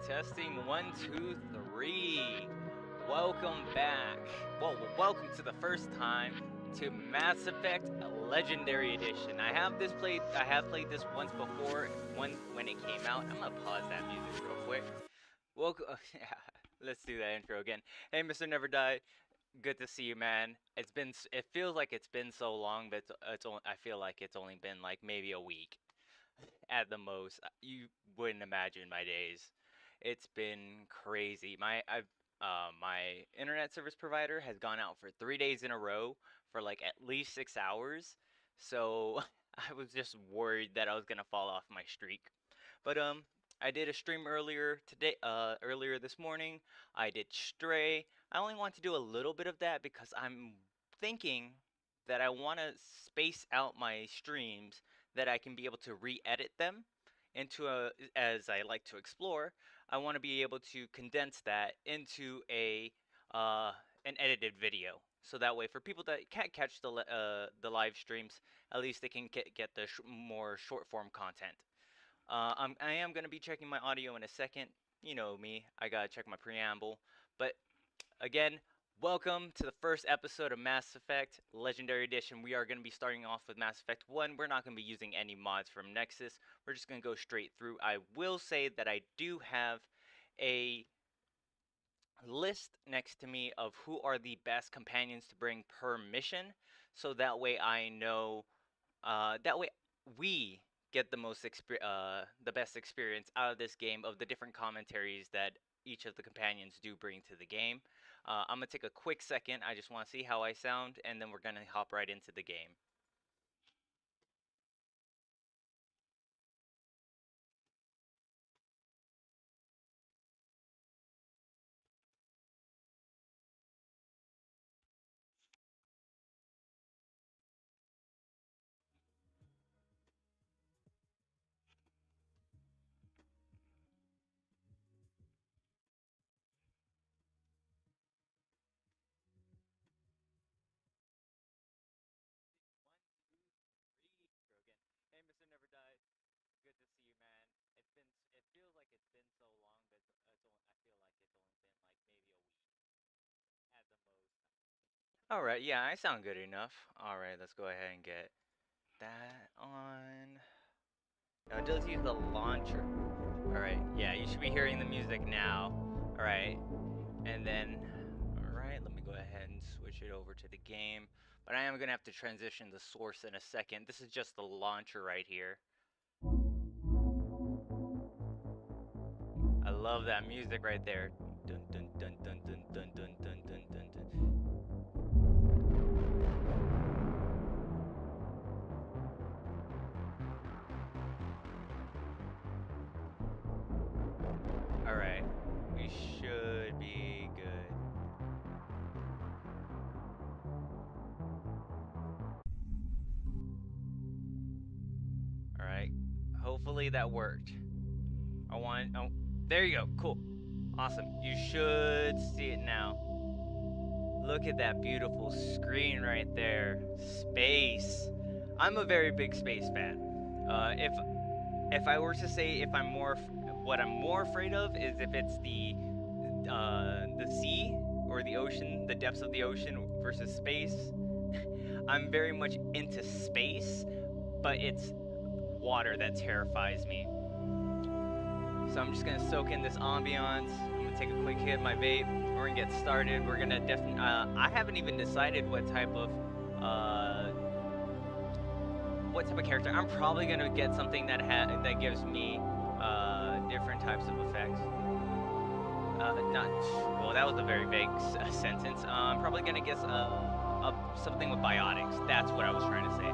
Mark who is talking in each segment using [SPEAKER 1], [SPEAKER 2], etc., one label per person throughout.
[SPEAKER 1] Testing, 1, 2, 3. Welcome back. Well, welcome to the first time to Mass Effect Legendary Edition. I have played this once before, when it came out. I'm gonna pause that music real quick. Welcome. Yeah, let's do that intro again. Hey, Mr. Never Die. Good to see you, man. It feels like it's been so long, but I feel like it's only been like maybe a week at the most. You wouldn't imagine my days. It's been crazy. My internet service provider has gone out for 3 days in a row for like at least 6 hours. So I was just worried that I was gonna fall off my streak. But I did a stream earlier today. Earlier this morning, I did Stray. I only want to do a little bit of that because I'm thinking that I want to space out my streams that I can be able to re-edit them into as I like to explore. I want to be able to condense that into an edited video. So that way, for people that can't catch the live streams, at least they can get the more short form content. I am gonna be checking my audio in a second. You know me, I gotta check my preamble. But again, welcome to the first episode of Mass Effect Legendary Edition. We are going to be starting off with Mass Effect 1. We're not going to be using any mods from Nexus. We're just going to go straight through. I will say that I do have a list next to me of who are the best companions to bring per mission. So that way I know, that way we get the best experience out of this game of the different commentaries that each of the companions do bring to the game. I'm gonna take a quick second. I just want to see how I sound, and then we're gonna hop right into the game. Hey, Mr. Never Die. Good to see you, man. It feels like it's been so long, but I feel like it's only been like maybe a week at the most. All right, yeah, I sound good enough. All right, let's go ahead and get that on. Now it does use the launcher. All right, yeah, you should be hearing the music now. All right, and then, all right, let me go ahead and switch it over to the game. But I am gonna have to transition the source in a second. This is just the launcher right here. I love that music right there. Dun dun dun dun dun dun dun dun dun dun dun. All right, we should be good. All right, hopefully that worked. Oh, there you go. Cool. Awesome. You should see it now. Look at that beautiful screen right there. Space. I'm a very big space fan. If I were to say what I'm more afraid of is if it's the sea or the ocean, the depths of the ocean versus space. I'm very much into space, but it's water that terrifies me. So I'm just gonna soak in this ambiance. I'm gonna take a quick hit of my vape. We're gonna get started. We're gonna definitely. I haven't even decided what type of character. I'm probably gonna get something that gives me different types of effects. Not well. That was a very vague sentence. I'm probably gonna guess something with biotics. That's what I was trying to say.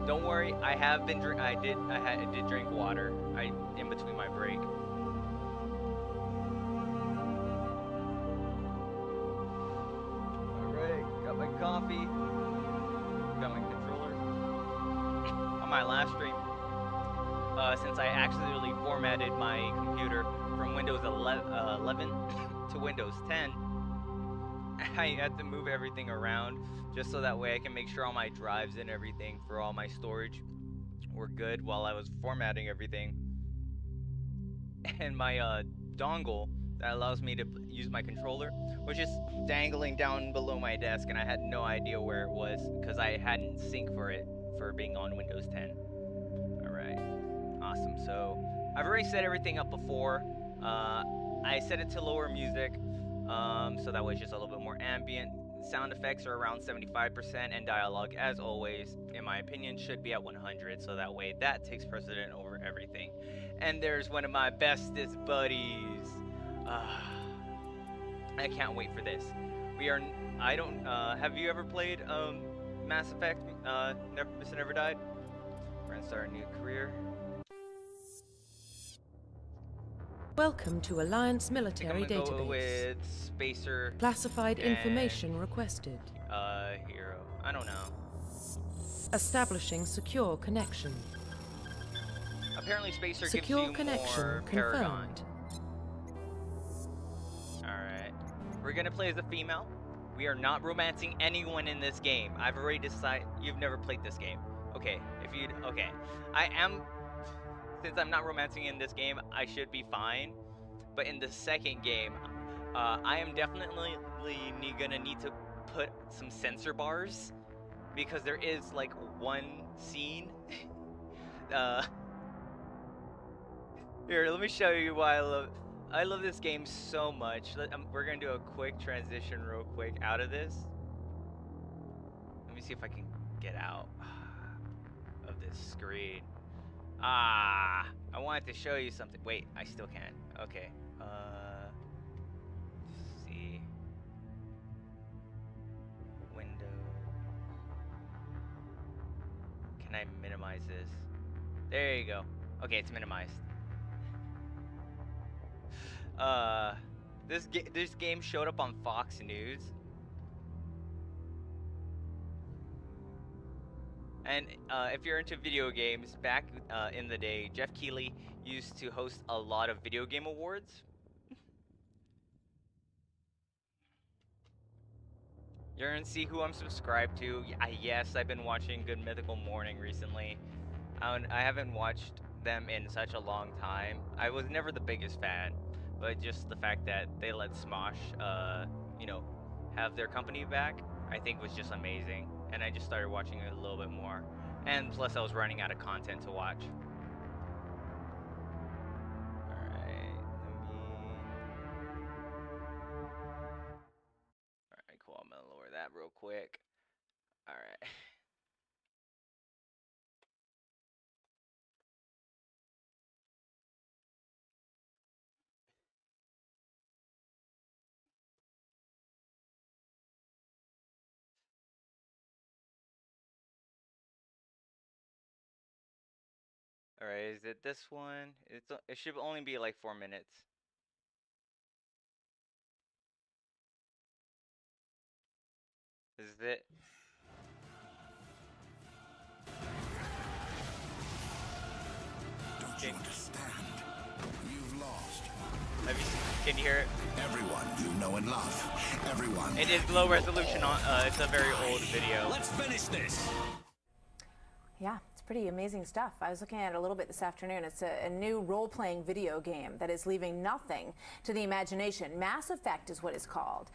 [SPEAKER 1] Don't worry, I did drink water. In between my break. All right, got my coffee, got my controller. On my last stream, since I accidentally formatted my computer from Windows 11 to Windows 10, I had to move everything around just so that way I can make sure all my drives and everything for all my storage were good while I was formatting everything. And my dongle that allows me to use my controller was just dangling down below my desk, and I had no idea where it was because I hadn't synced for it for being on Windows 10. Alright, awesome. So I've already set everything up before. I set it to lower music, so that way it's just a little bit more ambient. Sound effects are around 75%, and dialogue, as always, in my opinion, should be at 100, so that way that takes precedent over everything. And there's one of my bestest buddies. I can't wait for this. Have you ever played Mass Effect, Mr. Never Died? We're gonna start a new career.
[SPEAKER 2] Welcome to Alliance Military
[SPEAKER 1] I'm gonna
[SPEAKER 2] Database.
[SPEAKER 1] go with Spacer.
[SPEAKER 2] Classified information requested.
[SPEAKER 1] Hero. I don't know.
[SPEAKER 2] Establishing secure connection.
[SPEAKER 1] Apparently Spacer
[SPEAKER 2] Secure
[SPEAKER 1] gives you
[SPEAKER 2] connection
[SPEAKER 1] more Paragon.
[SPEAKER 2] confirmed.
[SPEAKER 1] Alright. We're gonna play as a female. We are not romancing anyone in this game. I've already decided. You've never played this game. Okay. Okay. Since I'm not romancing in this game, I should be fine. But in the second game, I am definitely gonna need to put some censor bars, because there is like one scene. Here, let me show you why I love this game so much. We're gonna do a quick transition real quick out of this. Let me see if I can get out of this screen. I wanted to show you something. Wait, I still can. Okay. Let's see. Window. Can I minimize this? There you go. Okay, it's minimized. This game showed up on Fox News. And if you're into video games, back in the day, Jeff Keighley used to host a lot of video game awards. You're gonna see who I'm subscribed to. Yes, I've been watching Good Mythical Morning recently. I haven't watched them in such a long time. I was never the biggest fan, but just the fact that they let Smosh, have their company back, I think was just amazing. And I just started watching it a little bit more. And plus I was running out of content to watch. Alright, cool. I'm gonna lower that real quick. Alright. Alright, is it this one? It should only be like 4 minutes. This is it.
[SPEAKER 3] Don't you understand? You've lost.
[SPEAKER 1] Can you hear it?
[SPEAKER 3] Everyone you know and love. Everyone.
[SPEAKER 1] It is low resolution. It's a very old video.
[SPEAKER 3] Let's finish this.
[SPEAKER 4] Yeah, it's pretty amazing stuff. I was looking at it a little bit this afternoon. It's a new role-playing video game that is leaving nothing to the imagination. Mass Effect is what it's called.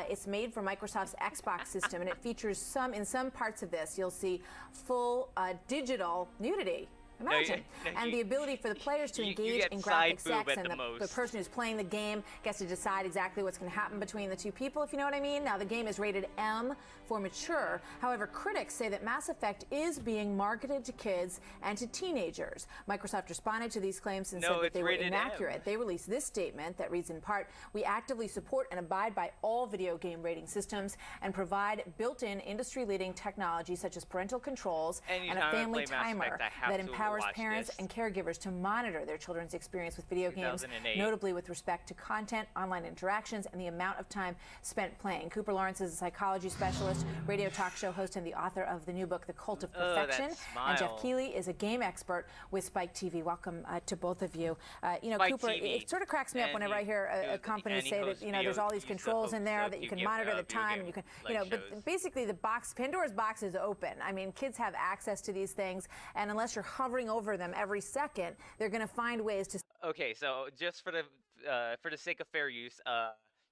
[SPEAKER 4] It's made for Microsoft's Xbox system, and it features in some parts of this, you'll see full digital nudity. Imagine. And the ability for the players to engage in graphic sex, and the person who's playing the game gets to decide exactly what's going to happen between the two people, if you know what I mean. Now, the game is rated M for mature. However, critics say that Mass Effect is being marketed to kids and to teenagers. Microsoft responded to these claims and said that they were inaccurate. They released this statement that reads in part, "We actively support and abide by all video game rating systems and provide built-in industry-leading technology such as parental controls and a family timer that empowers empowers
[SPEAKER 1] watch
[SPEAKER 4] parents
[SPEAKER 1] this.
[SPEAKER 4] and caregivers to monitor their children's experience with video games,
[SPEAKER 1] 2008.
[SPEAKER 4] notably with respect to content, online interactions, and the amount of time spent playing. Cooper Lawrence is a psychology specialist, radio talk show host, and the author of the new book, The Cult of Perfection. And Jeff Keighley is a game expert with Spike TV. Welcome to both of you. You know,
[SPEAKER 1] Spike
[SPEAKER 4] Cooper,
[SPEAKER 1] TV.
[SPEAKER 4] it sort of cracks me up whenever I hear a company say that, you know, there's all these controls in there that you can monitor the time, and you can, you know, but basically the box, Pandora's box is open. I mean, kids have access to these things, and unless you're hovering over them every second, they're going to find ways to.
[SPEAKER 1] Okay, so just for the sake of fair use,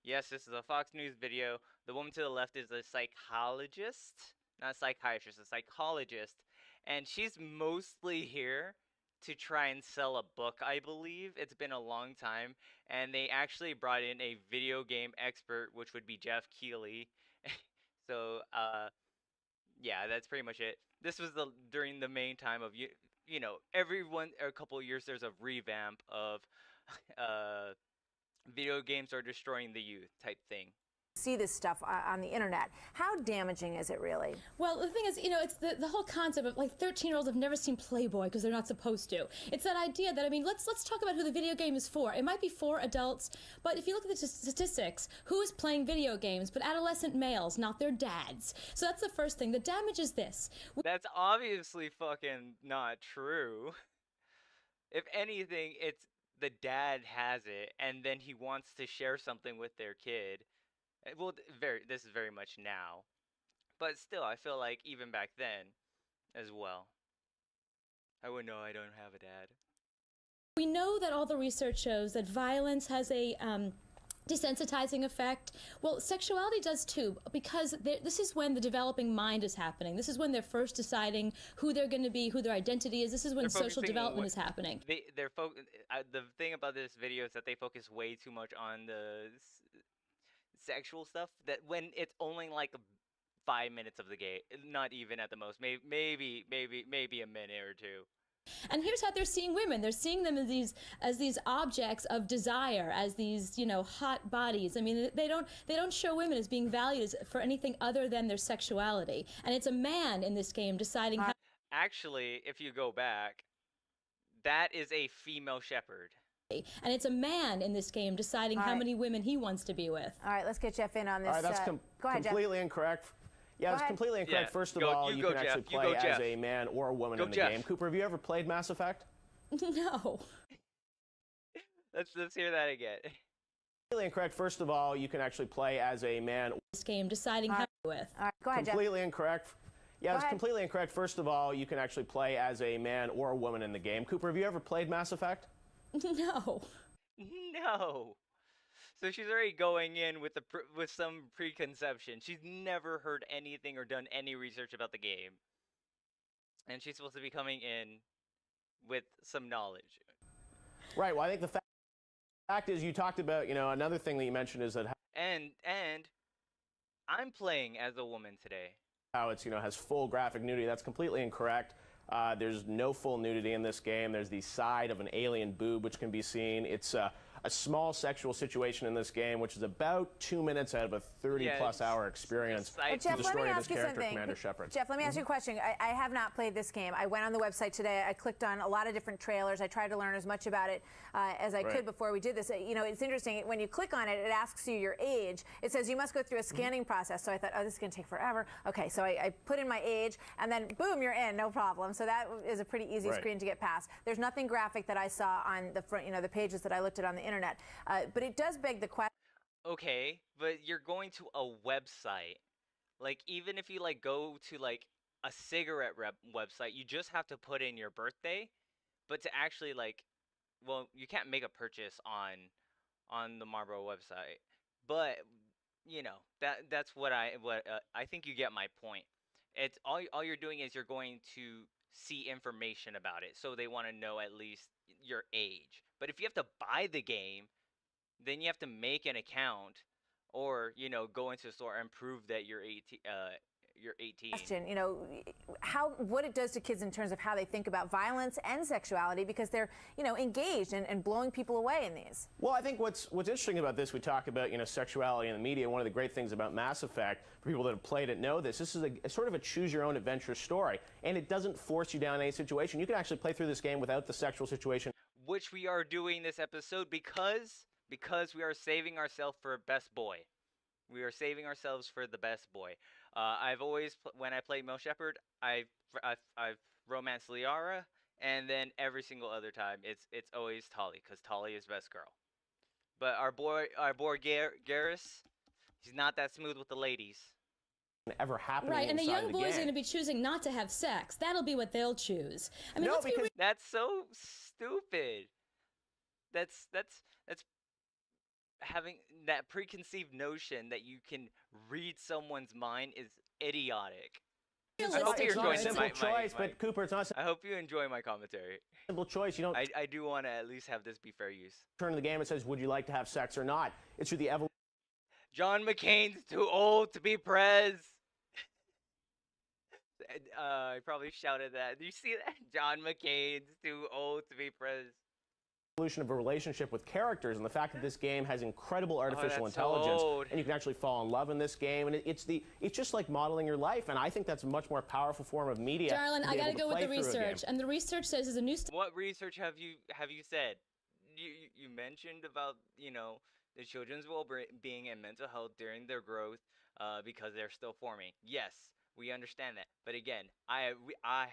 [SPEAKER 1] yes, this is a Fox News video. The woman to the left is a psychologist, not a psychiatrist, a psychologist, and she's mostly here to try and sell a book, I believe. It's been a long time, and they actually brought in a video game expert, which would be Jeff Keighley. So, yeah, that's pretty much it. This was during the main time of you know, a couple of years there's a revamp of video games are destroying the youth type thing.
[SPEAKER 4] See this stuff on the internet. How damaging is it really?
[SPEAKER 5] Well, the thing is, you know, it's the whole concept of like 13-year-olds have never seen Playboy because they're not supposed to. It's that idea that, I mean, let's talk about who the video game is for. It might be for adults, but if you look at the statistics, who is playing video games but adolescent males, not their dads? So that's the first thing. The damage is this.
[SPEAKER 1] That's obviously fucking not true. If anything, it's the dad has it and then he wants to share something with their kid. Well, this is very much now, but still, I feel like even back then, as well. I would know I don't have a dad.
[SPEAKER 5] We know that all the research shows that violence has a desensitizing effect. Well, sexuality does too, because this is when the developing mind is happening. This is when they're first deciding who they're going to be, who their identity is. This is when social development is happening.
[SPEAKER 1] The thing about this video is that they focus way too much on the sexual stuff, that when it's only like 5 minutes of the game, not even at the most, maybe a minute or two.
[SPEAKER 5] And here's how they're seeing women. They're seeing them as these objects of desire, as these, you know, hot bodies. I mean, they don't show women as being valued for anything other than their sexuality. And it's a man in this game deciding how.
[SPEAKER 1] Actually, if you go back, that is a female shepherd.
[SPEAKER 5] And it's a man in this game deciding how many women he wants to be with.
[SPEAKER 4] All right, let's get Jeff in on this.
[SPEAKER 6] All right, that's
[SPEAKER 4] go ahead,
[SPEAKER 6] completely incorrect. Yeah, it's completely incorrect.
[SPEAKER 1] Yeah,
[SPEAKER 6] First of all, you can actually play as a man or a woman in the game. Cooper, have you ever played Mass Effect?
[SPEAKER 5] No.
[SPEAKER 1] Let's hear that again.
[SPEAKER 6] Completely incorrect. First of all, you can actually play as a man.
[SPEAKER 5] This game deciding how to be with.
[SPEAKER 4] All right, go ahead,
[SPEAKER 6] Completely incorrect. Yeah, it's completely incorrect. First of all, you can actually play as a man or a woman in the game. Cooper, have you ever played Mass Effect?
[SPEAKER 5] No.
[SPEAKER 1] No. So she's already going in with some preconception. She's never heard anything or done any research about the game. And she's supposed to be coming in with some knowledge.
[SPEAKER 6] Right. Well, I think the fact is, you talked about, you know, another thing that you mentioned is that
[SPEAKER 1] and I'm playing as a woman today.
[SPEAKER 6] How it's, you know, has full graphic nudity. That's completely incorrect. There's no full nudity in this game. There's the side of an alien boob which can be seen. It's a small sexual situation in this game, which is about 2 minutes out of a 30-plus hour experience
[SPEAKER 4] Jeff,
[SPEAKER 6] to the story of this character, Commander Shepard.
[SPEAKER 4] Jeff, let me ask you a question. I have not played this game. I went on the website today. I clicked on a lot of different trailers. I tried to learn as much about it as I could before we did this. You know, it's interesting. When you click on it, it asks you your age. It says you must go through a scanning process. So I thought, oh, this is going to take forever. Okay, so I put in my age, and then boom, you're in, no problem. So that is a pretty easy screen to get past. There's nothing graphic that I saw on the front, you know, the pages that I looked at on the internet. But it does beg the question.
[SPEAKER 1] Okay, but you're going to a website. Like, even if you, like, go to, like, a cigarette website, you just have to put in your birthday. But to actually, like, well, you can't make a purchase on the Marlboro website. But, you know, that's what I think you get my point. It's all you're doing is you're going to see information about it. So they want to know at least your age. But if you have to buy the game, then you have to make an account, or, you know, go into a store and prove that you're you're 18.
[SPEAKER 4] Question, what it does to kids in terms of how they think about violence and sexuality, because they're, engaged and blowing people away in these.
[SPEAKER 6] Well, I think what's interesting about this, we talk about, sexuality in the media. One of the great things about Mass Effect, for people that have played it know this is a sort of a choose-your-own-adventure story, and it doesn't force you down any situation. You can actually play through this game without the sexual situation.
[SPEAKER 1] Which we are doing this episode because we are saving ourselves for best boy. We are saving ourselves for the best boy. I've always, when I play Mel Shepherd, I've romanced Liara, and then every single other time it's always Tali, because Tali is best girl. But our boy Garrus, he's not that smooth with the ladies.
[SPEAKER 6] Ever happening
[SPEAKER 5] right, and the young boys
[SPEAKER 6] game.
[SPEAKER 5] are going to be choosing not to have sex. That'll be what they'll choose. I mean,
[SPEAKER 6] No, because
[SPEAKER 1] that's so stupid. That's having that preconceived notion that you can read someone's mind is idiotic.
[SPEAKER 6] It's
[SPEAKER 1] I hope you're
[SPEAKER 6] not a
[SPEAKER 1] enjoying
[SPEAKER 6] simple choice, but Cooper, it's not a
[SPEAKER 1] I hope you enjoy my commentary.
[SPEAKER 6] simple choice. You don't
[SPEAKER 1] I do want to at least have this be fair use.
[SPEAKER 6] turn to the game and says, would you like to have sex or not? It's through the evolution.
[SPEAKER 1] John McCain's too old to be Prez. I probably shouted that. Do you see that? John McCain's too old to be Prez.
[SPEAKER 6] Of a relationship with characters, and the fact that this game has incredible artificial
[SPEAKER 1] that's so
[SPEAKER 6] intelligence,
[SPEAKER 1] old.
[SPEAKER 6] and you can actually fall in love in this game, and it's just like modeling your life, and I think that's a much more powerful form of media.
[SPEAKER 5] Darlin, I gotta go with the research, and the research says there's a new.
[SPEAKER 1] What research have you said? You mentioned about the children's well-being and mental health during their growth, because they're still forming. Yes, we understand that, but again, I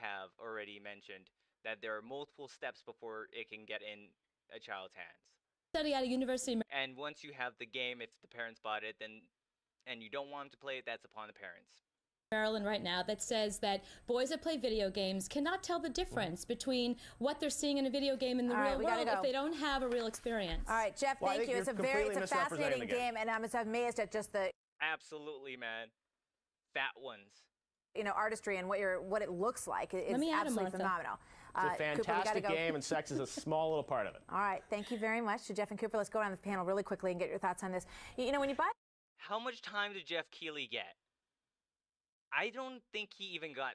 [SPEAKER 1] have already mentioned that there are multiple steps before it can get in a child's hands.
[SPEAKER 5] Study at a university.
[SPEAKER 1] And once you have the game, if the parents bought it, then and you don't want them to play it, that's upon the parents.
[SPEAKER 5] Maryland right now that says that boys that play video games cannot tell the difference between what they're seeing in a video game in the real world if they don't have a real experience.
[SPEAKER 4] All right, Jeff, thank you. It's a fascinating game, and I'm amazed at just the
[SPEAKER 1] absolutely, man, fat ones.
[SPEAKER 4] Artistry and what it looks like. It's absolutely phenomenal.
[SPEAKER 6] It's a fantastic game, and sex is a small little part of it.
[SPEAKER 4] All right, thank you very much to Jeff and Cooper. Let's go around the panel really quickly and get your thoughts on this. When you buy...
[SPEAKER 1] How much time did Jeff Keighley get? I don't think he even got...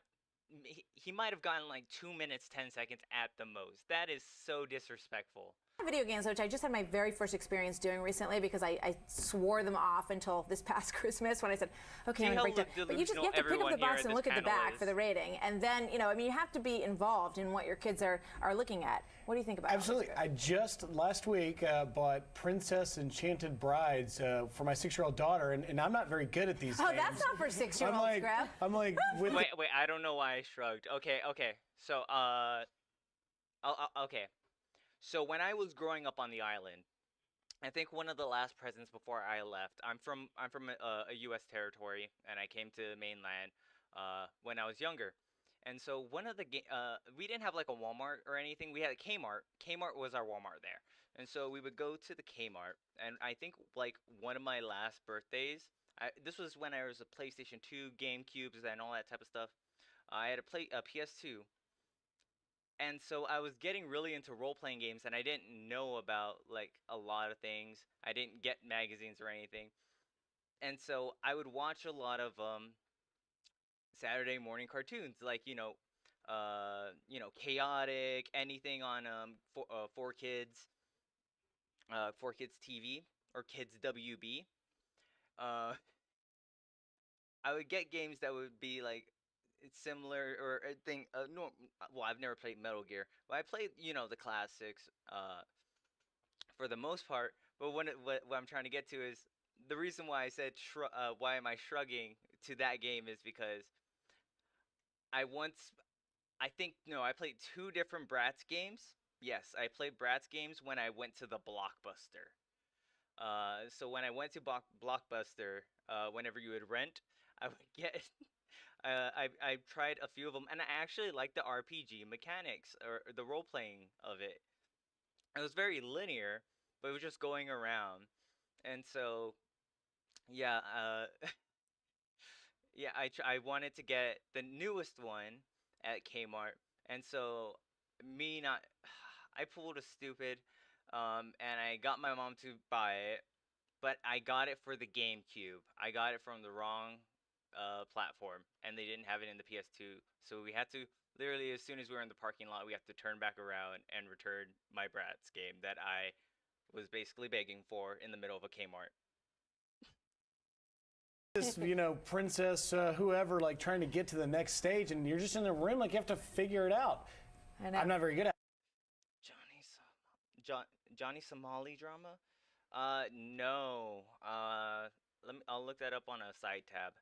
[SPEAKER 1] He might have gotten like 2 minutes, 10 seconds at the most. That is so disrespectful.
[SPEAKER 4] Video games, which I just had my very first experience doing recently because I swore them off until this past Christmas when I said, okay, I'm going to break down. But you have to pick up the box and look at the back for the rating. And then, you have to be involved in what your kids are looking at. What do you think about it?
[SPEAKER 7] Absolutely. I just last week bought Princess Enchanted Brides for my 6-year-old daughter, and I'm not very good at these games.
[SPEAKER 4] That's not for 6-year-olds, Grab.
[SPEAKER 7] I'm like,
[SPEAKER 1] wait, I don't know why I shrugged. Okay. So, okay. So when I was growing up on the island, I think one of the last presents before I left, I'm from a U.S. territory, and I came to mainland when I was younger. And so one of the we didn't have like a Walmart or anything. We had a Kmart. Kmart was our Walmart there. And so we would go to the Kmart, and I think like one of my last birthdays, this was when I was a PlayStation 2, GameCubes, and all that type of stuff. I had a PS2. And so I was getting really into role-playing games, and I didn't know about, like, a lot of things. I didn't get magazines or anything. And so I would watch a lot of Saturday morning cartoons, like, Chaotic, anything on 4Kids, 4Kids TV, or Kids WB. I would get games that would be, like, it's similar or a thing. No, well, I've never played Metal Gear, but I played the classics for the most part. But what I'm trying to get to is the reason why I said why am I shrugging to that game is because I played 2 different Bratz games. Yes, I played Bratz games when I went to the Blockbuster. So when I went to Blockbuster, whenever you would rent, I would get. I tried a few of them, and I actually liked the RPG mechanics or the role-playing of it. It was very linear, but it was just going around. And so, yeah, yeah, I wanted to get the newest one at Kmart, and so I pulled a stupid, and I got my mom to buy it, but I got it for the GameCube. I got it from the wrong platform, and they didn't have it in the PS2. So we had to literally, as soon as we were in the parking lot, we have to turn back around and return my Bratz game that I was basically begging for in the middle of a Kmart.
[SPEAKER 7] This, princess, whoever, like trying to get to the next stage, and you're just in the room, like you have to figure it out.
[SPEAKER 4] I know.
[SPEAKER 7] I'm not very good at
[SPEAKER 1] Johnny Somali drama? No. I'll look that up on a side tab.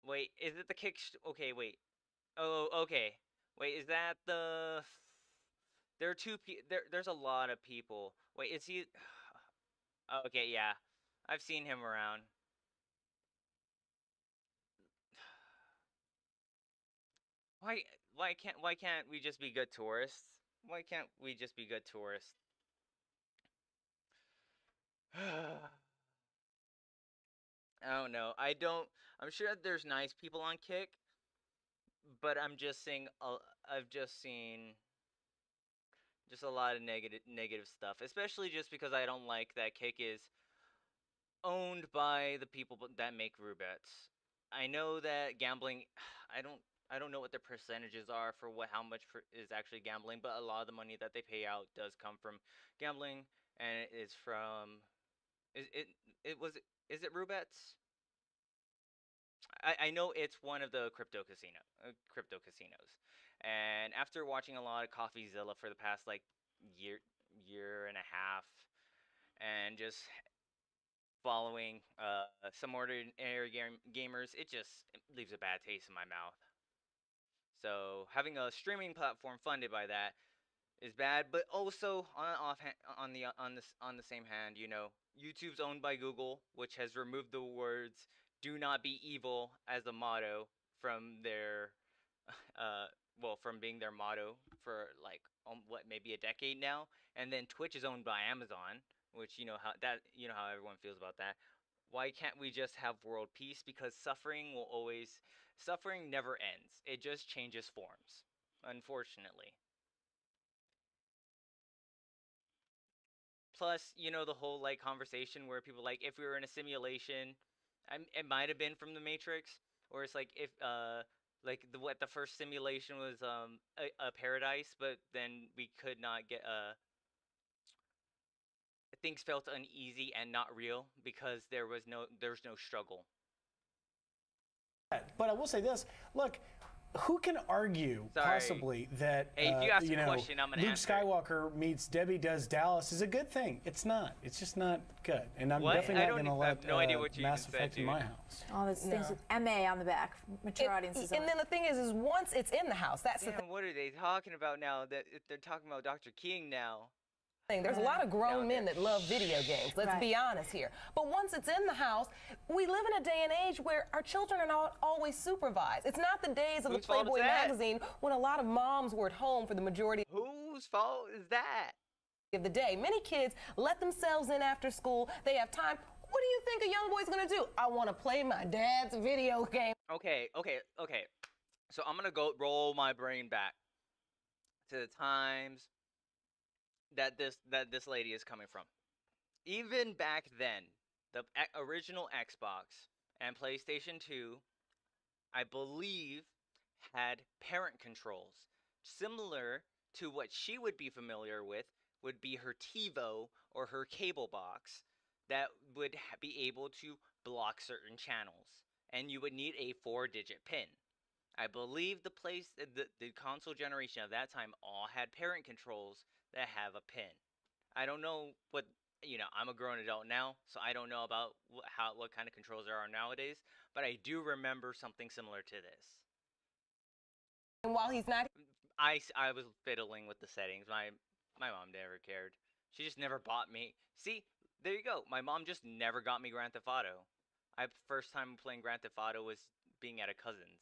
[SPEAKER 1] Wait, is it the okay, wait. Oh, okay. Wait, is that the... There are there's a lot of people. Wait, is he... Okay, yeah. I've seen him around. Why can't we just be good tourists? Why can't we just be good tourists? I don't know. I'm sure that there's nice people on Kick, but I've just seen just a lot of negative stuff, especially just because I don't like that Kick is owned by the people that make Rubettes. I know that gambling, I don't know what the percentages are for how much is actually gambling, but a lot of the money that they pay out does come from gambling, and it is from is it Rubettes? I know it's one of the crypto casinos. And after watching a lot of CoffeeZilla for the past like year and a half, and just following some ordinary gamers, it just leaves a bad taste in my mouth. So having a streaming platform funded by that is bad, but also on the same hand, YouTube's owned by Google, which has removed the words "Do not be evil" as a motto from their from being their motto for like maybe a decade now. And then Twitch is owned by Amazon, which you know how everyone feels about that. Why can't we just have world peace? Because suffering never ends. It just changes forms, unfortunately. Plus, the whole like conversation where people like, if we were in a simulation, it might have been from the Matrix, or it's like if like the first simulation was a paradise, but then we could not get things felt uneasy and not real because there was no struggle.
[SPEAKER 7] But I will say this: look, who can argue possibly that
[SPEAKER 1] hey, if you ask a question, I'm gonna
[SPEAKER 7] Luke
[SPEAKER 1] answer
[SPEAKER 7] Skywalker meets Debbie Does Dallas is a good thing? It's not. It's just not good. And I'm definitely not going to let
[SPEAKER 1] no idea what you
[SPEAKER 7] Mass
[SPEAKER 1] even
[SPEAKER 7] Effect
[SPEAKER 1] said,
[SPEAKER 7] in my house.
[SPEAKER 4] All those things with MA on the back, mature audiences.
[SPEAKER 8] And then the thing is once it's in the house, that's the thing.
[SPEAKER 1] What are they talking about now? That they're talking about Dr. King now.
[SPEAKER 8] There's a lot of grown men that love video games. Let's be honest here. But once it's in the house, we live in a day and age where our children are not always supervised. It's not the days of the Playboy magazine when a lot of moms were at home for the majority.
[SPEAKER 1] Whose fault is that?
[SPEAKER 8] Of the day. Many kids let themselves in after school. They have time. What do you think a young boy's gonna do? I want to play my dad's video game.
[SPEAKER 1] Okay. So I'm gonna go roll my brain back to the times that this lady is coming from. Even back then, the original Xbox and PlayStation 2, I believe, had parent controls. Similar to what she would be familiar with would be her TiVo or her cable box that would be able to block certain channels. And you would need a 4-digit PIN. I believe the console generation of that time all had parent controls that have a PIN. I don't know what, I'm a grown adult now, so I don't know about what kind of controls there are nowadays, but I do remember something similar to this.
[SPEAKER 8] And while he's not,
[SPEAKER 1] I was fiddling with the settings. My mom never cared. She just never bought me. See, there you go. My mom just never got me Grand Theft Auto. First time playing Grand Theft Auto was being at a cousin's.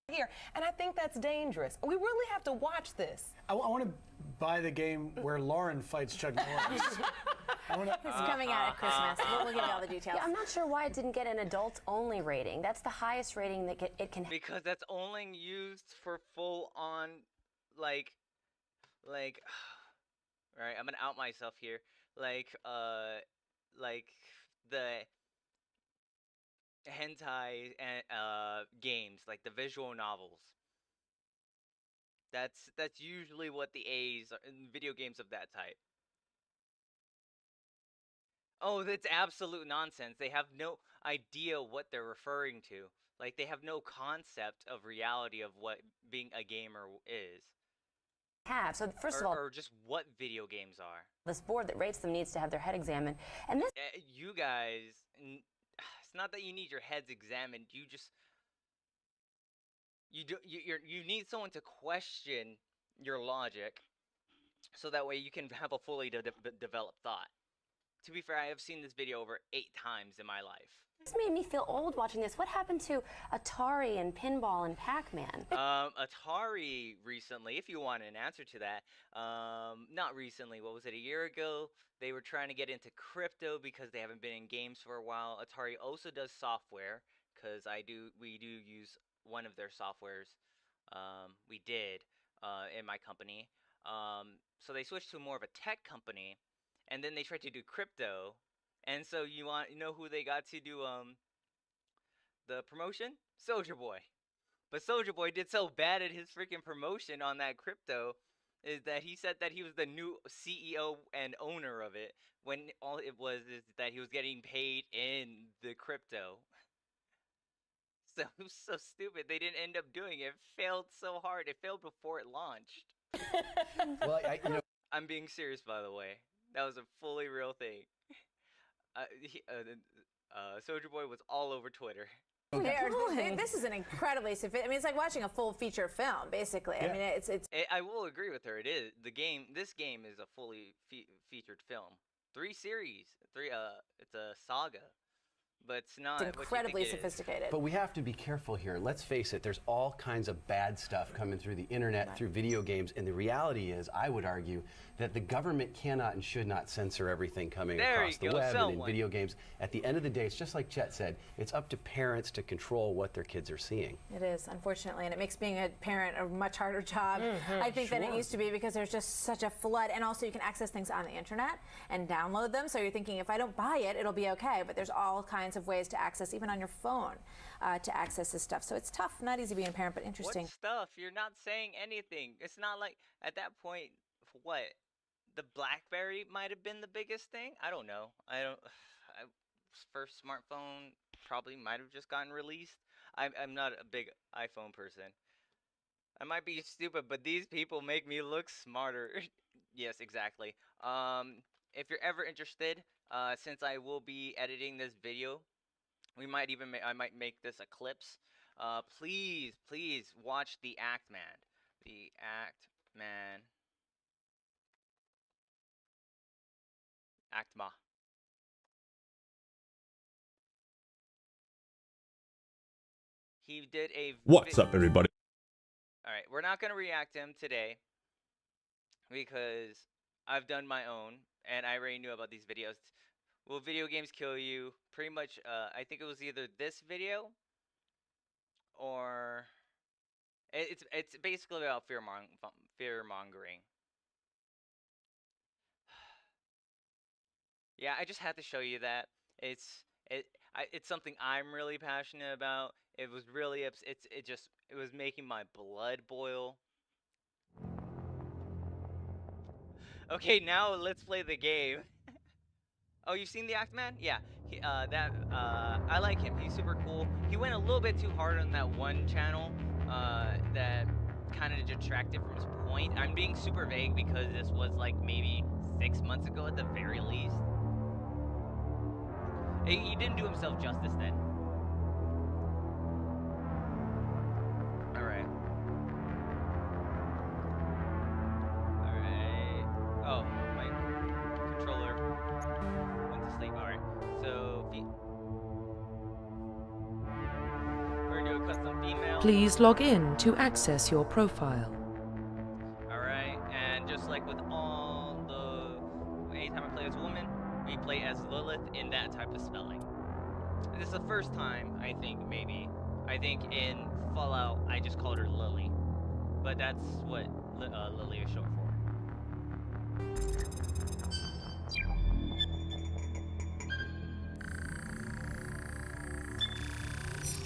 [SPEAKER 8] Here, and I think that's dangerous. We really have to watch this.
[SPEAKER 7] I want to buy the game where Lauren fights Chuck Norris.
[SPEAKER 4] It's coming out at Christmas. We'll give you all the details.
[SPEAKER 9] Yeah, I'm not sure why it didn't get an adult-only rating. That's the highest rating that it can.
[SPEAKER 1] Because that's only used for full-on, like, Like, right, I'm gonna out myself here. Like the hentai and games, like the visual novels. That's usually what the A's are in video games of that type. Oh, that's absolute nonsense. They have no idea what they're referring to. Like, they have no concept of reality of what being a gamer is.
[SPEAKER 9] So first of all,
[SPEAKER 1] or just what video games are.
[SPEAKER 9] this board that rates them needs to have their head examined, and this.
[SPEAKER 1] You guys, it's not that you need your heads examined. You just you need someone to question your logic, so that way you can have a fully developed thought. To be fair, I have seen this video over 8 times in my life.
[SPEAKER 9] This made me feel old watching this. What happened to Atari and Pinball and Pac-Man?
[SPEAKER 1] Atari recently, if you want an answer to that, not recently, what was it, a year ago? They were trying to get into crypto because they haven't been in games for a while. Atari also does software, because we do use one of their softwares. We did, in my company. So they switched to more of a tech company, and then they tried to do crypto. And so you know who they got to do the promotion? Soulja Boy. But Soulja Boy did so bad at his freaking promotion on that crypto is that he said that he was the new CEO and owner of it, when all it was is that he was getting paid in the crypto. So it was so stupid. They didn't end up doing it. It failed so hard. It failed before it launched.
[SPEAKER 10] Well,
[SPEAKER 1] I'm being serious, by the way. That was a fully real thing. Soulja Boy was all over Twitter.
[SPEAKER 4] This is an incredibly sophisticated. I mean, it's like watching a full feature film, basically. Yeah. I mean, it's.
[SPEAKER 1] I will agree with her. It is the game. This game is a fully featured film. 3 series. It's a saga. But it's not.
[SPEAKER 4] It's incredibly sophisticated.
[SPEAKER 10] But we have to be careful here. Let's face it, there's all kinds of bad stuff coming through the internet, through video games, and the reality is, I would argue, that the government cannot and should not censor everything coming across the web and in video games. At the end of the day, it's just like Chet said, it's up to parents to control what their kids are seeing.
[SPEAKER 4] It is, unfortunately, and it makes being a parent a much harder job, I think, than it used to be, because there's just such a flood, and also you can access things on the internet and download them, so you're thinking, if I don't buy it, it'll be okay, but there's all kinds of ways to access, even on your phone, to access this stuff. So it's tough, not easy being a parent, but interesting.
[SPEAKER 1] What stuff? You're not saying anything. It's not like, at that point, what? The BlackBerry might have been the biggest thing? I don't know. First smartphone probably might have just gotten released. I'm not a big iPhone person. I might be stupid, but these people make me look smarter. Yes, exactly. If you're ever interested, since I will be editing this video, I might make this a clips. Please watch the Act Man. The Act Man. Actma. He did a.
[SPEAKER 11] What's up, everybody?
[SPEAKER 1] All right, we're not gonna react to him today because I've done my own and I already knew about these videos. Will video games kill you? Pretty much. I think it was either this video or it's basically about fear mongering. Yeah, I just had to show you that. It's something I'm really passionate about. It was really it was making my blood boil. Okay, now let's play the game. Oh, you've seen the Act Man? Yeah, I like him. He's super cool. He went a little bit too hard on that one channel that kind of detracted from his point. I'm being super vague because this was like maybe 6 months ago at the very least. He didn't do himself justice then. Alright. Alright. Oh, my controller went to sleep. Alright. So, we're gonna do a custom female.
[SPEAKER 2] Please log in to access your profile.
[SPEAKER 1] Alright, and just like with all anytime I play as a woman, we play as Lilith in that type of spelling. This is the first time, I think, maybe. I think in Fallout, I just called her Lily. But that's what Lily is short for.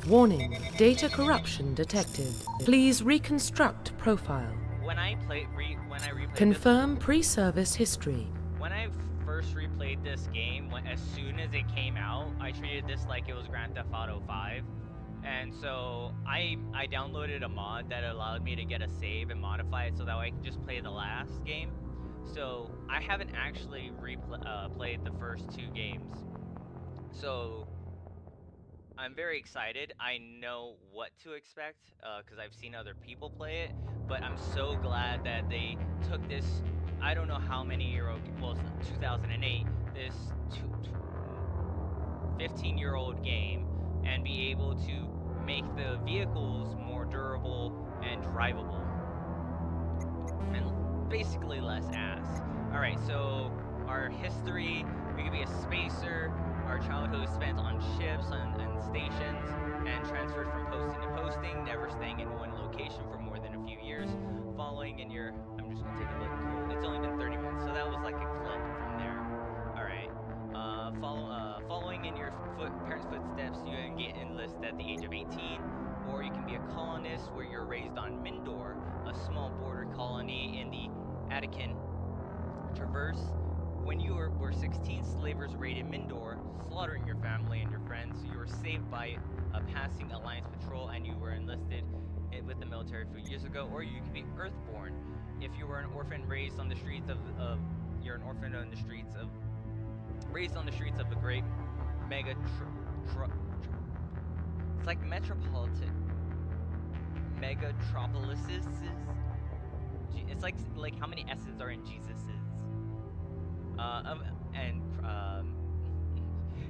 [SPEAKER 2] Warning, data corruption detected. Please reconstruct profile.
[SPEAKER 1] When I replayed
[SPEAKER 2] Confirm pre-service history.
[SPEAKER 1] When I first replayed this game, as soon as it came out, I treated this like it was Grand Theft Auto 5. And so I downloaded a mod that allowed me to get a save and modify it so that way I could just play the last game. So I haven't actually played the first 2 games. So I'm very excited. I know what to expect because I've seen other people play it, but I'm so glad that they took this, I don't know how many year-old, well, it's 2008, this 15-year-old game, and be able to make the vehicles more durable and drivable. And basically less ass. Alright, so our history, we could be a spacer. Our childhood is spent on ships and stations and transferred from posting to posting, never staying in one location for more than a few years. Following in your, I'm just gonna take a look. Cool. It's only been 30 minutes, so that was like a clip from there. All right. Following in your parents' footsteps, you can get enlisted at the age of 18, or you can be a colonist where you're raised on Mindor, a small border colony in the Attican Traverse. When you were 16, slavers raided Mindor, slaughtering your family and your friends. You were saved by a passing Alliance patrol, and you were enlisted with the military a few years ago. Or you could be Earthborn. If you were an orphan raised on the streets you're an orphan on the streets of, raised on the streets of the great it's like metropolitan megatropolises. It's like how many S's are in Jesus's.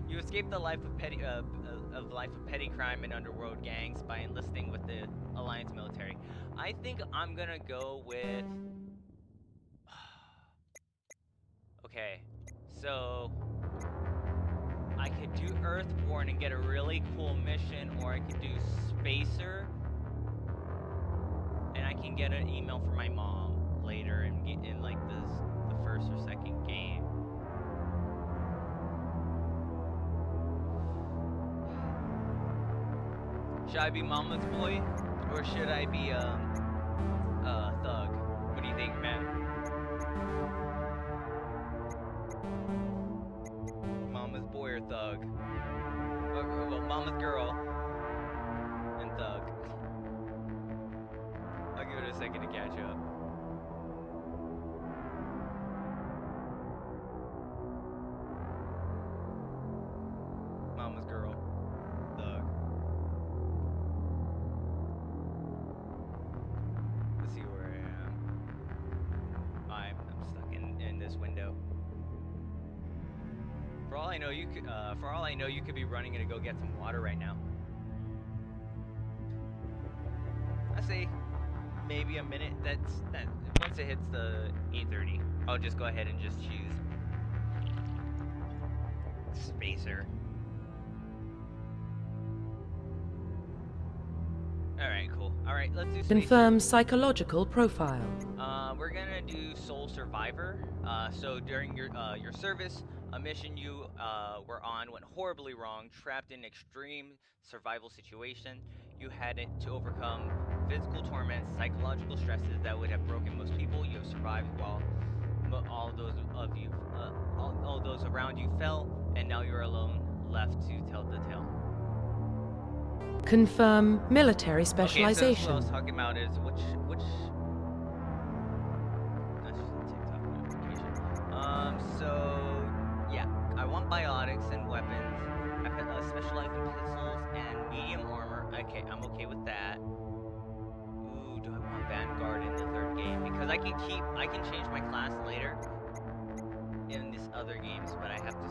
[SPEAKER 1] You escape the life of petty crime and underworld gangs by enlisting with the Alliance military. I think I'm gonna go with. Okay, so I could do Earthborn and get a really cool mission, or I could do Spacer, and I can get an email from my mom later and get in like the first or second game. Should I be Mama's boy, or should I be Thug? What do you think, man? Mama's boy or Thug? Well, Mama's girl and Thug. I'll give it a second to catch up. Mama's girl, Thug. Let's see where I am. I'm stuck in this window. For all I know, you could be running to go get some water right now. I say maybe a minute. That once it hits the 8:30, I'll just go ahead and just choose Spacer. Alright, cool. Alright, let's do Spacer.
[SPEAKER 2] Confirm psychological profile.
[SPEAKER 1] We're gonna do Soul Survivor. So during your service, a mission you were on went horribly wrong. Trapped in extreme survival situation, you had to overcome physical torments, psychological stresses that would have broken most people. You have survived while all those around you fell, and now you're alone, left to tell the tale.
[SPEAKER 2] Confirm military specialization.
[SPEAKER 1] Okay, so what I was talking about is which that's just a TikTok notification. So yeah, I want biotics and weapons. I specialize in pistols and medium armor. Okay, I'm okay with that. Ooh, do I want Vanguard in the third game? Because I can change my class later in these other games, but I have to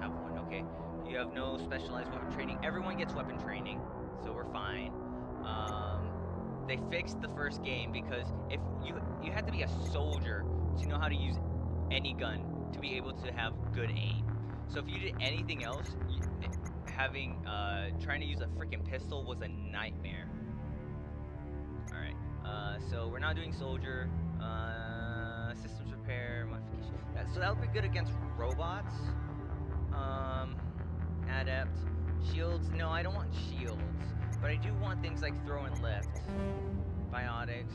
[SPEAKER 1] have one. Okay, you have no specialized weapon training. Everyone gets weapon training, so we're fine. They fixed the first game because if you had to be a soldier to know how to use any gun to be able to have good aim. So if you did anything else, trying to use a freaking pistol was a nightmare. All right, so we're not doing soldier. Systems repair. repair, modification. So that would be good against robots. Adept. Shields. No, I don't want shields. But I do want things like throw and lift. Biotics.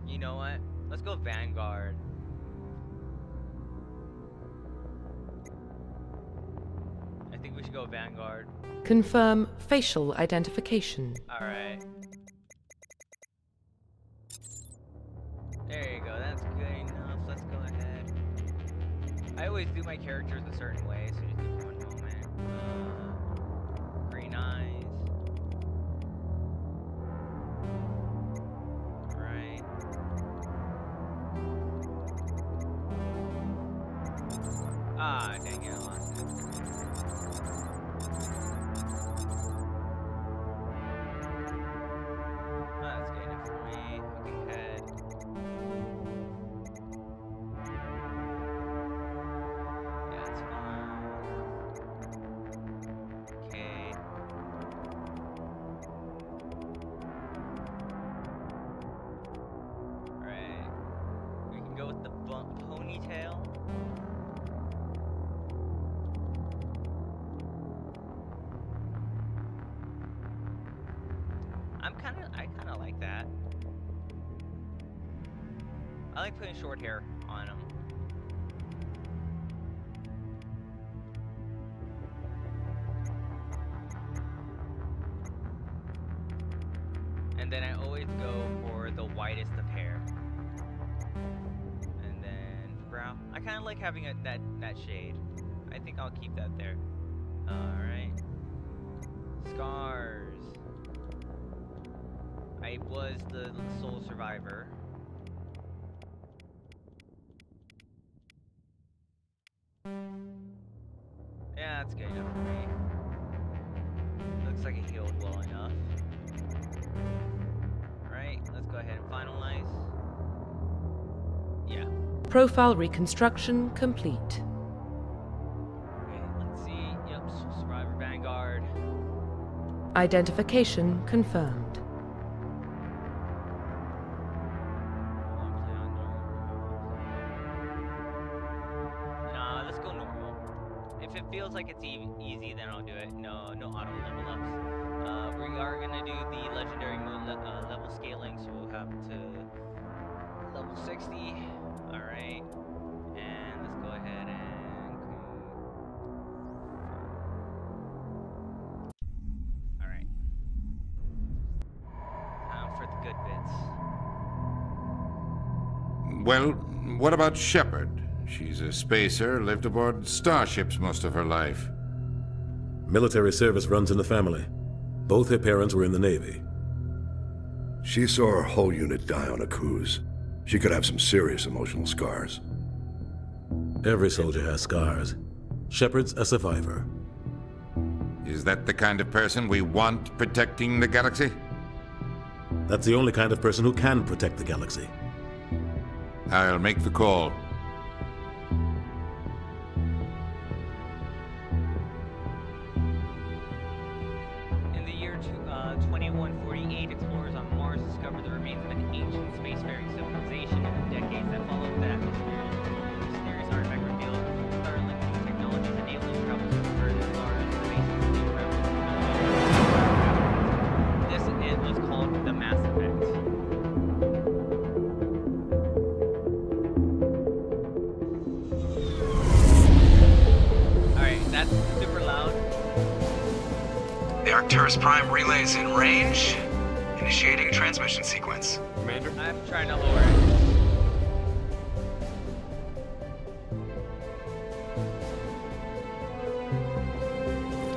[SPEAKER 1] You know what? Let's go Vanguard. I think we should go Vanguard.
[SPEAKER 2] Confirm facial identification.
[SPEAKER 1] Alright. There you go, that's good enough. Let's go ahead. I always do my characters a certain way, so just give me one moment. Green eyes. Right. Ah, dang it, I lost it. That's good enough for me. Okay, head. Yeah, that's fine. Okay. Right. We can go with the ponytail. I kind of like that. I like putting short hair on them. And then I always go for the whitest of hair. And then brow. I kind of like having that shade. I think I'll keep that there. Alright. Scars. I was the sole survivor. Yeah, that's good enough for me. Looks like it healed well enough. Alright, let's go ahead and finalize. Yeah.
[SPEAKER 2] Profile reconstruction complete.
[SPEAKER 1] Okay, let's see. Yep, Survivor Vanguard.
[SPEAKER 2] Identification confirmed.
[SPEAKER 1] If it feels like it's easy, then I'll do it. No auto level ups. We are gonna do the legendary mode level scaling, so we'll have to level 60. All right, and let's go ahead and all right. Time for the good bits.
[SPEAKER 11] Well, what about Shepard? She's a spacer, lived aboard starships most of her life.
[SPEAKER 12] Military service runs in the family. Both her parents were in the Navy.
[SPEAKER 3] She saw her whole unit die on a cruise. She could have some serious emotional scars.
[SPEAKER 12] Every soldier has scars. Shepard's a survivor.
[SPEAKER 11] Is that the kind of person we want protecting the galaxy?
[SPEAKER 12] That's the only kind of person who can protect the galaxy.
[SPEAKER 11] I'll make the call.
[SPEAKER 1] In the year 2148, explorers on Mars discovered the remains of an ancient spacefaring civilization. In the decades that followed, that mysterious artifact revealed startling new technologies enabling travel to further stars, space, and new revolutionary. This event was called the Mass Effect. Alright, that's super loud.
[SPEAKER 13] The Arcturus Prime relay is in range. Initiating transmission sequence.
[SPEAKER 1] Commander? I'm trying to lower it.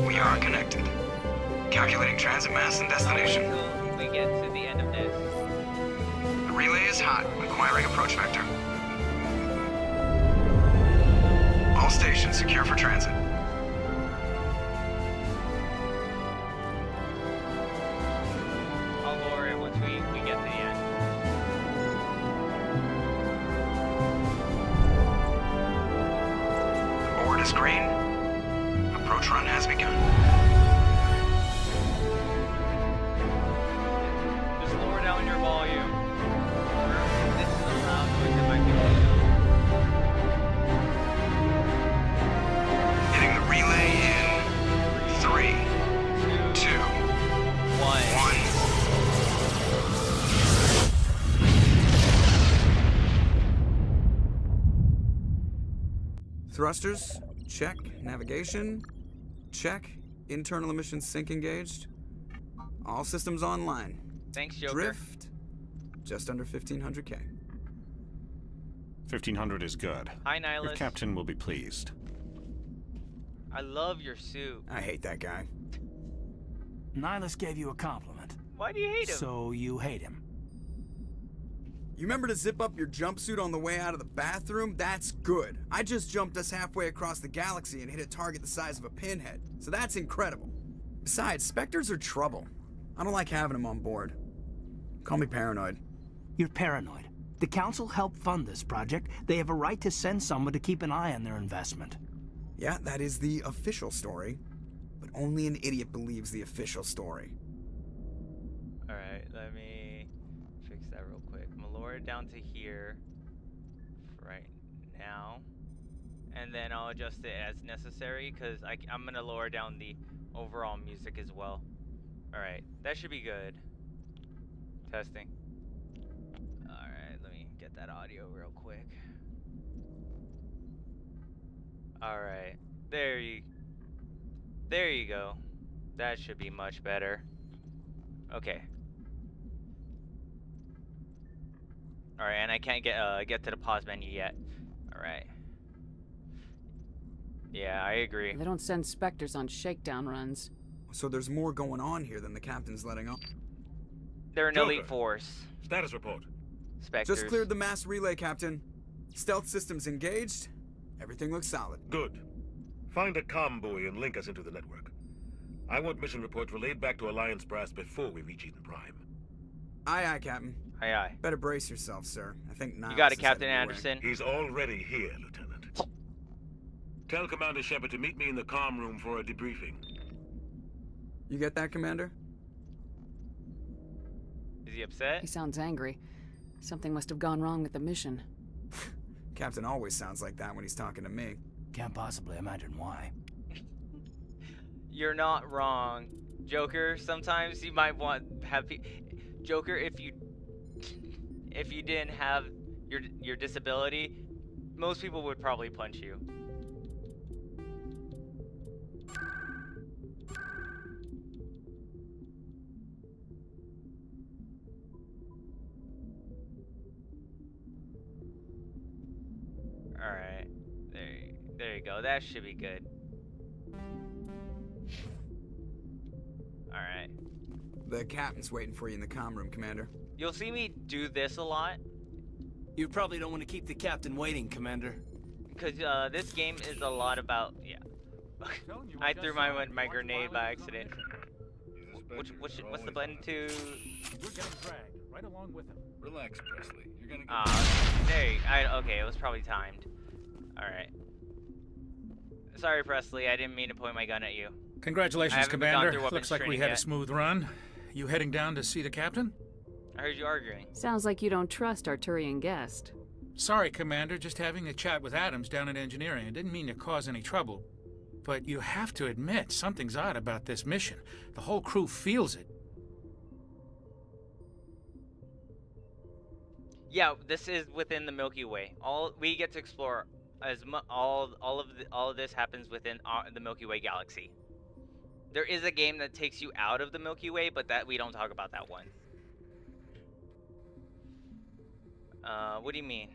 [SPEAKER 13] We are connected. Calculating transit mass and destination.
[SPEAKER 1] Until we get to the end of this.
[SPEAKER 13] The relay is hot. Acquiring approach vector. All stations secure for transit.
[SPEAKER 1] I'll lower it once we get to the end.
[SPEAKER 13] The board is green. Approach run has begun.
[SPEAKER 1] Just lower down your volume.
[SPEAKER 14] Thrusters, check. Navigation, check. Internal emissions sync engaged. All systems online.
[SPEAKER 1] Thanks, Joker.
[SPEAKER 14] Drift, just under 1,500K.
[SPEAKER 15] 1,500 is good.
[SPEAKER 1] Hi, Nihilus.
[SPEAKER 15] Your captain will be pleased.
[SPEAKER 1] I love your suit.
[SPEAKER 14] I hate that guy.
[SPEAKER 16] Nihilus gave you a compliment.
[SPEAKER 1] Why do you hate him?
[SPEAKER 16] So you hate him.
[SPEAKER 14] You remember to zip up your jumpsuit on the way out of the bathroom? That's good. I just jumped us halfway across the galaxy and hit a target the size of a pinhead, so that's incredible. Besides, Spectres are trouble. I don't like having them on board. Call me paranoid.
[SPEAKER 16] You're paranoid. The Council helped fund this project. They have a right to send someone to keep an eye on their investment.
[SPEAKER 14] Yeah, that is the official story. But only an idiot believes the official story.
[SPEAKER 1] Alright, let me fix that real quick. I'm gonna lower it down to here for right now. And then I'll adjust it as necessary because I'm gonna lower down the overall music as well. Alright, that should be good. Testing. Alright, let me get that audio real quick. Alright, there you go. That should be much better. Okay. Alright, and I can't get to the pause menu yet. Alright. Yeah, I agree.
[SPEAKER 17] They don't send Spectres on shakedown runs.
[SPEAKER 14] So there's more going on here than the captain's letting on.
[SPEAKER 1] They're an elite force.
[SPEAKER 12] Status report.
[SPEAKER 1] Spectres.
[SPEAKER 14] Just cleared the mass relay, Captain. Stealth systems engaged. Everything looks solid.
[SPEAKER 12] Good. Find a comm buoy and link us into the network. I want mission reports relayed back to Alliance brass before we reach Eden Prime.
[SPEAKER 14] Aye, aye, Captain.
[SPEAKER 1] Aye, aye.
[SPEAKER 14] Better brace yourself, sir. I think Niles
[SPEAKER 1] You got it,
[SPEAKER 14] is
[SPEAKER 1] Captain
[SPEAKER 14] heading your way.
[SPEAKER 1] Anderson.
[SPEAKER 12] He's already here, Lieutenant. Tell Commander Shepard to meet me in the comm room for a debriefing.
[SPEAKER 14] You get that, Commander?
[SPEAKER 1] Is he upset?
[SPEAKER 17] He sounds angry. Something must have gone wrong with the mission.
[SPEAKER 14] Captain always sounds like that when he's talking to me.
[SPEAKER 16] Can't possibly imagine why.
[SPEAKER 1] You're not wrong, Joker. Sometimes you might have Joker, if you didn't have your disability, most people would probably punch you. Alright, there you go. That should be good. Alright.
[SPEAKER 14] The captain's waiting for you in the comm room, Commander.
[SPEAKER 1] You'll see me do this a lot.
[SPEAKER 16] You probably don't want to keep the captain waiting, Commander.
[SPEAKER 1] Because this game is a lot about... Yeah. I threw my grenade by accident. What's the button to...
[SPEAKER 18] You're getting dragged right along with him. Relax, Presley. You're gonna
[SPEAKER 1] there okay, it was probably timed. Alright. Sorry, Presley, I didn't mean to point my gun at you.
[SPEAKER 18] Congratulations, Commander. Looks like we had a smooth run. You heading down to see the captain?
[SPEAKER 1] I heard you arguing.
[SPEAKER 17] Sounds like you don't trust our Turian guest.
[SPEAKER 18] Sorry, Commander. Just having a chat with Adams down at engineering. I didn't mean to cause any trouble. But you have to admit, something's odd about this mission. The whole crew feels it.
[SPEAKER 1] Yeah, this is within the Milky Way. We get to explore all of this happens within the Milky Way galaxy. There is a game that takes you out of the Milky Way, but that we don't talk about that one. What do you mean?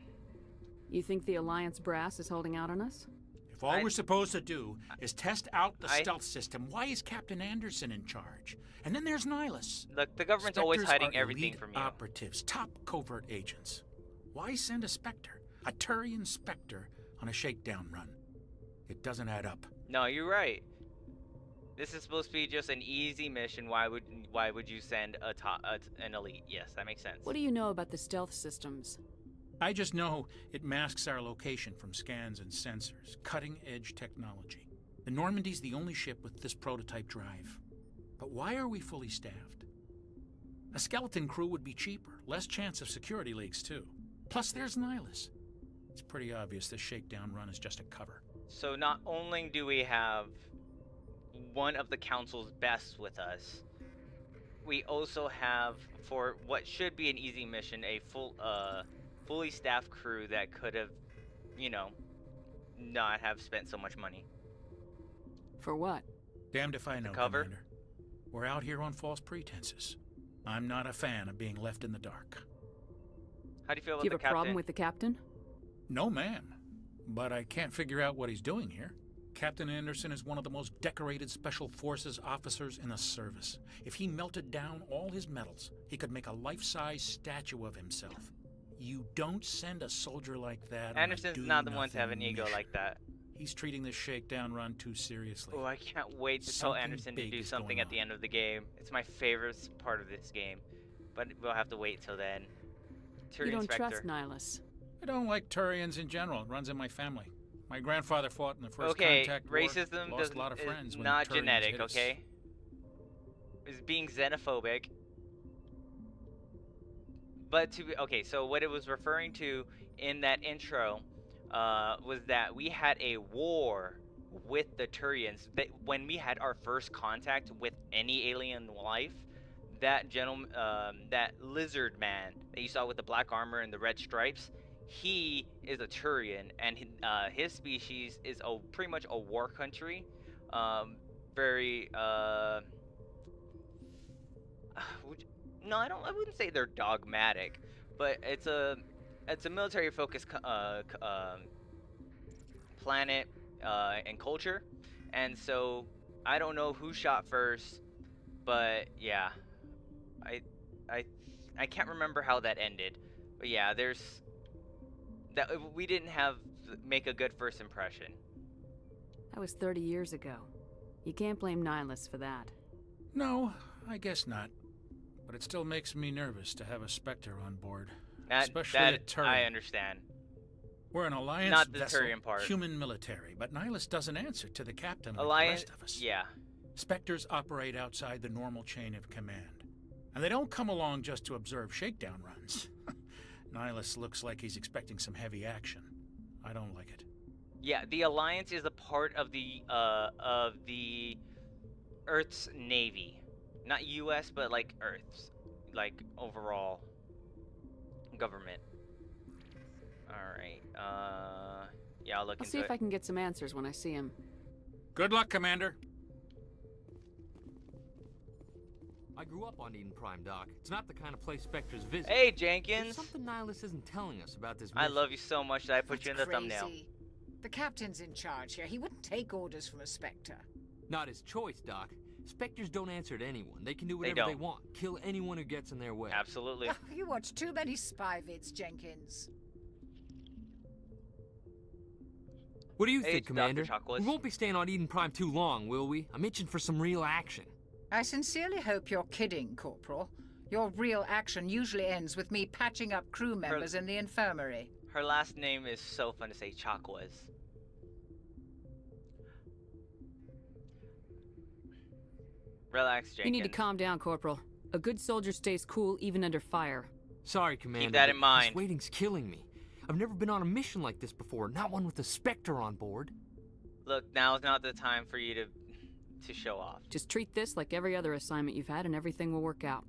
[SPEAKER 17] You think the Alliance brass is holding out on us?
[SPEAKER 18] If all we're supposed to do is test out the stealth system, why is Captain Anderson in charge? And then there's Nihilus.
[SPEAKER 1] Look, the government's always hiding everything from you.
[SPEAKER 18] Operatives, top covert agents. Why send a Spectre, a Turian Spectre, on a shakedown run? It doesn't add up.
[SPEAKER 1] No, you're right. This is supposed to be just an easy mission. Why would you send an elite? Yes, that makes sense.
[SPEAKER 17] What do you know about the stealth systems?
[SPEAKER 18] I just know it masks our location from scans and sensors. Cutting-edge technology. The Normandy's the only ship with this prototype drive. But why are we fully staffed? A skeleton crew would be cheaper. Less chance of security leaks, too. Plus, there's Nihilus. It's pretty obvious this shakedown run is just a cover.
[SPEAKER 1] So not only do we have one of the Council's best with us, we also have, for what should be an easy mission, a fully staffed crew that could have, not have spent so much money.
[SPEAKER 17] For what?
[SPEAKER 18] Damned if I know,
[SPEAKER 1] cover?
[SPEAKER 18] Commander. We're out here on false pretenses. I'm not a fan of being left in the dark.
[SPEAKER 1] How do you feel about
[SPEAKER 17] Do you
[SPEAKER 1] the
[SPEAKER 17] have a
[SPEAKER 1] captain?
[SPEAKER 17] problem with the captain?
[SPEAKER 18] No, ma'am. But I can't figure out what he's doing here. Captain Anderson is one of the most decorated Special Forces officers in the service. If he melted down all his medals, he could make a life-size statue of himself. You don't send a soldier like that.
[SPEAKER 1] Anderson's not the one to have an ego like that.
[SPEAKER 18] He's treating this shakedown run too seriously.
[SPEAKER 1] Oh, I can't wait to tell Anderson to do something at the end of the game. It's my favorite part of this game, but we'll have to wait till then.
[SPEAKER 17] You don't
[SPEAKER 1] Inspector.
[SPEAKER 17] trust Nihilus.
[SPEAKER 18] I don't like Turians in general. It runs in my family. My grandfather fought in the first
[SPEAKER 1] Okay,
[SPEAKER 18] contact war.
[SPEAKER 1] racism
[SPEAKER 18] Lost a lot of
[SPEAKER 1] is
[SPEAKER 18] friends when
[SPEAKER 1] not
[SPEAKER 18] the Turians
[SPEAKER 1] genetic,
[SPEAKER 18] hit us.
[SPEAKER 1] okay? Is being xenophobic. But okay, so what it was referring to in that intro was that we had a war with the Turians. When we had our first contact with any alien life, that gentleman, that lizard man that you saw with the black armor and the red stripes, he is a Turian, and his species is pretty much a war country. Very no, I wouldn't say they're dogmatic, but it's a military focused planet and culture, and so I don't know who shot first, but yeah, I can't remember how that ended, but yeah, we didn't make a good first impression.
[SPEAKER 17] That was 30 years ago. You can't blame Nihilus for that.
[SPEAKER 18] No, I guess not. But it still makes me nervous to have a Spectre on board. Especially a Turian.
[SPEAKER 1] I understand.
[SPEAKER 18] We're an Alliance
[SPEAKER 1] Not the
[SPEAKER 18] vessel,
[SPEAKER 1] Turian part.
[SPEAKER 18] human military, but Nihilus doesn't answer to the captain like
[SPEAKER 1] Alliance,
[SPEAKER 18] the rest of us.
[SPEAKER 1] yeah.
[SPEAKER 18] Spectres operate outside the normal chain of command. And they don't come along just to observe shakedown runs. Nihilus looks like he's expecting some heavy action. I don't like it.
[SPEAKER 1] Yeah, the Alliance is a part of the Earth's Navy. Not U.S., but like Earth's, like overall government. All right. Yeah, I'll look
[SPEAKER 17] I'll
[SPEAKER 1] into
[SPEAKER 17] see
[SPEAKER 1] it.
[SPEAKER 17] if I can get some answers when I see him.
[SPEAKER 18] Good luck, Commander.
[SPEAKER 19] I grew up on Eden Prime, Doc. It's not the kind of place Spectres visit.
[SPEAKER 1] Hey, Jenkins.
[SPEAKER 19] There's something Nihilus isn't telling us about this
[SPEAKER 1] I
[SPEAKER 19] mission.
[SPEAKER 1] love you so much that I put you in the thumbnail.
[SPEAKER 20] Crazy. The captain's in charge here. He wouldn't take orders from a Spectre.
[SPEAKER 19] Not his choice, Doc. Spectres don't answer to anyone. They can do whatever they want. Kill anyone who gets in their way.
[SPEAKER 1] Absolutely.
[SPEAKER 20] You watch too many spy vids, Jenkins.
[SPEAKER 19] What do you think,
[SPEAKER 1] it's Dr.
[SPEAKER 19] Commander?
[SPEAKER 1] Chocolates.
[SPEAKER 19] We won't be staying on Eden Prime too long, will we? I'm itching for some real action.
[SPEAKER 20] I sincerely hope you're kidding, Corporal. Your real action usually ends with me patching up crew members in the infirmary.
[SPEAKER 1] Her last name is so fun to say, Chocwas. Relax, Jenkins.
[SPEAKER 17] You need to calm down, Corporal. A good soldier stays cool even under fire.
[SPEAKER 19] Sorry, Commander.
[SPEAKER 1] Keep that in
[SPEAKER 19] but
[SPEAKER 1] mind.
[SPEAKER 19] This waiting's killing me. I've never been on a mission like this before, not one with a Spectre on board.
[SPEAKER 1] Look, now is not the time for you to show off.
[SPEAKER 17] Just treat this like every other assignment you've had and everything will work out.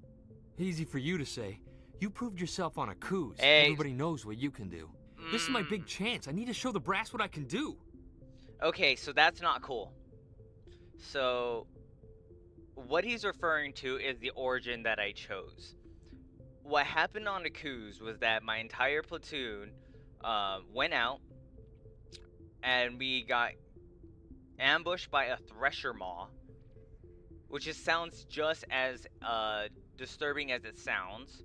[SPEAKER 19] Easy for you to say. You proved yourself on a cruise.
[SPEAKER 1] Hey.
[SPEAKER 19] Everybody knows what you can do. This is my big chance. I need to show the brass what I can do.
[SPEAKER 1] Okay, so that's not cool. So, what he's referring to is the origin that I chose. What happened on the cruise was that my entire platoon went out, and we got ambushed by a thresher maw, which sounds just as disturbing as it sounds.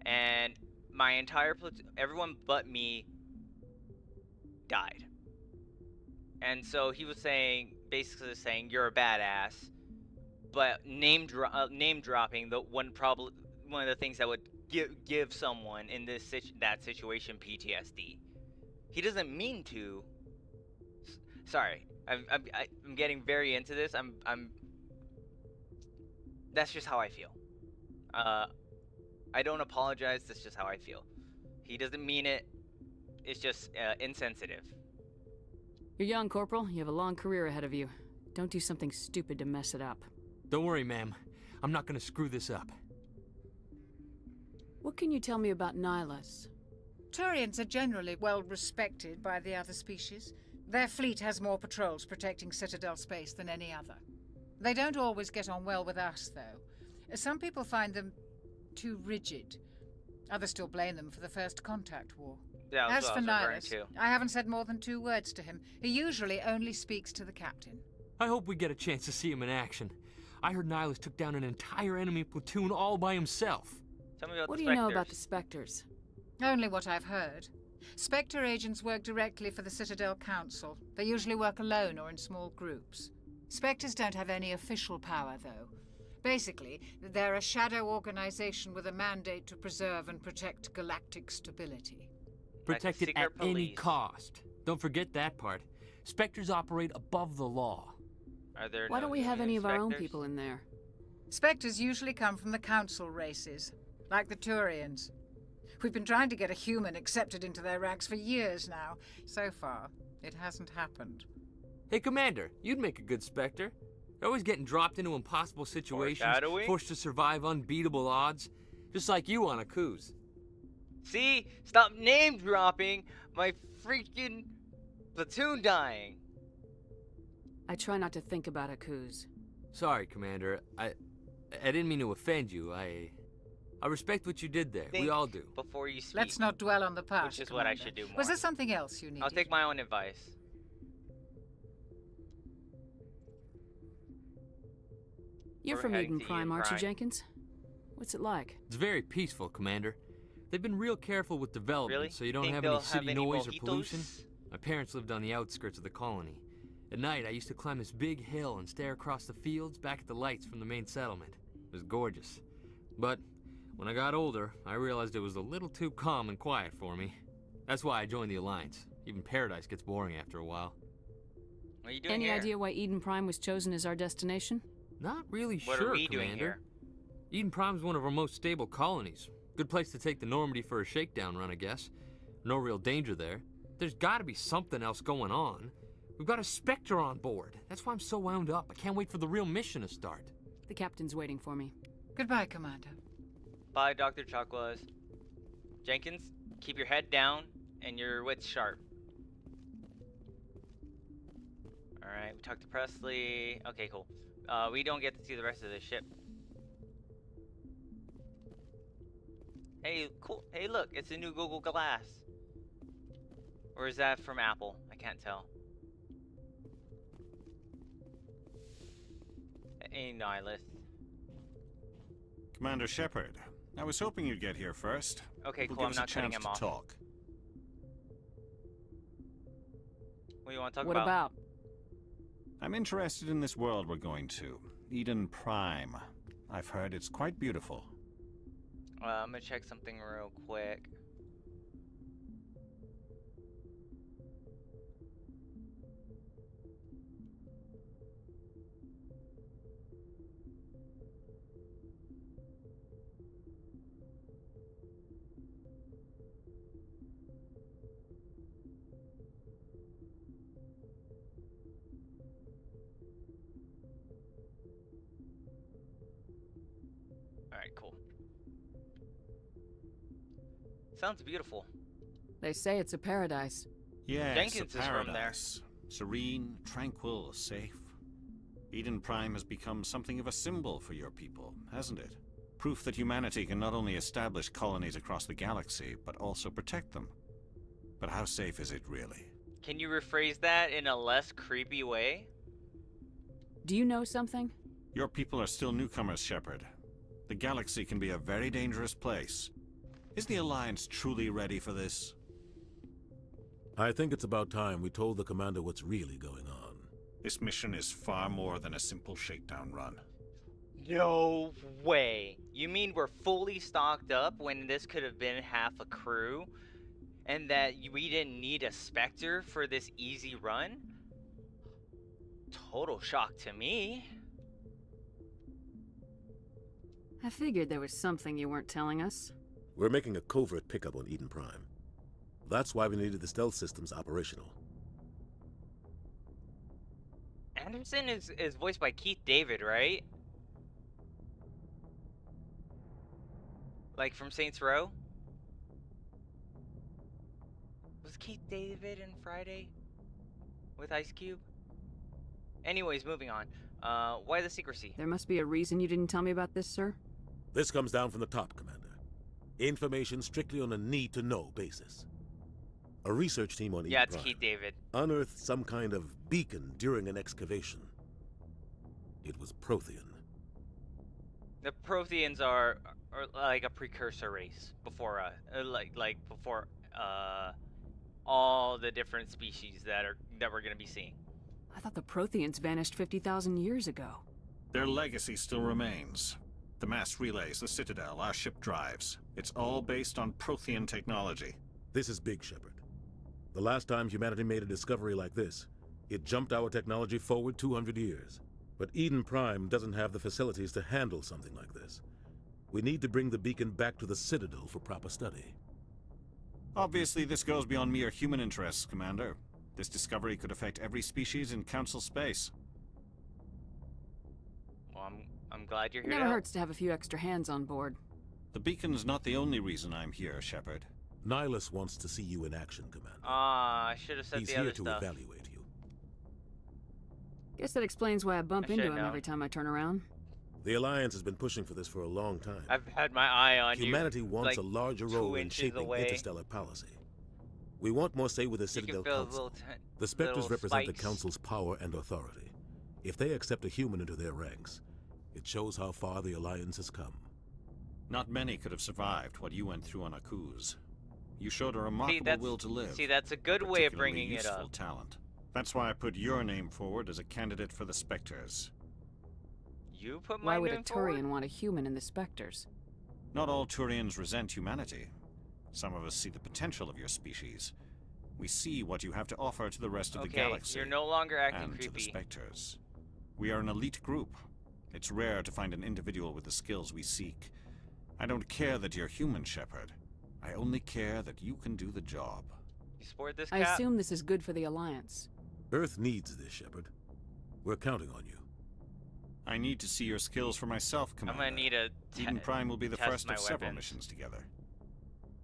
[SPEAKER 1] And my entire platoon, everyone but me, died. And so he was basically saying, you're a badass, but name dropping one of the things that would give someone in that situation PTSD. He doesn't mean to. Sorry, I'm getting very into this. That's just how I feel. I don't apologize. That's just how I feel. He doesn't mean it. It's just insensitive.
[SPEAKER 17] You're young, Corporal. You have a long career ahead of you. Don't do something stupid to mess it up.
[SPEAKER 19] Don't worry, ma'am. I'm not gonna screw this up.
[SPEAKER 17] What can you tell me about Nihilus?
[SPEAKER 20] Turians are generally well respected by the other species. Their fleet has more patrols protecting Citadel space than any other. They don't always get on well with us, though. Some people find them too rigid. Others still blame them for the First Contact War.
[SPEAKER 1] Yeah,
[SPEAKER 20] As
[SPEAKER 1] what
[SPEAKER 20] for
[SPEAKER 1] I was referring
[SPEAKER 20] Nihilus,
[SPEAKER 1] to.
[SPEAKER 20] I haven't said more than 2 words to him. He usually only speaks to the captain.
[SPEAKER 19] I hope we get a chance to see him in action. I heard Nihilus took down an entire enemy platoon all by himself.
[SPEAKER 1] Tell me about
[SPEAKER 17] what
[SPEAKER 1] the
[SPEAKER 17] do you know
[SPEAKER 1] Spectres.
[SPEAKER 17] about the Spectres?
[SPEAKER 20] Only what I've heard. Spectre agents work directly for the Citadel Council. They usually work alone or in small groups. Spectres don't have any official power, though. Basically, they're a shadow organization with a mandate to preserve and protect galactic stability.
[SPEAKER 19] Protect it
[SPEAKER 1] secret
[SPEAKER 19] at any
[SPEAKER 1] police.
[SPEAKER 19] cost. Don't forget that part. Spectres operate above the law.
[SPEAKER 1] Are there
[SPEAKER 17] Why
[SPEAKER 1] no
[SPEAKER 17] don't we have any of our own
[SPEAKER 1] Spectres?
[SPEAKER 17] people in there?
[SPEAKER 20] Spectres usually come from the Council races, like the Turians. We've been trying to get a human accepted into their ranks for years now. So far, it hasn't happened.
[SPEAKER 19] Hey, Commander, you'd make a good Spectre. You're always getting dropped into impossible situations,
[SPEAKER 1] Foreshadowing?
[SPEAKER 19] forced to survive unbeatable odds, just like you on a cruise.
[SPEAKER 1] See? Stop name dropping my freaking platoon dying.
[SPEAKER 17] I try not to think about Akuz.
[SPEAKER 19] Sorry, Commander. I didn't mean to offend you. I respect what you did there.
[SPEAKER 1] Think
[SPEAKER 19] we all do.
[SPEAKER 1] Before you speak.
[SPEAKER 20] Let's not dwell on the past,
[SPEAKER 1] Which is what I
[SPEAKER 20] Commander.
[SPEAKER 1] should do more.
[SPEAKER 20] Was there something else you needed?
[SPEAKER 1] I'll take my own advice.
[SPEAKER 17] You're
[SPEAKER 1] We're
[SPEAKER 17] from
[SPEAKER 1] heading
[SPEAKER 17] Eden
[SPEAKER 1] to
[SPEAKER 17] Prime,
[SPEAKER 1] Eden
[SPEAKER 17] aren't you,
[SPEAKER 1] Prime.
[SPEAKER 17] Jenkins? What's it like?
[SPEAKER 19] It's very peaceful, Commander. They've been real careful with development,
[SPEAKER 1] Really?
[SPEAKER 19] so you don't
[SPEAKER 1] Think
[SPEAKER 19] have
[SPEAKER 1] they'll
[SPEAKER 19] any city
[SPEAKER 1] have any
[SPEAKER 19] noise or
[SPEAKER 1] mojitos?
[SPEAKER 19] pollution. My parents lived on the outskirts of the colony. At night, I used to climb this big hill and stare across the fields back at the lights from the main settlement. It was gorgeous. But when I got older, I realized it was a little too calm and quiet for me. That's why I joined the Alliance. Even Paradise gets boring after a while.
[SPEAKER 1] What are you doing
[SPEAKER 17] Any
[SPEAKER 1] here?
[SPEAKER 17] idea why Eden Prime was chosen as our destination?
[SPEAKER 19] Not really
[SPEAKER 1] What
[SPEAKER 19] sure,
[SPEAKER 1] are we
[SPEAKER 19] Commander.
[SPEAKER 1] doing here?
[SPEAKER 19] Eden Prime's one of our most stable colonies. Good place to take the Normandy for a shakedown run, I guess. No real danger there. There's gotta be something else going on. We've got a Spectre on board. That's why I'm so wound up. I can't wait for the real mission to start.
[SPEAKER 17] The captain's waiting for me.
[SPEAKER 20] Goodbye, Commander.
[SPEAKER 1] Bye, Dr. Chakwas. Jenkins, keep your head down and your wits sharp. Alright, we talked to Presley. Okay, cool. We don't get to see the rest of the ship. Hey, cool. Hey, look, it's a new Google Glass. Or is that from Apple? I can't tell. Hey, Nihilus.
[SPEAKER 15] Commander Shepard, I was hoping you'd get here first.
[SPEAKER 1] Okay,
[SPEAKER 15] It'll
[SPEAKER 1] cool,
[SPEAKER 15] give
[SPEAKER 1] I'm
[SPEAKER 15] us
[SPEAKER 1] not
[SPEAKER 15] a
[SPEAKER 1] cutting
[SPEAKER 15] chance
[SPEAKER 1] him
[SPEAKER 15] to
[SPEAKER 1] off.
[SPEAKER 15] talk.
[SPEAKER 1] What do you want to talk
[SPEAKER 17] What about?
[SPEAKER 15] I'm interested in this world we're going to, Eden Prime. I've heard it's quite beautiful.
[SPEAKER 1] I'm gonna check something real quick. Alright, cool. Sounds beautiful.
[SPEAKER 17] They say it's a paradise.
[SPEAKER 15] Yes,
[SPEAKER 1] Jenkins
[SPEAKER 15] a
[SPEAKER 1] is from there.
[SPEAKER 15] paradise. Serene, tranquil, safe. Eden Prime has become something of a symbol for your people, hasn't it? Proof that humanity can not only establish colonies across the galaxy, but also protect them. But how safe is it really?
[SPEAKER 1] Can you rephrase that in a less creepy way?
[SPEAKER 17] Do you know something?
[SPEAKER 15] Your people are still newcomers, Shepard. The galaxy can be a very dangerous place. Is the Alliance truly ready for this?
[SPEAKER 12] I think it's about time we told the commander what's really going on.
[SPEAKER 15] This mission is far more than a simple shakedown run.
[SPEAKER 1] No way. You mean we're fully stocked up when this could have been half a crew? And that we didn't need a Spectre for this easy run? Total shock to me.
[SPEAKER 17] I figured there was something you weren't telling us.
[SPEAKER 12] We're making a covert pickup on Eden Prime. That's why we needed the stealth systems operational.
[SPEAKER 1] Anderson is voiced by Keith David, right? Like from Saints Row? Was Keith David in Friday with Ice Cube? Anyways, moving on. Why the secrecy?
[SPEAKER 17] There must be a reason you didn't tell me about this, sir.
[SPEAKER 12] This comes down from the top, Commander. Information strictly on a need-to-know basis. A research team on
[SPEAKER 1] Yeah,
[SPEAKER 12] Eden
[SPEAKER 1] it's
[SPEAKER 12] Prime
[SPEAKER 1] Keith David.
[SPEAKER 12] unearthed some kind of beacon during an excavation. It was Prothean.
[SPEAKER 1] The Protheans are like a precursor race before like before all the different species that we're gonna be seeing.
[SPEAKER 17] I thought the Protheans vanished 50,000 years ago.
[SPEAKER 15] Their legacy still remains. The mass relays, the Citadel, our ship drives. It's all based on Prothean technology.
[SPEAKER 12] This is big, Shepard. The last time humanity made a discovery like this, it jumped our technology forward 200 years. But Eden Prime doesn't have the facilities to handle something like this. We need to bring the beacon back to the Citadel for proper study.
[SPEAKER 15] Obviously, this goes beyond mere human interests, Commander. This discovery could affect every species in Council space.
[SPEAKER 1] Well, I'm glad you're
[SPEAKER 17] It
[SPEAKER 1] here.
[SPEAKER 17] never hurts to have a few extra hands on board.
[SPEAKER 15] The beacon's not the only reason I'm here, Shepard.
[SPEAKER 12] Nihilus wants to see you in action, Commander.
[SPEAKER 1] I should have said
[SPEAKER 12] He's
[SPEAKER 1] the
[SPEAKER 12] here
[SPEAKER 1] other
[SPEAKER 12] to
[SPEAKER 1] stuff.
[SPEAKER 12] evaluate you.
[SPEAKER 17] Guess that explains why I bump
[SPEAKER 1] I
[SPEAKER 17] into
[SPEAKER 1] should've
[SPEAKER 17] him
[SPEAKER 1] known.
[SPEAKER 17] every time I turn around.
[SPEAKER 12] The Alliance has been pushing for this for a long time.
[SPEAKER 1] I've had my eye on you.
[SPEAKER 12] Humanity wants
[SPEAKER 1] like,
[SPEAKER 12] a larger
[SPEAKER 1] 2
[SPEAKER 12] role in
[SPEAKER 1] inches
[SPEAKER 12] shaping
[SPEAKER 1] away.
[SPEAKER 12] interstellar policy. We want more say with the
[SPEAKER 1] You
[SPEAKER 12] Citadel
[SPEAKER 1] can feel
[SPEAKER 12] Council. The Spectres
[SPEAKER 1] little
[SPEAKER 12] represent the
[SPEAKER 1] spikes.
[SPEAKER 12] Council's power and authority. If they accept a human into their ranks, it shows how far the Alliance has come.
[SPEAKER 15] Not many could have survived what you went through on Akuz. You showed a remarkable will to live.
[SPEAKER 1] See, that's a good way of
[SPEAKER 15] particularly
[SPEAKER 1] bringing it
[SPEAKER 15] useful
[SPEAKER 1] up.
[SPEAKER 15] talent. That's why I put your name forward as a candidate for the Spectres.
[SPEAKER 1] You put my
[SPEAKER 17] Why would a
[SPEAKER 1] name forward?
[SPEAKER 17] Turian want a human in the Spectres?
[SPEAKER 15] Not all Turians resent humanity. Some of us see the potential of your species. We see what you have to offer to the rest of the
[SPEAKER 1] Okay,
[SPEAKER 15] galaxy.
[SPEAKER 1] you're no longer acting
[SPEAKER 15] and to the
[SPEAKER 1] creepy.
[SPEAKER 15] Spectres. We are an elite group. It's rare to find an individual with the skills we seek. I don't care that you're human, Shepard. I only care that you can do the job.
[SPEAKER 1] You sport this
[SPEAKER 17] I
[SPEAKER 1] cap?
[SPEAKER 17] assume this is good for the Alliance.
[SPEAKER 12] Earth needs this, Shepard. We're counting on you.
[SPEAKER 15] I need to see your skills for myself, Commander.
[SPEAKER 1] I'm gonna need a
[SPEAKER 15] Eden Prime will be the
[SPEAKER 1] test
[SPEAKER 15] first
[SPEAKER 1] my
[SPEAKER 15] of several
[SPEAKER 1] weapons.
[SPEAKER 15] missions together.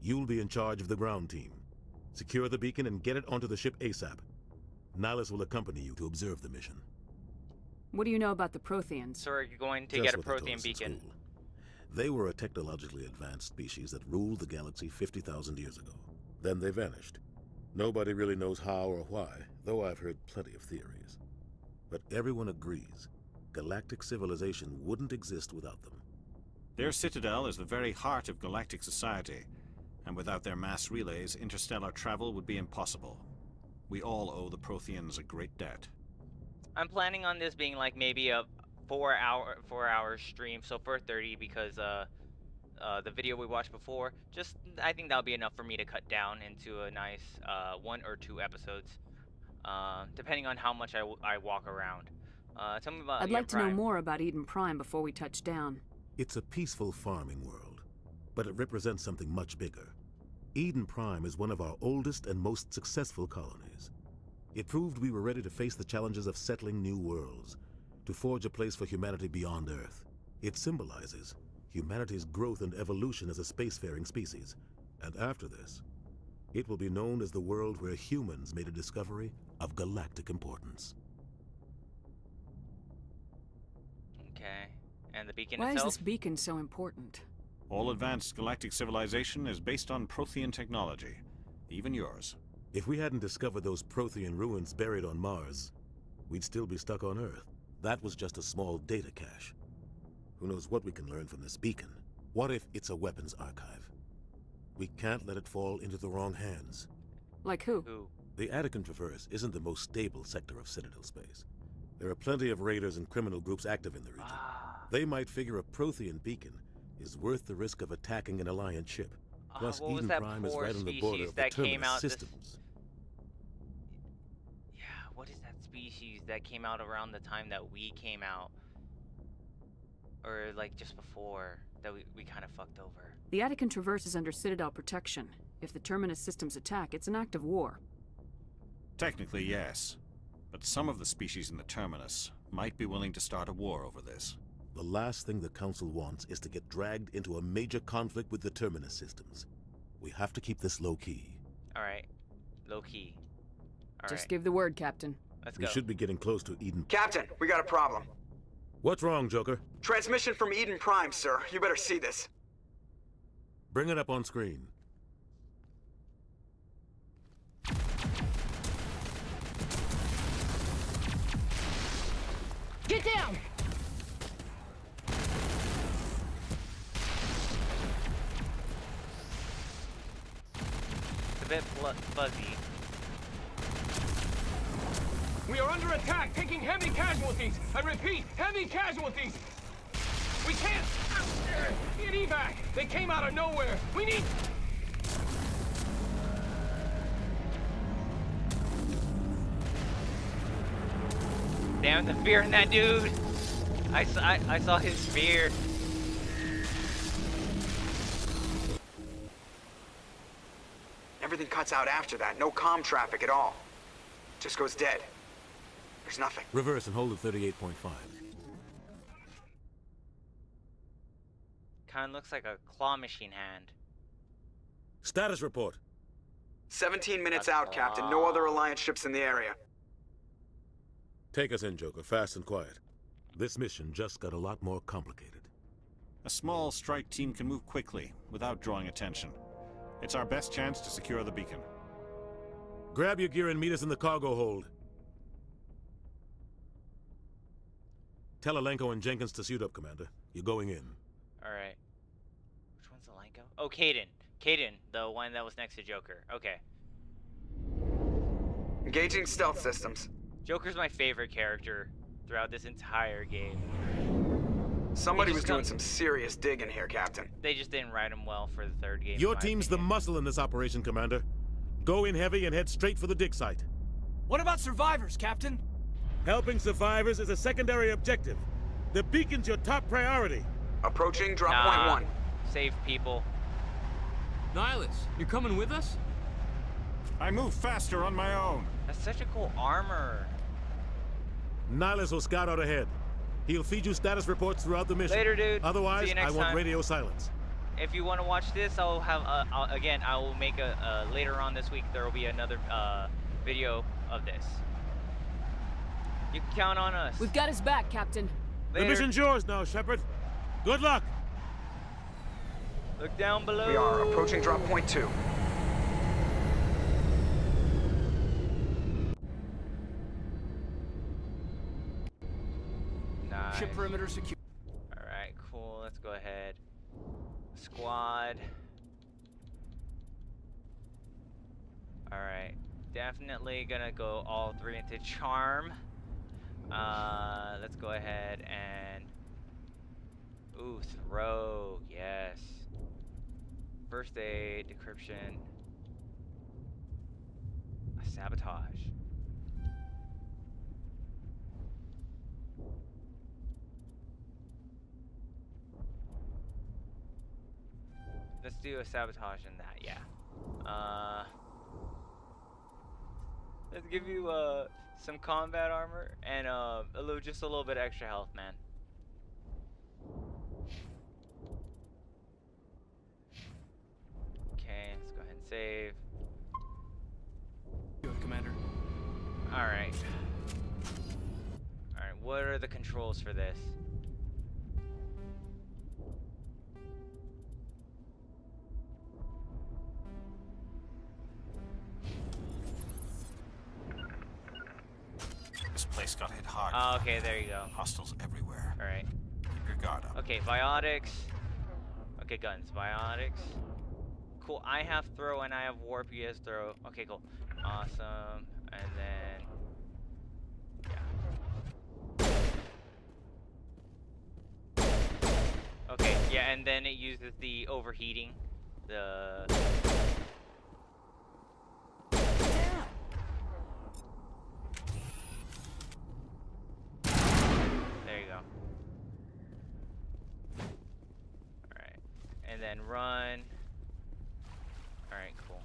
[SPEAKER 12] You'll be in charge of the ground team. Secure the beacon and get it onto the ship ASAP. Nihilus will accompany you to observe the mission.
[SPEAKER 17] What do you know about the Protheans?
[SPEAKER 1] So we're going to
[SPEAKER 12] Just
[SPEAKER 1] get a
[SPEAKER 12] what they told
[SPEAKER 1] Prothean
[SPEAKER 12] us in
[SPEAKER 1] beacon.
[SPEAKER 12] school. They were a technologically advanced species that ruled the galaxy 50,000 years ago. Then they vanished. Nobody really knows how or why, though I've heard plenty of theories. But everyone agrees, galactic civilization wouldn't exist without them.
[SPEAKER 15] Their citadel is the very heart of galactic society, and without their mass relays, interstellar travel would be impossible. We all owe the Protheans a great debt.
[SPEAKER 1] I'm planning on this being like maybe a 4-hour stream, so 4:30 because the video we watched before. I think that'll be enough for me to cut down into a nice 1 or 2 episodes, depending on how much I walk around. Tell me about.
[SPEAKER 17] I'd like to know more about Eden Prime before we touch down.
[SPEAKER 12] It's a peaceful farming world, but it represents something much bigger. Eden Prime is one of our oldest and most successful colonies. It proved we were ready to face the challenges of settling new worlds, to forge a place for humanity beyond Earth. It symbolizes humanity's growth and evolution as a spacefaring species. And after this, it will be known as the world where humans made a discovery of galactic importance.
[SPEAKER 1] Okay. And the beacon
[SPEAKER 17] Why
[SPEAKER 1] itself?
[SPEAKER 17] is this beacon so important?
[SPEAKER 15] All advanced galactic civilization is based on Prothean technology, even yours.
[SPEAKER 12] If we hadn't discovered those Prothean ruins buried on Mars, we'd still be stuck on Earth. That was just a small data cache. Who knows what we can learn from this beacon? What if it's a weapons archive? We can't let it fall into the wrong hands.
[SPEAKER 17] Like who?
[SPEAKER 12] The Attican Traverse isn't the most stable sector of Citadel space. There are plenty of raiders and criminal groups active in the region. They might figure a Prothean beacon is worth the risk of attacking an Alliance ship. Plus,
[SPEAKER 1] what was
[SPEAKER 12] Eden
[SPEAKER 1] that
[SPEAKER 12] Prime is
[SPEAKER 1] poor
[SPEAKER 12] right on the border
[SPEAKER 1] species
[SPEAKER 12] of the
[SPEAKER 1] that came
[SPEAKER 12] Terminus
[SPEAKER 1] out this-
[SPEAKER 12] systems.
[SPEAKER 1] Yeah, what is that species that came out around the time that we came out? Or like just before that we kind of fucked over.
[SPEAKER 17] The Attican Traverse is under Citadel protection. If the Terminus systems attack, it's an act of war.
[SPEAKER 15] Technically, yes. But some of the species in the Terminus might be willing to start a war over this.
[SPEAKER 12] The last thing the Council wants is to get dragged into a major conflict with the Terminus systems. We have to keep this low-key.
[SPEAKER 1] Alright. Low key. All
[SPEAKER 17] Just
[SPEAKER 1] right.
[SPEAKER 17] give the word, Captain.
[SPEAKER 1] Let's
[SPEAKER 12] We
[SPEAKER 1] go.
[SPEAKER 12] should be getting close to Eden.
[SPEAKER 13] Captain, we got a problem.
[SPEAKER 12] What's wrong, Joker?
[SPEAKER 13] Transmission from Eden Prime, sir. You better see this.
[SPEAKER 12] Bring it up on screen.
[SPEAKER 5] Get down!
[SPEAKER 1] It's a bit fuzzy.
[SPEAKER 21] We are under attack, taking heavy casualties. I repeat, heavy casualties. We can't get evac. They came out of nowhere. We need...
[SPEAKER 1] Damn the fear in that dude. I saw his fear.
[SPEAKER 13] Everything cuts out after that. No comm traffic at all. Just goes dead. There's nothing.
[SPEAKER 12] Reverse and hold at 38.5.
[SPEAKER 1] Kind of looks like a claw machine hand.
[SPEAKER 12] Status report.
[SPEAKER 13] 17 minutes out, Captain. No other Alliance ships in the area.
[SPEAKER 12] Take us in, Joker, fast and quiet. This mission just got a lot more complicated.
[SPEAKER 15] A small strike team can move quickly, without drawing attention. It's our best chance to secure the beacon.
[SPEAKER 12] Grab your gear and meet us in the cargo hold. Tell Alenko and Jenkins to suit up, Commander. You're going in.
[SPEAKER 1] Alright. Which one's Alenko? Oh, Caden. Caden, the one that was next to Joker. Okay.
[SPEAKER 13] Engaging stealth systems.
[SPEAKER 1] Joker's my favorite character throughout this entire game.
[SPEAKER 13] Somebody was doing some serious digging here, Captain.
[SPEAKER 1] They just didn't write him well for the third game.
[SPEAKER 12] Your team's the muscle in this operation, Commander. Go in heavy and head straight for the dig site.
[SPEAKER 21] What about survivors, Captain?
[SPEAKER 12] Helping survivors is a secondary objective. The beacon's your top priority.
[SPEAKER 13] Approaching drop point 1.
[SPEAKER 1] Save people.
[SPEAKER 19] Nihilus, you're coming with us?
[SPEAKER 15] I move faster on my own.
[SPEAKER 1] That's such a cool armor.
[SPEAKER 12] Nihilus will scout out ahead. He'll feed you status reports throughout the mission.
[SPEAKER 1] Later, dude.
[SPEAKER 12] Otherwise,
[SPEAKER 1] See you next
[SPEAKER 12] I want
[SPEAKER 1] time.
[SPEAKER 12] radio silence.
[SPEAKER 1] If you want to watch this, I'll have again. I will make a later on this week. There will be another video of this. You can count on us.
[SPEAKER 17] We've got his back, Captain.
[SPEAKER 12] The mission's yours now, Shepard. Good luck.
[SPEAKER 1] Look down below.
[SPEAKER 13] We are approaching drop point 2.
[SPEAKER 1] Nice.
[SPEAKER 21] Ship perimeter secure.
[SPEAKER 1] Alright, cool. Let's go ahead. Squad. Alright. Definitely gonna go all 3 into charm. Let's go ahead and... Ooh, throw. Yes. First aid, decryption. Sabotage. Let's do a sabotage in that, yeah. Let's give you some combat armor and just a little bit extra health, man. Okay, let's go ahead and save.
[SPEAKER 21] Good, Commander.
[SPEAKER 1] Alright. Alright, what are the controls for this?
[SPEAKER 15] This place got hit hard.
[SPEAKER 1] Oh, okay, there you go.
[SPEAKER 15] Hostiles everywhere.
[SPEAKER 1] Alright.
[SPEAKER 15] Keep your guard up.
[SPEAKER 1] Okay, biotics. Okay, guns. Biotics. Cool. I have throw and I have warp. He has throw. Okay, cool. Awesome. And then... yeah. Okay, yeah, and then it uses the overheating. The... There you go. Alright. And then run. Alright, cool.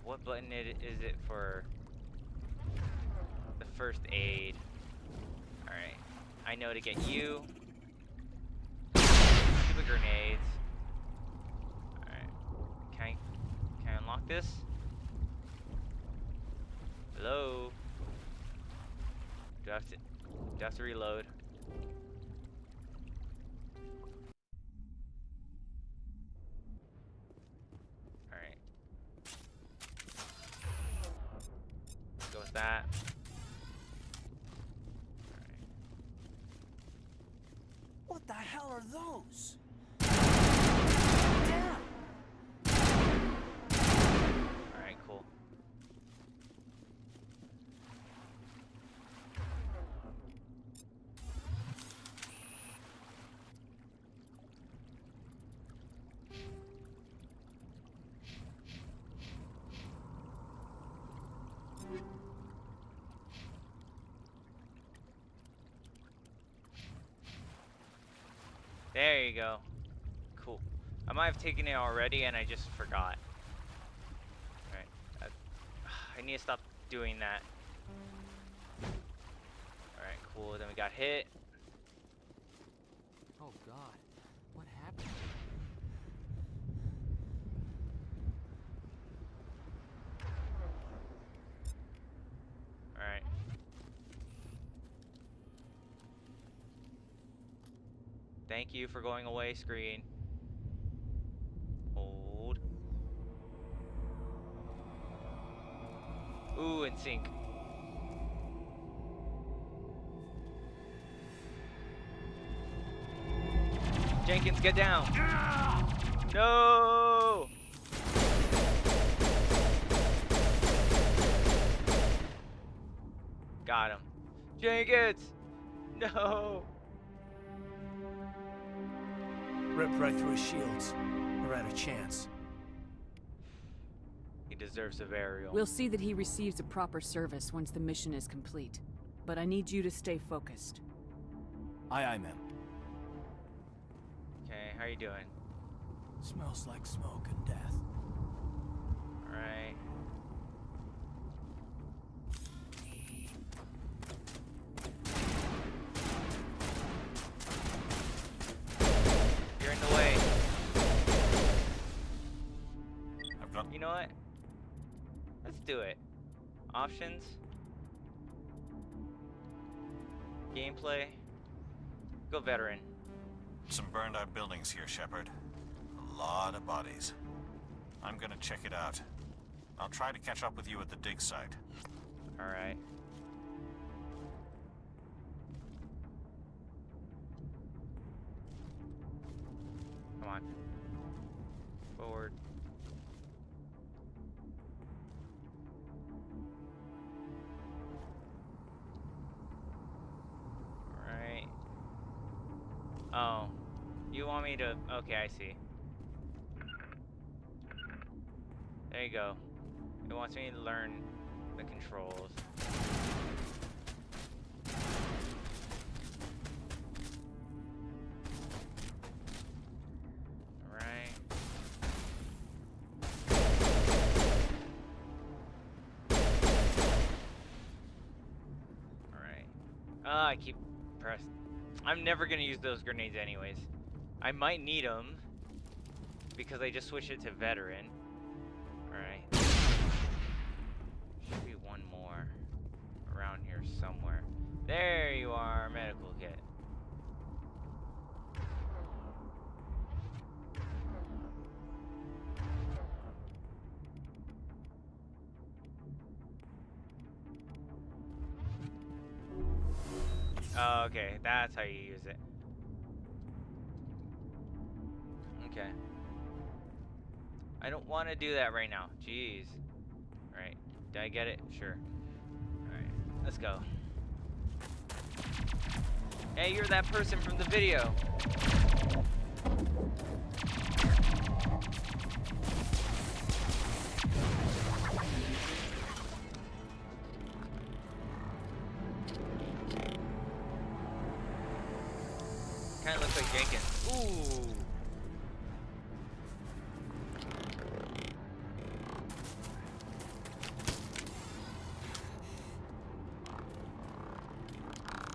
[SPEAKER 1] What button is it for the first aid? Alright. I know to get you. Stupid grenades. Alright. this? Hello? Do I have to reload? Alright. Go with that. Alright.
[SPEAKER 16] What the hell are those?
[SPEAKER 1] Alright, cool. There you go. Cool. I might have taken it already and I just forgot. Alright. I need to stop doing that. Alright, cool. Then we got hit.
[SPEAKER 19] Oh God, what happened?
[SPEAKER 1] Alright. Thank you for going away, screen. Hold. Ooh, in sync. Jenkins, get down. No! Got him. Jenkins! No!
[SPEAKER 16] Ripped right through his shields. We're out of chance.
[SPEAKER 1] He deserves a burial.
[SPEAKER 17] We'll see that he receives a proper service once the mission is complete. But I need you to stay focused.
[SPEAKER 16] Aye, aye, ma'am.
[SPEAKER 1] Okay, how you doing?
[SPEAKER 16] Smells like smoke and death.
[SPEAKER 1] Alright. You're in the way. You know what? Let's do it. Options. Gameplay. Go veteran.
[SPEAKER 15] Some burned out buildings here, Shepard. A lot of bodies. I'm gonna check it out. I'll try to catch up with you at the dig site.
[SPEAKER 1] Alright. Come on. Forward. Alright. Oh. You want me to... Okay, I see. There you go. It wants me to learn the controls. Alright. Alright. I keep pressing. I'm never gonna use those grenades anyways. I might need them because I just switched it to veteran. Alright. Should be one more around here somewhere. There you are, medical kit. Oh, okay, that's how you use it. Okay. I don't want to do that right now. Jeez. Alright. Did I get it? Sure. Alright. Let's go. Hey, you're that person from the video. Kind of looks like Jenkins. Ooh.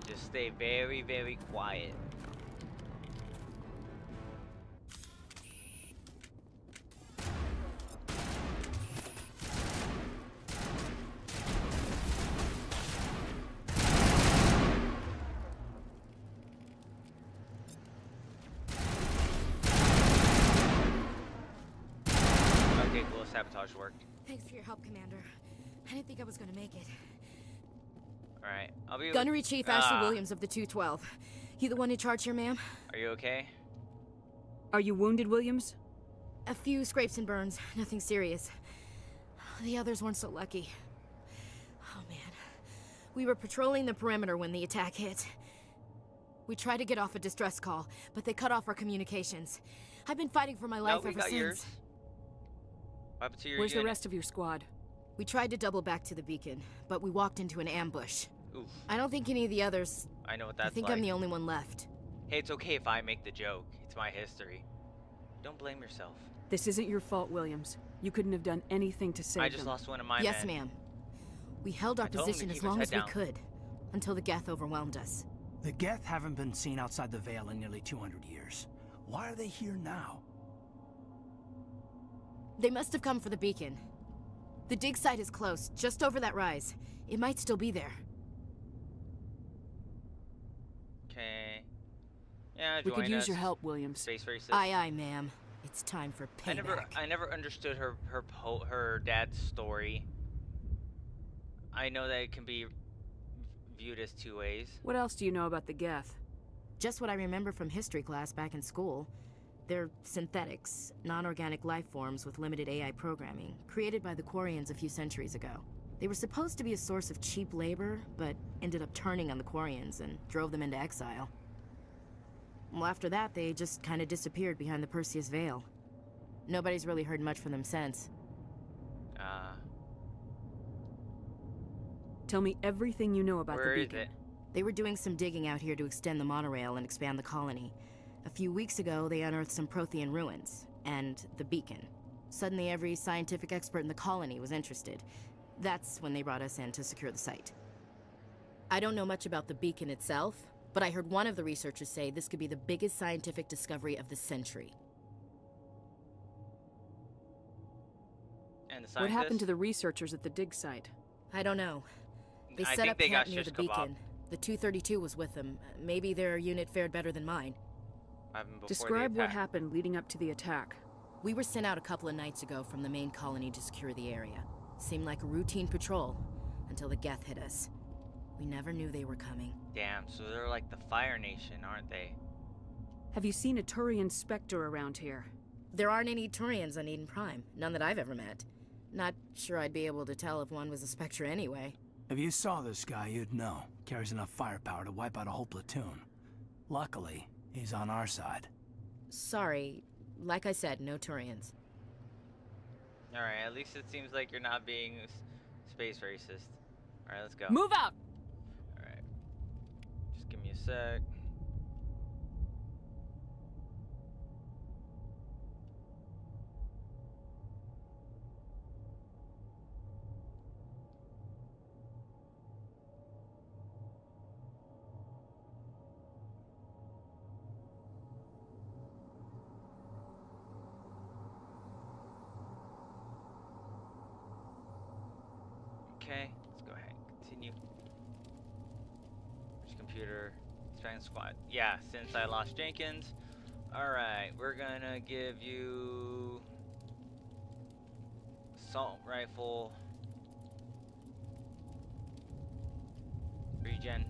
[SPEAKER 1] Just stay very, very quiet. sabotage work.
[SPEAKER 6] Thanks for your help, Commander. I didn't think I was gonna make it.
[SPEAKER 1] Alright, I'll be...
[SPEAKER 6] Gunnery Chief Ashley Williams of the 212. You the one in charge here, ma'am?
[SPEAKER 1] Are you okay?
[SPEAKER 17] Are you wounded, Williams?
[SPEAKER 6] A few scrapes and burns, nothing serious. The others weren't so lucky. Oh man. We were patrolling the perimeter when the attack hit. We tried to get off a distress call, but they cut off our communications. I've been fighting for my life ever since.
[SPEAKER 1] Yours. What happened to your
[SPEAKER 17] Where's
[SPEAKER 1] unit?
[SPEAKER 17] the rest of your squad?
[SPEAKER 6] We tried to double back to the beacon, but we walked into an ambush.
[SPEAKER 1] Oof.
[SPEAKER 6] I don't think any of the others...
[SPEAKER 1] I know what that's
[SPEAKER 6] I think
[SPEAKER 1] like.
[SPEAKER 6] I'm the only one left.
[SPEAKER 1] Hey, it's okay if I make the joke. It's my history. Don't blame yourself.
[SPEAKER 17] This isn't your fault, Williams. You couldn't have done anything to save
[SPEAKER 1] I just
[SPEAKER 17] them.
[SPEAKER 1] lost one of my
[SPEAKER 6] Yes,
[SPEAKER 1] men.
[SPEAKER 6] ma'am. We held our position as long as we could, until the Geth overwhelmed us.
[SPEAKER 16] The Geth haven't been seen outside the Veil in nearly 200 years. Why are they here now?
[SPEAKER 6] They must have come for the beacon. The dig site is close, just over that rise. It might still be there.
[SPEAKER 1] Okay. Yeah,
[SPEAKER 17] We
[SPEAKER 1] join
[SPEAKER 17] could use
[SPEAKER 1] us.
[SPEAKER 17] your help, Williams.
[SPEAKER 1] Space racist.
[SPEAKER 6] Aye, aye, ma'am. It's time for payback.
[SPEAKER 1] I never understood her dad's story. I know that it can be viewed as two ways.
[SPEAKER 17] What else do you know about the Geth?
[SPEAKER 6] Just what I remember from history class back in school. They're synthetics, non-organic life forms with limited AI programming, created by the Quarians a few centuries ago. They were supposed to be a source of cheap labor, but ended up turning on the Quarians and drove them into exile. Well, after that, they just kind of disappeared behind the Perseus Veil. Nobody's really heard much from them since.
[SPEAKER 17] Tell me everything you know about the beacon.
[SPEAKER 1] Where is it?
[SPEAKER 6] They were doing some digging out here to extend the monorail and expand the colony. A few weeks ago, they unearthed some Prothean ruins, and the beacon. Suddenly, every scientific expert in the colony was interested. That's when they brought us in to secure the site. I don't know much about the beacon itself, but I heard one of the researchers say this could be the biggest scientific discovery of the century.
[SPEAKER 1] And the
[SPEAKER 17] What happened to the researchers at the dig site?
[SPEAKER 6] I don't know. They
[SPEAKER 1] I
[SPEAKER 6] set
[SPEAKER 1] think
[SPEAKER 6] up
[SPEAKER 1] they got
[SPEAKER 6] camp near the
[SPEAKER 1] shish kebab.
[SPEAKER 6] beacon. The 232 was with them. Maybe their unit fared better than mine.
[SPEAKER 17] Describe what happened leading up to the attack.
[SPEAKER 6] We were sent out a couple of nights ago from the main colony to secure the area. Seemed like a routine patrol, until the Geth hit us. We never knew they were coming.
[SPEAKER 1] Damn, so they're like the Fire Nation, aren't they?
[SPEAKER 17] Have you seen a Turian Spectre around here?
[SPEAKER 6] There aren't any Turians on Eden Prime. None that I've ever met. Not sure I'd be able to tell if one was a Spectre anyway.
[SPEAKER 16] If you saw this guy, you'd know. Carries enough firepower to wipe out a whole platoon. Luckily, he's on our side.
[SPEAKER 6] Sorry. Like I said, no Turians.
[SPEAKER 1] Alright, at least it seems like you're not being space racist. Alright, let's go.
[SPEAKER 17] Move out!
[SPEAKER 1] Alright. Just give me a sec. Okay, let's go ahead and continue. Which computer? Strength squad. Yeah, since I lost Jenkins. Alright, we're gonna give you assault rifle. Regen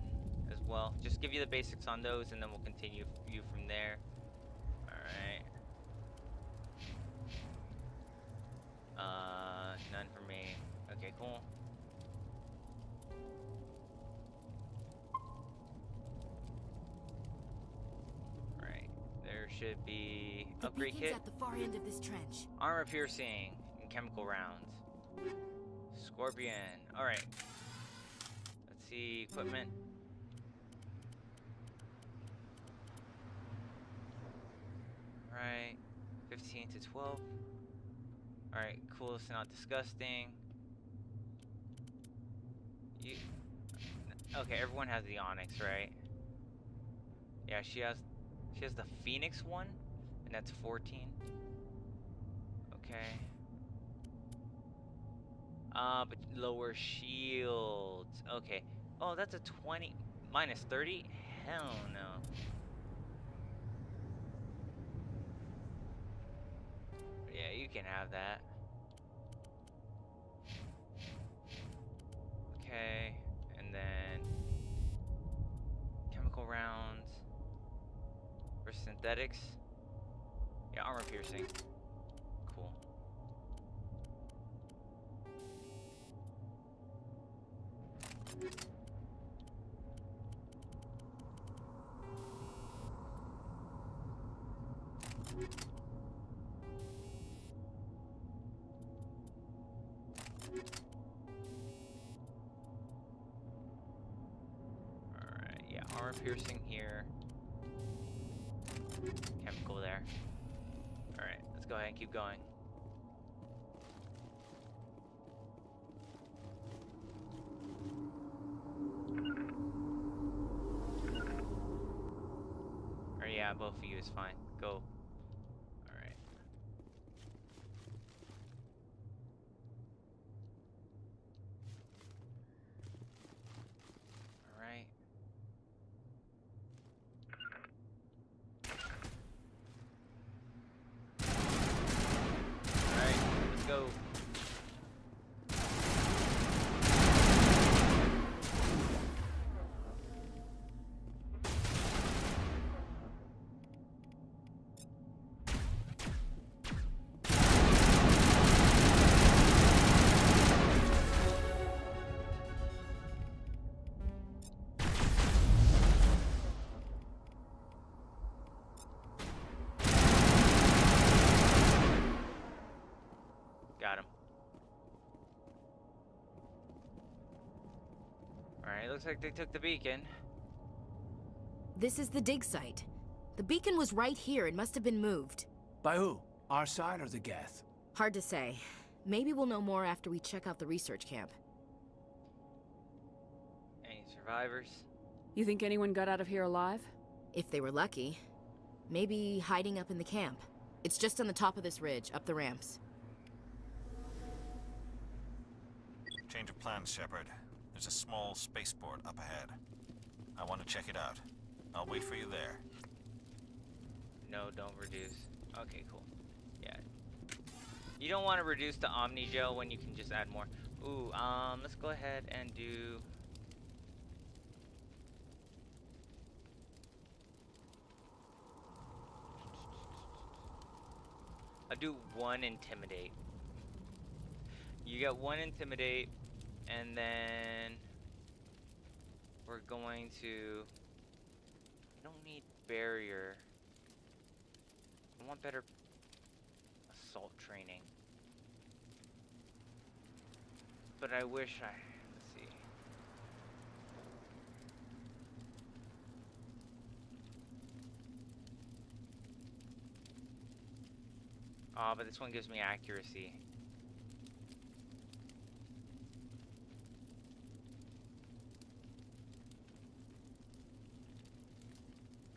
[SPEAKER 1] as well. Just give you the basics on those and then we'll continue you from there. Alright. None for me. Okay, cool. There should be upgrade kit.
[SPEAKER 6] At the far end of this trench.
[SPEAKER 1] Armor piercing and chemical rounds. Scorpion. Alright. Let's see equipment. Alright. 15 to 12. Alright, coolest and not disgusting. Okay, everyone has the Onyx, right? Yeah, she has the Phoenix one, and that's 14. Okay. But lower shields. Okay. Oh, that's a 20 minus 30? Hell no. Yeah, you can have that. Okay, and then chemical rounds for synthetics. Yeah, armor piercing. Cool. Alright, yeah, armor piercing here. Chemical there. Alright, let's go ahead and keep going. Or yeah, both of you is fine. Go. Alright. Alright. Alright, let's go. Got him. Alright, looks like they took the beacon.
[SPEAKER 6] This is the dig site. The beacon was right here. It must have been moved.
[SPEAKER 16] By who? Our side or the Geth?
[SPEAKER 6] Hard to say. Maybe we'll know more after we check out the research camp.
[SPEAKER 1] Any survivors?
[SPEAKER 17] You think anyone got out of here alive?
[SPEAKER 6] If they were lucky. Maybe hiding up in the camp. It's just on the top of this ridge, up the ramps.
[SPEAKER 15] Change of plans, Shepard. There's a small spaceport up ahead. I want to check it out. I'll wait for you there.
[SPEAKER 1] No, don't reduce. Okay, cool. Yeah. You don't want to reduce the Omni Gel when you can just add more. Ooh, let's go ahead and do... I'll do 1 Intimidate. You get 1 Intimidate, and then we're going to... I don't need Barrier. I want better assault training. But I wish I... Let's see. Oh, but this one gives me accuracy.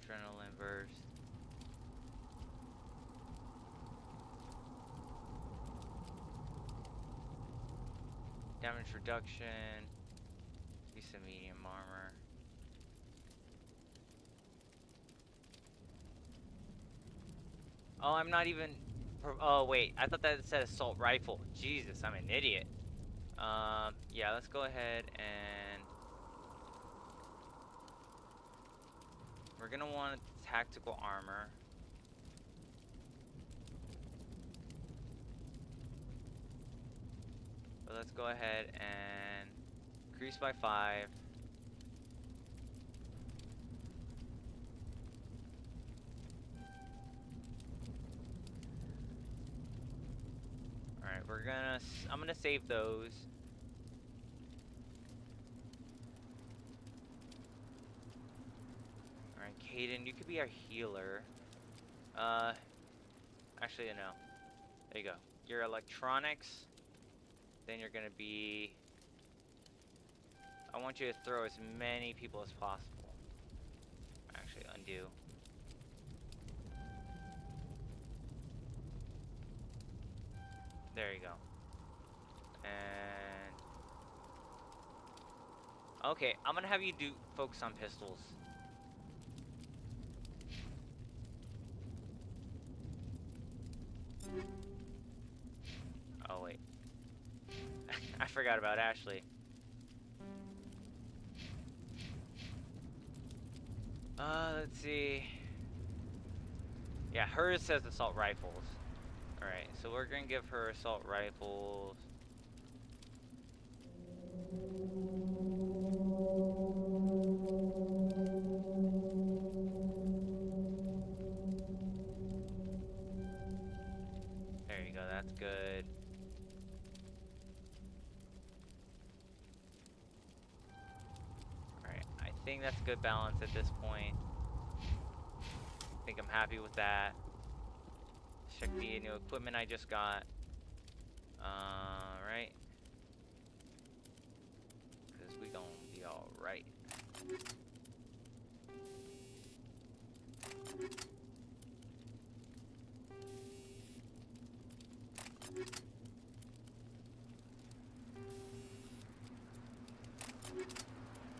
[SPEAKER 1] Adrenaline burst. Damage reduction. Use some medium armor. Oh, I'm not even... Oh, wait. I thought that said assault rifle. Jesus, I'm an idiot. Yeah, let's go ahead and... We're gonna want tactical armor. But let's go ahead and increase by 5. Alright, I'm gonna save those. Alright, Caden, you could be our healer. Actually, no. There you go. Your electronics. Then you're gonna be... I want you to throw as many people as possible. Actually, undo. There you go. And... Okay, I'm gonna have you focus on pistols. Oh, wait. I forgot about Ashley. Let's see. Yeah, hers says assault rifles. Alright, so we're gonna give her assault rifles. There you go, that's good. Alright, I think that's good balance at this point. I think I'm happy with that. Check the new equipment I just got. Right? Because we gonna be alright.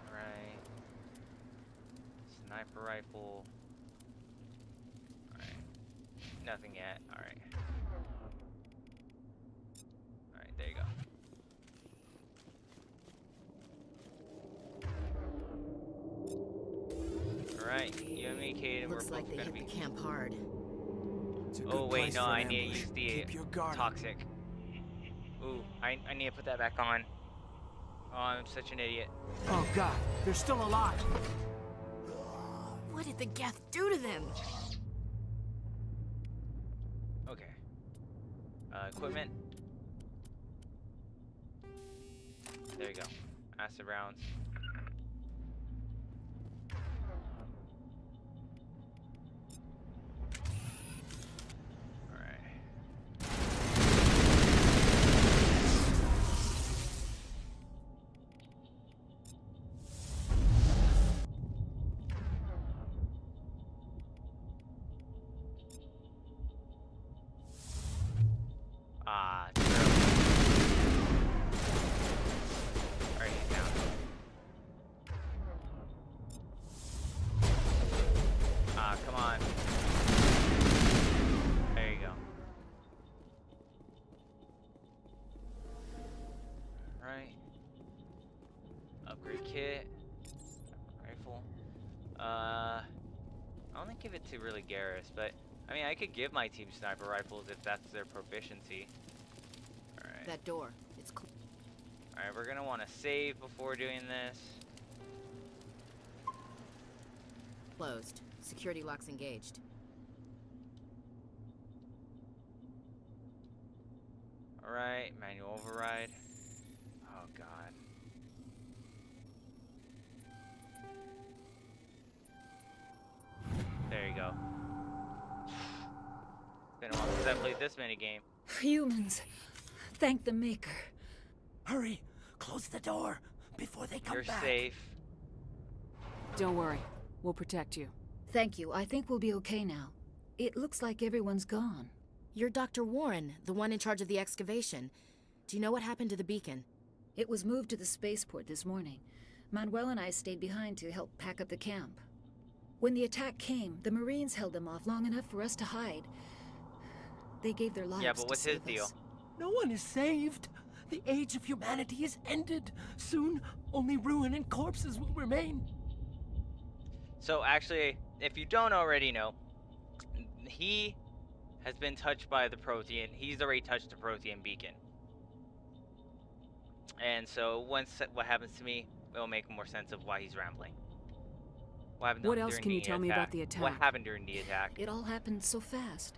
[SPEAKER 1] Alright. Sniper rifle. Alright. Nothing yet. Alright. Alright, there you go. Alright, you and me, Kate, and we're
[SPEAKER 6] Looks like
[SPEAKER 1] both
[SPEAKER 6] they
[SPEAKER 1] gonna
[SPEAKER 6] hit
[SPEAKER 1] be.
[SPEAKER 6] the camp hard.
[SPEAKER 1] Oh wait, no, I need to use the toxic. Ooh, I need to put that back on. Oh, I'm such an idiot.
[SPEAKER 16] Oh God, they're still alive.
[SPEAKER 6] What did the Geth do to them?
[SPEAKER 1] Okay. Equipment. There you go. Acid rounds. Alright, he's down. Come on. There you go. Right. Upgrade kit. Rifle. I only give it to really Garrus, but I mean, I could give my team sniper rifles if that's their proficiency. Alright.
[SPEAKER 6] That door, it's
[SPEAKER 1] Alright, we're gonna want to save before doing this.
[SPEAKER 6] closed. Security locks engaged.
[SPEAKER 1] Alright, manual override. Oh god. There you go. Been a while since I played this minigame.
[SPEAKER 8] Humans, thank the Maker.
[SPEAKER 16] Hurry, close the door before they come
[SPEAKER 1] You're
[SPEAKER 16] back.
[SPEAKER 1] safe.
[SPEAKER 17] Don't worry, we'll protect you.
[SPEAKER 8] Thank you. I think we'll be okay now. It looks like everyone's gone.
[SPEAKER 6] You're Dr. Warren, the one in charge of the excavation. Do you know what happened to the beacon?
[SPEAKER 8] It was moved to the spaceport this morning. Manuel and I stayed behind to help pack up the camp. When the attack came, the Marines held them off long enough for us to hide. They gave their lives
[SPEAKER 1] Yeah, but what's
[SPEAKER 8] to
[SPEAKER 1] his
[SPEAKER 8] save
[SPEAKER 1] deal?
[SPEAKER 8] us.
[SPEAKER 16] No one is saved. The age of humanity is ended. Soon, only ruin and corpses will remain.
[SPEAKER 1] So actually, if you don't already know, he has been touched by the Protean. He's already touched the Protean beacon. And so once what happens to me, it'll make more sense of why he's rambling.
[SPEAKER 17] What else can you tell me about the attack?
[SPEAKER 1] What happened during the attack?
[SPEAKER 8] It all happened so fast.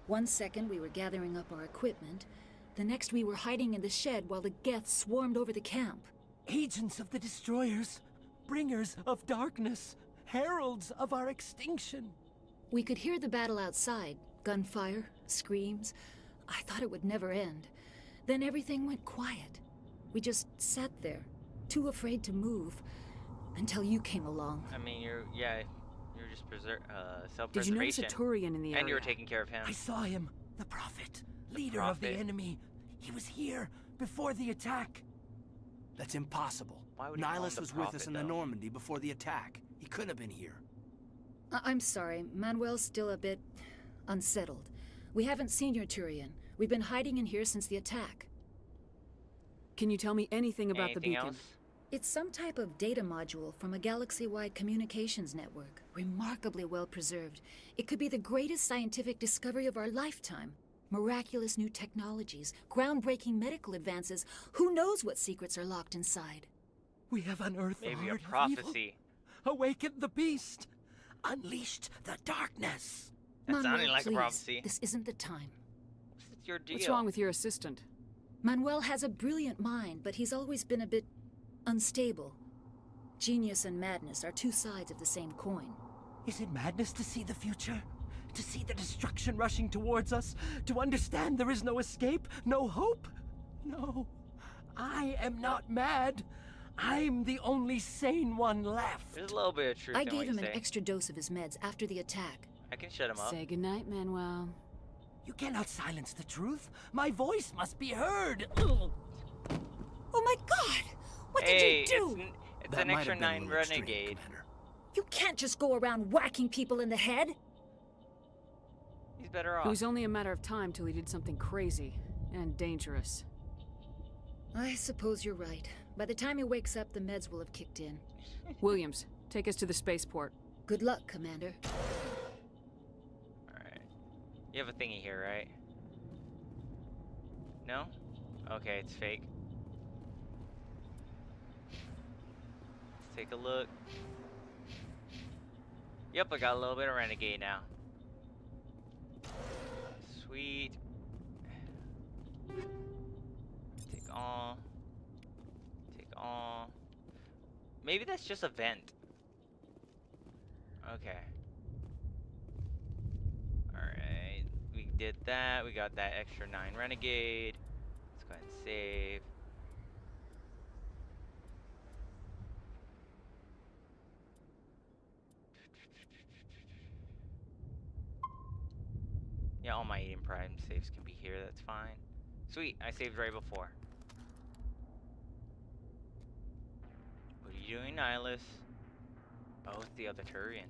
[SPEAKER 8] One second we were gathering up our equipment. The next we were hiding in the shed while the Geth swarmed over the camp.
[SPEAKER 16] Agents of the destroyers, bringers of darkness, heralds of our extinction.
[SPEAKER 8] We could hear the battle outside. Gunfire, screams. I thought it would never end. Then everything went quiet. We just sat there, too afraid to move, until you came along.
[SPEAKER 1] I mean, you're just self-preservation.
[SPEAKER 17] Did you notice a Turian in the area?
[SPEAKER 1] And you were taking care of him.
[SPEAKER 16] I saw him, the Prophet, leader of the enemy. He was here before the attack. That's impossible.
[SPEAKER 1] Why would he
[SPEAKER 16] Nihilus
[SPEAKER 1] call him
[SPEAKER 16] was
[SPEAKER 1] the
[SPEAKER 16] with us
[SPEAKER 1] Prophet,
[SPEAKER 16] in the
[SPEAKER 1] though?
[SPEAKER 16] Normandy before the attack. He couldn't have been here.
[SPEAKER 8] I'm sorry, Manuel's still a bit unsettled. We haven't seen your Turian. We've been hiding in here since the attack.
[SPEAKER 17] Can you tell me anything about the
[SPEAKER 1] Anything
[SPEAKER 17] beacon?
[SPEAKER 1] else?
[SPEAKER 8] It's some type of data module from a galaxy-wide communications network. Remarkably well preserved. It could be the greatest scientific discovery of our lifetime. Miraculous new technologies, groundbreaking medical advances. Who knows what secrets are locked inside?
[SPEAKER 16] We have unearthed
[SPEAKER 1] Maybe
[SPEAKER 16] the
[SPEAKER 1] a
[SPEAKER 16] heart of
[SPEAKER 1] prophecy.
[SPEAKER 16] evil, awakened the beast, unleashed the darkness.
[SPEAKER 1] That
[SPEAKER 8] Manuel,
[SPEAKER 1] sounded like
[SPEAKER 8] please,
[SPEAKER 1] a prophecy.
[SPEAKER 8] this isn't the time.
[SPEAKER 1] What's your deal?
[SPEAKER 17] What's wrong with your assistant?
[SPEAKER 8] Manuel has a brilliant mind, but he's always been a bit unstable. Genius and madness are two sides of the same coin.
[SPEAKER 16] Is it madness to see the future? To see the destruction rushing towards us? To understand there is no escape? No hope? No. I am not mad. I'm the only sane one left.
[SPEAKER 1] There's a little bit of truth
[SPEAKER 8] I
[SPEAKER 1] in what
[SPEAKER 8] gave him
[SPEAKER 1] you
[SPEAKER 8] an
[SPEAKER 1] say.
[SPEAKER 8] extra dose of his meds after the attack.
[SPEAKER 1] I can shut him up.
[SPEAKER 17] Say goodnight, Manuel.
[SPEAKER 16] You cannot silence the truth. My voice must be heard.
[SPEAKER 8] Oh my god! What
[SPEAKER 1] Hey,
[SPEAKER 8] did you do?
[SPEAKER 1] it's an extra 9 renegade.
[SPEAKER 8] You can't just go around whacking people in the head.
[SPEAKER 1] He's better off.
[SPEAKER 17] It was only a matter of time till he did something crazy and dangerous.
[SPEAKER 8] I suppose you're right. By the time he wakes up, the meds will have kicked in.
[SPEAKER 17] Williams, take us to the spaceport.
[SPEAKER 8] Good luck, Commander.
[SPEAKER 1] Alright. You have a thingy here, right? No? Okay, it's fake. Let's take a look. Yep, I got a little bit of renegade now. Sweet. Take all. Take all. Maybe that's just a vent. Okay. Alright. We did that. We got that extra 9 renegade. Let's go ahead and save. Yeah, all my Eden Prime saves can be here, that's fine. Sweet, I saved right before. What are you doing, Nihilus? Oh, it's the other Turian.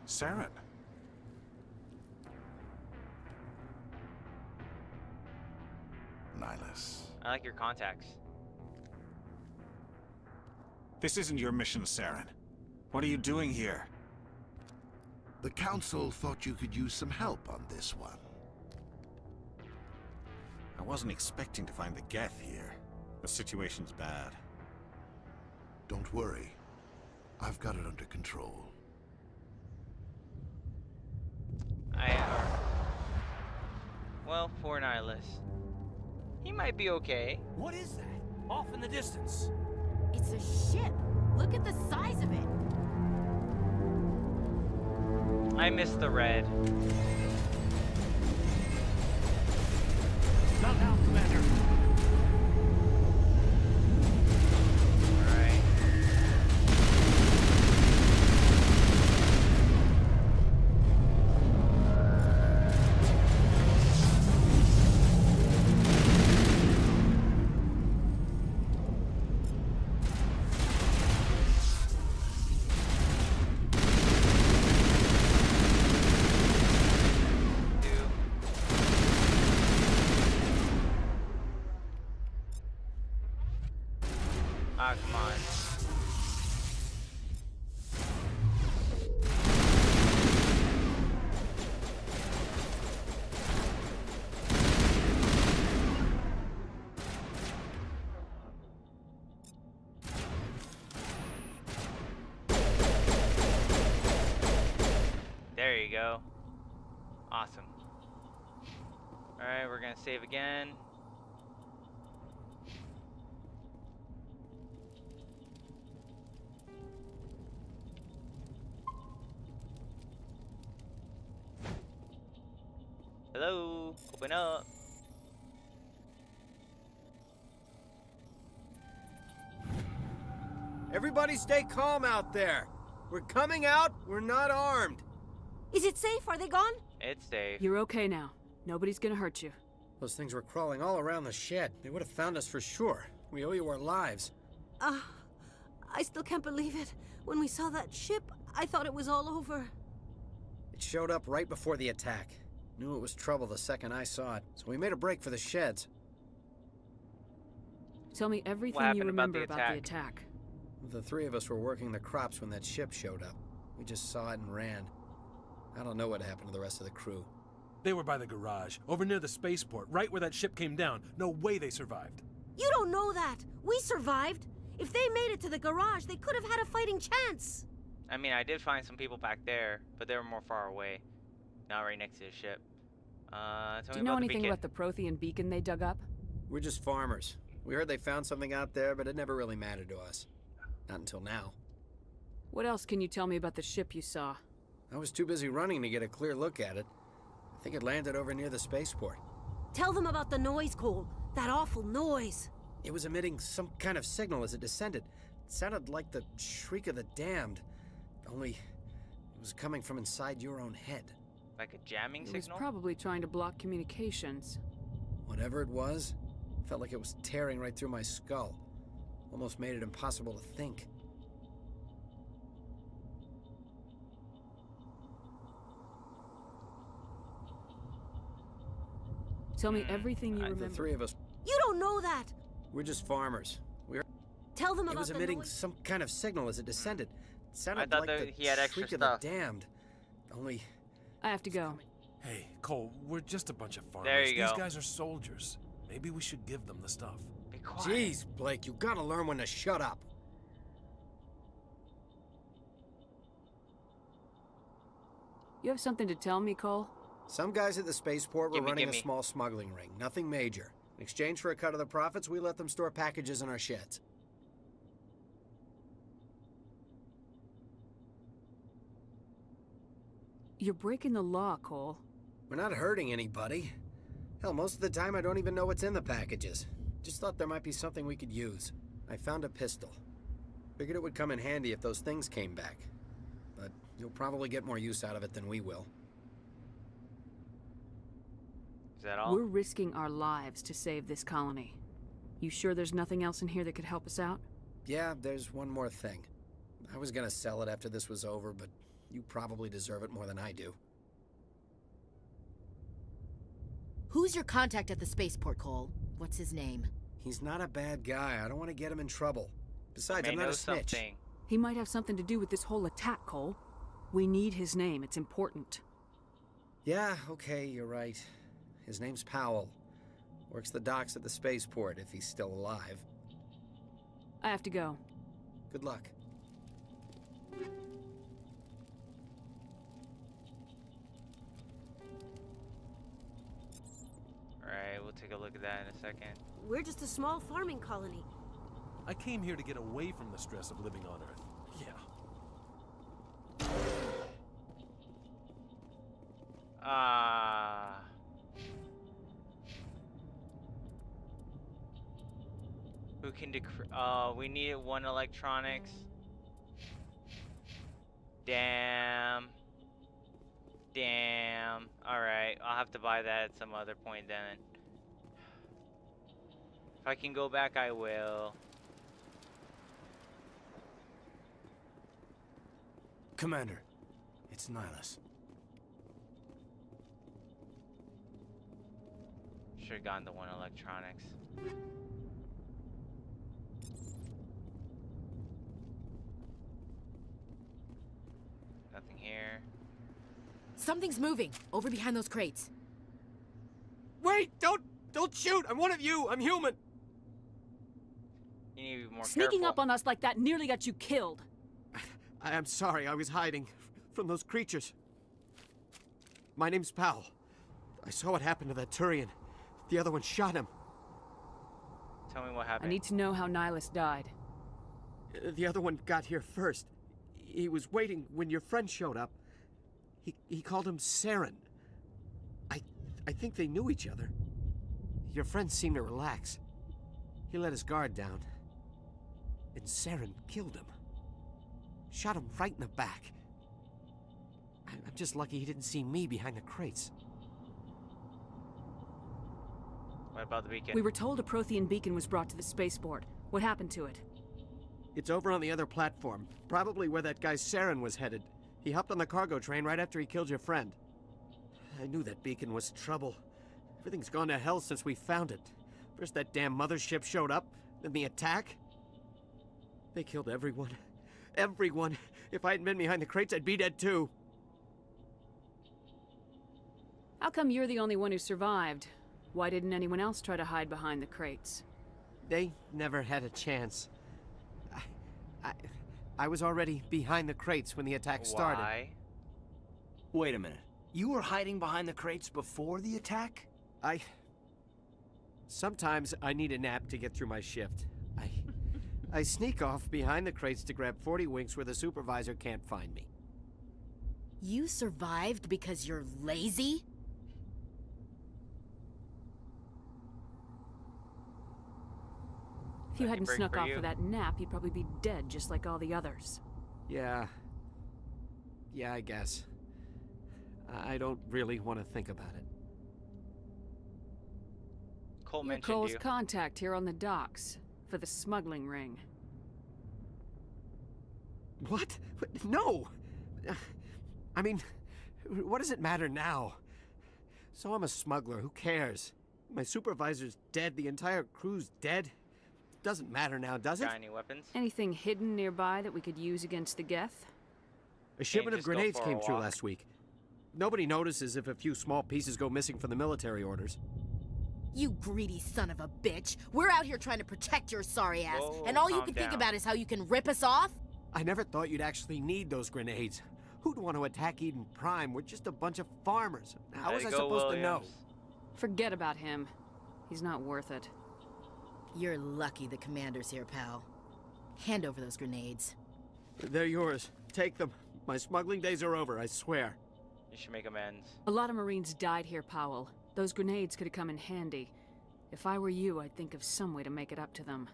[SPEAKER 15] Saren. Nihilus.
[SPEAKER 1] I like your contacts.
[SPEAKER 15] This isn't your mission, Saren. What are you doing here?
[SPEAKER 3] The Council thought you could use some help on this one.
[SPEAKER 15] I wasn't expecting to find the Geth here. The situation's bad.
[SPEAKER 3] Don't worry. I've got it under control.
[SPEAKER 1] Well, poor Nihilus. He might be okay.
[SPEAKER 16] What is that? Off in the distance.
[SPEAKER 6] It's a ship. Look at the size of it.
[SPEAKER 1] I miss the red.
[SPEAKER 16] Not now, Commander.
[SPEAKER 1] Alright. Ah, come on. There you go. Awesome. Alright, we're gonna save again. Hello? Open up.
[SPEAKER 7] Everybody stay calm out there. We're coming out, we're not armed.
[SPEAKER 6] Is it safe? Are they gone?
[SPEAKER 1] It's safe.
[SPEAKER 17] You're okay now. Nobody's gonna hurt you.
[SPEAKER 7] Those things were crawling all around the shed. They would have found us for sure. We owe you our lives.
[SPEAKER 6] I still can't believe it. When we saw that ship, I thought it was all over.
[SPEAKER 7] It showed up right before the attack. Knew it was trouble the second I saw it, so we made a break for the sheds.
[SPEAKER 17] Tell me everything you remember about the attack.
[SPEAKER 7] The three of us were working the crops when that ship showed up. We just saw it and ran. I don't know what happened to the rest of the crew.
[SPEAKER 9] They were by the garage, over near the spaceport, right where that ship came down. No way they survived.
[SPEAKER 22] You don't know that. We survived. If they made it to the garage, they could have had a fighting chance.
[SPEAKER 1] I mean, I did find some people back there, but they were more far away. Not right next to the ship.
[SPEAKER 17] Do you know anything about the Prothean beacon they dug up?
[SPEAKER 7] We're just farmers. We heard they found something out there, but it never really mattered to us. Not until now.
[SPEAKER 17] What else can you tell me about the ship you saw?
[SPEAKER 7] I was too busy running to get a clear look at it. I think it landed over near the spaceport.
[SPEAKER 22] Tell them about the noise, Cole. That awful noise.
[SPEAKER 7] It was emitting some kind of signal as it descended. It sounded like the shriek of the damned. Only it was coming from inside your own head.
[SPEAKER 1] Like a jamming signal?
[SPEAKER 17] It was probably trying to block communications.
[SPEAKER 7] Whatever it was, felt like it was tearing right through my skull. Almost made it impossible to think.
[SPEAKER 17] Tell me everything you remember.
[SPEAKER 7] The three of us.
[SPEAKER 22] You don't know that.
[SPEAKER 7] We're just farmers.
[SPEAKER 22] Tell them about
[SPEAKER 7] it was emitting some kind of signal as it descended. It sounded like the
[SPEAKER 1] he had extra
[SPEAKER 7] shriek of
[SPEAKER 1] stuff.
[SPEAKER 7] the damned. Only
[SPEAKER 17] I have to go.
[SPEAKER 9] Hey, Cole, we're just a bunch of farmers.
[SPEAKER 1] There you go.
[SPEAKER 9] These guys are soldiers. Maybe we should give them the stuff.
[SPEAKER 1] Be quiet.
[SPEAKER 7] Jeez, Blake, you gotta learn when to shut up.
[SPEAKER 17] You have something to tell me, Cole?
[SPEAKER 7] Some guys at the spaceport were running a small smuggling ring. Nothing major. In exchange for a cut of the profits, we let them store packages in our sheds.
[SPEAKER 17] You're breaking the law, Cole.
[SPEAKER 7] We're not hurting anybody. Hell, most of the time I don't even know what's in the packages. Just thought there might be something we could use. I found a pistol. Figured it would come in handy if those things came back. But you'll probably get more use out of it than we will.
[SPEAKER 1] Is that all?
[SPEAKER 17] We're risking our lives to save this colony. You sure there's nothing else in here that could help us out?
[SPEAKER 7] Yeah, there's one more thing. I was gonna sell it after this was over, but you probably deserve it more than I do.
[SPEAKER 6] Who's your contact at the spaceport, Cole? What's his name?
[SPEAKER 7] He's not a bad guy. I don't want to get him in trouble. Besides, I'm not a snitch.
[SPEAKER 17] He might have something to do with this whole attack, Cole. We need his name. It's important.
[SPEAKER 7] Yeah, okay, you're right. His name's Powell. Works the docks at the spaceport, if he's still alive.
[SPEAKER 17] I have to go.
[SPEAKER 7] Good luck.
[SPEAKER 1] Alright, we'll take a look at that in a second.
[SPEAKER 22] We're just a small farming colony.
[SPEAKER 9] I came here to get away from the stress of living on Earth. Yeah.
[SPEAKER 1] Who can we need one electronics. Damn. Alright, I'll have to buy that at some other point then. If I can go back, I will.
[SPEAKER 9] Commander, it's Nihilus.
[SPEAKER 1] Should've gotten the one electronics. Nothing here.
[SPEAKER 6] Something's moving over behind those crates.
[SPEAKER 16] Wait! Don't shoot! I'm one of you! I'm human!
[SPEAKER 1] You need to be more
[SPEAKER 17] Sneaking
[SPEAKER 1] careful.
[SPEAKER 17] up on us like that nearly got you killed.
[SPEAKER 16] I am sorry, I was hiding from those creatures. My name's Powell. I saw what happened to that Turian. The other one shot him.
[SPEAKER 1] Tell me what happened.
[SPEAKER 17] I need to know how Nihilus died.
[SPEAKER 16] The other one got here first. He was waiting when your friend showed up. He called him Saren. I think they knew each other. Your friend seemed to relax. He let his guard down. And Saren killed him. Shot him right in the back. I'm just lucky he didn't see me behind the crates.
[SPEAKER 1] What about the beacon?
[SPEAKER 17] We were told a Prothean beacon was brought to the spaceport. What happened to it?
[SPEAKER 16] It's over on the other platform. Probably where that guy Saren was headed. He hopped on the cargo train right after he killed your friend. I knew that beacon was trouble. Everything's gone to hell since we found it. First that damn mothership showed up, And the attack? They killed everyone. Everyone. If I hadn't been behind the crates, I'd be dead too.
[SPEAKER 17] How come you're the only one who survived? Why didn't anyone else try to hide behind the crates?
[SPEAKER 16] They never had a chance. I was already behind the crates when the attack started.
[SPEAKER 1] Why?
[SPEAKER 4] Wait a minute. You were hiding behind the crates before the attack?
[SPEAKER 16] Sometimes I need a nap to get through my shift. I sneak off behind the crates to grab 40 winks where the supervisor can't find me.
[SPEAKER 6] You survived because you're lazy?
[SPEAKER 17] If you hadn't snuck off for that nap, you'd probably be dead just like all the others.
[SPEAKER 16] Yeah, I guess. I don't really want to think about it.
[SPEAKER 1] Cole
[SPEAKER 17] You're
[SPEAKER 1] mentioned
[SPEAKER 17] Cole's
[SPEAKER 1] you.
[SPEAKER 17] contact here on the docks for the smuggling ring.
[SPEAKER 16] What? No! I mean, what does it matter now? So I'm a smuggler, who cares? My supervisor's dead, the entire crew's dead. Doesn't matter now, does it?
[SPEAKER 1] Got any weapons?
[SPEAKER 17] Anything hidden nearby that we could use against the Geth?
[SPEAKER 16] A shipment of grenades came through last week. Nobody notices if a few small pieces go missing from the military orders.
[SPEAKER 6] You greedy son of a bitch. We're out here trying to protect your sorry ass, and all you can think about is how you can rip us off?
[SPEAKER 16] I never thought you'd actually need those grenades. Who'd want to attack Eden Prime? We're just a bunch of farmers. How was I supposed to know?
[SPEAKER 17] Forget about him. He's not worth it.
[SPEAKER 6] You're lucky the commander's here, pal. Hand over those grenades.
[SPEAKER 16] They're yours. Take them. My smuggling days are over, I swear.
[SPEAKER 1] You should make amends.
[SPEAKER 17] A lot of Marines died here, Powell. Those grenades could have come in handy. If I were you, I'd think of some way to make it up to them.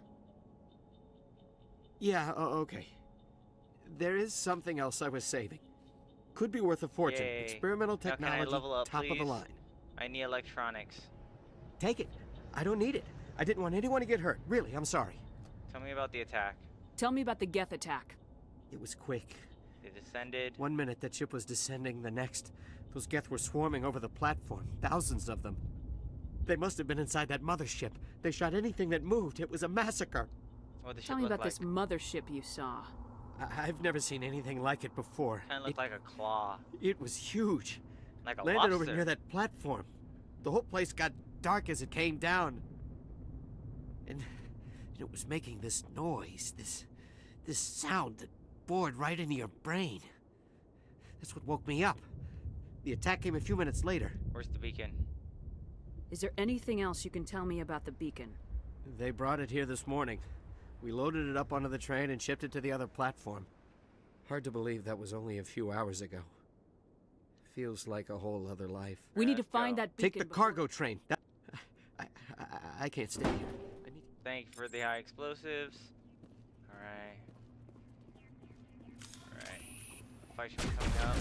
[SPEAKER 16] Yeah, okay. There is something else I was saving. Could be worth a fortune.
[SPEAKER 1] Yay.
[SPEAKER 16] Experimental
[SPEAKER 1] Now can I
[SPEAKER 16] technology,
[SPEAKER 1] level up,
[SPEAKER 16] top of the
[SPEAKER 1] please?
[SPEAKER 16] line.
[SPEAKER 1] I need electronics.
[SPEAKER 16] Take it. I don't need it. I didn't want anyone to get hurt. Really, I'm sorry.
[SPEAKER 1] Tell me about the attack.
[SPEAKER 17] Tell me about the Geth attack.
[SPEAKER 16] It was quick.
[SPEAKER 1] They descended.
[SPEAKER 16] 1 minute that ship was descending, the next, those Geth were swarming over the platform. Thousands of them. They must have been inside that mothership. They shot anything that moved. It was a massacre.
[SPEAKER 1] What the ship
[SPEAKER 17] Tell me
[SPEAKER 1] look
[SPEAKER 17] about
[SPEAKER 1] like?
[SPEAKER 17] this mothership you saw.
[SPEAKER 16] I've never seen anything like it before.
[SPEAKER 1] Kind of looked like a claw.
[SPEAKER 16] It was huge.
[SPEAKER 1] Like a
[SPEAKER 16] Landed
[SPEAKER 1] lobster.
[SPEAKER 16] over near that platform. The whole place got dark as it came down. And it was making this noise, this sound that bored right into your brain. That's what woke me up. The attack came a few minutes later.
[SPEAKER 1] Where's the beacon?
[SPEAKER 17] Is there anything else you can tell me about the beacon?
[SPEAKER 16] They brought it here this morning. We loaded it up onto the train and shipped it to the other platform. Hard to believe that was only a few hours ago. Feels like a whole other life.
[SPEAKER 17] We need to find that beacon.
[SPEAKER 16] Take the cargo train. I can't stay here.
[SPEAKER 1] Thank you for the high explosives. Alright. Fight should be coming up.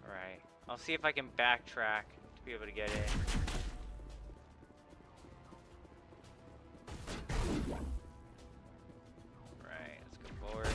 [SPEAKER 1] Alright. I'll see if I can backtrack to be able to get in. Right, let's go forward.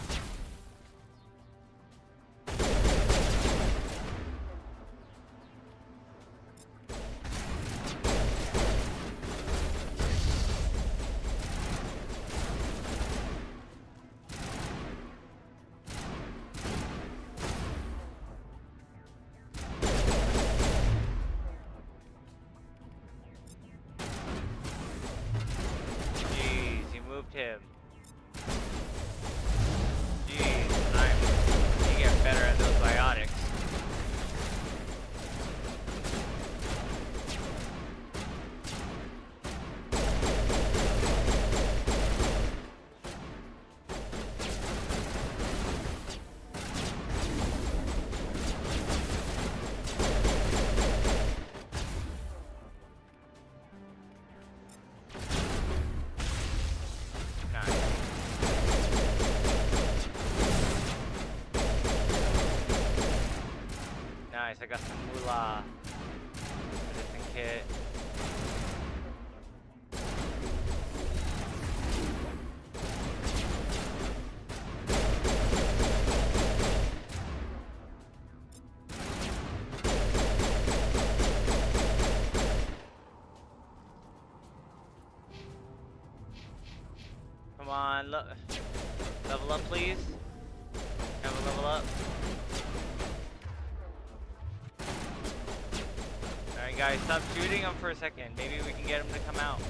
[SPEAKER 1] Jeez, you moved him. Jeez, you get better at those biotics. Nice, I got some moolah. Medicine kit. Level up, please. Have a level up. Alright guys, stop shooting him for a second. Maybe we can get him to come out.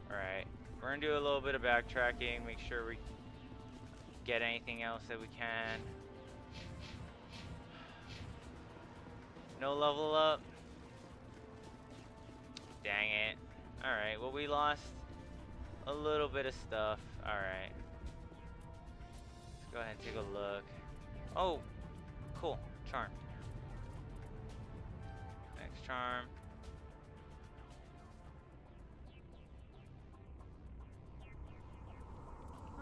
[SPEAKER 1] Alright, we're gonna do a little bit of backtracking, make sure we get anything else that we can. No level up. Dang it. Alright, well we lost a little bit of stuff. Alright. Let's go ahead and take a look. Oh, cool. Charm. Next charm.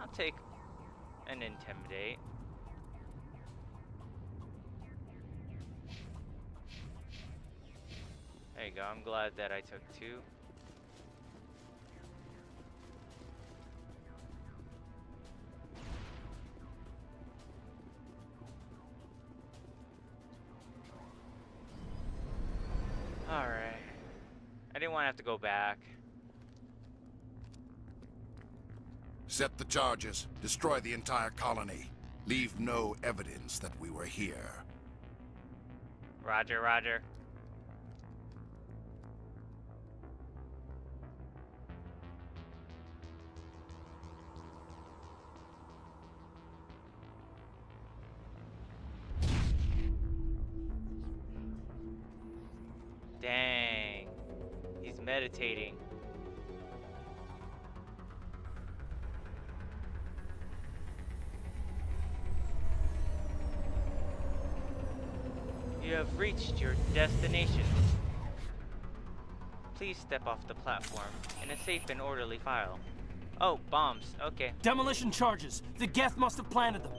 [SPEAKER 1] I'll take an intimidate. There you go. I'm glad that I took 2. All right. I didn't want to have to go back.
[SPEAKER 2] Set the charges. Destroy the entire colony. Leave no evidence that we were here.
[SPEAKER 1] Roger, roger. Dang. He's meditating. You have reached your destination. Please step off the platform in a safe and orderly file. Oh, bombs. Okay.
[SPEAKER 16] Demolition charges. The Geth must have planted them.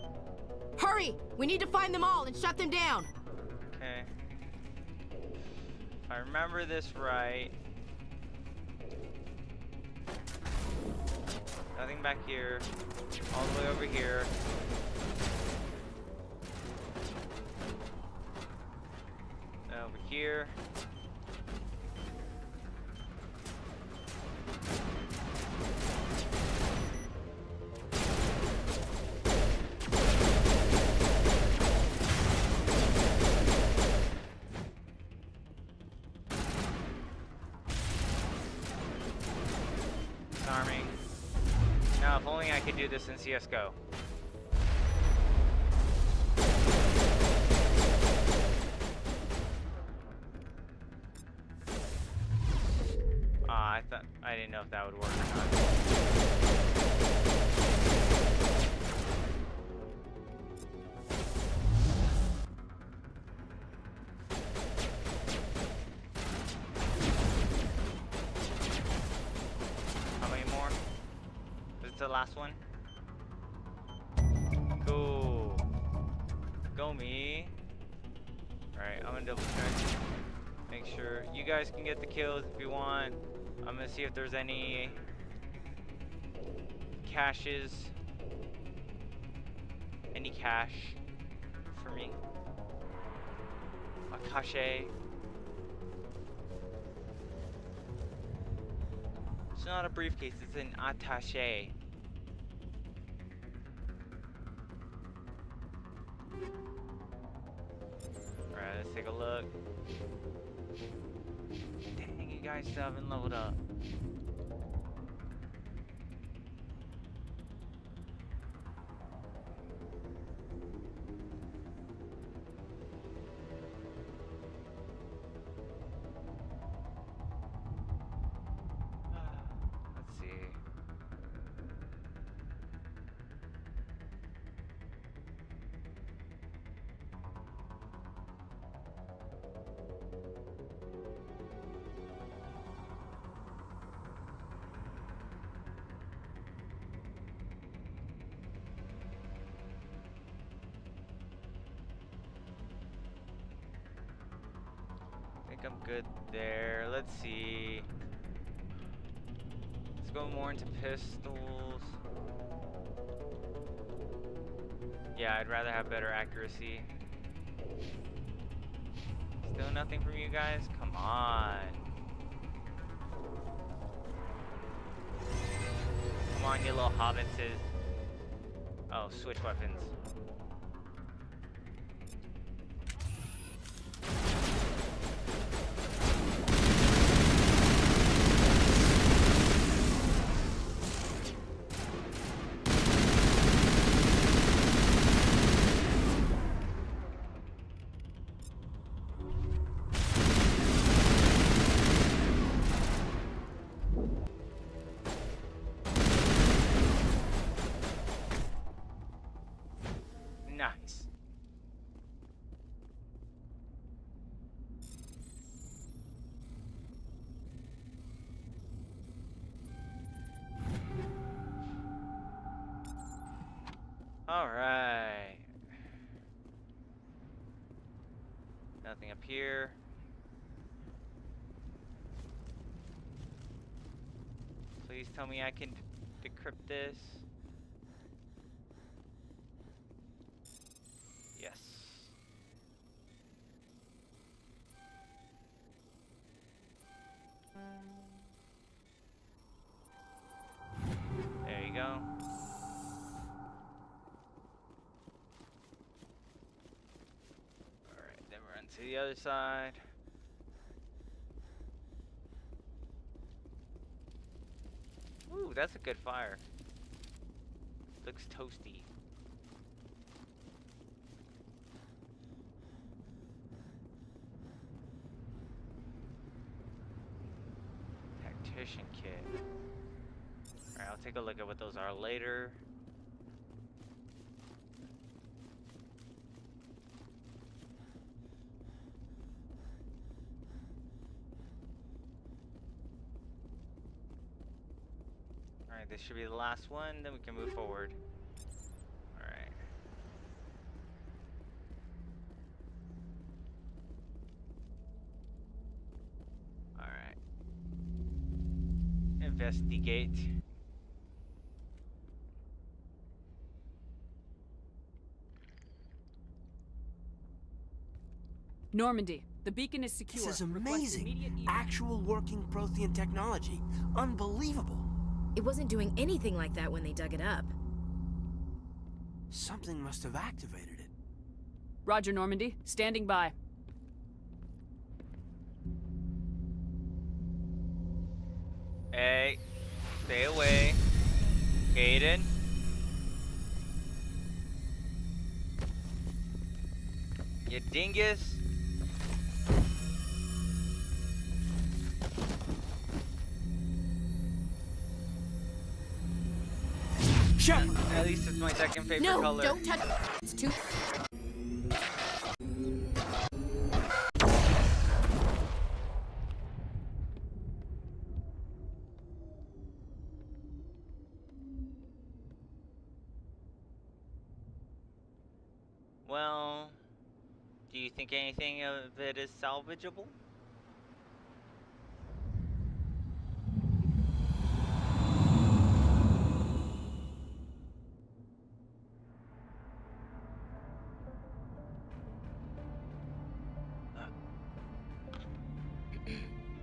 [SPEAKER 6] Hurry! We need to find them all and shut them down.
[SPEAKER 1] Okay. If I remember this right. Nothing back here. All the way over here. Over here. Charming. Now, if only I could do this in CS:GO. I didn't know if that would work or not. How many more? Is this the last one? Cool. Go me. Alright, I'm gonna double check. Make sure you guys can get the kills if you want. I'm gonna see if there's any caches, any cache for me. A cache. It's not a briefcase, it's an attaché. Alright, let's take a look. Dang, you guys still haven't leveled up. Let's see. I think I'm good there. Let's see. go more into pistols. Yeah, I'd rather have better accuracy. Still nothing from you guys? Come on. Come on, you little hobbitses. Oh, switch weapons. Nice. All right. Nothing up here. Please tell me I can decrypt this. Yes. There you go. Alright, then run to the other side. Ooh, that's a good fire. Looks toasty. Tactician kit. Alright, I'll take a look at what those are later. Alright, this should be the last one, then we can move forward. Alright. Alright. Investigate.
[SPEAKER 17] Normandy, the beacon is secure.
[SPEAKER 4] This is
[SPEAKER 17] Request
[SPEAKER 4] amazing.
[SPEAKER 17] immediate
[SPEAKER 4] Actual working Prothean technology. Unbelievable.
[SPEAKER 6] It wasn't doing anything like that when they dug it up.
[SPEAKER 4] Something must have activated it.
[SPEAKER 17] Roger, Normandy. Standing by.
[SPEAKER 1] Hey, stay away. Gaiden. You dingus.
[SPEAKER 4] Shut.
[SPEAKER 1] At least it's my second favorite
[SPEAKER 6] No,
[SPEAKER 1] color.
[SPEAKER 6] don't touch it. It's too...
[SPEAKER 1] Well, do you think anything of it is salvageable?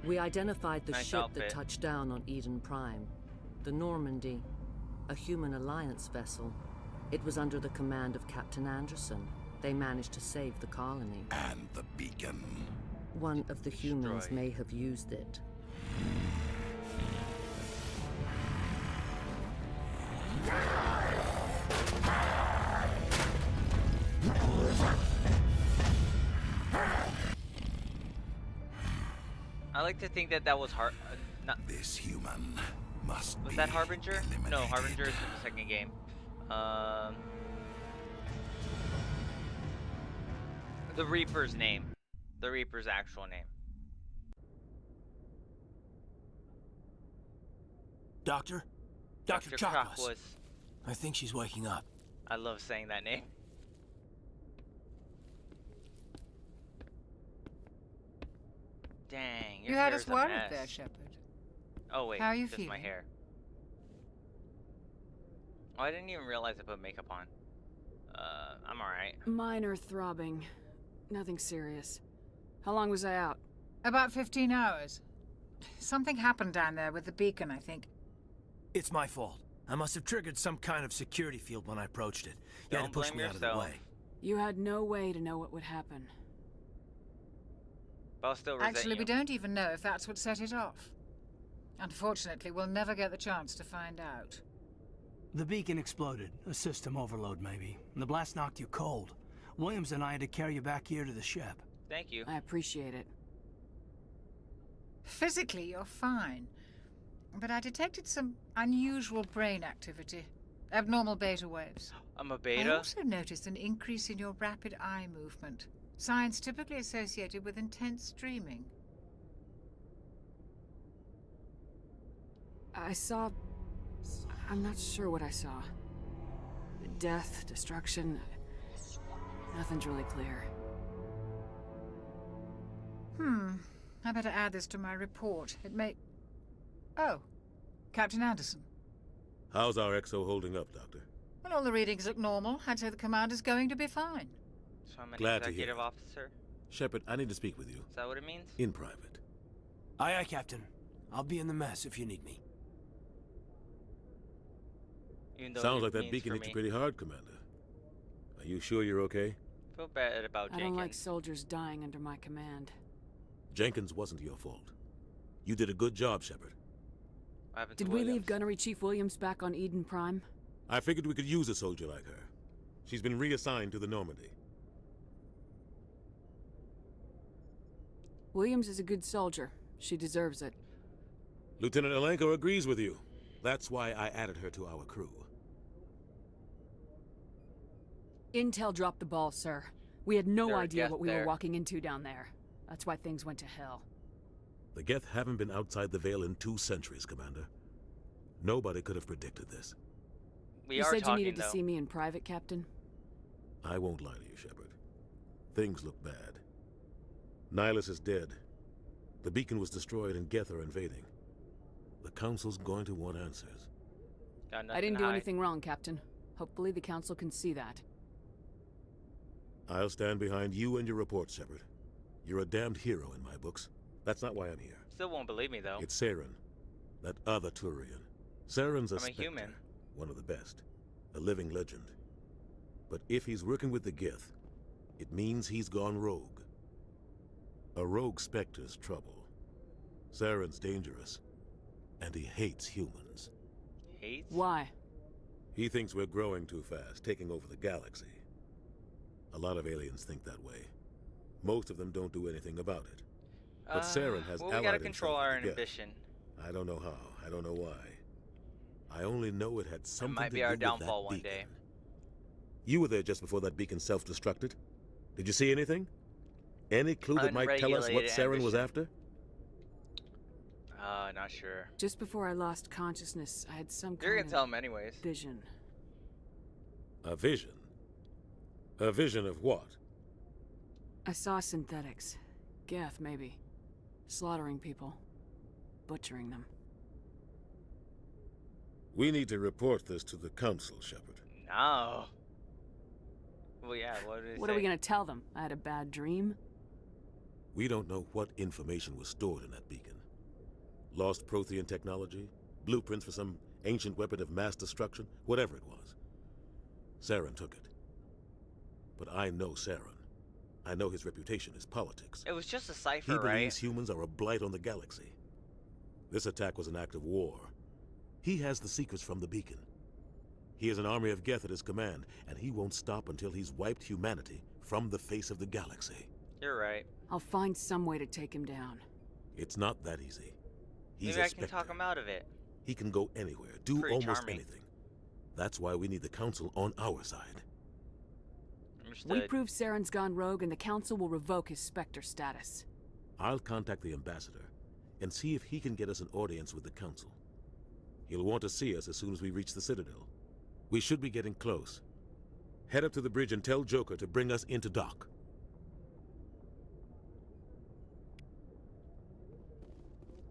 [SPEAKER 10] We identified the
[SPEAKER 1] Nice
[SPEAKER 10] ship
[SPEAKER 1] outfit.
[SPEAKER 10] that touched down on Eden Prime. The Normandy, a human alliance vessel. It was under the command of Captain Anderson. They managed to save the colony.
[SPEAKER 2] And the beacon.
[SPEAKER 10] One of the humans
[SPEAKER 2] Destroy.
[SPEAKER 10] may have used it.
[SPEAKER 1] I like to think that that was not
[SPEAKER 2] this human must
[SPEAKER 1] was
[SPEAKER 2] be
[SPEAKER 1] that Harbinger? No,
[SPEAKER 2] eliminated.
[SPEAKER 1] Harbinger is in the second game. The Reaper's name. The Reaper's actual name.
[SPEAKER 4] Doctor? Dr. Chakwas. I think she's waking up.
[SPEAKER 1] I love saying that name. Dang, your
[SPEAKER 20] You had
[SPEAKER 1] hair's
[SPEAKER 20] us
[SPEAKER 1] a
[SPEAKER 20] worried
[SPEAKER 1] mess.
[SPEAKER 20] there, Shepard.
[SPEAKER 1] Oh wait,
[SPEAKER 20] How are you
[SPEAKER 1] just my
[SPEAKER 20] feeling?
[SPEAKER 1] hair. Oh, I didn't even realize I put makeup on. I'm alright.
[SPEAKER 17] Minor throbbing. Nothing serious. How long was I out?
[SPEAKER 20] About 15 hours. Something happened down there with the beacon, I think.
[SPEAKER 4] It's my fault. I must have triggered some kind of security field when I approached it. You had to push me out of the way.
[SPEAKER 17] You had no way to know what would happen.
[SPEAKER 1] But I'll still resent
[SPEAKER 20] Actually,
[SPEAKER 1] you.
[SPEAKER 20] we don't even know if that's what set it off. Unfortunately, we'll never get the chance to find out.
[SPEAKER 4] The beacon exploded. A system overload, maybe. And the blast knocked you cold. Williams and I had to carry you back here to the ship.
[SPEAKER 1] Thank you.
[SPEAKER 17] I appreciate it.
[SPEAKER 20] Physically, you're fine. But I detected some unusual brain activity. Abnormal beta waves.
[SPEAKER 1] I'm a beta?
[SPEAKER 20] I also noticed an increase in your rapid eye movement. Signs typically associated with intense dreaming.
[SPEAKER 17] I saw... I'm not sure what I saw. Death, destruction... Nothing's really clear.
[SPEAKER 20] I better add this to my report. It may... Oh, Captain Anderson.
[SPEAKER 12] How's our XO holding up, Doctor?
[SPEAKER 20] Well, all the readings look normal. I'd say the commander's going to be fine.
[SPEAKER 1] So I'm an
[SPEAKER 12] Glad to hear
[SPEAKER 1] executive
[SPEAKER 12] it.
[SPEAKER 1] officer?
[SPEAKER 12] Shepard, I need to speak with you.
[SPEAKER 1] Is that what it means?
[SPEAKER 12] In private.
[SPEAKER 4] Aye, aye, Captain. I'll be in the mess if you need me.
[SPEAKER 1] Even though
[SPEAKER 12] Sounds
[SPEAKER 1] it
[SPEAKER 12] like that
[SPEAKER 1] means
[SPEAKER 12] beacon
[SPEAKER 1] for
[SPEAKER 12] hit you
[SPEAKER 1] me.
[SPEAKER 12] pretty hard, Commander. Are you sure you're okay?
[SPEAKER 1] I feel bad about
[SPEAKER 17] I
[SPEAKER 1] Jenkins.
[SPEAKER 17] don't like soldiers dying under my command.
[SPEAKER 12] Jenkins wasn't your fault. You did a good job, Shepard.
[SPEAKER 1] What happened to
[SPEAKER 17] Did we
[SPEAKER 1] Williams?
[SPEAKER 17] leave Gunnery Chief Williams back on Eden Prime?
[SPEAKER 12] I figured we could use a soldier like her. She's been reassigned to the Normandy.
[SPEAKER 17] Williams is a good soldier. She deserves it.
[SPEAKER 12] Lieutenant Alenko agrees with you. That's why I added her to our crew.
[SPEAKER 17] Intel dropped the ball, sir. We had no
[SPEAKER 1] There are
[SPEAKER 17] idea
[SPEAKER 1] guests
[SPEAKER 17] what we
[SPEAKER 1] there.
[SPEAKER 17] were walking into down there. That's why things went to hell.
[SPEAKER 12] The Geth haven't been outside the Veil in 2 centuries, Commander. Nobody could have predicted this.
[SPEAKER 1] We
[SPEAKER 17] You
[SPEAKER 1] are
[SPEAKER 17] said you
[SPEAKER 1] talking,
[SPEAKER 17] needed
[SPEAKER 1] though.
[SPEAKER 17] to see me in private, Captain?
[SPEAKER 12] I won't lie to you, Shepard. Things look bad. Nihilus is dead. The beacon was destroyed and Geth are invading. The Council's going to want answers.
[SPEAKER 1] Got
[SPEAKER 17] I didn't
[SPEAKER 1] nothing
[SPEAKER 17] do
[SPEAKER 1] to hide.
[SPEAKER 17] anything wrong, Captain. Hopefully the Council can see that.
[SPEAKER 12] I'll stand behind you and your report, Shepard. You're a damned hero in my books. That's not why I'm here.
[SPEAKER 1] Still won't believe me, though.
[SPEAKER 12] It's Saren, that other Turian. Saren's a
[SPEAKER 1] I'm a
[SPEAKER 12] Spectre,
[SPEAKER 1] human.
[SPEAKER 12] one of the best, a living legend. But if he's working with the Geth, it means he's gone rogue. A rogue Spectre's trouble. Saren's dangerous, and he hates humans.
[SPEAKER 1] Hates?
[SPEAKER 17] Why?
[SPEAKER 12] He thinks we're growing too fast, taking over the galaxy. A lot of aliens think that way. Most of them don't do anything about it. But Saren has
[SPEAKER 1] well, we
[SPEAKER 12] allied
[SPEAKER 1] gotta
[SPEAKER 12] himself
[SPEAKER 1] control
[SPEAKER 12] with
[SPEAKER 1] our
[SPEAKER 12] the Geth.
[SPEAKER 1] ambition.
[SPEAKER 12] I don't know how. I don't know why. I only know it had something
[SPEAKER 1] It might
[SPEAKER 12] to
[SPEAKER 1] be
[SPEAKER 12] do
[SPEAKER 1] our
[SPEAKER 12] with
[SPEAKER 1] downfall
[SPEAKER 12] that
[SPEAKER 1] one
[SPEAKER 12] beacon.
[SPEAKER 1] day.
[SPEAKER 12] You were there just before that beacon self-destructed. Did you see anything? Any clue that might tell us what
[SPEAKER 1] Unregulated
[SPEAKER 12] Saren was
[SPEAKER 1] ambition.
[SPEAKER 12] after?
[SPEAKER 1] Not sure.
[SPEAKER 17] Just before I lost consciousness, I had some
[SPEAKER 1] You're
[SPEAKER 17] kind
[SPEAKER 1] gonna tell
[SPEAKER 17] of
[SPEAKER 1] him anyways.
[SPEAKER 17] vision.
[SPEAKER 12] A vision? A vision of what?
[SPEAKER 17] I saw synthetics. Geth, maybe. Slaughtering people. Butchering them.
[SPEAKER 12] We need to report this to the Council, Shepard.
[SPEAKER 1] No. Well, yeah, what did it
[SPEAKER 17] What
[SPEAKER 1] say?
[SPEAKER 17] are we gonna tell them? I had a bad dream?
[SPEAKER 12] We don't know what information was stored in that beacon. Lost Prothean technology? Blueprints for some ancient weapon of mass destruction? Whatever it was. Saren took it. But I know Saren. I know his reputation is politics.
[SPEAKER 1] It was just a
[SPEAKER 12] He
[SPEAKER 1] cipher,
[SPEAKER 12] believes
[SPEAKER 1] right?
[SPEAKER 12] humans are a blight on the galaxy. This attack was an act of war. He has the secrets from the beacon. He has an army of Geth at his command, and he won't stop until he's wiped humanity from the face of the galaxy.
[SPEAKER 1] You're right.
[SPEAKER 17] I'll find some way to take him down.
[SPEAKER 12] It's not that easy. He's
[SPEAKER 1] Maybe
[SPEAKER 12] a
[SPEAKER 1] I can
[SPEAKER 12] Spectre.
[SPEAKER 1] talk him out of it.
[SPEAKER 12] He can go anywhere, do
[SPEAKER 1] Pretty
[SPEAKER 12] almost
[SPEAKER 1] charming.
[SPEAKER 12] anything. That's why we need the Council on our side.
[SPEAKER 1] Understood.
[SPEAKER 17] We prove Saren's gone rogue and the Council will revoke his Spectre status.
[SPEAKER 12] I'll contact the ambassador and see if he can get us an audience with the Council. He'll want to see us as soon as we reach the Citadel. We should be getting close. Head up to the bridge and tell Joker to bring us into dock.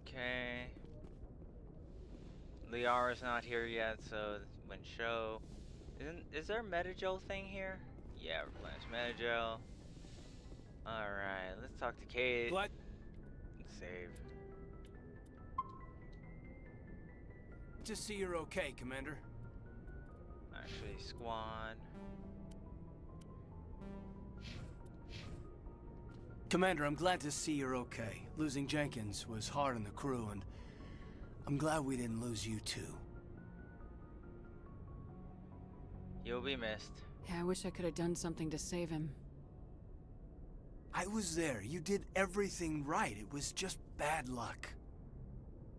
[SPEAKER 1] Okay. Liara's not here yet, so When show. Is there a Metagel thing here? Yeah, replenish Metagel. Alright, let's talk to Kate.
[SPEAKER 4] What?
[SPEAKER 1] Save.
[SPEAKER 4] Just see you're okay, Commander.
[SPEAKER 1] Actually, squad.
[SPEAKER 4] Commander, I'm glad to see you're okay. Losing Jenkins was hard on the crew, and I'm glad we didn't lose you too.
[SPEAKER 1] You'll be missed.
[SPEAKER 17] Yeah, I wish I could have done something to save him.
[SPEAKER 4] I was there. You did everything right. It was just bad luck.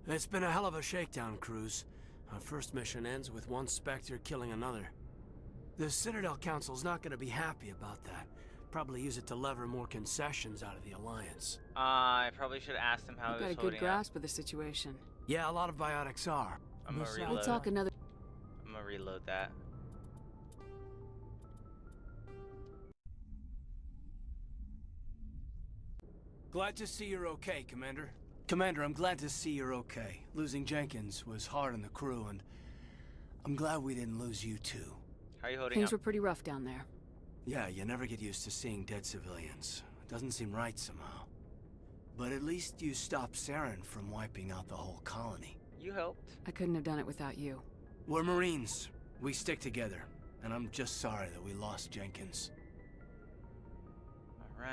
[SPEAKER 4] It's been a hell of a shakedown, Cruz. Our first mission ends with one Spectre killing another. The Citadel Council's not gonna be happy about that. Probably use it to lever more concessions out of the Alliance.
[SPEAKER 1] I probably should have asked him how he was
[SPEAKER 17] You've got a
[SPEAKER 1] holding
[SPEAKER 17] good
[SPEAKER 1] up.
[SPEAKER 17] grasp of the situation.
[SPEAKER 4] Yeah, a lot of biotics are.
[SPEAKER 1] I'm gonna reload.
[SPEAKER 17] We'll talk another...
[SPEAKER 1] I'm gonna reload that.
[SPEAKER 4] Glad to see you're okay, Commander. Commander, I'm glad to see you're okay. Losing Jenkins was hard on the crew, and I'm glad we didn't lose you too.
[SPEAKER 1] How are you holding
[SPEAKER 17] Things
[SPEAKER 1] up?
[SPEAKER 17] were pretty rough down there.
[SPEAKER 4] Yeah, you never get used to seeing dead civilians. It doesn't seem right somehow. But at least you stopped Saren from wiping out the whole colony.
[SPEAKER 1] You helped.
[SPEAKER 17] I couldn't have done it without you.
[SPEAKER 4] We're Marines. We stick together. And I'm just sorry that we lost Jenkins.
[SPEAKER 1] Alright.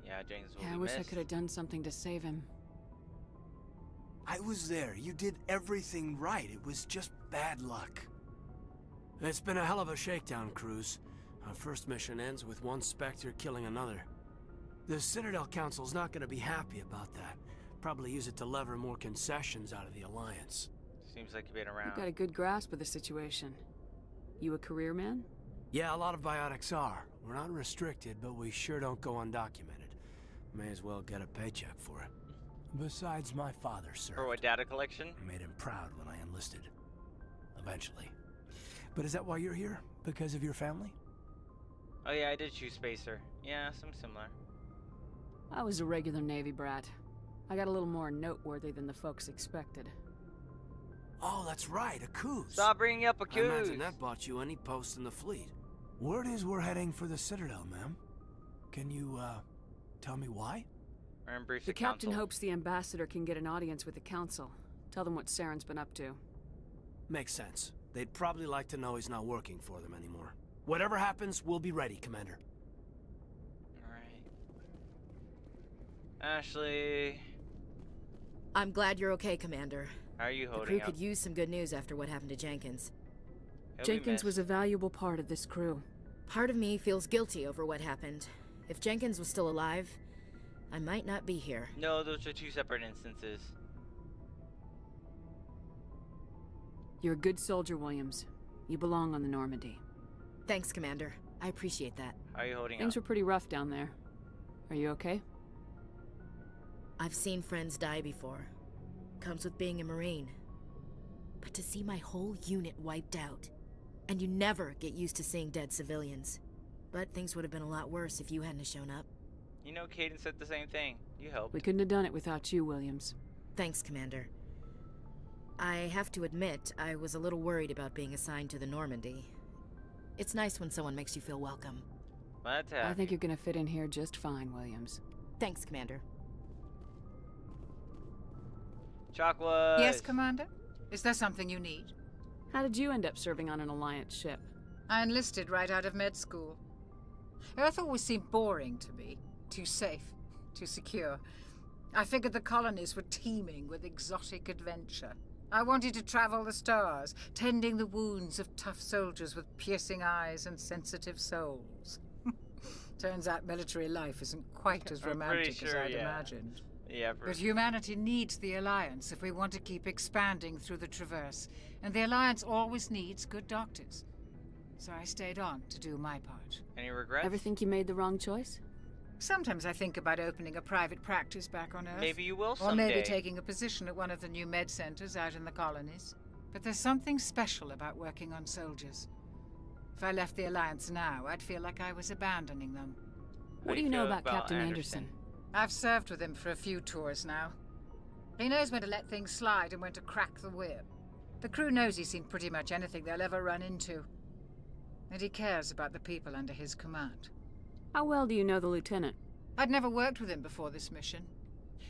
[SPEAKER 1] Yeah, James will
[SPEAKER 17] Yeah,
[SPEAKER 1] be
[SPEAKER 17] I wish I
[SPEAKER 1] missed.
[SPEAKER 17] could have done something to save him.
[SPEAKER 4] I was there. You did everything right. It was just bad luck. It's been a hell of a shakedown, Cruz. Our first mission ends with one Spectre killing another. The Citadel Council's not going to be happy about that. Probably use it to lever more concessions out of the Alliance.
[SPEAKER 1] Seems like you've been around.
[SPEAKER 17] You've got a good grasp of the situation. You a career man?
[SPEAKER 4] Yeah, a lot of biotics are. We're not restricted, but we sure don't go undocumented. May as well get a paycheck for it. Besides, my father served.
[SPEAKER 1] For what, data collection?
[SPEAKER 4] I made him proud when I enlisted. Eventually. But is that why you're here? Because of your family?
[SPEAKER 1] Oh yeah, I did choose Spacer. Yeah, some similar.
[SPEAKER 17] I was a regular Navy brat. I got a little more noteworthy than the folks expected.
[SPEAKER 4] Oh, that's right, a Coos.
[SPEAKER 1] Stop bringing up a
[SPEAKER 4] I
[SPEAKER 1] Coos.
[SPEAKER 4] imagine that bought you any post in the fleet. Word is we're heading for the Citadel, ma'am. Can you, tell me why?
[SPEAKER 1] Or in brief,
[SPEAKER 17] The captain
[SPEAKER 1] council.
[SPEAKER 17] hopes the ambassador can get an audience with the council. Tell them what Saren's been up to.
[SPEAKER 4] Makes sense. They'd probably like to know he's not working for them anymore. Whatever happens, we'll be ready, Commander.
[SPEAKER 1] Alright. Ashley,
[SPEAKER 6] I'm glad you're okay, Commander.
[SPEAKER 1] how are you
[SPEAKER 6] The
[SPEAKER 1] holding
[SPEAKER 6] crew
[SPEAKER 1] up?
[SPEAKER 6] could use some good news after what happened to Jenkins.
[SPEAKER 1] He'll be
[SPEAKER 17] Jenkins
[SPEAKER 1] missed.
[SPEAKER 17] was a valuable part of this crew.
[SPEAKER 6] Part of me feels guilty over what happened. If Jenkins was still alive, I might not be here.
[SPEAKER 1] No, those are two separate instances.
[SPEAKER 17] You're a good soldier, Williams. You belong on the Normandy.
[SPEAKER 6] Thanks, Commander. I appreciate that.
[SPEAKER 1] How are you holding
[SPEAKER 17] Things
[SPEAKER 1] up?
[SPEAKER 17] were pretty rough down there. Are you okay?
[SPEAKER 6] I've seen friends die before. Comes with being a Marine. But to see my whole unit wiped out, and you never get used to seeing dead civilians. But things would have been a lot worse if you hadn't shown up.
[SPEAKER 1] You know, Caden said the same thing. You helped.
[SPEAKER 17] We couldn't have done it without you, Williams.
[SPEAKER 6] Thanks, Commander. I have to admit, I was a little worried about being assigned to the Normandy. It's nice when someone makes you feel welcome.
[SPEAKER 1] Glad to
[SPEAKER 17] I
[SPEAKER 1] have
[SPEAKER 17] think
[SPEAKER 1] you.
[SPEAKER 17] you're gonna fit in here just fine, Williams.
[SPEAKER 6] Thanks, Commander.
[SPEAKER 1] Chocolate.
[SPEAKER 20] Yes, Commander? Is there something you need?
[SPEAKER 17] How did you end up serving on an Alliance ship?
[SPEAKER 20] I enlisted right out of med school. Earth always seemed boring to me. Too safe, too secure. I figured the colonies were teeming with exotic adventure. I wanted to travel the stars, tending the wounds of tough soldiers with piercing eyes and sensitive souls. Turns out military life isn't quite as
[SPEAKER 1] I'm pretty
[SPEAKER 20] romantic as
[SPEAKER 1] sure,
[SPEAKER 20] I'd
[SPEAKER 1] yeah.
[SPEAKER 20] imagined.
[SPEAKER 1] Yeah,
[SPEAKER 20] But humanity needs the Alliance if we want to keep expanding through the Traverse, and the Alliance always needs good doctors. So I stayed on to do my part.
[SPEAKER 1] Any regrets?
[SPEAKER 17] Ever think you made the wrong choice?
[SPEAKER 20] Sometimes I think about opening a private practice back on Earth.
[SPEAKER 1] Maybe you will
[SPEAKER 20] Or
[SPEAKER 1] someday.
[SPEAKER 20] maybe taking a position at one of the new med centers out in the colonies. But there's something special about working on soldiers. If I left the Alliance now, I'd feel like I was abandoning them.
[SPEAKER 17] What do you know about Captain
[SPEAKER 1] Anderson?
[SPEAKER 20] I've served with him for a few tours now. He knows when to let things slide and when to crack the whip. The crew knows he's seen pretty much anything they'll ever run into. And he cares about the people under his command.
[SPEAKER 17] How well do you know the lieutenant?
[SPEAKER 20] I'd never worked with him before this mission.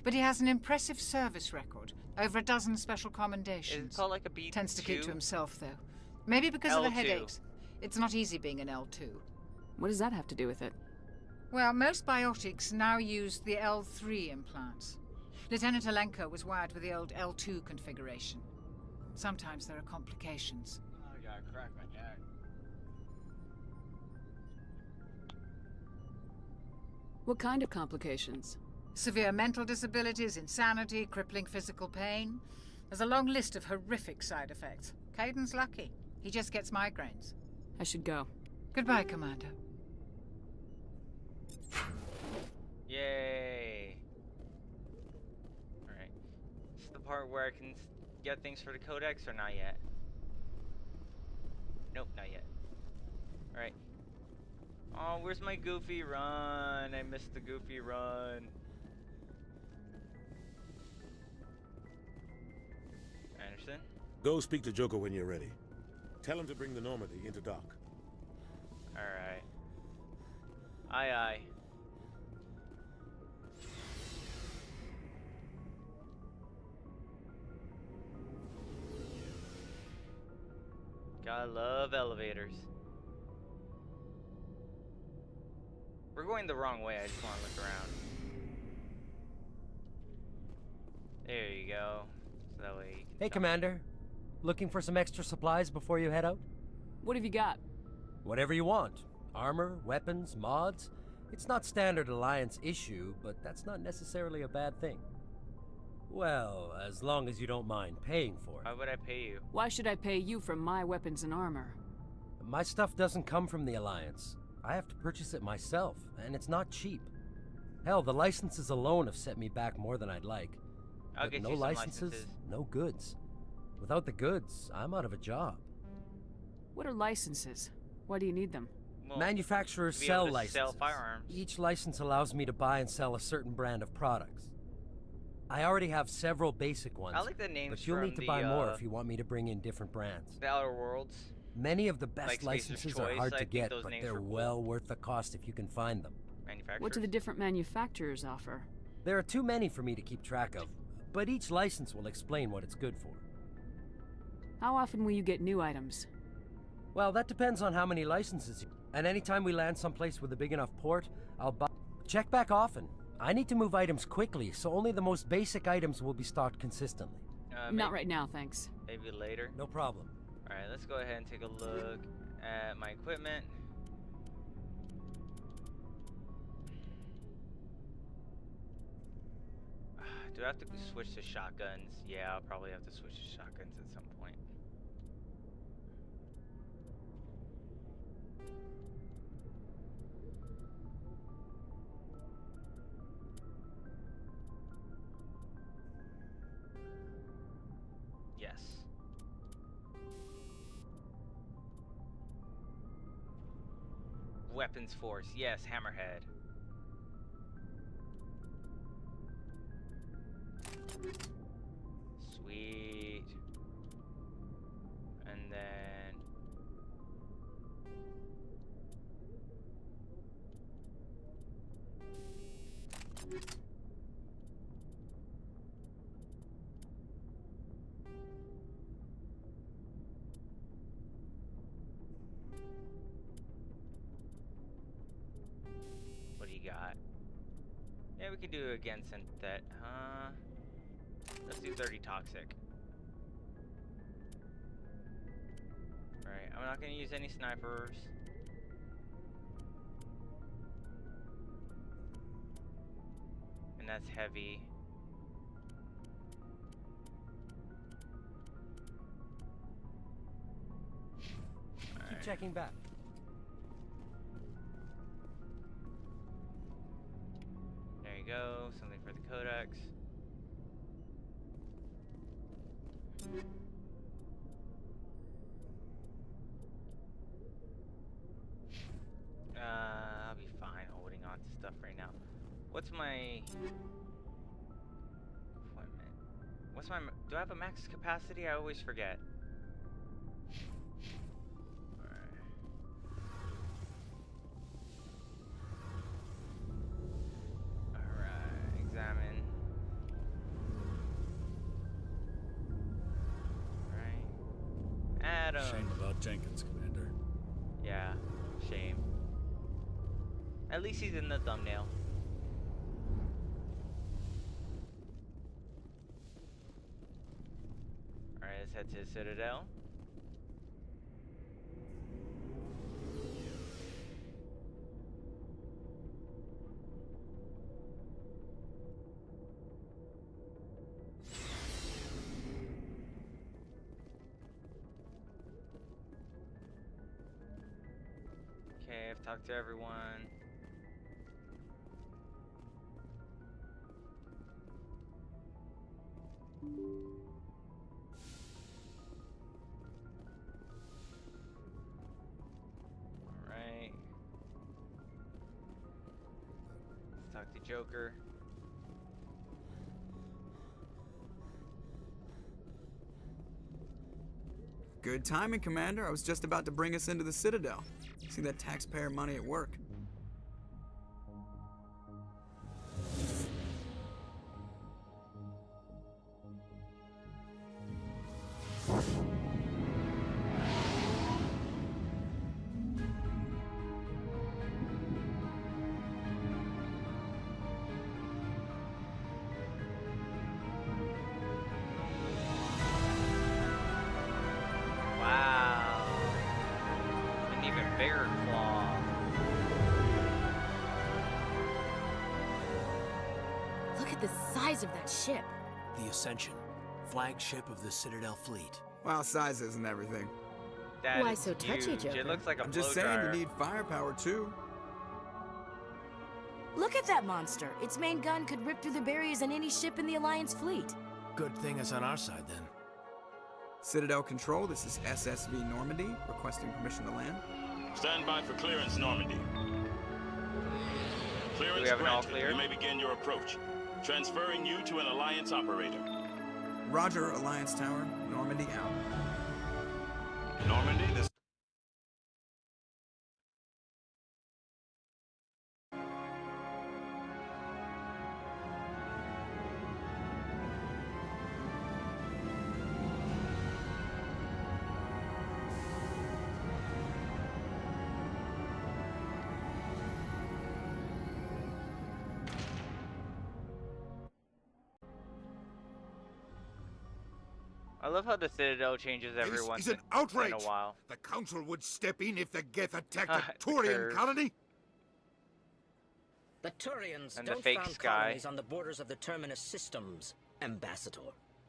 [SPEAKER 20] But he has an impressive service record. Over a dozen special commendations.
[SPEAKER 1] It's called like a B2?
[SPEAKER 20] Tends to keep to himself, though. Maybe because of the
[SPEAKER 1] L2.
[SPEAKER 20] headaches. It's not easy being an L2.
[SPEAKER 17] What does that have to do with it?
[SPEAKER 20] Well, most biotics now use the L3 implants. Lieutenant Alenko was wired with the old L2 configuration. Sometimes there are complications.
[SPEAKER 1] I gotta crack my neck.
[SPEAKER 17] What kind of complications?
[SPEAKER 20] Severe mental disabilities, insanity, crippling physical pain. There's a long list of horrific side effects. Caden's lucky. He just gets migraines.
[SPEAKER 17] I should go.
[SPEAKER 20] Goodbye, Commander.
[SPEAKER 1] Yay! Alright. This is the part where I can get things for the codex, or not yet? Nope, not yet. Alright. Oh, where's my goofy run? I missed the goofy run. Anderson?
[SPEAKER 12] Go speak to Joker when you're ready. Tell him to bring the Normandy into dock.
[SPEAKER 1] Alright. Aye, aye. Gotta love elevators. We're going the wrong way, I just want to look around. There you go. So that way you can
[SPEAKER 16] Hey, Commander. Looking for some extra supplies before you head out?
[SPEAKER 17] What have you got?
[SPEAKER 16] Whatever you want. Armor, weapons, mods. It's not standard Alliance issue, but that's not necessarily a bad thing. Well, as long as you don't mind paying for it.
[SPEAKER 1] Why would I pay you?
[SPEAKER 17] Why should I pay you for my weapons and armor?
[SPEAKER 16] My stuff doesn't come from the Alliance. I have to purchase it myself, and it's not cheap. Hell, the licenses alone have set me back more than I'd like.
[SPEAKER 1] I'll
[SPEAKER 16] But
[SPEAKER 1] get
[SPEAKER 16] no
[SPEAKER 1] you some
[SPEAKER 16] licenses, no goods. Without the goods, I'm out of a job.
[SPEAKER 17] What are licenses? Why do you need them?
[SPEAKER 1] Well,
[SPEAKER 16] Manufacturers
[SPEAKER 1] to be
[SPEAKER 16] sell
[SPEAKER 1] able to
[SPEAKER 16] licenses.
[SPEAKER 1] sell firearms.
[SPEAKER 16] Each license allows me to buy and sell a certain brand of products. I already have several basic ones,
[SPEAKER 1] I like the names
[SPEAKER 16] but you'll
[SPEAKER 1] from
[SPEAKER 16] need to
[SPEAKER 1] the,
[SPEAKER 16] buy more if you want me to bring in different brands.
[SPEAKER 1] The Outer Worlds.
[SPEAKER 16] Many of the best
[SPEAKER 1] Like Spacer's
[SPEAKER 16] licenses are
[SPEAKER 1] Choice,
[SPEAKER 16] hard
[SPEAKER 1] I
[SPEAKER 16] to
[SPEAKER 1] think
[SPEAKER 16] get,
[SPEAKER 1] those
[SPEAKER 16] but
[SPEAKER 1] names
[SPEAKER 16] they're
[SPEAKER 1] were cool.
[SPEAKER 16] well worth the cost if you can find them.
[SPEAKER 1] Manufacturers.
[SPEAKER 17] What do the different manufacturers offer?
[SPEAKER 16] There are too many for me to keep track of, but each license will explain what it's good for.
[SPEAKER 17] How often will you get new items?
[SPEAKER 16] Well, that depends on how many licenses you... And anytime we land someplace with a big enough port, I'll buy... Check back often. I need to move items quickly, so only the most basic items will be stocked consistently.
[SPEAKER 17] Not right now, thanks.
[SPEAKER 1] Maybe later.
[SPEAKER 16] No problem.
[SPEAKER 1] Alright, let's go ahead and take a look at my equipment. Do I have to switch to shotguns? Yeah, I'll probably have to switch to shotguns at some point. Yes. Weapons Force. Yes, Hammerhead. Sweet. And then... What do you got? Yeah, we could do again Synthet. Let's do 30 Toxic. Alright, I'm not gonna use any snipers. And that's heavy.
[SPEAKER 16] Keep checking back.
[SPEAKER 1] There you go, something for the codex. I'll be fine holding on to stuff right now. What's my equipment? What's my... Do I have a max capacity? I always forget. at him.
[SPEAKER 9] Shame about Jenkins, Commander.
[SPEAKER 1] Yeah, shame. At least he's in the thumbnail. Alright, let's head to the Citadel. Okay, I've talked to everyone. Alright. Let's talk to Joker.
[SPEAKER 11] Good timing, Commander. I was just about to bring us into the Citadel. See that taxpayer money at work.
[SPEAKER 1] Wow. An even bigger claw.
[SPEAKER 6] Look at the size of that ship.
[SPEAKER 4] The Ascension, flagship of the Citadel fleet.
[SPEAKER 11] Well, size isn't everything.
[SPEAKER 1] That
[SPEAKER 6] Why
[SPEAKER 1] is
[SPEAKER 6] so touchy,
[SPEAKER 1] huge.
[SPEAKER 6] Joker?
[SPEAKER 1] It looks like a
[SPEAKER 11] I'm just
[SPEAKER 1] blow
[SPEAKER 11] saying
[SPEAKER 1] dryer.
[SPEAKER 11] you need firepower too.
[SPEAKER 6] Look at that monster. Its main gun could rip through the barriers in any ship in the Alliance fleet.
[SPEAKER 4] Good thing it's on our side then.
[SPEAKER 11] Citadel Control, this is SSV Normandy, requesting permission to land.
[SPEAKER 14] Stand by for clearance, Normandy. Clearance
[SPEAKER 1] have it all
[SPEAKER 14] granted.
[SPEAKER 1] cleared?
[SPEAKER 14] You may begin your approach. Transferring you to an Alliance operator.
[SPEAKER 11] Roger, Alliance Tower, Normandy out.
[SPEAKER 14] Normandy, this...
[SPEAKER 1] I love how the Citadel changes every
[SPEAKER 2] This
[SPEAKER 1] once
[SPEAKER 2] is an outrage.
[SPEAKER 1] in a while.
[SPEAKER 2] The Council would step in if the Geth attacked
[SPEAKER 1] Ah,
[SPEAKER 2] a Turian
[SPEAKER 1] curve.
[SPEAKER 2] colony.
[SPEAKER 23] The Turians
[SPEAKER 1] And the
[SPEAKER 23] don't
[SPEAKER 1] fake
[SPEAKER 23] found
[SPEAKER 1] sky.
[SPEAKER 23] colonies on the borders of the Terminus systems, Ambassador.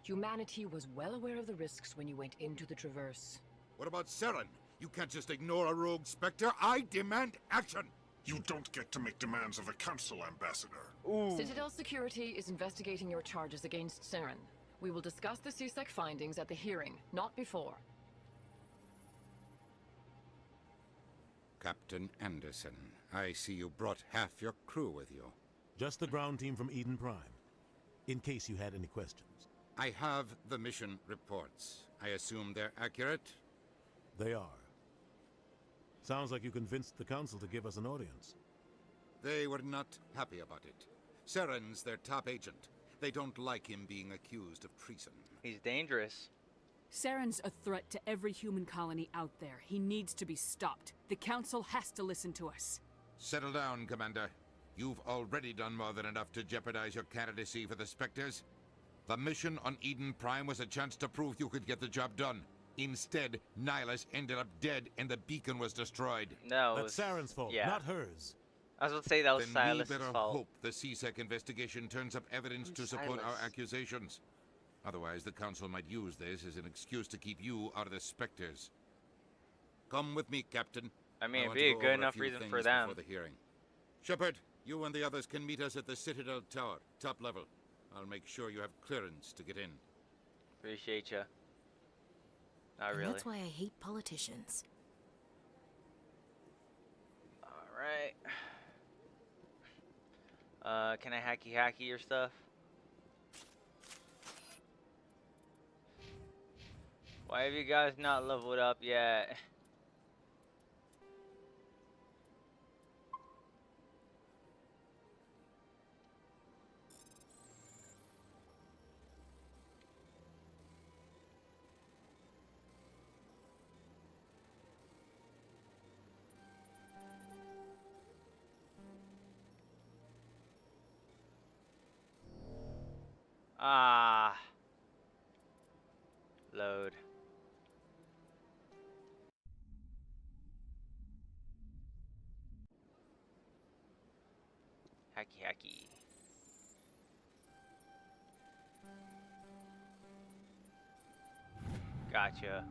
[SPEAKER 24] Humanity was well aware of the risks when you went into the Traverse.
[SPEAKER 2] What about Seren? You can't just ignore a rogue Spectre. I demand action.
[SPEAKER 25] You don't get to make demands of the Council, Ambassador.
[SPEAKER 24] Citadel Security is investigating your charges against Saren. We will discuss the CSEC findings at the hearing, not before.
[SPEAKER 26] Captain Anderson, I see you brought half your crew with you.
[SPEAKER 12] Just the ground team from Eden Prime, in case you had any questions.
[SPEAKER 26] I have the mission reports. I assume they're accurate?
[SPEAKER 12] They are. Sounds like you convinced the Council to give us an audience.
[SPEAKER 26] They were not happy about it. Seren's their top agent. They don't like him being accused of treason.
[SPEAKER 1] He's dangerous.
[SPEAKER 27] Saren's a threat to every human colony out there. He needs to be stopped. The Council has to listen to us.
[SPEAKER 26] Settle down, Commander. You've already done more than enough to jeopardize your candidacy for the Spectres. The mission on Eden Prime was a chance to prove you could get the job done. Instead, Nihilus ended up dead and the beacon was destroyed.
[SPEAKER 1] No,
[SPEAKER 12] That's Saren's fault,
[SPEAKER 1] yeah.
[SPEAKER 12] not hers.
[SPEAKER 1] I was going to say that was
[SPEAKER 26] Then
[SPEAKER 1] Silas's
[SPEAKER 26] we better
[SPEAKER 1] fault.
[SPEAKER 26] hope the CSEC investigation turns up evidence to support our
[SPEAKER 1] Silas?
[SPEAKER 26] accusations. Otherwise, the Council might use this as an excuse to keep you out of the Spectres. Come with me, Captain.
[SPEAKER 1] I mean, it'd
[SPEAKER 26] want
[SPEAKER 1] be
[SPEAKER 26] to
[SPEAKER 1] a
[SPEAKER 26] go
[SPEAKER 1] good
[SPEAKER 26] over
[SPEAKER 1] enough
[SPEAKER 26] few
[SPEAKER 1] reason for
[SPEAKER 26] things
[SPEAKER 1] them.
[SPEAKER 26] before the hearing. Shepard, you and the others can meet us at the Citadel Tower, top level. I'll make sure you have clearance to get in.
[SPEAKER 1] Appreciate ya. Not
[SPEAKER 6] And
[SPEAKER 1] really.
[SPEAKER 6] that's why I hate politicians.
[SPEAKER 1] Alright. Can I hacky your stuff? Why have you guys not leveled up yet? Ah. Load. Hacky hacky. Gotcha.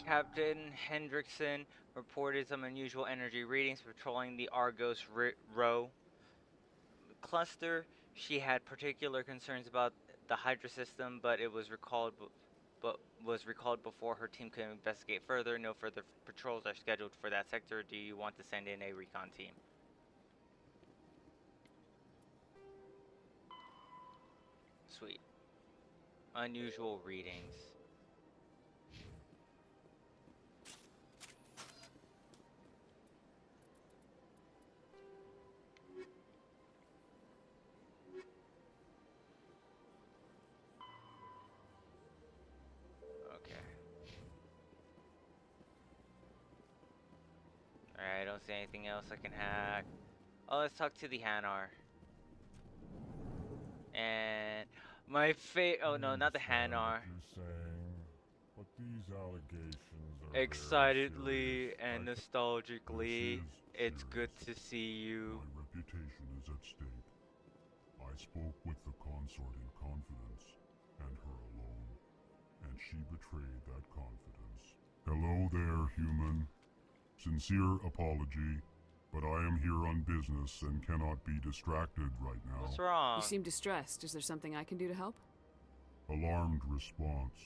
[SPEAKER 1] Captain Hendrickson reported some unusual energy readings patrolling the Argos row cluster. She had particular concerns about the Hydra system, but it was recalled before her team could investigate further. No further patrols are scheduled for that sector. Do you want to send in a recon team? Sweet. Unusual readings. Alright, I don't see anything else I can hack. Oh, let's talk to the Hanar. And my oh no, not the Hanar.
[SPEAKER 5] But these allegations are
[SPEAKER 1] Excitedly and nostalgically, it's good to see you.
[SPEAKER 5] My reputation is at stake. I spoke with the consort in confidence, and her alone, and she betrayed that confidence. Hello there, human. Sincere apology, but I am here on business and cannot be distracted right now.
[SPEAKER 1] What's wrong?
[SPEAKER 17] You seem distressed. Is there something I can do to help?
[SPEAKER 5] Alarmed response.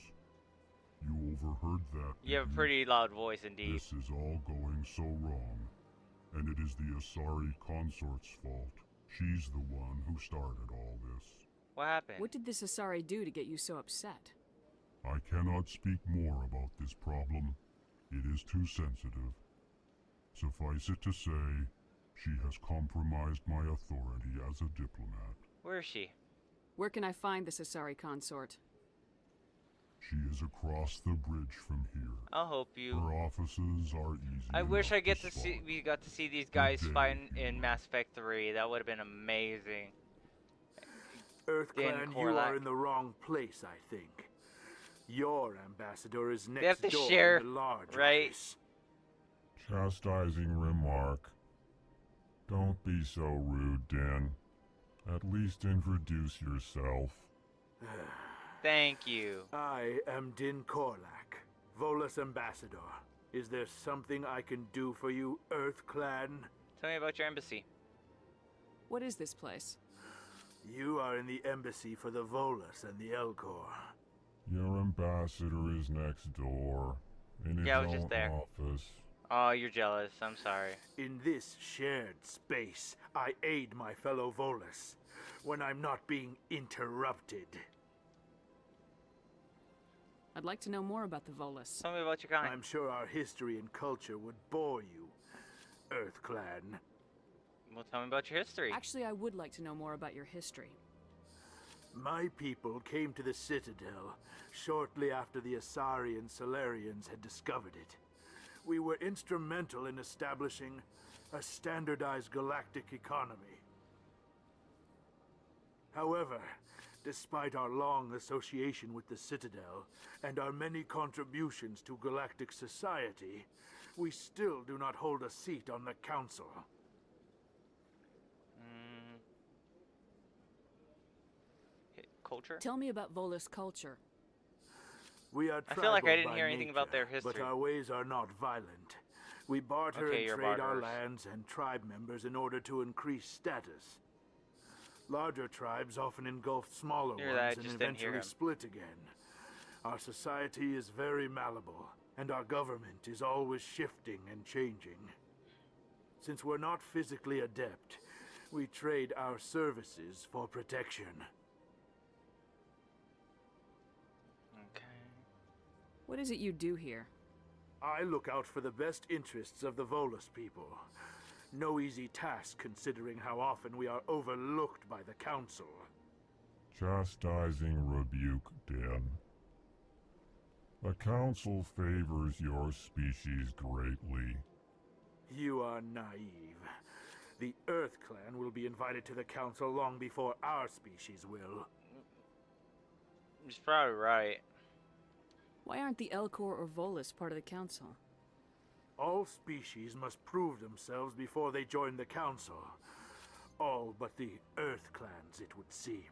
[SPEAKER 5] You overheard that.
[SPEAKER 1] You have a pretty loud voice indeed.
[SPEAKER 5] This is all going so wrong, and it is the Asari consort's fault. She's the one who started all this.
[SPEAKER 1] What happened?
[SPEAKER 17] What did this Asari do to get you so upset?
[SPEAKER 5] I cannot speak more about this problem. It is too sensitive. Suffice it to say, she has compromised my authority as a diplomat.
[SPEAKER 1] Where is she?
[SPEAKER 17] Where can I find this Asari consort?
[SPEAKER 5] She is across the bridge from here.
[SPEAKER 1] I'll help you.
[SPEAKER 5] Her offices are easy.
[SPEAKER 1] I wish we got to see these guys fighting in Mass Effect 3. That would have been amazing.
[SPEAKER 8] EarthClan, you are in the wrong place, I think. Your ambassador is next
[SPEAKER 1] they have to
[SPEAKER 8] door
[SPEAKER 1] share,
[SPEAKER 8] in the large
[SPEAKER 1] right?
[SPEAKER 8] office.
[SPEAKER 5] Chastising remark. Don't be so rude, Din. At least introduce yourself.
[SPEAKER 1] Thank you.
[SPEAKER 8] I am Din Korlak, Volus ambassador. Is there something I can do for you, EarthClan?
[SPEAKER 1] Tell me about your embassy.
[SPEAKER 17] What is this place?
[SPEAKER 8] You are in the embassy for the Volus and the Elcor.
[SPEAKER 5] Your ambassador is next door, in his
[SPEAKER 1] I was just there.
[SPEAKER 5] office.
[SPEAKER 1] Oh, you're jealous. I'm sorry.
[SPEAKER 8] In this shared space, I aid my fellow Volus when I'm not being interrupted.
[SPEAKER 17] I'd like to know more about the Volus.
[SPEAKER 1] Tell me about your kind.
[SPEAKER 8] I'm sure our history and culture would bore you, EarthClan.
[SPEAKER 1] Well, tell me about your history.
[SPEAKER 17] Actually, I would like to know more about your history.
[SPEAKER 8] My people came to the Citadel shortly after the Asari and Solarians had discovered it. We were instrumental in establishing a standardized galactic economy. However, despite our long association with the Citadel and our many contributions to galactic society, we still do not hold a seat on the Council.
[SPEAKER 1] Culture?
[SPEAKER 17] Tell me about Volus culture.
[SPEAKER 8] We are
[SPEAKER 1] I feel like I
[SPEAKER 8] tribal
[SPEAKER 1] didn't
[SPEAKER 8] by
[SPEAKER 1] hear anything about their
[SPEAKER 8] nature,
[SPEAKER 1] history.
[SPEAKER 8] But our ways are not violent. We barter
[SPEAKER 1] Okay,
[SPEAKER 8] and
[SPEAKER 1] you're
[SPEAKER 8] trade our
[SPEAKER 1] barters.
[SPEAKER 8] lands and tribe members in order to increase status. Larger tribes often engulf smaller
[SPEAKER 1] Hear that, I
[SPEAKER 8] ones and
[SPEAKER 1] just didn't hear
[SPEAKER 8] eventually
[SPEAKER 1] him.
[SPEAKER 8] split again. Our society is very malleable, and our government is always shifting and changing. Since we're not physically adept, we trade our services for protection.
[SPEAKER 17] What is it you do here?
[SPEAKER 8] I look out for the best interests of the Volus people. No easy task considering how often we are overlooked by the Council.
[SPEAKER 5] Chastising rebuke, Din. The Council favors your species greatly.
[SPEAKER 8] You are naive. The EarthClan will be invited to the Council long before our species will.
[SPEAKER 1] He's probably right.
[SPEAKER 27] Why aren't the Elcor or Volus part of the council?
[SPEAKER 8] All species must prove themselves before they join the council. All but the Earth clans, it would seem.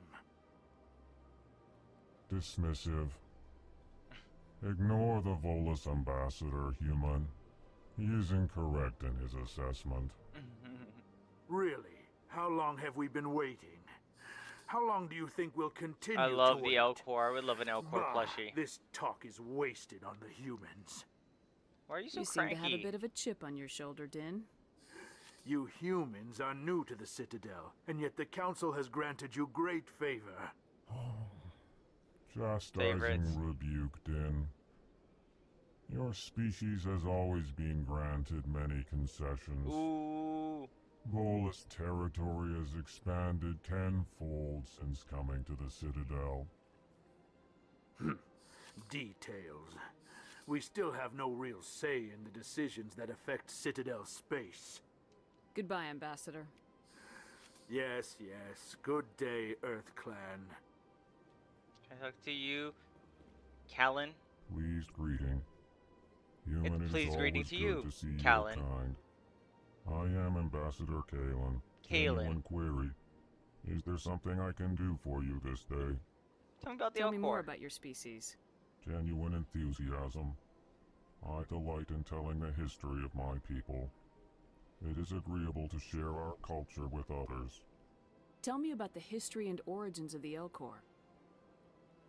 [SPEAKER 5] Dismissive. Ignore the Volus ambassador, human. He is incorrect in his assessment.
[SPEAKER 8] Really? How long have we been waiting? How long do you think we'll continue
[SPEAKER 1] I love
[SPEAKER 8] to
[SPEAKER 1] the
[SPEAKER 8] wait?
[SPEAKER 1] Elcor. I would love an Elcor plushie.
[SPEAKER 8] This talk is wasted on the humans.
[SPEAKER 1] Why are you so
[SPEAKER 27] You
[SPEAKER 1] cranky?
[SPEAKER 27] seem to have a bit of a chip on your shoulder, Din.
[SPEAKER 8] You humans are new to the Citadel, and yet the Council has granted you great favor.
[SPEAKER 5] Chastising
[SPEAKER 1] Favorites.
[SPEAKER 5] rebuke, Din. Your species has always been granted many concessions.
[SPEAKER 1] Ooh.
[SPEAKER 5] Volus territory has expanded tenfold since coming to the Citadel.
[SPEAKER 8] Details. We still have no real say in the decisions that affect Citadel space.
[SPEAKER 27] Goodbye, Ambassador.
[SPEAKER 8] Yes, yes. Good day, Earth Clan.
[SPEAKER 1] Can I talk to you, Callan?
[SPEAKER 5] Pleased greeting. Human, it is
[SPEAKER 1] Pleased greeting
[SPEAKER 5] always
[SPEAKER 1] to
[SPEAKER 5] good
[SPEAKER 1] you,
[SPEAKER 5] to see
[SPEAKER 1] Callan.
[SPEAKER 5] your kind. I am Ambassador Kalen.
[SPEAKER 1] Kalen.
[SPEAKER 5] Genuine query. Is there something I can do for you this day?
[SPEAKER 1] Tell me about the
[SPEAKER 27] Tell me more
[SPEAKER 1] Elcor.
[SPEAKER 27] about your species.
[SPEAKER 5] Genuine enthusiasm. I delight in telling the history of my people. It is agreeable to share our culture with others.
[SPEAKER 27] Tell me about the history and origins of the Elcor.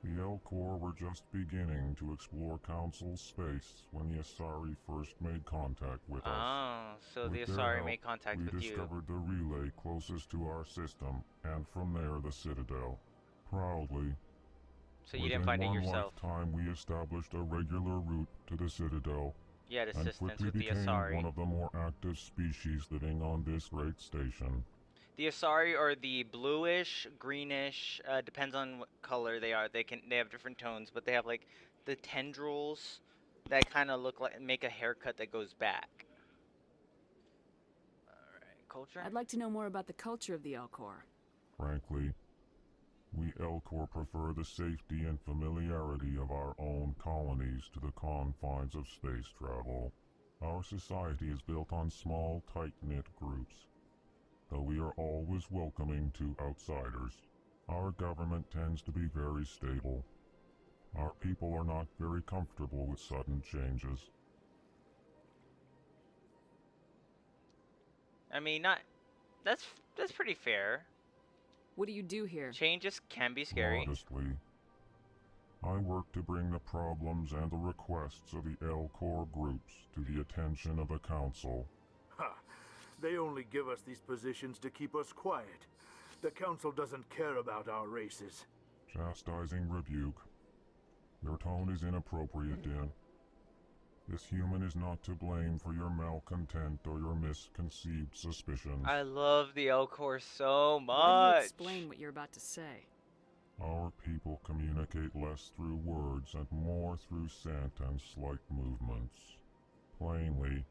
[SPEAKER 5] The Elcor were just beginning to explore Council space when the Asari first made contact with us.
[SPEAKER 1] Oh, so the
[SPEAKER 5] With their
[SPEAKER 1] Asari
[SPEAKER 5] help,
[SPEAKER 1] made contact
[SPEAKER 5] we
[SPEAKER 1] with you.
[SPEAKER 5] discovered the relay closest to our system, and from there the Citadel. Proudly.
[SPEAKER 1] So you didn't find it
[SPEAKER 5] Within
[SPEAKER 1] yourself.
[SPEAKER 5] one lifetime, we established a regular route to the Citadel.
[SPEAKER 1] You had
[SPEAKER 5] and
[SPEAKER 1] assistance
[SPEAKER 5] quickly
[SPEAKER 1] with the
[SPEAKER 5] became
[SPEAKER 1] Asari.
[SPEAKER 5] one of the more active species living on this great station.
[SPEAKER 1] The Asari are the bluish, greenish, depends on what color they are. They have different tones, but they have like the tendrils that kind of look like make a haircut that goes back. Alright, culture?
[SPEAKER 27] I'd like to know more about the culture of the Elcor.
[SPEAKER 5] Frankly, we Elcor prefer the safety and familiarity of our own colonies to the confines of space travel. Our society is built on small, tight-knit groups. Though we are always welcoming to outsiders, our government tends to be very stable. Our people are not very comfortable with sudden changes.
[SPEAKER 1] I mean, that's pretty fair.
[SPEAKER 27] What do you do here?
[SPEAKER 1] Changes can be scary.
[SPEAKER 5] Modestly, I work to bring the problems and the requests of the Elcor groups to the attention of the Council.
[SPEAKER 8] Ha! They only give us these positions to keep us quiet. The Council doesn't care about our races.
[SPEAKER 5] Chastising rebuke. Your tone is inappropriate, Din. This human is not to blame for your malcontent or your misconceived suspicions.
[SPEAKER 1] I love the Elcor so much.
[SPEAKER 27] Why don't you explain what you're about to say?
[SPEAKER 5] Our people communicate less through words and more through scent and slight movements. Plainly,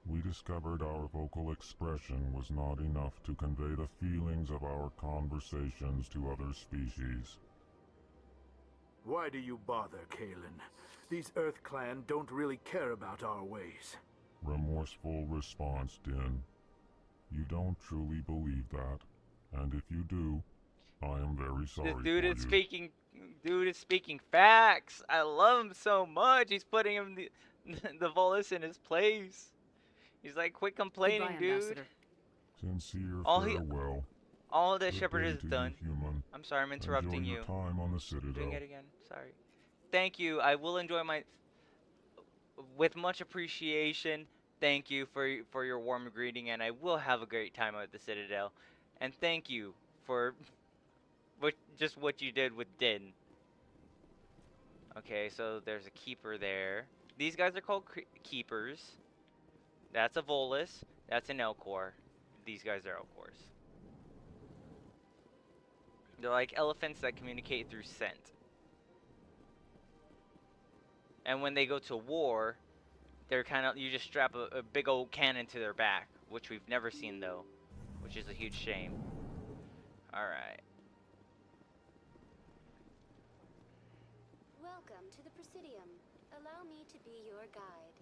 [SPEAKER 5] we discovered our vocal expression was not enough to convey the feelings of our conversations to other species.
[SPEAKER 8] Why do you bother, Kalen? These Earth Clan don't really care about our ways.
[SPEAKER 5] Remorseful response, Din. You don't truly believe that, and if you do, I am very sorry
[SPEAKER 1] This dude
[SPEAKER 5] for
[SPEAKER 1] is
[SPEAKER 5] you.
[SPEAKER 1] speaking facts. I love him so much. He's putting him the Volus in his place. He's like, quit complaining,
[SPEAKER 27] Goodbye,
[SPEAKER 1] dude.
[SPEAKER 27] Ambassador.
[SPEAKER 5] Sincere
[SPEAKER 1] All
[SPEAKER 5] farewell.
[SPEAKER 1] the
[SPEAKER 5] Good
[SPEAKER 1] shepherd
[SPEAKER 5] day
[SPEAKER 1] is
[SPEAKER 5] to you,
[SPEAKER 1] done.
[SPEAKER 5] human.
[SPEAKER 1] I'm sorry, I'm interrupting
[SPEAKER 5] Enjoy
[SPEAKER 1] you.
[SPEAKER 5] your time on the Citadel.
[SPEAKER 1] Doing it again. Sorry. Thank you. I will enjoy my with much appreciation. Thank you for your warm greeting, and I will have a great time at the Citadel. And thank you for what you did with Din. Okay, so there's a keeper there. These guys are called keepers. That's a Volus. That's an Elcor. These guys are Elcors. They're like elephants that communicate through scent. And when they go to war, they're kind of, you just strap a big old cannon to their back, which we've never seen though, which is a huge shame. Alright.
[SPEAKER 3] to the Presidium. Allow me to be your guide.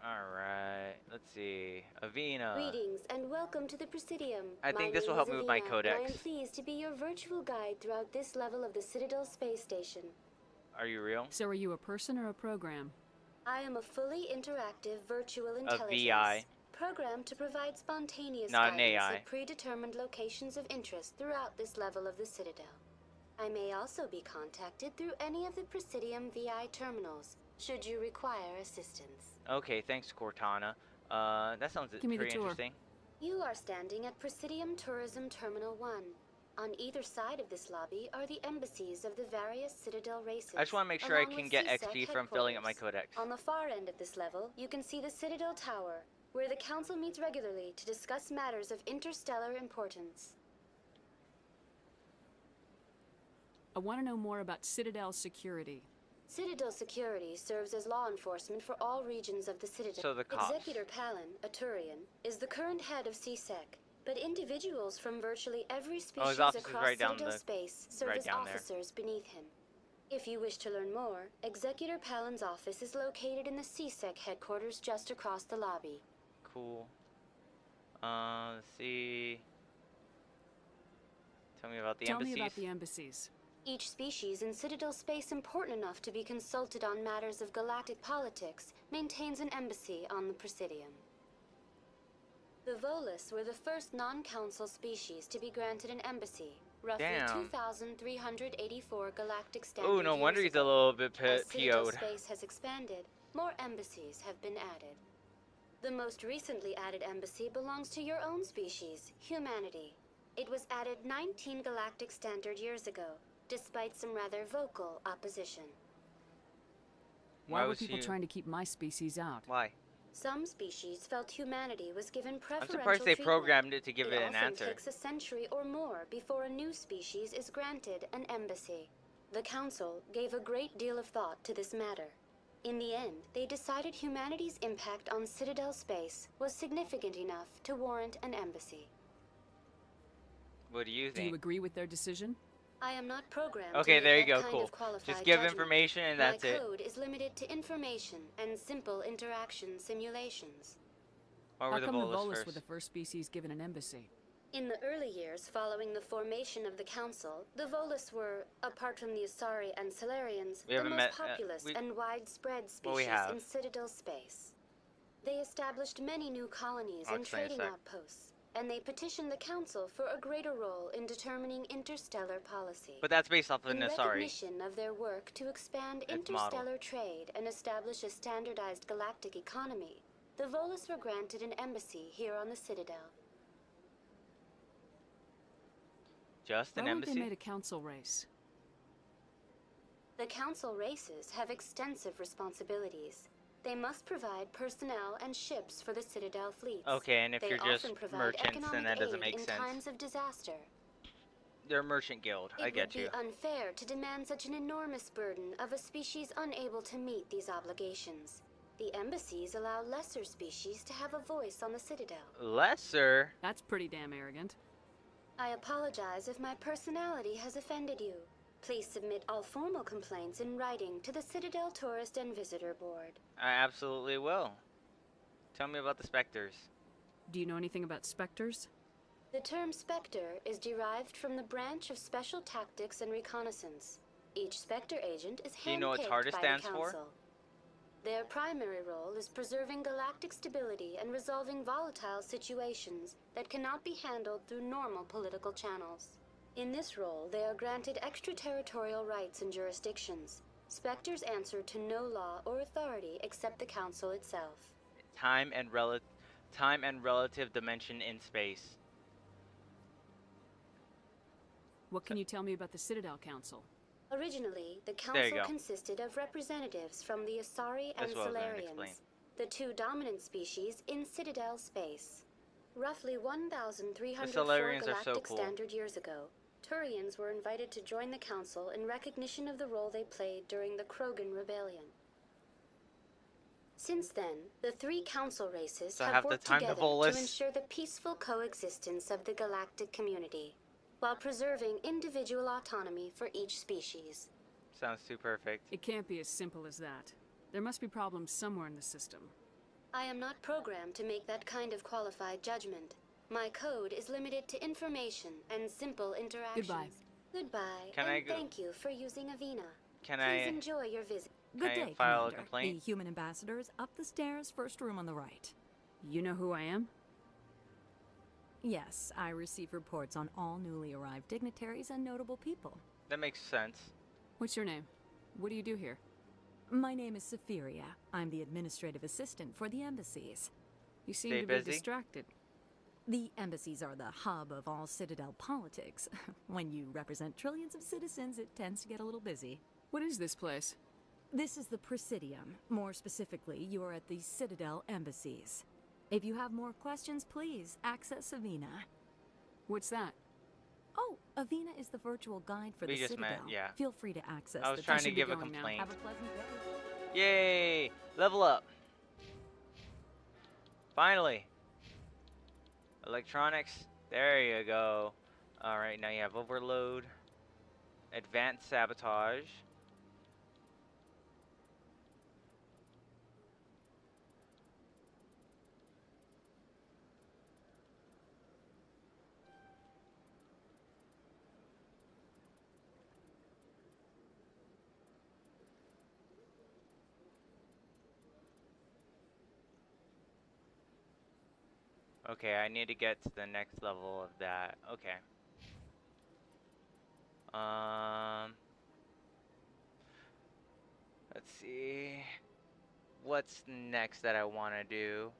[SPEAKER 1] Alright, let's see. Avina.
[SPEAKER 3] Greetings and welcome to the Presidium.
[SPEAKER 1] I think this will help me with my
[SPEAKER 3] Avina,
[SPEAKER 1] codex.
[SPEAKER 3] and I am pleased to be your virtual guide throughout this level of the Citadel space station.
[SPEAKER 1] Are you real?
[SPEAKER 27] So are you a person or a program?
[SPEAKER 3] I am a fully interactive virtual intelligence.
[SPEAKER 1] A VI.
[SPEAKER 3] Programmed to provide spontaneous
[SPEAKER 1] Not an
[SPEAKER 3] guidance
[SPEAKER 1] AI.
[SPEAKER 3] at predetermined locations of interest throughout this level of the Citadel. I may also be contacted through any of the Presidium VI terminals, should you require assistance.
[SPEAKER 1] Okay, thanks, Cortana. That sounds pretty interesting.
[SPEAKER 3] You are standing at Presidium Tourism Terminal 1. On either side of this lobby are the embassies of the various Citadel races.
[SPEAKER 1] I just want to make sure I
[SPEAKER 3] along
[SPEAKER 1] can
[SPEAKER 3] with
[SPEAKER 1] get
[SPEAKER 3] CSEC
[SPEAKER 1] XP from filling up my
[SPEAKER 3] headquarters.
[SPEAKER 1] codex.
[SPEAKER 3] On the far end of this level, you can see the Citadel Tower, where the Council meets regularly to discuss matters of interstellar importance.
[SPEAKER 27] I want to know more about Citadel security.
[SPEAKER 3] Citadel security serves as law enforcement for all regions of the Citadel.
[SPEAKER 1] So the cops.
[SPEAKER 3] Executor Palin, a Turian, is the current head of CSEC, but individuals from virtually every species
[SPEAKER 1] his office is
[SPEAKER 3] across
[SPEAKER 1] right down
[SPEAKER 3] Citadel
[SPEAKER 1] the-
[SPEAKER 3] space serve
[SPEAKER 1] right
[SPEAKER 3] as
[SPEAKER 1] down there.
[SPEAKER 3] officers beneath him. If you wish to learn more, Executor Palin's office is located in the CSEC headquarters just across the lobby.
[SPEAKER 1] Cool. Let's see. Tell me about the
[SPEAKER 27] Tell
[SPEAKER 1] embassies.
[SPEAKER 27] me about the embassies.
[SPEAKER 3] Each species in Citadel space important enough to be consulted on matters of galactic politics maintains an embassy on the Presidium. The Volus were the first non-council species to be granted an embassy, roughly
[SPEAKER 1] Damn.
[SPEAKER 3] 2,384 galactic standard
[SPEAKER 1] Oh, no
[SPEAKER 3] years
[SPEAKER 1] wonder he's a
[SPEAKER 3] ago.
[SPEAKER 1] little bit
[SPEAKER 3] As Citadel
[SPEAKER 1] PO'd.
[SPEAKER 3] space has expanded, more embassies have been added. The most recently added embassy belongs to your own species, humanity. It was added 19 galactic standard years ago, despite some rather vocal opposition.
[SPEAKER 27] Why were
[SPEAKER 1] was
[SPEAKER 27] people
[SPEAKER 1] you-
[SPEAKER 27] trying to keep my species out?
[SPEAKER 1] Why?
[SPEAKER 3] Some species felt humanity was given preferential
[SPEAKER 1] I'm surprised they
[SPEAKER 3] treatment.
[SPEAKER 1] programmed it to give it an
[SPEAKER 3] often
[SPEAKER 1] answer.
[SPEAKER 3] takes a century or more before a new species is granted an embassy. The Council gave a great deal of thought to this matter. In the end, they decided humanity's impact on Citadel space was significant enough to warrant an embassy.
[SPEAKER 1] What do you
[SPEAKER 27] Do you
[SPEAKER 1] think?
[SPEAKER 27] agree with their decision?
[SPEAKER 3] I am not programmed
[SPEAKER 1] Okay,
[SPEAKER 3] to
[SPEAKER 1] there
[SPEAKER 3] make
[SPEAKER 1] you
[SPEAKER 3] that
[SPEAKER 1] go,
[SPEAKER 3] kind
[SPEAKER 1] cool.
[SPEAKER 3] of qualified
[SPEAKER 1] Just give
[SPEAKER 3] judgment.
[SPEAKER 1] information and that's
[SPEAKER 3] My
[SPEAKER 1] it.
[SPEAKER 3] code is limited to information and simple interaction simulations.
[SPEAKER 1] Why
[SPEAKER 27] How
[SPEAKER 1] were the
[SPEAKER 27] come the
[SPEAKER 1] Volus
[SPEAKER 27] Volus
[SPEAKER 1] first?
[SPEAKER 27] were the first species given an embassy?
[SPEAKER 3] In the early years following the formation of the Council, the Volus were, apart from the Asari and Solarians,
[SPEAKER 1] We
[SPEAKER 3] the
[SPEAKER 1] haven't
[SPEAKER 3] most
[SPEAKER 1] met-
[SPEAKER 3] populous
[SPEAKER 1] we-
[SPEAKER 3] and widespread
[SPEAKER 1] Well, we
[SPEAKER 3] species
[SPEAKER 1] have.
[SPEAKER 3] in Citadel space. They established many new colonies
[SPEAKER 1] I'll
[SPEAKER 3] and
[SPEAKER 1] explain in a
[SPEAKER 3] trading
[SPEAKER 1] sec.
[SPEAKER 3] outposts, and they petitioned the Council for a greater role in determining interstellar policy.
[SPEAKER 1] But that's based off of
[SPEAKER 3] In
[SPEAKER 1] Nasari.
[SPEAKER 3] recognition of their work to expand
[SPEAKER 1] Its model.
[SPEAKER 3] interstellar trade and establish a standardized galactic economy, the Volus were granted an embassy here on the Citadel.
[SPEAKER 1] Just
[SPEAKER 27] Why
[SPEAKER 1] an
[SPEAKER 27] weren't they
[SPEAKER 1] embassy?
[SPEAKER 27] made a council race?
[SPEAKER 3] The Council races have extensive responsibilities. They must provide personnel and ships for the Citadel fleets.
[SPEAKER 1] Okay, and if
[SPEAKER 3] They
[SPEAKER 1] you're just
[SPEAKER 3] often provide
[SPEAKER 1] merchants, then
[SPEAKER 3] economic
[SPEAKER 1] that doesn't
[SPEAKER 3] aid
[SPEAKER 1] make
[SPEAKER 3] in
[SPEAKER 1] sense.
[SPEAKER 3] times of disaster.
[SPEAKER 1] They're a merchant guild. I get you.
[SPEAKER 3] It would be unfair to demand such an enormous burden of a species unable to meet these obligations. The embassies allow lesser species to have a voice on the Citadel.
[SPEAKER 1] Lesser?
[SPEAKER 27] That's pretty damn arrogant.
[SPEAKER 3] I apologize if my personality has offended you. Please submit all formal complaints in writing to the Citadel Tourist and Visitor Board.
[SPEAKER 1] I absolutely will. Tell me about the specters.
[SPEAKER 27] Do you know anything about specters?
[SPEAKER 3] The term Spectre is derived from the branch of Special Tactics and Reconnaissance. Each Spectre agent is
[SPEAKER 1] Do you know what
[SPEAKER 3] handpicked
[SPEAKER 1] TARDIS
[SPEAKER 3] by
[SPEAKER 1] stands
[SPEAKER 3] the
[SPEAKER 1] for?
[SPEAKER 3] Council. Their primary role is preserving galactic stability and resolving volatile situations that cannot be handled through normal political channels. In this role, they are granted extraterritorial rights and jurisdictions. Spectres answer to no law or authority except the Council itself.
[SPEAKER 1] Time and relative dimension in space.
[SPEAKER 27] What can you tell me about the Citadel Council?
[SPEAKER 3] Originally, the
[SPEAKER 1] There you
[SPEAKER 3] Council
[SPEAKER 1] go.
[SPEAKER 3] consisted of representatives from the Asari and
[SPEAKER 1] That's what I was gonna explain.
[SPEAKER 3] Solarians, the two dominant species in Citadel space. Roughly 1,304
[SPEAKER 1] Solarians are so
[SPEAKER 3] galactic
[SPEAKER 1] cool.
[SPEAKER 3] standard years ago, Turians were invited to join the Council in recognition of the role they played during the Krogan Rebellion. Since then, the three Council races
[SPEAKER 1] So
[SPEAKER 3] have
[SPEAKER 1] half the
[SPEAKER 3] worked
[SPEAKER 1] time the
[SPEAKER 3] together
[SPEAKER 1] Volus-
[SPEAKER 3] to ensure the peaceful coexistence of the galactic community, while preserving individual autonomy for each species.
[SPEAKER 1] Sounds too perfect.
[SPEAKER 27] It can't be as simple as that. There must be problems somewhere in the system.
[SPEAKER 3] I am not programmed to make that kind of qualified judgment. My code is limited to information and simple interactions.
[SPEAKER 27] Goodbye.
[SPEAKER 3] Goodbye,
[SPEAKER 1] Can
[SPEAKER 3] and
[SPEAKER 1] I go?
[SPEAKER 3] thank you for using Avena.
[SPEAKER 1] Can
[SPEAKER 3] Please
[SPEAKER 1] I?
[SPEAKER 3] enjoy your visit.
[SPEAKER 1] Can I file a complaint?
[SPEAKER 7] The human ambassador is up the stairs, first room on the right.
[SPEAKER 27] You know who I am?
[SPEAKER 7] Yes, I receive reports on all newly arrived dignitaries and notable people.
[SPEAKER 1] That makes sense.
[SPEAKER 27] What's your name? What do you do here?
[SPEAKER 7] My name is Safiria. I'm the administrative assistant for the embassies.
[SPEAKER 27] You seem
[SPEAKER 1] Stay
[SPEAKER 27] to be
[SPEAKER 1] busy?
[SPEAKER 27] distracted.
[SPEAKER 7] The embassies are the hub of all Citadel politics. When you represent trillions of citizens, it tends to get a little busy.
[SPEAKER 27] What is this place?
[SPEAKER 7] This is the Presidium. More specifically, you are at the Citadel embassies. If you have more questions, please access Avena.
[SPEAKER 27] What's that?
[SPEAKER 7] Oh, Avena is the virtual guide for
[SPEAKER 1] We
[SPEAKER 7] the
[SPEAKER 1] just
[SPEAKER 7] Citadel.
[SPEAKER 1] met, yeah.
[SPEAKER 7] Feel free to access
[SPEAKER 1] I was
[SPEAKER 7] the
[SPEAKER 1] trying to
[SPEAKER 7] should be
[SPEAKER 1] give a
[SPEAKER 7] going now.
[SPEAKER 1] complaint.
[SPEAKER 7] Have a pleasant day.
[SPEAKER 1] Yay! Level up. Finally. Electronics. There you go. Alright, now you have overload. Advanced sabotage. Okay, I need to get to the next level of that. Okay. Let's see. What's next that I want to do?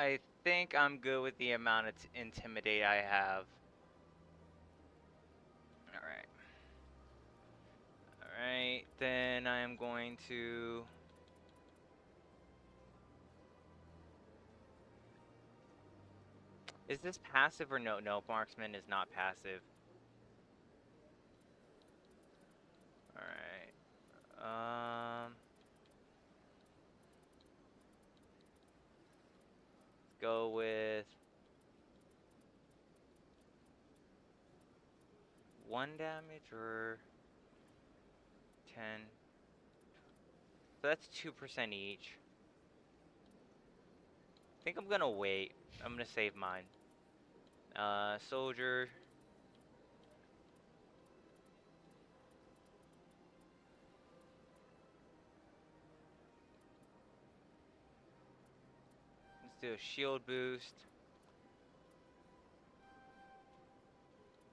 [SPEAKER 1] I think I'm good with the amount of intimidate I have. Alright. Alright, then I'm going to... Is this passive or no? No, marksman is not passive. Alright. Go with 1 damage or 10. So that's 2% each. I think I'm gonna wait. I'm gonna save mine. Soldier. Let's do a shield boost.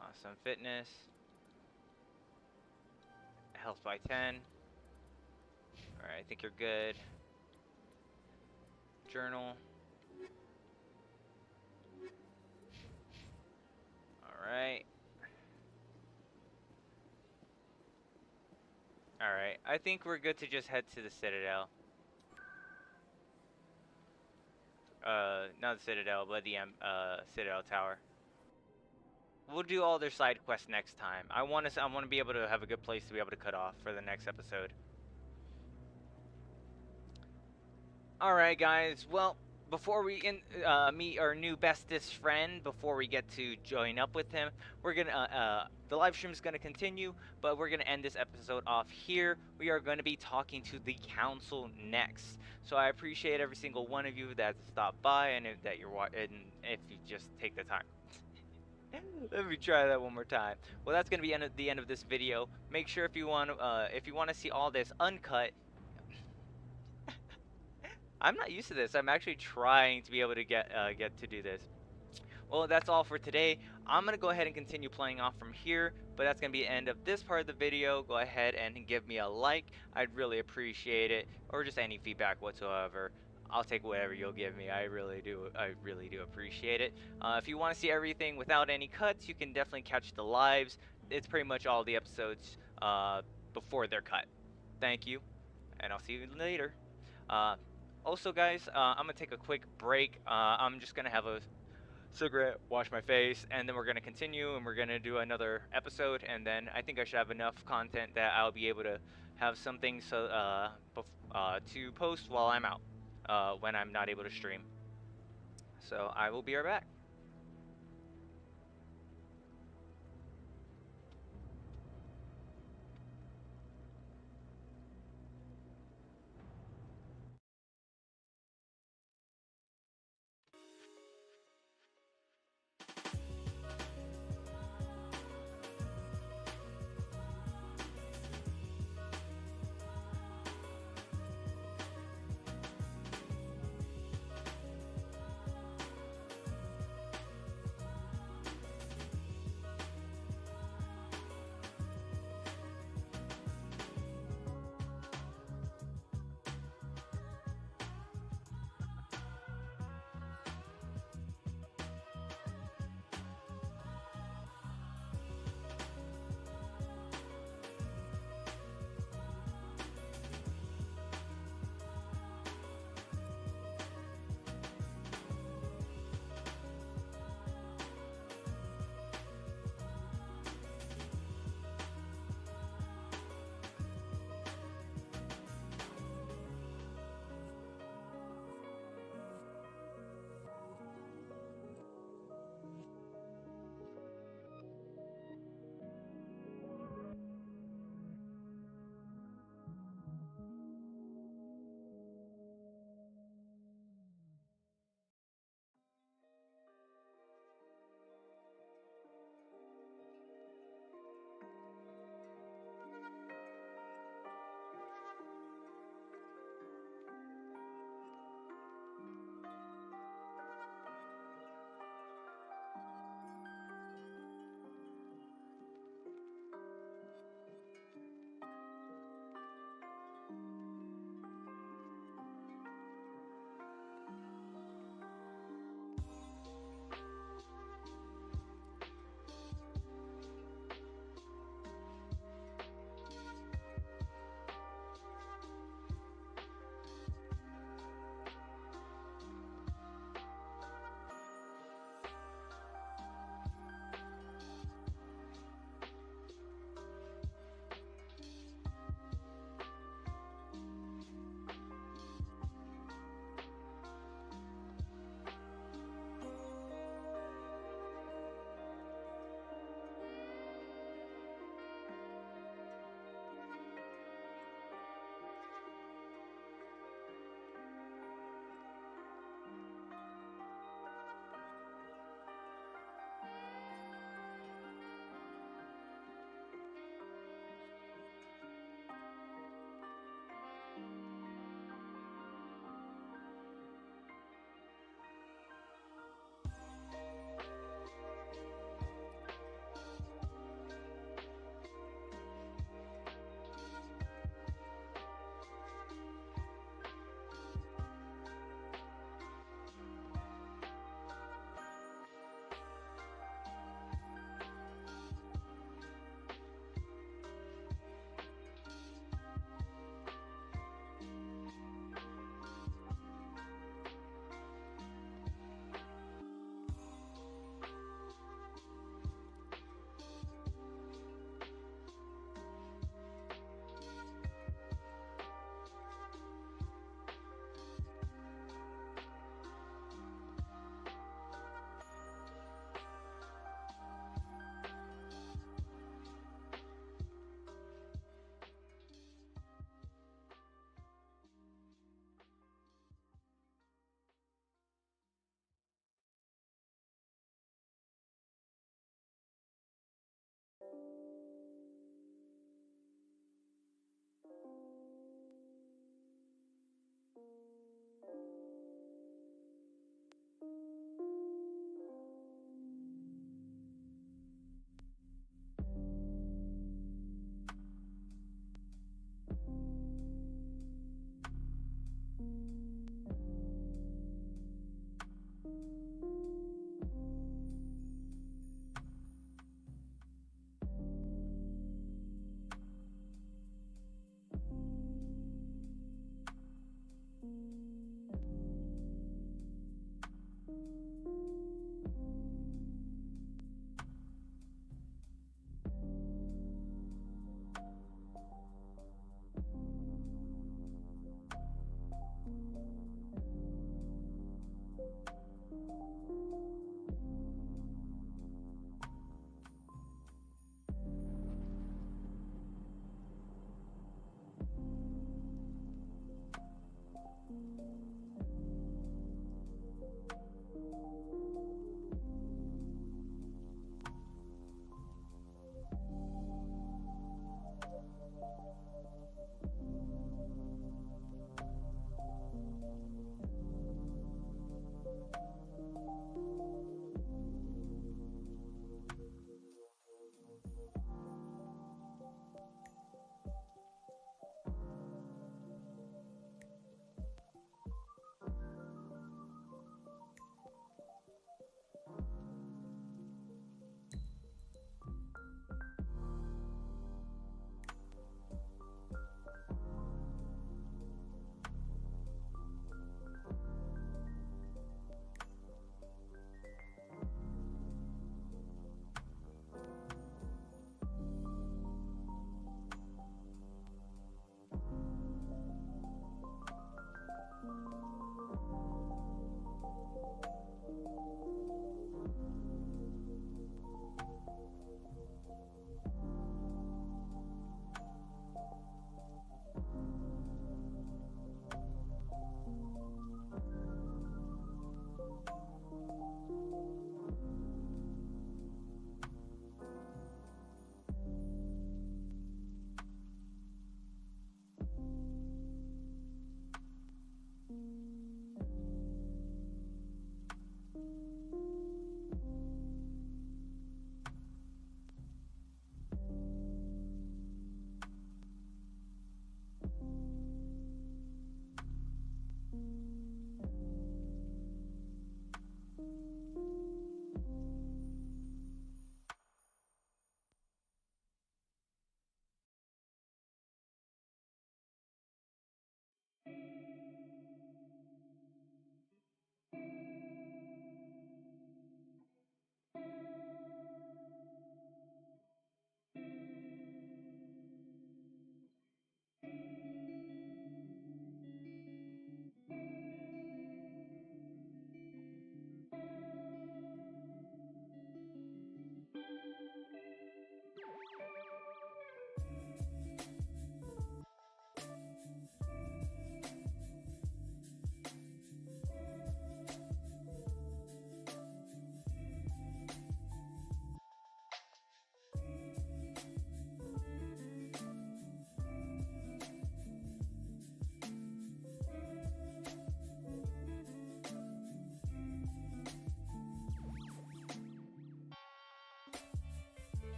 [SPEAKER 1] Awesome fitness. Health by 10. Alright, I think you're good. Journal. Alright. Alright, I think we're good to just head to the Citadel. Not the Citadel, but the Citadel Tower. We'll do all their side quests next time. I want to be able to have a good place to be able to cut off for the next episode. Alright guys, well, before we meet our new bestest friend, before we get to join up with him, we're gonna, the live stream is gonna continue, but we're gonna end this episode off here. We are gonna be talking to the council next. So I appreciate every single one of you that stopped by and if you just take the time. Let me try that one more time. Well, that's gonna be the end of this video. Make sure if you want to see all this uncut. I'm not used to this. I'm actually trying to be able to get to do this. well, that's all for today. I'm going to go ahead and continue playing off from here, but that's going to be the end of this part of the video. Go ahead and give me a like. I'd really appreciate it, or just any feedback whatsoever. I'll take whatever you'll give me. I really do appreciate it. If you want to see everything without any cuts, you can definitely catch the lives. It's pretty much all the episodes before they're cut. Thank you, and I'll see you later. Also, guys, I'm going to take a quick break. I'm just going to have a cigarette, wash my face, and then we're going to continue, and we're going to do another episode, and then I think I should have enough content that I'll be able to have something to post while I'm out, when I'm not able to stream. So I will be right back.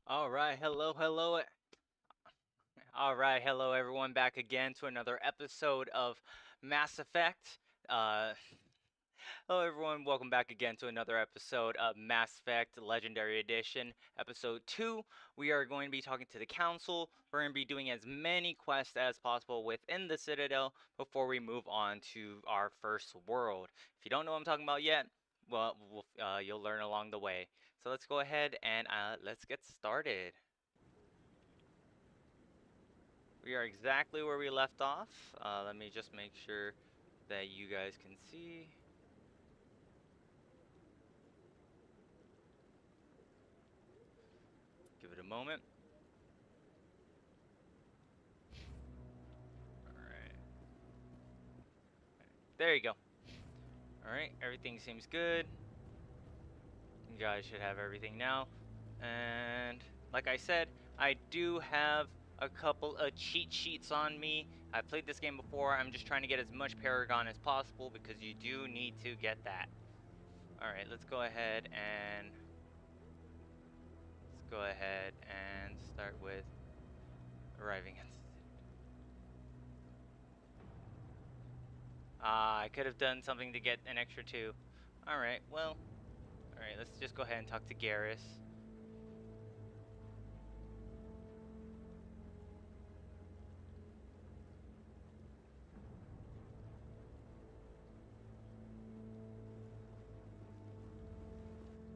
[SPEAKER 1] All right, hello. All right, hello everyone, back again to another episode of Mass Effect. Uh, hello everyone, welcome back again to another episode of Mass Effect Legendary Edition, Episode 2. We are going to be talking to the Council. We're going to be doing as many quests as possible within the Citadel before we move on to our first world. If you don't know what I'm talking about yet, well, you'll learn along the way. So let's go ahead and let's get started. We are exactly where we left off. Let me just make sure that you guys can see. Give it a moment. Alright. There you go. Alright, everything seems good. You guys should have everything now. And like I said, I do have a couple of cheat sheets on me. I've played this game before. I'm just trying to get as much Paragon as possible because you do need to get that. Alright, let's go ahead and start with arriving at. I could have done something to get an extra 2. Alright, well. Alright, let's just go ahead and talk to Garrus.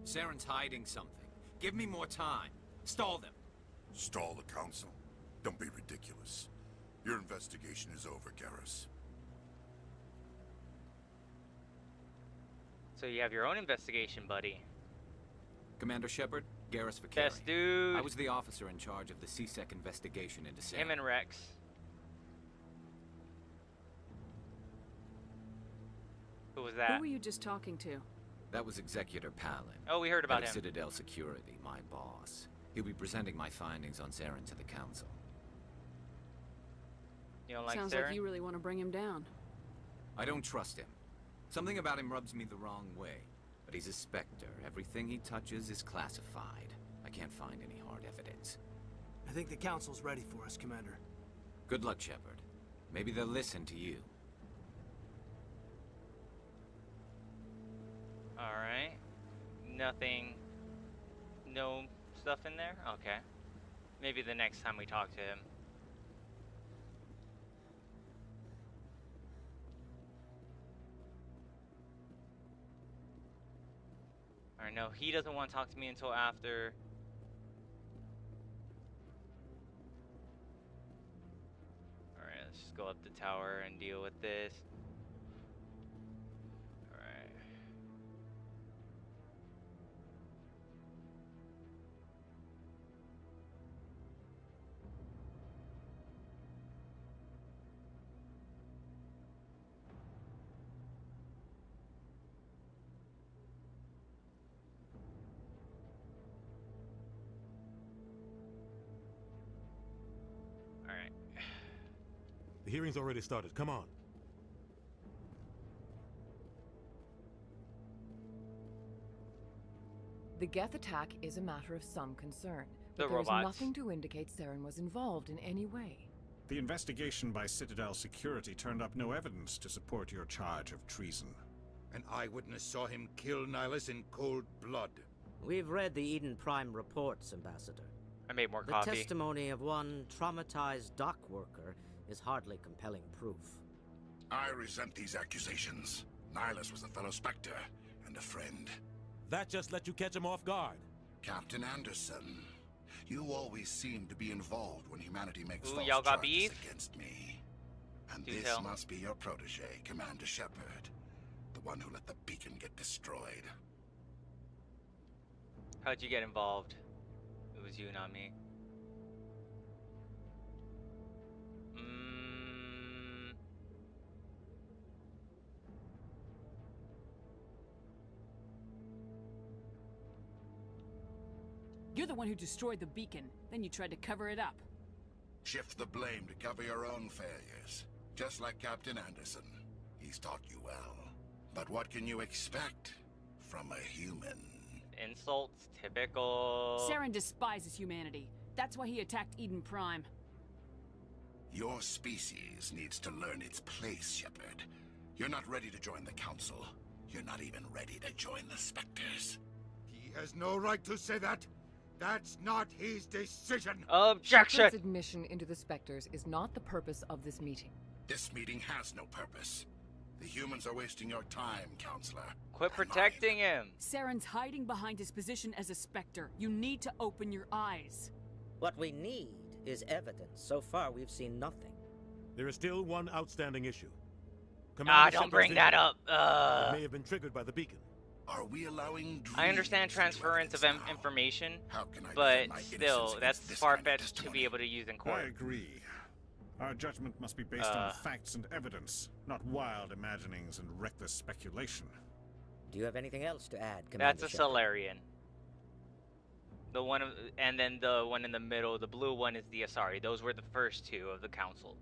[SPEAKER 10] Saren's hiding something. Give me more time. Stall them.
[SPEAKER 2] Stall the Council? Don't be ridiculous. Your investigation is over, Garrus.
[SPEAKER 1] So you have your own investigation, buddy.
[SPEAKER 10] Commander Shepard, Garrus Vecteezy.
[SPEAKER 1] Best dude.
[SPEAKER 10] I was the officer in charge of the CSEC investigation into Saren.
[SPEAKER 1] Him and Rex. Who was that?
[SPEAKER 27] Who were you just talking to?
[SPEAKER 10] That was Executor Palin.
[SPEAKER 1] Oh, we heard about him.
[SPEAKER 10] Citadel Security, my boss. He'll be presenting my findings on Saren to the Council.
[SPEAKER 1] You don't like
[SPEAKER 27] Sounds
[SPEAKER 1] Saren?
[SPEAKER 27] like you really want to bring him down.
[SPEAKER 10] I don't trust him. Something about him rubs me the wrong way. But he's a Spectre. Everything he touches is classified. I can't find any hard evidence.
[SPEAKER 4] I think the Council's ready for us, Commander.
[SPEAKER 10] Good luck, Shepard. Maybe they'll listen to you.
[SPEAKER 1] Alright. Nothing. No stuff in there? Okay. Maybe the next time we talk to him. Alright, no, he doesn't want to talk to me until after. Alright, let's just go up the tower and deal with this. Alright. Alright.
[SPEAKER 12] The hearing's already started. Come on.
[SPEAKER 24] The Geth attack is a matter of some concern,
[SPEAKER 1] The
[SPEAKER 24] but there is
[SPEAKER 1] robots.
[SPEAKER 24] nothing to indicate Saren was involved in any way.
[SPEAKER 13] The investigation by Citadel Security turned up no evidence to support your charge of treason.
[SPEAKER 26] An eyewitness saw him kill Nihilus in cold blood.
[SPEAKER 23] We've read the Eden Prime reports, Ambassador.
[SPEAKER 1] I made more
[SPEAKER 23] The
[SPEAKER 1] coffee.
[SPEAKER 23] testimony of one traumatized dock worker is hardly compelling proof.
[SPEAKER 2] I resent these accusations. Nihilus was a fellow Spectre and a friend.
[SPEAKER 12] That just let you catch him off guard.
[SPEAKER 2] Captain Anderson, you always seem to be involved when humanity makes
[SPEAKER 1] Ooh,
[SPEAKER 2] false
[SPEAKER 1] y'all got
[SPEAKER 2] charges
[SPEAKER 1] beef?
[SPEAKER 2] against me. And
[SPEAKER 1] Do
[SPEAKER 2] this
[SPEAKER 1] tell.
[SPEAKER 2] must be your protege, Commander Shepard, the one who let the beacon get destroyed.
[SPEAKER 1] How'd you get involved? It was you, not me.
[SPEAKER 27] You're the one who destroyed the beacon, then you tried to cover it up.
[SPEAKER 2] Shift the blame to cover your own failures, just like Captain Anderson. He's taught you well. But what can you expect from a human?
[SPEAKER 1] Insults, typical.
[SPEAKER 27] Saren despises humanity. That's why he attacked Eden Prime.
[SPEAKER 2] Your species needs to learn its place, Shepard. You're not ready to join the Council. You're not even ready to join the Spectres.
[SPEAKER 26] He has no right to say that. That's not his decision.
[SPEAKER 1] Objection!
[SPEAKER 24] Shepard's admission into the Spectres is not the purpose of this meeting.
[SPEAKER 2] This meeting has no purpose. The humans are wasting your time, Counselor.
[SPEAKER 1] Quit protecting him.
[SPEAKER 27] Saren's hiding behind his position as a Spectre. You need to open your eyes.
[SPEAKER 23] What we need is evidence. So far, we've seen nothing.
[SPEAKER 12] There is still one outstanding issue.
[SPEAKER 1] Don't
[SPEAKER 12] Shepard's
[SPEAKER 1] bring that
[SPEAKER 12] vision.
[SPEAKER 1] up.
[SPEAKER 12] It may have been triggered by the beacon.
[SPEAKER 2] Are we allowing
[SPEAKER 1] I understand transference of information,
[SPEAKER 2] can I
[SPEAKER 1] but
[SPEAKER 2] defend my
[SPEAKER 1] still,
[SPEAKER 2] innocence
[SPEAKER 1] that's
[SPEAKER 2] against this
[SPEAKER 1] far-fetched to be able to use in court.
[SPEAKER 13] I agree. Our judgment must be based on facts and evidence, not wild imaginings and reckless speculation.
[SPEAKER 23] Do you have anything else to add, Commander
[SPEAKER 1] That's a
[SPEAKER 23] Shepard?
[SPEAKER 1] Solarian. The one, and then the one in the middle, the blue one is the Asari. Those were the first two of the Council.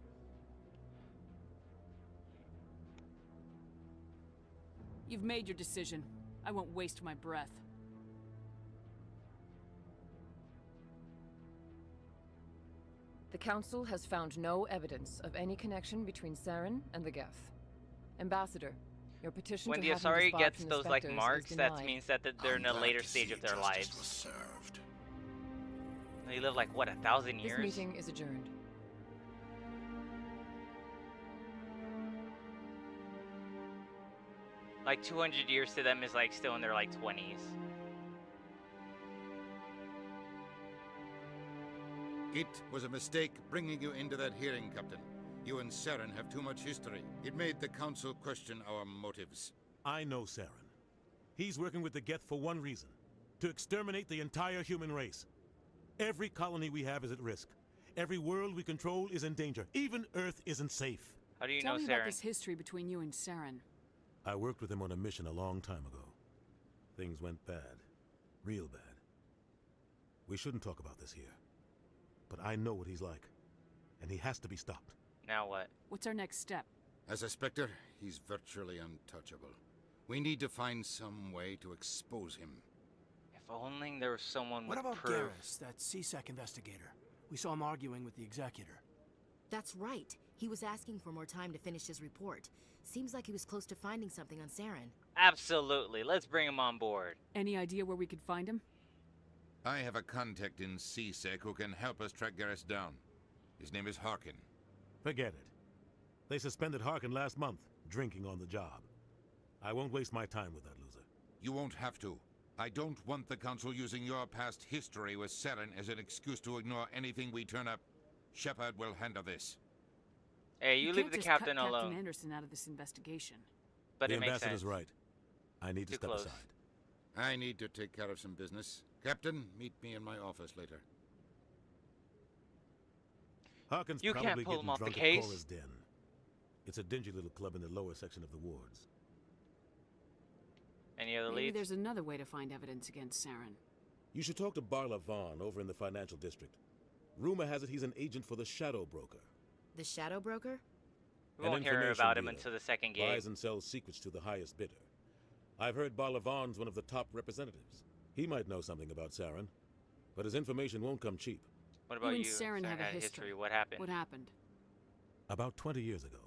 [SPEAKER 27] You've made your decision. I won't waste my breath.
[SPEAKER 24] The Council has found no evidence of any connection between Saren and the Geth. Ambassador, your petition
[SPEAKER 1] When
[SPEAKER 24] to
[SPEAKER 1] the
[SPEAKER 24] have him
[SPEAKER 1] Asari
[SPEAKER 24] disbarred
[SPEAKER 1] gets
[SPEAKER 24] from the
[SPEAKER 1] those like
[SPEAKER 24] Spectres is
[SPEAKER 1] marks, that
[SPEAKER 24] denied.
[SPEAKER 1] means that they're in a later stage of their lives. They live like what, 1,000 years?
[SPEAKER 24] This meeting is adjourned.
[SPEAKER 1] Like 200 years to them is like still in their like 20s.
[SPEAKER 26] It was a mistake bringing you into that hearing, Captain. You and Saren have too much history. It made the Council question our motives.
[SPEAKER 12] I know Saren. He's working with the Geth for one reason. To exterminate the entire human race. Every colony we have is at risk. Every world we control is in danger. Even Earth isn't safe.
[SPEAKER 1] How do you
[SPEAKER 27] Tell
[SPEAKER 1] know
[SPEAKER 27] me
[SPEAKER 1] Saren?
[SPEAKER 27] about this history between you and Saren.
[SPEAKER 12] I worked with him on a mission a long time ago. Things went bad. Real bad. We shouldn't talk about this here. But I know what he's like. And he has to be stopped.
[SPEAKER 1] Now what?
[SPEAKER 27] What's our next step?
[SPEAKER 26] As a Spectre, he's virtually untouchable. We need to find some way to expose him.
[SPEAKER 1] If only there was someone
[SPEAKER 4] What
[SPEAKER 1] with
[SPEAKER 4] about
[SPEAKER 1] proof.
[SPEAKER 4] Garrus, that CSEC investigator? We saw him arguing with the Executor.
[SPEAKER 6] That's right. He was asking for more time to finish his report. Seems like he was close to finding something on Saren.
[SPEAKER 1] Absolutely. Let's bring him on board.
[SPEAKER 27] Any idea where we could find him?
[SPEAKER 26] I have a contact in CSEC who can help us track Garrus down. His name is Harkin.
[SPEAKER 12] Forget it. They suspended Harkin last month, drinking on the job. I won't waste my time with that loser.
[SPEAKER 26] You won't have to. I don't want the Council using your past history with Saren as an excuse to ignore anything we turn up. Shepard will handle this.
[SPEAKER 1] Hey, you leave the captain alone.
[SPEAKER 27] Captain Anderson out of this investigation.
[SPEAKER 1] But
[SPEAKER 12] the
[SPEAKER 1] it makes
[SPEAKER 12] ambassador's
[SPEAKER 1] sense.
[SPEAKER 12] right. I need to step aside.
[SPEAKER 26] I need to take care of some business. Captain, meet me in my office later.
[SPEAKER 12] Harkin's
[SPEAKER 1] You
[SPEAKER 12] probably
[SPEAKER 1] can't pull
[SPEAKER 12] getting
[SPEAKER 1] him off the
[SPEAKER 12] drunk at
[SPEAKER 1] case.
[SPEAKER 12] Cora's Den. It's a dingy little club in the lower section of the wards.
[SPEAKER 1] Any other
[SPEAKER 27] Maybe
[SPEAKER 1] leads?
[SPEAKER 27] there's another way to find evidence against Saren.
[SPEAKER 12] You should talk to Barla Vaughn over in the financial district. Rumor has it he's an agent for the Shadow Broker.
[SPEAKER 6] The Shadow Broker?
[SPEAKER 1] We won't hear about him until the second game.
[SPEAKER 12] Buys and sells secrets to the highest bidder. I've heard Barla Vaughn's one of the top representatives. He might know something about Saren, but his information won't come cheap.
[SPEAKER 1] What about you?
[SPEAKER 27] and Saren have a
[SPEAKER 1] had
[SPEAKER 27] history.
[SPEAKER 1] What happened?
[SPEAKER 27] What happened?
[SPEAKER 12] About 20 years ago,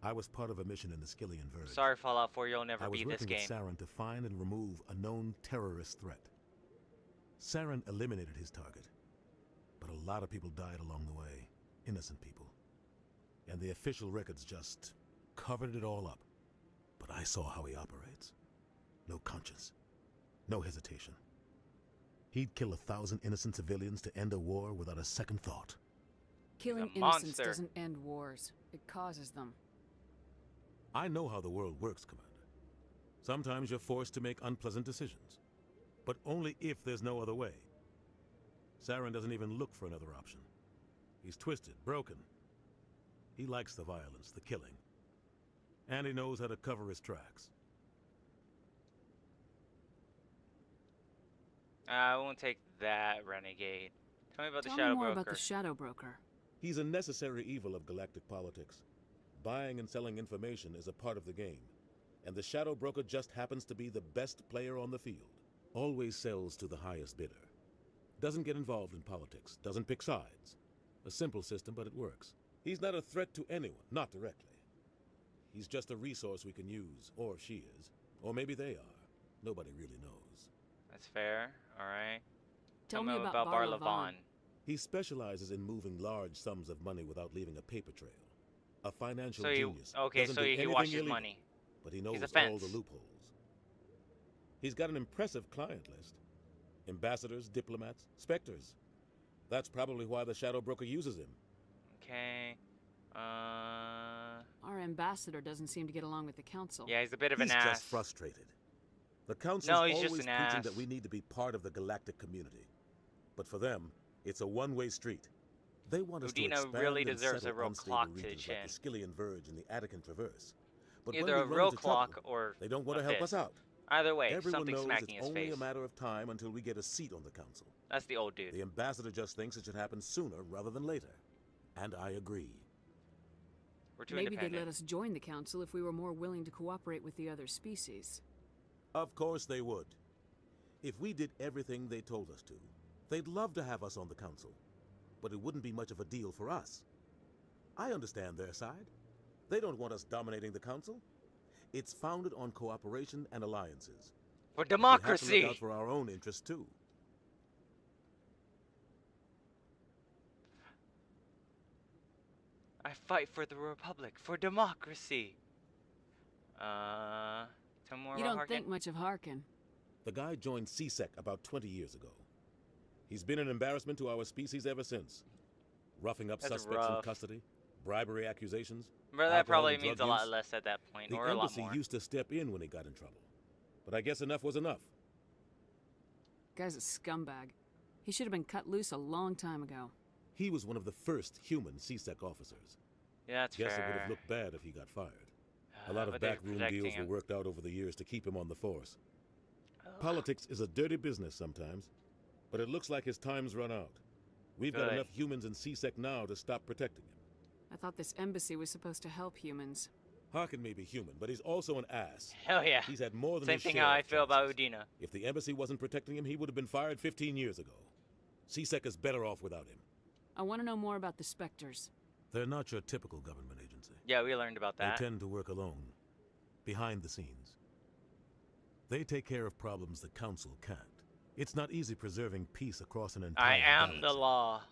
[SPEAKER 12] I was part of a mission in the Skillian Verge.
[SPEAKER 1] Sorry, Fallout 4, you'll never
[SPEAKER 12] I was
[SPEAKER 1] beat this
[SPEAKER 12] working
[SPEAKER 1] game.
[SPEAKER 12] with Saren to find and remove a known terrorist threat. Saren eliminated his target, but a lot of people died along the way, innocent people. And the official records just covered it all up. But I saw how he operates. No conscience, no hesitation. He'd kill 1,000 innocent civilians to end a war without a second thought.
[SPEAKER 27] Killing
[SPEAKER 1] a
[SPEAKER 27] innocents
[SPEAKER 1] monster.
[SPEAKER 27] doesn't end wars. It causes them.
[SPEAKER 12] I know how the world works, Commander. Sometimes you're forced to make unpleasant decisions, but only if there's no other way. Saren doesn't even look for another option. He's twisted, broken. He likes the violence, the killing. And he knows how to cover his tracks.
[SPEAKER 1] I won't take that, Renegade. Tell me about the
[SPEAKER 27] Tell
[SPEAKER 1] Shadow
[SPEAKER 27] me more
[SPEAKER 1] Broker.
[SPEAKER 27] about the Shadow Broker.
[SPEAKER 12] He's a necessary evil of galactic politics. Buying and selling information is a part of the game, and the Shadow Broker just happens to be the best player on the field. Always sells to the highest bidder. Doesn't get involved in politics, doesn't pick sides. A simple system, but it works. He's not a threat to anyone, not directly. He's just a resource we can use, or she is. Or maybe they are. Nobody really knows.
[SPEAKER 1] That's fair, alright.
[SPEAKER 27] Tell me about
[SPEAKER 1] Barla Vaughn.
[SPEAKER 12] He specializes in moving large sums of money without leaving a paper trail. A financial
[SPEAKER 1] So he-
[SPEAKER 12] genius.
[SPEAKER 1] okay,
[SPEAKER 12] Doesn't
[SPEAKER 1] so
[SPEAKER 12] do
[SPEAKER 1] he
[SPEAKER 12] anything
[SPEAKER 1] washes
[SPEAKER 12] illegal,
[SPEAKER 1] money.
[SPEAKER 12] But he knows
[SPEAKER 1] He's a
[SPEAKER 12] all
[SPEAKER 1] fence.
[SPEAKER 12] the loopholes. He's got an impressive client list. Ambassadors, diplomats, specters. That's probably why the Shadow Broker uses him.
[SPEAKER 1] Okay.
[SPEAKER 27] Our ambassador doesn't seem to get along with the council.
[SPEAKER 1] Yeah, he's a bit of an
[SPEAKER 12] He's
[SPEAKER 1] ass.
[SPEAKER 12] just frustrated. The council's
[SPEAKER 1] No, he's
[SPEAKER 12] always
[SPEAKER 1] just an
[SPEAKER 12] preaching
[SPEAKER 1] ass.
[SPEAKER 12] that we need to be part of the galactic community. But for them, it's a one-way street. They want us
[SPEAKER 1] Udina
[SPEAKER 12] to expand
[SPEAKER 1] really
[SPEAKER 12] and
[SPEAKER 1] deserves a
[SPEAKER 12] settle
[SPEAKER 1] real
[SPEAKER 12] unstable
[SPEAKER 1] clock to the
[SPEAKER 12] regions like
[SPEAKER 1] chin.
[SPEAKER 12] the Skillian Verge and the Attican Traverse. But
[SPEAKER 1] Either
[SPEAKER 12] when
[SPEAKER 1] a
[SPEAKER 12] we run
[SPEAKER 1] real
[SPEAKER 12] into
[SPEAKER 1] clock
[SPEAKER 12] trouble,
[SPEAKER 1] or
[SPEAKER 12] they don't want
[SPEAKER 1] a
[SPEAKER 12] to help us
[SPEAKER 1] fist.
[SPEAKER 12] out.
[SPEAKER 1] Either way,
[SPEAKER 12] Everyone
[SPEAKER 1] something's
[SPEAKER 12] knows
[SPEAKER 1] smacking
[SPEAKER 12] it's
[SPEAKER 1] his
[SPEAKER 12] only
[SPEAKER 1] face.
[SPEAKER 12] a matter of time until we get a seat on the council.
[SPEAKER 1] That's the old dude.
[SPEAKER 12] The ambassador just thinks it should happen sooner rather than later. And I agree.
[SPEAKER 1] We're too
[SPEAKER 27] Maybe they'd
[SPEAKER 1] independent.
[SPEAKER 27] let us join the council if we were more willing to cooperate with the other species.
[SPEAKER 12] Of course they would. If we did everything they told us to, they'd love to have us on the council. But it wouldn't be much of a deal for us. I understand their side. They don't want us dominating the council. It's founded on cooperation and alliances.
[SPEAKER 1] For
[SPEAKER 12] We have to
[SPEAKER 1] democracy!
[SPEAKER 12] look out for our own interests too.
[SPEAKER 1] I fight for the Republic, for democracy. Tell me more
[SPEAKER 27] You
[SPEAKER 1] about
[SPEAKER 27] don't
[SPEAKER 1] Harkin?
[SPEAKER 27] think much of Harkin.
[SPEAKER 12] The guy joined CSEC about 20 years ago. He's been an embarrassment to our species ever since. Roughing up
[SPEAKER 1] That's
[SPEAKER 12] suspects in
[SPEAKER 1] rough.
[SPEAKER 12] custody, bribery accusations.
[SPEAKER 1] But that
[SPEAKER 12] alcohol
[SPEAKER 1] probably
[SPEAKER 12] and
[SPEAKER 1] means a
[SPEAKER 12] drug
[SPEAKER 1] lot
[SPEAKER 12] use.
[SPEAKER 1] less at that point,
[SPEAKER 12] The
[SPEAKER 1] or a lot
[SPEAKER 12] embassy
[SPEAKER 1] more.
[SPEAKER 12] used to step in when he got in trouble. But I guess enough was enough.
[SPEAKER 27] Guy's a scumbag. He should have been cut loose a long time ago.
[SPEAKER 12] He was one of the first human CSEC officers.
[SPEAKER 1] Yeah, that's
[SPEAKER 12] Guess it would
[SPEAKER 1] fair.
[SPEAKER 12] have looked bad if he got fired. A lot of
[SPEAKER 1] But they're
[SPEAKER 12] backroom
[SPEAKER 1] protecting
[SPEAKER 12] deals were
[SPEAKER 1] him.
[SPEAKER 12] worked out over the years to keep him on the force. Politics is a dirty business sometimes, but it looks like his time's run out. We've got
[SPEAKER 1] Good.
[SPEAKER 12] enough humans in CSEC now to stop protecting him.
[SPEAKER 27] I thought this embassy was supposed to help humans.
[SPEAKER 12] Harkin may be human, but he's also an ass.
[SPEAKER 1] Hell yeah.
[SPEAKER 12] He's had more than
[SPEAKER 1] Same
[SPEAKER 12] his
[SPEAKER 1] thing
[SPEAKER 12] share
[SPEAKER 1] how
[SPEAKER 12] of
[SPEAKER 1] I feel about
[SPEAKER 12] chances.
[SPEAKER 1] Udina.
[SPEAKER 12] If the embassy wasn't protecting him, he would have been fired 15 years ago. CSEC is better off without him.
[SPEAKER 27] I want to know more about the Spectres.
[SPEAKER 12] They're not your typical government agency.
[SPEAKER 1] Yeah, we learned about that.
[SPEAKER 12] They tend to work alone, behind the scenes. They take care of problems the council can't. It's not easy preserving peace across an entire
[SPEAKER 1] I am
[SPEAKER 12] galaxy.
[SPEAKER 1] the law.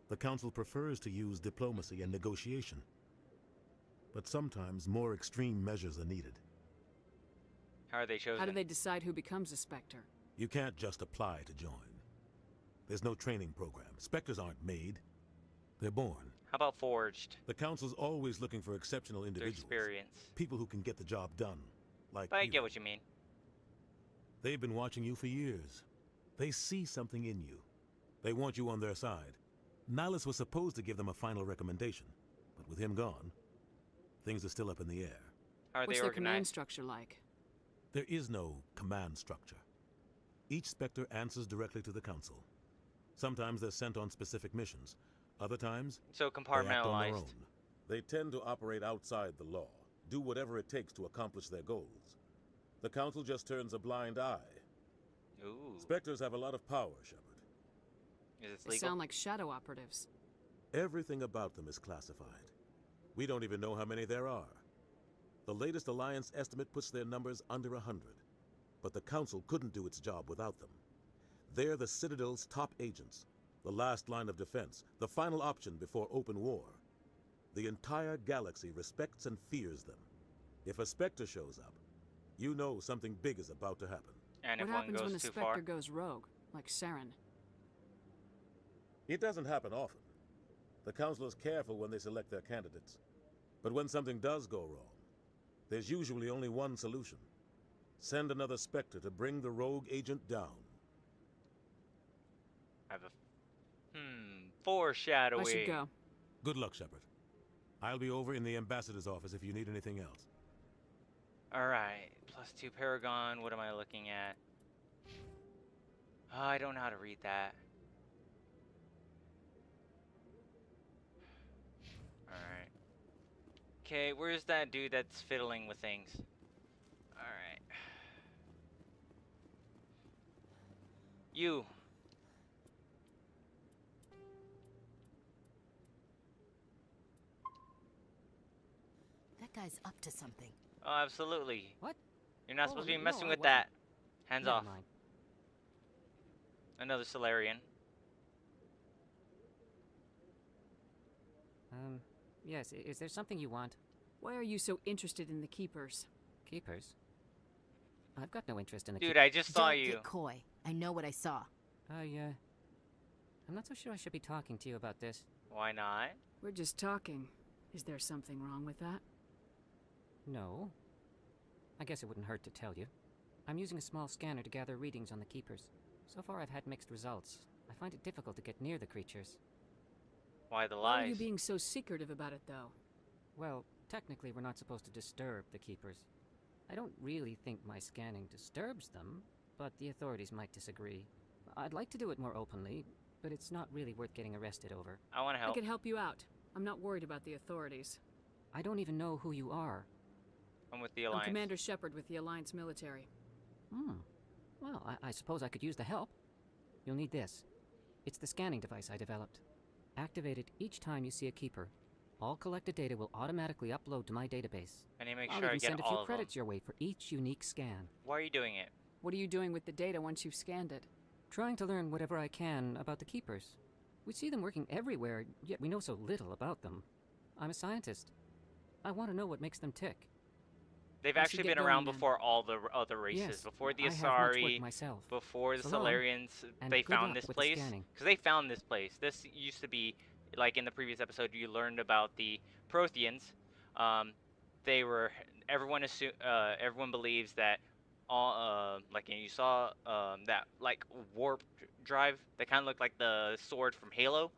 [SPEAKER 12] The Council prefers to use diplomacy and negotiation. But sometimes more extreme measures are needed.
[SPEAKER 1] How are they chosen?
[SPEAKER 27] How do they decide who becomes a Spectre?
[SPEAKER 12] You can't just apply to join. There's no training program. Spectres aren't made. They're born.
[SPEAKER 1] How about forged?
[SPEAKER 12] The Council's always looking for exceptional
[SPEAKER 1] Their
[SPEAKER 12] individuals.
[SPEAKER 1] experience.
[SPEAKER 12] People who can get the job done. Like
[SPEAKER 1] But I
[SPEAKER 12] you.
[SPEAKER 1] get what you mean.
[SPEAKER 12] They've been watching you for years. They see something in you. They want you on their side. Nihilus was supposed to give them a final recommendation, but with him gone, things are still up in the air.
[SPEAKER 1] How are
[SPEAKER 27] What's
[SPEAKER 1] they
[SPEAKER 27] their
[SPEAKER 1] organized?
[SPEAKER 27] command structure like?
[SPEAKER 12] There is no command structure. Each Spectre answers directly to the Council. Sometimes they're sent on specific missions. Other times,
[SPEAKER 1] So
[SPEAKER 12] they act on their
[SPEAKER 1] compartmentalized.
[SPEAKER 12] own. They tend to operate outside the law, do whatever it takes to accomplish their goals. The Council just turns a blind eye.
[SPEAKER 1] Ooh.
[SPEAKER 12] Spectres have a lot of power, Shepard.
[SPEAKER 1] Is this
[SPEAKER 27] They
[SPEAKER 1] legal?
[SPEAKER 27] sound like shadow operatives.
[SPEAKER 12] Everything about them is classified. We don't even know how many there are. The latest Alliance estimate puts their numbers under 100. But the Council couldn't do its job without them. They're the Citadel's top agents, the last line of defense, the final option before open war. The entire galaxy respects and fears them. If a Spectre shows up, you know something big is about to happen.
[SPEAKER 1] And
[SPEAKER 27] What
[SPEAKER 1] if one
[SPEAKER 27] happens when a
[SPEAKER 1] goes too
[SPEAKER 27] Spectre
[SPEAKER 1] far?
[SPEAKER 27] goes rogue, like Saren?
[SPEAKER 12] It doesn't happen often. The Council is careful when they select their candidates. But when something does go wrong, there's usually only one solution. Send another Spectre to bring the rogue agent down.
[SPEAKER 1] I have a... Foreshadowing.
[SPEAKER 27] I should go.
[SPEAKER 12] Good luck, Shepard. I'll be over in the Ambassador's office if you need anything else.
[SPEAKER 1] Alright. +2 Paragon. What am I looking at? Oh, I don't know how to read that. Alright. Okay, where's that dude that's fiddling with things? Alright. You.
[SPEAKER 6] That guy's up to something.
[SPEAKER 1] Oh, absolutely.
[SPEAKER 15] What?
[SPEAKER 1] You're not
[SPEAKER 15] Oh,
[SPEAKER 1] supposed to be
[SPEAKER 15] no,
[SPEAKER 1] messing
[SPEAKER 15] I
[SPEAKER 1] with
[SPEAKER 15] wasn't.
[SPEAKER 1] that. Hands
[SPEAKER 15] Never
[SPEAKER 1] off.
[SPEAKER 15] mind.
[SPEAKER 1] Another Solarian.
[SPEAKER 15] Yes, is there something you want?
[SPEAKER 27] Why are you so interested in the Keepers?
[SPEAKER 15] Keepers? I've got no interest in the
[SPEAKER 1] Dude, I just saw
[SPEAKER 6] Don't
[SPEAKER 1] you.
[SPEAKER 6] get coy. I know what I saw.
[SPEAKER 15] I'm not so sure I should be talking to you about this.
[SPEAKER 1] Why not?
[SPEAKER 27] We're just talking. Is there something wrong with that?
[SPEAKER 15] No. I guess it wouldn't hurt to tell you. I'm using a small scanner to gather readings on the Keepers. So far I've had mixed results. I find it difficult to get near the creatures.
[SPEAKER 1] Why the
[SPEAKER 27] Why are
[SPEAKER 1] lies?
[SPEAKER 27] you being so secretive about it, though?
[SPEAKER 15] Well, technically we're not supposed to disturb the Keepers. I don't really think my scanning disturbs them, but the authorities might disagree. I'd like to do it more openly, but it's not really worth getting arrested over.
[SPEAKER 1] I want to
[SPEAKER 27] I
[SPEAKER 1] help.
[SPEAKER 27] can help you out. I'm not worried about the authorities.
[SPEAKER 15] I don't even know who you are.
[SPEAKER 1] I'm with the
[SPEAKER 27] I'm
[SPEAKER 1] Alliance.
[SPEAKER 27] Commander Shepard with the Alliance military.
[SPEAKER 15] Well, I suppose I could use the help. You'll need this. It's the scanning device I developed. Activate it each time you see a Keeper. All collected data will automatically upload to my database.
[SPEAKER 1] I need to make
[SPEAKER 15] I'll
[SPEAKER 1] sure I
[SPEAKER 15] even
[SPEAKER 1] get
[SPEAKER 15] send a
[SPEAKER 1] all
[SPEAKER 15] few
[SPEAKER 1] of them.
[SPEAKER 15] credits your way for each unique scan.
[SPEAKER 1] Why are you doing it?
[SPEAKER 27] What are you doing with the data once you've scanned it?
[SPEAKER 15] Trying to learn whatever I can about the Keepers. We see them working everywhere, yet we know so little about them. I'm a scientist. I want to know what makes them tick.
[SPEAKER 1] They've
[SPEAKER 27] I should
[SPEAKER 1] actually
[SPEAKER 27] get
[SPEAKER 1] been around
[SPEAKER 27] going then.
[SPEAKER 1] before all the other races.
[SPEAKER 15] Yes,
[SPEAKER 1] Before the
[SPEAKER 15] I have much work
[SPEAKER 1] Asari,
[SPEAKER 15] myself.
[SPEAKER 1] before the
[SPEAKER 15] So long,
[SPEAKER 1] Solarians,
[SPEAKER 15] and
[SPEAKER 1] they
[SPEAKER 15] good
[SPEAKER 1] found
[SPEAKER 15] luck
[SPEAKER 1] this
[SPEAKER 15] with the
[SPEAKER 1] place.
[SPEAKER 15] scanning.
[SPEAKER 1] Because they found this place. This used to be, like in the previous episode, you learned about the Protheans. They were, everyone believes that all, like, and you saw that, like, warp drive that kind of looked like the sword from Halo.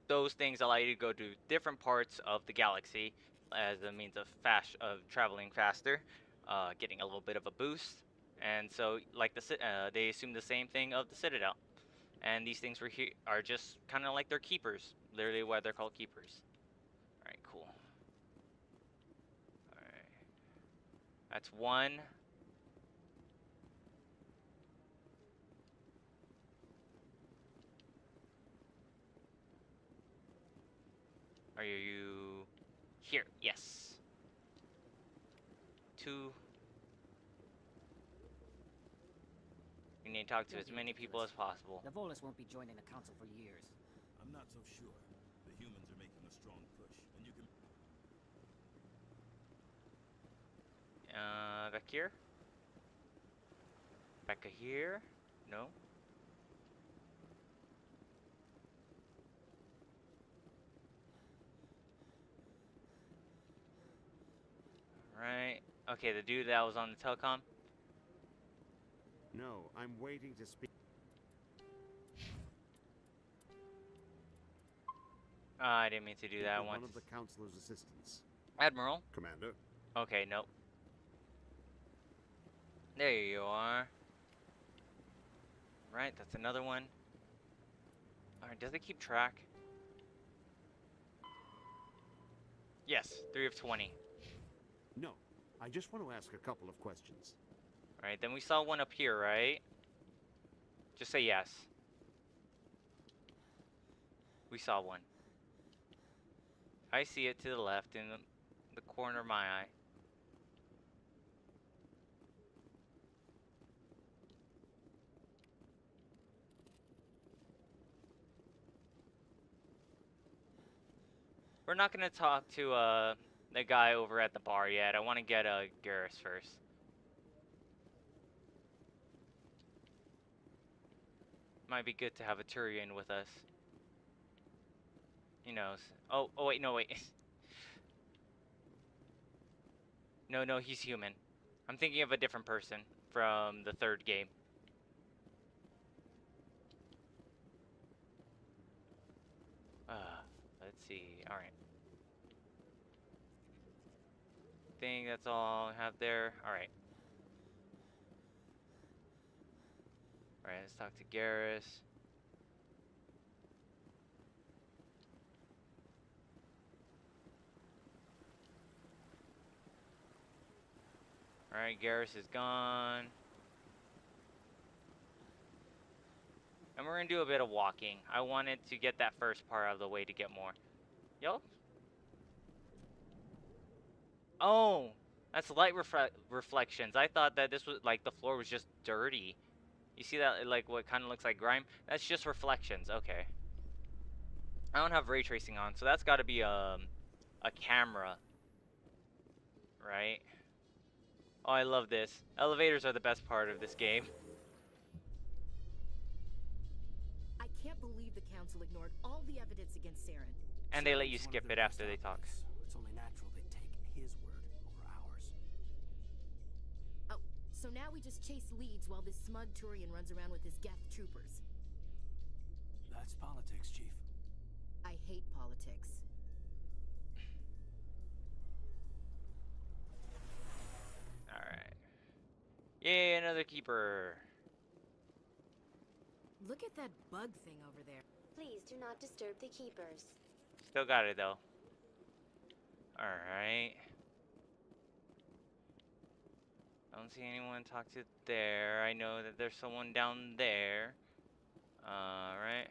[SPEAKER 1] Those things allow you to go to different parts of the galaxy as a means of traveling faster, getting a little bit of a boost. And so, like they assume the same thing of the Citadel. And these things are just kind of like their keepers. Literally why they're called keepers. Alright, cool. Alright. That's one. Are you here? Yes. 2. We need to talk to as many people as possible.
[SPEAKER 15] The Volus won't be joining the council for years.
[SPEAKER 9] I'm not so sure. The humans are making a strong push, and you can...
[SPEAKER 1] Back here? Back here? No? Right. Okay, the dude that was on the telecom.
[SPEAKER 16] No, I'm waiting to speak.
[SPEAKER 1] I didn't mean to do that
[SPEAKER 16] One
[SPEAKER 1] once.
[SPEAKER 16] of the councilor's assistants.
[SPEAKER 1] Admiral?
[SPEAKER 16] Commander.
[SPEAKER 1] Okay, nope. There you are. Right, that's another one. Alright, does it keep track? Yes, 3 of 20.
[SPEAKER 16] No, I just want to ask a couple of questions.
[SPEAKER 1] Alright, then we saw one up here, right? Just say yes. We saw one. I see it to the left in the corner of my eye. We're not gonna talk to the guy over at the bar yet. I want to get Garrus first. Might be good to have a Turian with us. He knows. Oh wait, no wait. No, he's human. I'm thinking of a different person from the third game. Let's see. All right. Think that's all I have there. All right. All right. Let's talk to Garrus. All right. Garrus is gone. And we're gonna do a bit of walking. I wanted to get that first part out of the way to get more. Yo? Oh, that's light reflections. I thought that this was like the floor was just dirty. You see that, like what kind of looks like grime? That's just reflections. Okay. I don't have ray tracing on, so that's got to be a camera, right? Oh, I love this. Elevators are the best part of this game.
[SPEAKER 6] I can't believe the council ignored all the evidence against Saren.
[SPEAKER 1] And they let you skip it after they talk.
[SPEAKER 4] It's only natural they take his word over ours.
[SPEAKER 6] Oh, so now we just chase leads while this smug Turian runs around with his Geth troopers.
[SPEAKER 4] That's politics, Chief.
[SPEAKER 6] I hate politics.
[SPEAKER 1] Alright. Yay, another keeper.
[SPEAKER 6] Look at that bug thing over there.
[SPEAKER 3] Please do not disturb the keepers.
[SPEAKER 1] Still got it though. Alright. I don't see anyone talk to there. I know that there's someone down there. Alright.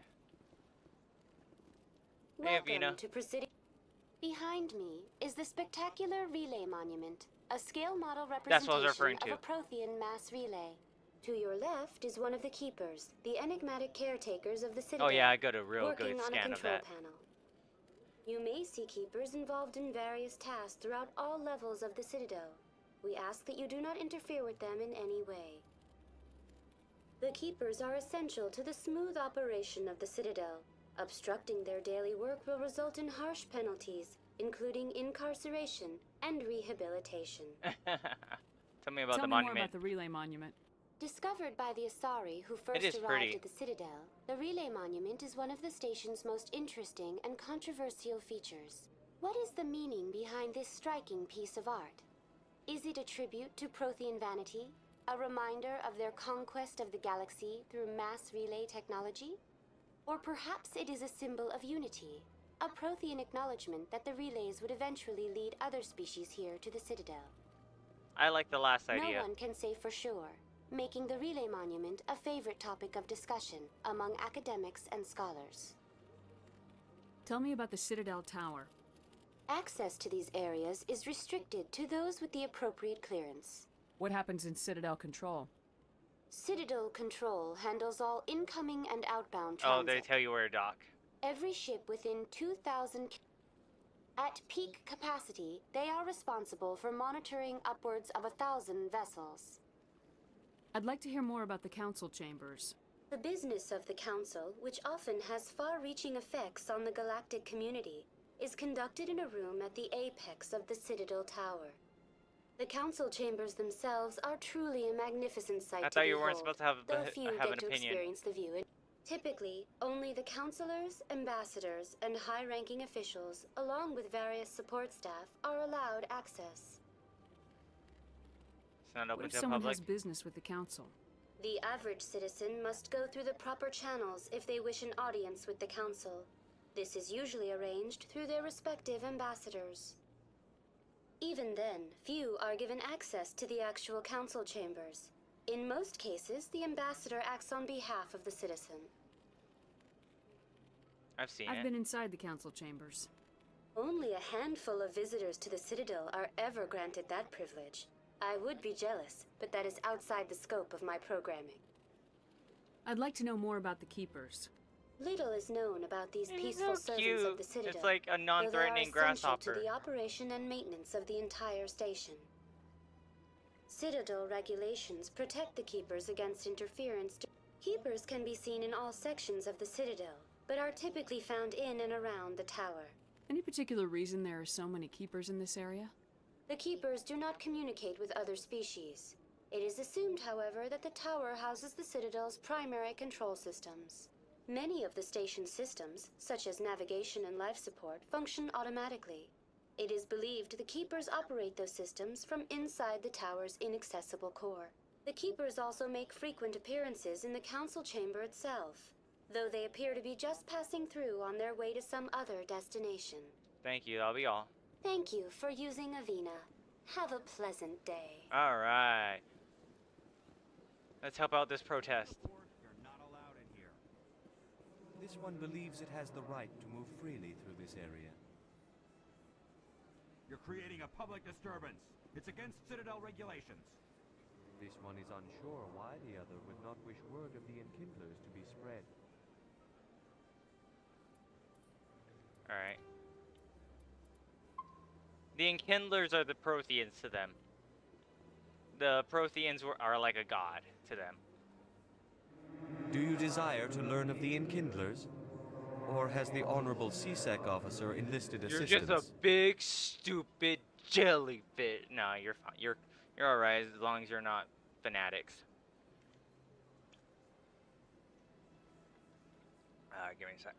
[SPEAKER 1] Hey, Avina.
[SPEAKER 3] Welcome to Presidium. Behind me is the spectacular relay monument, a scale model
[SPEAKER 1] That's what I was
[SPEAKER 3] representation
[SPEAKER 1] referring
[SPEAKER 3] of a Prothean mass relay. To your left is one of the keepers, the enigmatic caretakers of the Citadel.
[SPEAKER 1] Oh yeah, I got a real
[SPEAKER 3] working
[SPEAKER 1] good
[SPEAKER 3] on
[SPEAKER 1] scan
[SPEAKER 3] a
[SPEAKER 1] of
[SPEAKER 3] control
[SPEAKER 1] that.
[SPEAKER 3] panel. You may see keepers involved in various tasks throughout all levels of the Citadel. We ask that you do not interfere with them in any way. The keepers are essential to the smooth operation of the Citadel. Obstructing their daily work will result in harsh penalties, including incarceration and rehabilitation.
[SPEAKER 1] Tell me about
[SPEAKER 27] Tell
[SPEAKER 1] the
[SPEAKER 27] me
[SPEAKER 1] monument.
[SPEAKER 27] more about the relay monument.
[SPEAKER 3] Discovered by the Asari who
[SPEAKER 1] It
[SPEAKER 3] first
[SPEAKER 1] is
[SPEAKER 3] arrived
[SPEAKER 1] pretty.
[SPEAKER 3] at the Citadel, the Relay Monument is one of the station's most interesting and controversial features. What is the meaning behind this striking piece of art? Is it a tribute to Prothean vanity? A reminder of their conquest of the galaxy through mass relay technology? Or perhaps it is a symbol of unity, a Prothean acknowledgement that the relays would eventually lead other species here to the Citadel.
[SPEAKER 1] I like the last idea.
[SPEAKER 3] No one can say for sure, making the Relay Monument a favorite topic of discussion among academics and scholars.
[SPEAKER 27] Tell me about the Citadel Tower.
[SPEAKER 3] Access to these areas is restricted to those with the appropriate clearance.
[SPEAKER 27] What happens in Citadel Control?
[SPEAKER 3] Citadel Control handles all incoming and outbound
[SPEAKER 1] Oh,
[SPEAKER 3] transit.
[SPEAKER 1] they tell you where to dock.
[SPEAKER 3] Every ship within 2,000... At peak capacity, they are responsible for monitoring upwards of 1,000 vessels.
[SPEAKER 27] I'd like to hear more about the council chambers.
[SPEAKER 3] The business of the Council, which often has far-reaching effects on the galactic community, is conducted in a room at the apex of the Citadel Tower. The Council chambers themselves are truly a magnificent sight to
[SPEAKER 1] I thought you weren't
[SPEAKER 3] behold,
[SPEAKER 1] supposed to have
[SPEAKER 3] though few
[SPEAKER 1] an
[SPEAKER 3] get to
[SPEAKER 1] opinion.
[SPEAKER 3] experience the view. Typically, only the councilors, ambassadors, and high-ranking officials, along with various support staff, are allowed access.
[SPEAKER 1] It's not open
[SPEAKER 27] What if
[SPEAKER 1] to the
[SPEAKER 27] someone
[SPEAKER 1] public.
[SPEAKER 27] has business with the council?
[SPEAKER 3] The average citizen must go through the proper channels if they wish an audience with the council. This is usually arranged through their respective ambassadors. Even then, few are given access to the actual council chambers. In most cases, the ambassador acts on behalf of the citizen.
[SPEAKER 27] I've been inside the council chambers.
[SPEAKER 3] Only a handful of visitors to the Citadel are ever granted that privilege. I would be jealous, but that is outside the scope of my programming.
[SPEAKER 27] I'd like to know more about the Keepers.
[SPEAKER 3] Little is known about these
[SPEAKER 1] He's
[SPEAKER 3] peaceful
[SPEAKER 1] so
[SPEAKER 3] servants
[SPEAKER 1] cute.
[SPEAKER 3] of the Citadel.
[SPEAKER 1] It's like a non-threatening
[SPEAKER 3] though they are essential
[SPEAKER 1] grasshopper.
[SPEAKER 3] to the operation and maintenance of the entire station. Citadel regulations protect the Keepers against interference. Keepers can be seen in all sections of the Citadel, but are typically found in and around the tower.
[SPEAKER 27] Any particular reason there are so many Keepers in this area?
[SPEAKER 3] The Keepers do not communicate with other species. It is assumed, however, that the tower houses the Citadel's primary control systems. Many of the station's systems, such as navigation and life support, function automatically. It is believed the Keepers operate those systems from inside the tower's inaccessible core. The Keepers also make frequent appearances in the council chamber itself, though they appear to be just passing through on their way to some other destination.
[SPEAKER 1] Thank you, that'll be all.
[SPEAKER 3] Thank you for using Avina. Have a pleasant day.
[SPEAKER 1] Alright. Let's help out this protest.
[SPEAKER 11] You're not allowed in here. This one believes it has the right to move freely through this area.
[SPEAKER 14] You're creating a public disturbance. It's against Citadel regulations.
[SPEAKER 11] This one is unsure why the other would not wish word of the Enkindlers to be spread.
[SPEAKER 1] Alright. The Enkindlers are the Protheans to them. The Protheans are like a god to them.
[SPEAKER 11] Do you desire to learn of the Enkindlers? Or has the Honorable CSEC officer enlisted assistance?
[SPEAKER 1] You're just a big, stupid jellyfish. No, you're fine. You're alright as long as you're not fanatics. Give me a sec.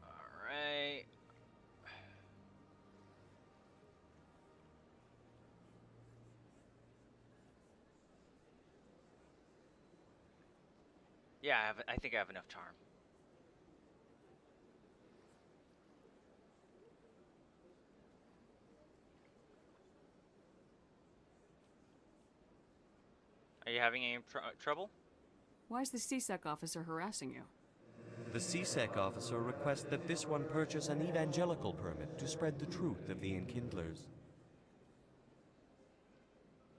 [SPEAKER 1] Alright. Yeah, I think I have enough charm. Are you having any trouble?
[SPEAKER 27] Why is the CSEC officer harassing you?
[SPEAKER 11] The CSEC officer requests that this one purchase an evangelical permit to spread the truth of the Enkindlers.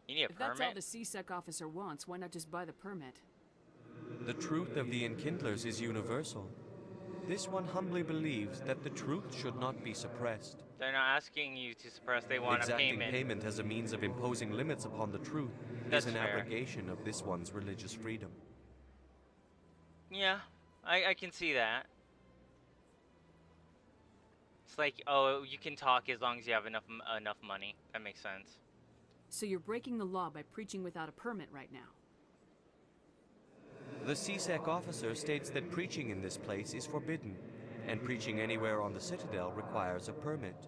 [SPEAKER 1] You need a
[SPEAKER 27] If that's
[SPEAKER 1] permit?
[SPEAKER 27] all the CSEC officer wants, why not just buy the permit?
[SPEAKER 11] The truth of the Enkindlers is universal. This one humbly believes that the truth should not be suppressed.
[SPEAKER 1] They're not asking you to suppress, they want
[SPEAKER 11] Exacting
[SPEAKER 1] a payment.
[SPEAKER 11] as a means of imposing limits upon the truth
[SPEAKER 1] That's
[SPEAKER 11] is an
[SPEAKER 1] fair.
[SPEAKER 11] abrogation of this one's religious freedom.
[SPEAKER 1] Yeah, I can see that. It's like, oh, you can talk as long as you have enough money. That makes sense.
[SPEAKER 27] So you're breaking the law by preaching without a permit right now.
[SPEAKER 11] The CSEC officer states that preaching in this place is forbidden, and preaching anywhere on the Citadel requires a permit.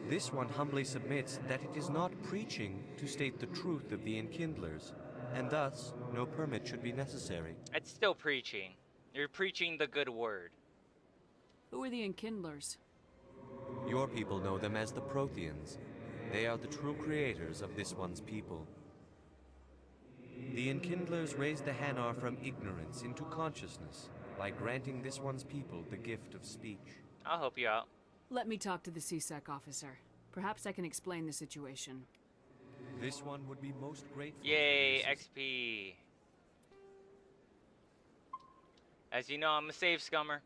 [SPEAKER 11] This one humbly submits that it is not preaching to state the truth of the Enkindlers, and thus no permit should be necessary.
[SPEAKER 1] It's still preaching. You're preaching the good word.
[SPEAKER 27] Who are the Enkindlers?
[SPEAKER 11] Your people know them as the Protheans. They are the true creators of this one's people. The Enkindlers raised the Hanar from ignorance into consciousness by granting this one's people the gift of speech.
[SPEAKER 1] I'll help you out.
[SPEAKER 27] Let me talk to the CSEC officer. Perhaps I can explain the situation.
[SPEAKER 11] This one would be most grateful.
[SPEAKER 1] Yay, XP. As you know, I'm a save scummer.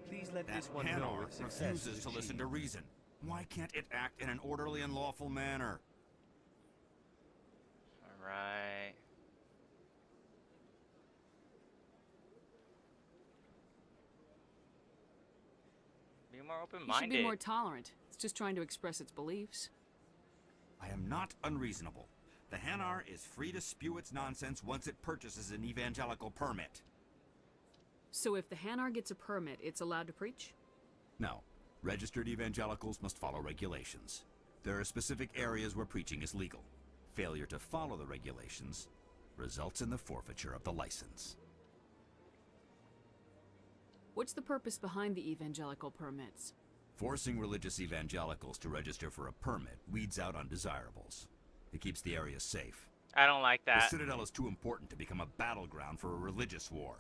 [SPEAKER 11] Please let
[SPEAKER 14] That
[SPEAKER 11] this one know
[SPEAKER 14] Hanar
[SPEAKER 11] if success
[SPEAKER 14] refuses
[SPEAKER 11] is
[SPEAKER 14] to listen
[SPEAKER 11] achieved.
[SPEAKER 14] to reason. Why can't it act in an orderly and lawful manner?
[SPEAKER 1] Alright. Be more
[SPEAKER 27] You should
[SPEAKER 1] open-minded.
[SPEAKER 27] be more tolerant. It's just trying to express its beliefs.
[SPEAKER 14] I am not unreasonable. The Hanar is free to spew its nonsense once it purchases an evangelical permit.
[SPEAKER 27] So if the Hanar gets a permit, it's allowed to preach?
[SPEAKER 14] No. Registered evangelicals must follow regulations. There are specific areas where preaching is legal. Failure to follow the regulations results in the forfeiture of the license.
[SPEAKER 27] What's the purpose behind the evangelical permits?
[SPEAKER 14] Forcing religious evangelicals to register for a permit weeds out undesirables. It keeps the area safe.
[SPEAKER 1] I don't like
[SPEAKER 14] The
[SPEAKER 1] that.
[SPEAKER 14] Citadel is too important to become a battleground for a religious war.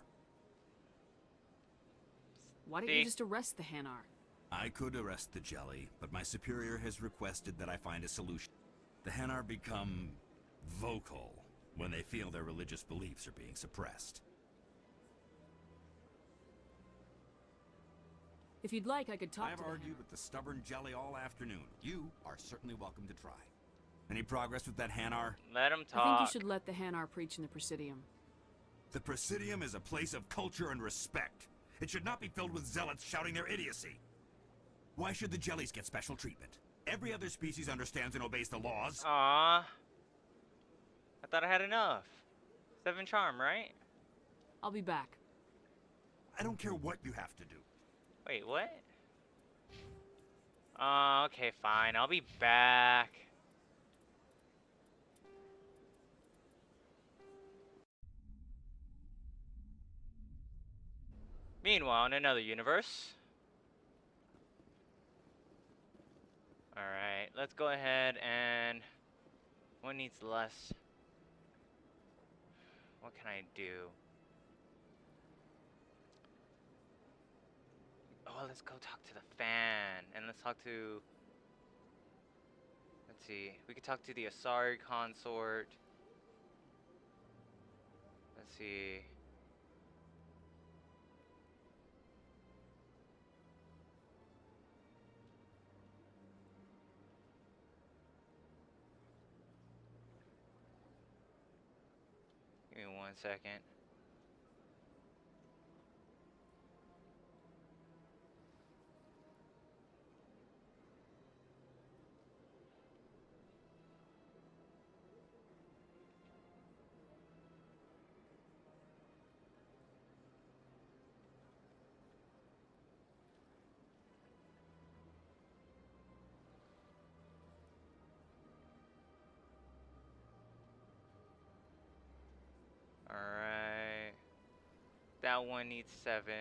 [SPEAKER 27] Why don't you just arrest the Hanar?
[SPEAKER 14] I could arrest the Jelly, but my superior has requested that I find a solution. The Hanar become vocal when they feel their religious beliefs are being suppressed.
[SPEAKER 27] If you'd like, I could talk
[SPEAKER 14] I have
[SPEAKER 27] to the
[SPEAKER 14] argued with the stubborn Jelly all afternoon. You are certainly welcome to try. Any progress with that Hanar?
[SPEAKER 1] Let him
[SPEAKER 27] I think
[SPEAKER 1] talk.
[SPEAKER 27] you should let the Hanar preach in the Presidium.
[SPEAKER 14] The Presidium is a place of culture and respect. It should not be filled with zealots shouting their idiocy. Why should the Jellies get special treatment? Every other species understands and obeys the laws.
[SPEAKER 1] Aww. I thought I had enough. 7 charm, right?
[SPEAKER 27] I'll be back.
[SPEAKER 14] I don't care what you have to do.
[SPEAKER 1] Wait, what? Okay, fine. I'll be back. Meanwhile, in another universe. Alright, let's go ahead and... What needs less? What can I do? Oh, let's go talk to the fan. And let's talk to... Let's see. We could talk to the Asari consort. Let's see. Give me 1 second. Alright. That one needs 7.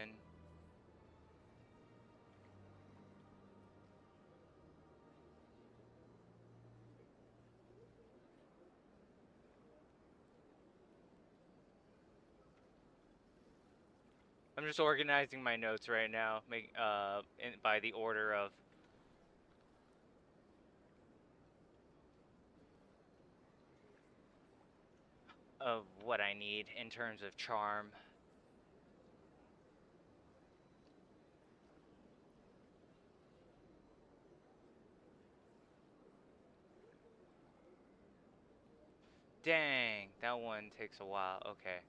[SPEAKER 1] I'm just organizing my notes right now, by the order of what I need in terms of charm. Dang, that one takes a while. Okay.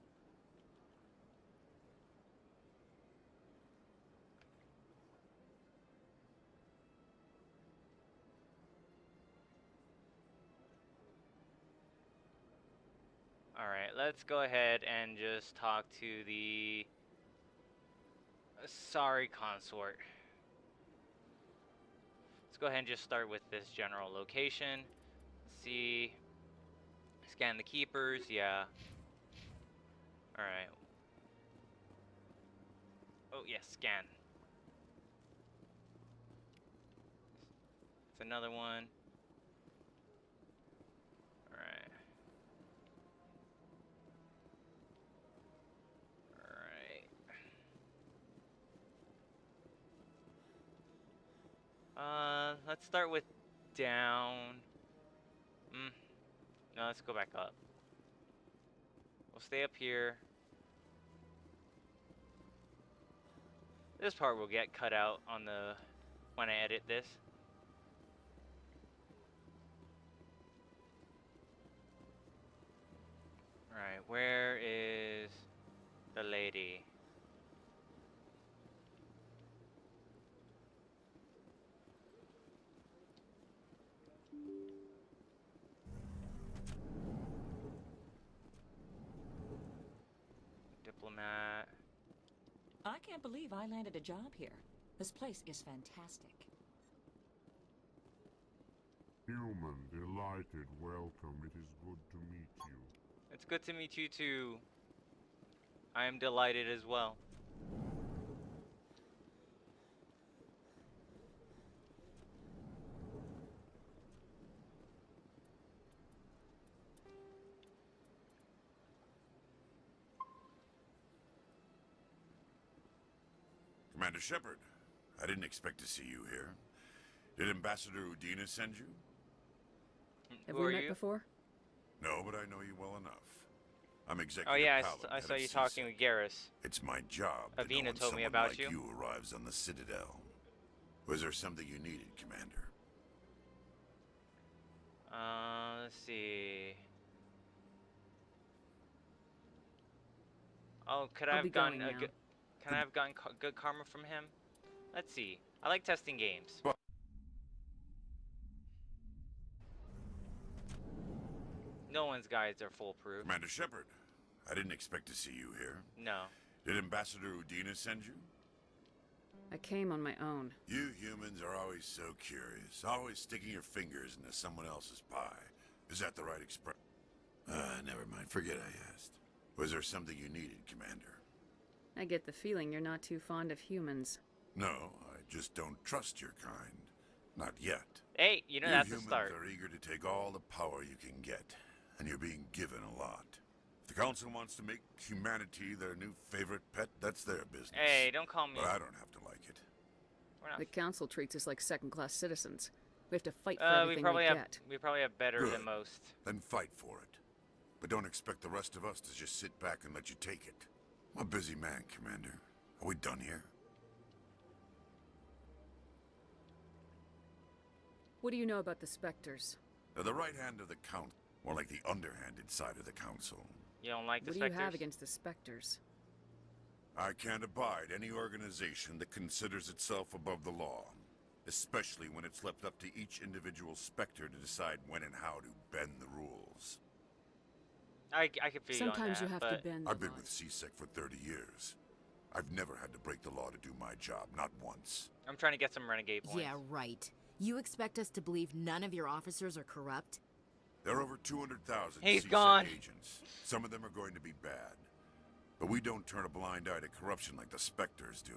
[SPEAKER 1] Alright, let's go ahead and just talk to the Asari consort. Let's go ahead and just start with this general location. See. Scan the keepers, yeah. Alright. Oh, yes, scan. It's another one. Alright. Alright. Let's start with down. No, let's go back up. We'll stay up here. This part will get cut out on the when I edit this. Alright, where is the lady? Diplomat.
[SPEAKER 17] I can't believe I landed a job here. This place is fantastic.
[SPEAKER 5] Human, delighted, welcome. It is good to meet you.
[SPEAKER 1] It's good to meet you too. I am delighted as well.
[SPEAKER 2] Commander Shepard, I didn't expect to see you here. Did Ambassador Udina send you?
[SPEAKER 24] Have we met before?
[SPEAKER 2] No, but I know you well enough. I'm executive.
[SPEAKER 1] Oh yeah,
[SPEAKER 2] Paladin,
[SPEAKER 1] I saw
[SPEAKER 2] head
[SPEAKER 1] you
[SPEAKER 2] of
[SPEAKER 1] talking
[SPEAKER 2] CSEC.
[SPEAKER 1] with Garrus.
[SPEAKER 2] It's my job to know
[SPEAKER 1] Avina
[SPEAKER 2] when
[SPEAKER 1] told me
[SPEAKER 2] someone
[SPEAKER 1] about
[SPEAKER 2] like
[SPEAKER 1] you.
[SPEAKER 2] you arrives on the Citadel. Was there something you needed, Commander?
[SPEAKER 1] Let's see. Oh, could I
[SPEAKER 24] I'll
[SPEAKER 1] have
[SPEAKER 24] be
[SPEAKER 1] gotten
[SPEAKER 24] going
[SPEAKER 1] a
[SPEAKER 24] now.
[SPEAKER 1] good? Can I have gotten good karma from him? Let's see. I like testing games. No one's guides are foolproof.
[SPEAKER 2] Commander Shepard, I didn't expect to see you here.
[SPEAKER 1] No.
[SPEAKER 2] Did Ambassador Udina send you?
[SPEAKER 24] I came on my own.
[SPEAKER 2] You humans are always so curious, always sticking your fingers into someone else's pie. Is that the right expression? Never mind. Forget I asked. Was there something you needed, Commander?
[SPEAKER 24] I get the feeling you're not too fond of humans.
[SPEAKER 2] No, I just don't trust your kind. Not yet.
[SPEAKER 1] Hey, you know
[SPEAKER 2] You
[SPEAKER 1] that's a
[SPEAKER 2] humans
[SPEAKER 1] start.
[SPEAKER 2] are eager to take all the power you can get, and you're being given a lot. If the Council wants to make humanity their new favorite pet, that's their business.
[SPEAKER 1] Hey, don't call me.
[SPEAKER 2] But I don't have to like it.
[SPEAKER 1] We're not.
[SPEAKER 24] The council treats us like second-class citizens. We have to fight for everything
[SPEAKER 1] we probably
[SPEAKER 24] get.
[SPEAKER 1] have better
[SPEAKER 2] Good.
[SPEAKER 1] than most.
[SPEAKER 2] Then fight for it. But don't expect the rest of us to just sit back and let you take it. I'm a busy man, Commander. Are we done here?
[SPEAKER 24] What do you know about the Spectres?
[SPEAKER 2] They're the right hand of the Count, more like the underhanded side of the Council.
[SPEAKER 1] You don't like the
[SPEAKER 24] What do you
[SPEAKER 1] Spectres?
[SPEAKER 24] have against the Spectres?
[SPEAKER 2] I can't abide any organization that considers itself above the law, especially when it's left up to each individual Spectre to decide when and how to bend the rules.
[SPEAKER 1] I can feel
[SPEAKER 24] Sometimes
[SPEAKER 1] you
[SPEAKER 24] you
[SPEAKER 1] on
[SPEAKER 24] have
[SPEAKER 1] that,
[SPEAKER 24] to
[SPEAKER 1] but
[SPEAKER 24] bend the
[SPEAKER 2] I've been
[SPEAKER 24] law.
[SPEAKER 2] with CSEC for 30 years. I've never had to break the law to do my job, not once.
[SPEAKER 1] I'm trying to get some renegade points.
[SPEAKER 6] Yeah, right. You expect us to believe none of your officers are corrupt?
[SPEAKER 2] There are over 200,000
[SPEAKER 1] He's
[SPEAKER 2] CSEC
[SPEAKER 1] gone.
[SPEAKER 2] agents. Some of them are going to be bad. But we don't turn a blind eye to corruption like the Spectres do.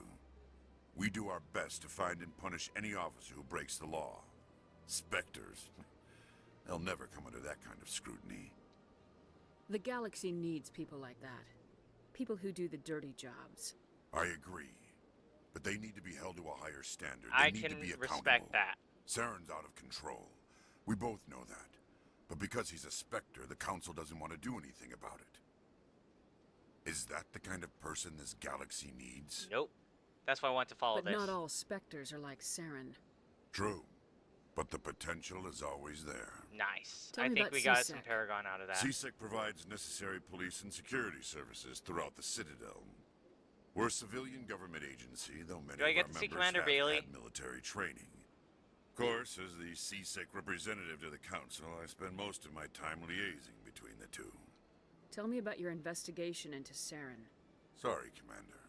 [SPEAKER 2] We do our best to find and punish any officer who breaks the law. Spectres, they'll never come under that kind of scrutiny.
[SPEAKER 24] The galaxy needs people like that. People who do the dirty jobs.
[SPEAKER 2] I agree. But they need to be held to a higher standard. They
[SPEAKER 1] I
[SPEAKER 2] need
[SPEAKER 1] can
[SPEAKER 2] to be
[SPEAKER 1] respect
[SPEAKER 2] accountable.
[SPEAKER 1] that.
[SPEAKER 2] Saren's out of control. We both know that. But because he's a Spectre, the Council doesn't want to do anything about it. Is that the kind of person this galaxy needs?
[SPEAKER 1] Nope. That's why I want to follow
[SPEAKER 24] But
[SPEAKER 1] this.
[SPEAKER 24] not all Spectres are like Saren.
[SPEAKER 2] True. But the potential is always there.
[SPEAKER 1] Nice.
[SPEAKER 24] Tell
[SPEAKER 1] I
[SPEAKER 24] me
[SPEAKER 1] think
[SPEAKER 24] about
[SPEAKER 1] we got some
[SPEAKER 24] CSEC.
[SPEAKER 1] Paragon out of that.
[SPEAKER 2] CSEC provides necessary police and security services throughout the Citadel. We're a civilian government agency, though many
[SPEAKER 1] Do I
[SPEAKER 2] of
[SPEAKER 1] get
[SPEAKER 2] our
[SPEAKER 1] to see
[SPEAKER 2] members
[SPEAKER 1] Commander
[SPEAKER 2] have
[SPEAKER 1] Bailey?
[SPEAKER 2] had military training. Of course, as the CSEC representative to the Council, I spend most of my time liaising between the two.
[SPEAKER 24] Tell me about your investigation into Saren.
[SPEAKER 2] Sorry, Commander.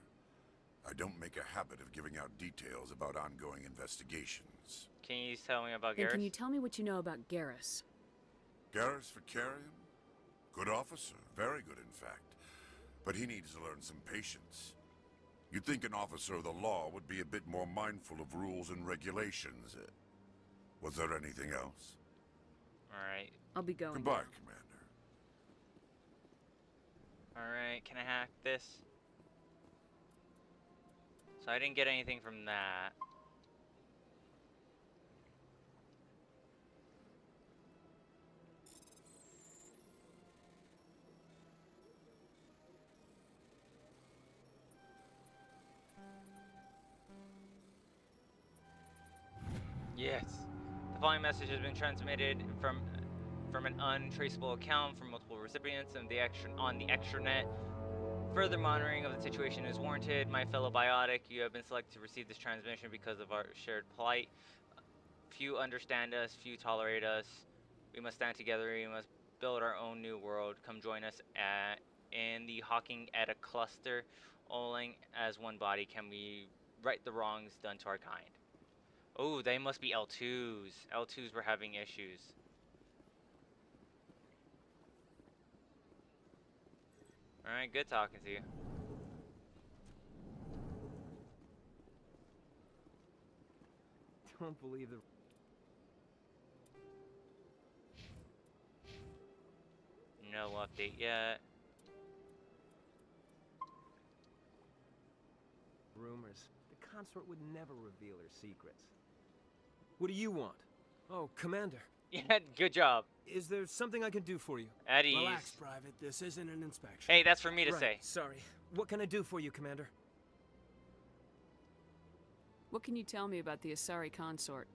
[SPEAKER 2] I don't make a habit of giving out details about ongoing investigations.
[SPEAKER 1] Can you tell me about
[SPEAKER 24] Then
[SPEAKER 1] Garrus?
[SPEAKER 24] can you tell me what you know about Garrus?
[SPEAKER 2] Garrus Vicarium? Good officer. Very good, in fact. But he needs to learn some patience. You'd think an officer of the law would be a bit more mindful of rules and regulations. Was there anything else?
[SPEAKER 1] Alright.
[SPEAKER 27] I'll be going.
[SPEAKER 2] Goodbye,
[SPEAKER 27] now.
[SPEAKER 2] Commander.
[SPEAKER 1] Alright, can I hack this? So I didn't get anything from that. Yes. The following message has been transmitted from an untraceable account from multiple recipients on the extranet. Further monitoring of the situation is warranted. My fellow biotic, you have been selected to receive this transmission because of our shared plight. Few understand us, few tolerate us. We must stand together, we must build our own new world. Come join us in the Hawking at a cluster. Only as one body can we right the wrongs done to our kind. Oh, they must be L2s. L2s were having issues. Alright, good talking to you.
[SPEAKER 8] Don't believe the...
[SPEAKER 1] No update yet.
[SPEAKER 8] Rumors. The consort would never reveal her secrets. What do you want? Oh, Commander.
[SPEAKER 1] Yeah, good job.
[SPEAKER 8] Is there something I can do for you?
[SPEAKER 1] At ease.
[SPEAKER 4] Relax, Private. This isn't an inspection.
[SPEAKER 1] Hey, that's for me to
[SPEAKER 8] Right,
[SPEAKER 1] say.
[SPEAKER 8] Sorry. What can I do for you, Commander?
[SPEAKER 27] What can you tell me about the Asari consort?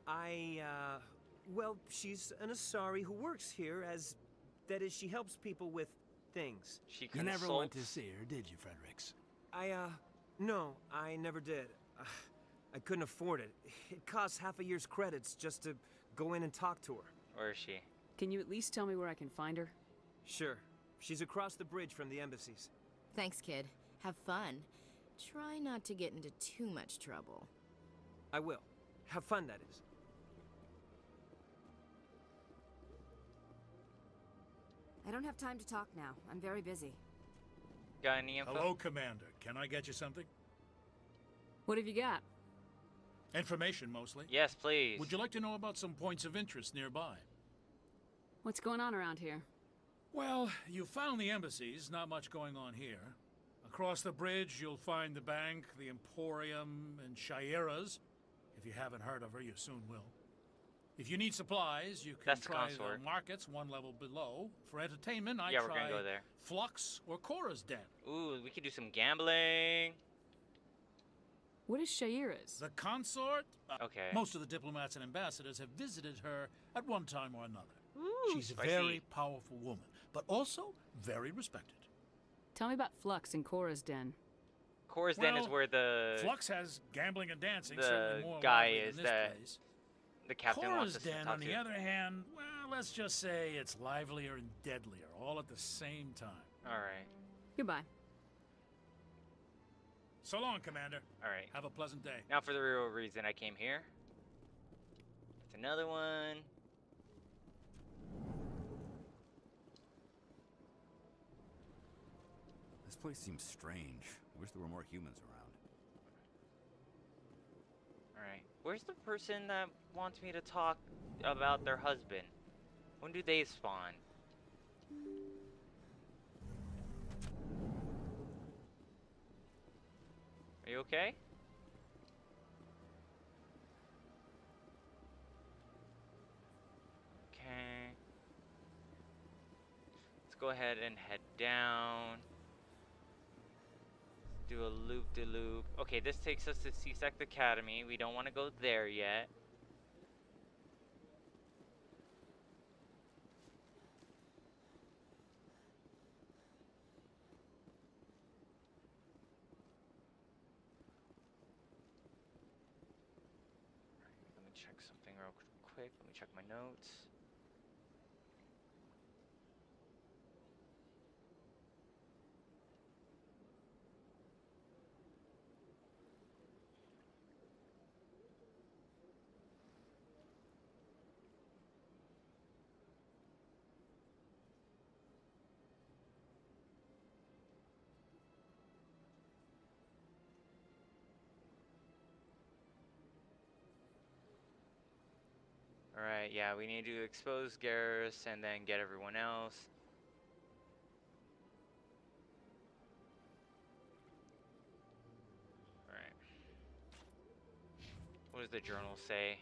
[SPEAKER 8] Well, she's an Asari who works here as... That is, she helps people with things.
[SPEAKER 1] She
[SPEAKER 4] You never went to see her, did you, Fredericks?
[SPEAKER 8] No, I never did. I couldn't afford it. It costs half a year's credits just to go in and talk to her.
[SPEAKER 1] Where is she?
[SPEAKER 27] Can you at least tell me where I can find her?
[SPEAKER 8] Sure. She's across the bridge from the embassies.
[SPEAKER 6] Thanks, kid. Have fun. Try not to get into too much trouble.
[SPEAKER 8] I will. Have fun, that is.
[SPEAKER 6] I don't have time to talk now. I'm very busy.
[SPEAKER 1] Got any info?
[SPEAKER 18] Hello, Commander. Can I get you something?
[SPEAKER 27] What have you got?
[SPEAKER 18] Information, mostly.
[SPEAKER 1] Yes, please.
[SPEAKER 18] Would you like to know about some points of interest nearby?
[SPEAKER 27] What's going on around here?
[SPEAKER 18] Well, you found the embassies. Not much going on here. Across the bridge, you'll find the bank, the Emporium, and Shaira's. If you haven't heard of her, you soon will. If you need supplies, you can
[SPEAKER 1] That's
[SPEAKER 18] try
[SPEAKER 1] consort.
[SPEAKER 18] the markets one level below. For entertainment, I
[SPEAKER 1] Yeah,
[SPEAKER 18] try
[SPEAKER 1] we're gonna go there.
[SPEAKER 18] Flux or Cora's Den.
[SPEAKER 1] Ooh, we could do some gambling.
[SPEAKER 27] What is Shaira's?
[SPEAKER 18] The consort?
[SPEAKER 1] Okay.
[SPEAKER 18] Most of the diplomats and ambassadors have visited her at one time or another.
[SPEAKER 1] Ooh,
[SPEAKER 18] She's
[SPEAKER 1] spicy.
[SPEAKER 18] a very powerful woman, but also very respected.
[SPEAKER 27] Tell me about Flux and Cora's Den.
[SPEAKER 1] Cora's Den is
[SPEAKER 18] Well,
[SPEAKER 1] where the
[SPEAKER 18] Flux has gambling and dancing,
[SPEAKER 1] the
[SPEAKER 18] certainly more
[SPEAKER 1] guy
[SPEAKER 18] lively
[SPEAKER 1] is
[SPEAKER 18] than this
[SPEAKER 1] that
[SPEAKER 18] place.
[SPEAKER 1] the captain
[SPEAKER 18] Cora's
[SPEAKER 1] wants us to
[SPEAKER 18] Den,
[SPEAKER 1] talk
[SPEAKER 18] on
[SPEAKER 1] to.
[SPEAKER 18] the other hand, well, let's just say it's livelier and deadlier, all at the same time.
[SPEAKER 1] Alright.
[SPEAKER 27] Goodbye.
[SPEAKER 18] So long, Commander.
[SPEAKER 1] Alright.
[SPEAKER 18] Have a pleasant day.
[SPEAKER 1] Now for the real reason I came here. It's another one.
[SPEAKER 14] This place seems strange. I wish there were more humans around.
[SPEAKER 1] Alright. Where's the person that wants me to talk about their husband? When do they spawn? Are you okay? Okay. Let's go ahead and head down. Do a loop-de-loop. Okay, this takes us to C-Sect Academy. We don't want to go there yet. Let me check something real quick. Let me check my notes. Alright, yeah, we need to expose Garrus and then get everyone else. Alright. What does the journal say?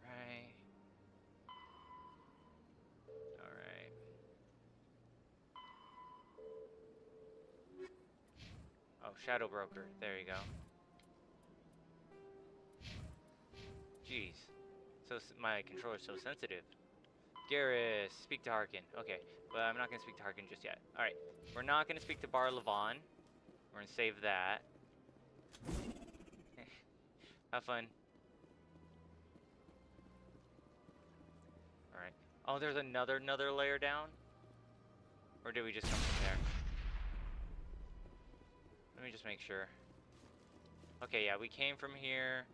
[SPEAKER 1] Right. Alright. Oh, Shadow Broker. There you go. Jeez. My controller's so sensitive. Garrus, speak to Harkin. Okay, but I'm not gonna speak to Harkin just yet. Alright, we're not gonna speak to Bar Levon. We're gonna save that. Have fun. Alright. Oh, there's another layer down? Or did we just come from there? Let me just make sure. Okay, yeah, we came from here.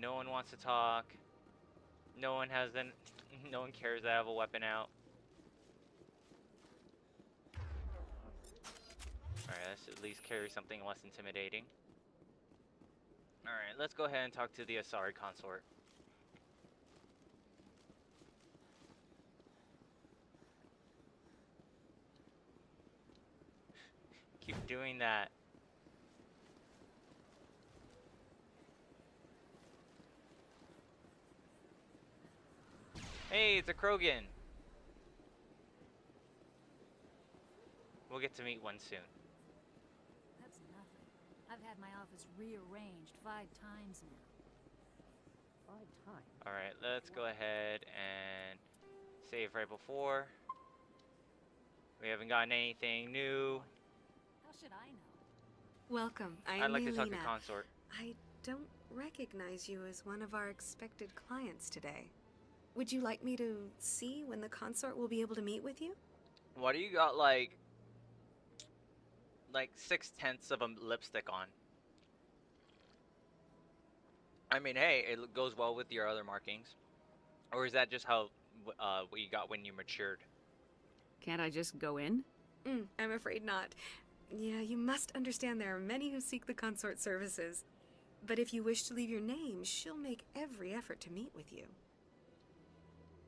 [SPEAKER 1] No one wants to talk. No one cares that I have a weapon out. Alright, let's at least carry something less intimidating. Alright, let's go ahead and talk to the Asari consort. Keep doing that. Hey, it's a Krogan. We'll get to meet one soon.
[SPEAKER 7] That's nothing. I've had my office rearranged 5 times now.
[SPEAKER 23] 5 times?
[SPEAKER 1] Alright, let's go ahead and save right before. We haven't gotten anything new.
[SPEAKER 7] How should I know?
[SPEAKER 10] Welcome.
[SPEAKER 1] I'd like to talk to Consort.
[SPEAKER 10] I don't recognize you as one of our expected clients today. Would you like me to see when the consort will be able to meet with you?
[SPEAKER 1] Why do you got like 6/10 of a lipstick on? I mean, hey, it goes well with your other markings. Or is that just how what you got when you matured?
[SPEAKER 27] Can't I just go in?
[SPEAKER 10] I'm afraid not. Yeah, you must understand there are many who seek the consort services. But if you wish to leave your name, she'll make every effort to meet with you.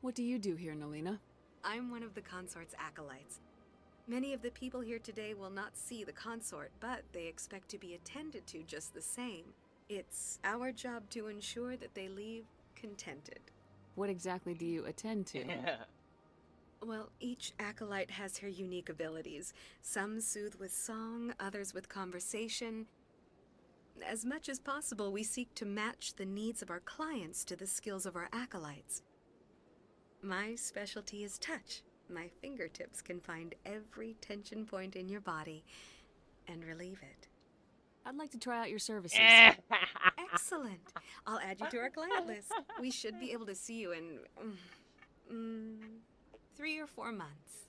[SPEAKER 27] What do you do here, Nalina?
[SPEAKER 10] I'm one of the consort's acolytes. Many of the people here today will not see the consort, but they expect to be attended to just the same. It's our job to ensure that they leave contented.
[SPEAKER 27] What exactly do you attend to?
[SPEAKER 10] Well, each acolyte has her unique abilities. Some soothe with song, others with conversation. As much as possible, we seek to match the needs of our clients to the skills of our acolytes. My specialty is touch. My fingertips can find every tension point in your body and relieve it.
[SPEAKER 27] I'd like to try out your services.
[SPEAKER 10] Excellent. I'll add you to our client list. We should be able to see you in 3 or 4 months.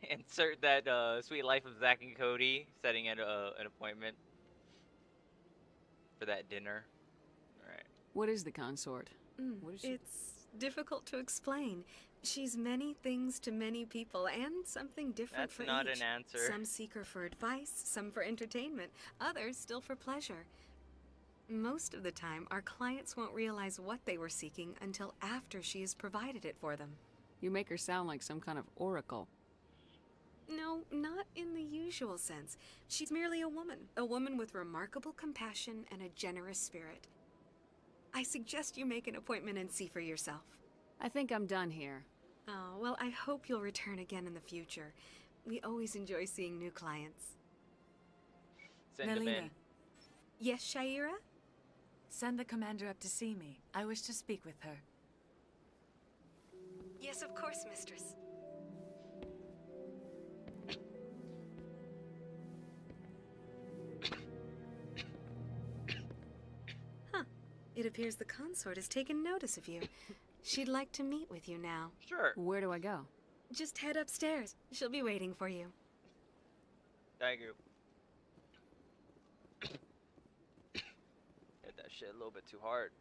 [SPEAKER 1] Insert that Sweet Life of Zack and Cody setting an appointment for that dinner. Alright.
[SPEAKER 27] What is the consort?
[SPEAKER 10] What is she? It's difficult to explain. She's many things to many people, and something different
[SPEAKER 1] That's
[SPEAKER 10] for
[SPEAKER 1] not
[SPEAKER 10] each.
[SPEAKER 1] an answer.
[SPEAKER 10] Some seek her for advice, some for entertainment, others still for pleasure. Most of the time, our clients won't realize what they were seeking until after she has provided it for them.
[SPEAKER 27] You make her sound like some kind of oracle.
[SPEAKER 10] No, not in the usual sense. She's merely a woman with remarkable compassion and a generous spirit. I suggest you make an appointment and see for yourself.
[SPEAKER 27] I think I'm done here.
[SPEAKER 10] Oh, well, I hope you'll return again in the future. We always enjoy seeing new clients.
[SPEAKER 1] Send him in.
[SPEAKER 10] Yes, Shaira?
[SPEAKER 7] Send the commander up to see me. I wish to speak with her.
[SPEAKER 10] Yes, of course, mistress. Huh. It appears the consort has taken notice of you. She'd like to meet with you now.
[SPEAKER 1] Sure.
[SPEAKER 27] Where do I go?
[SPEAKER 10] Just head upstairs. She'll be waiting for you.
[SPEAKER 1] Thank you. Hit that shit a little bit too hard.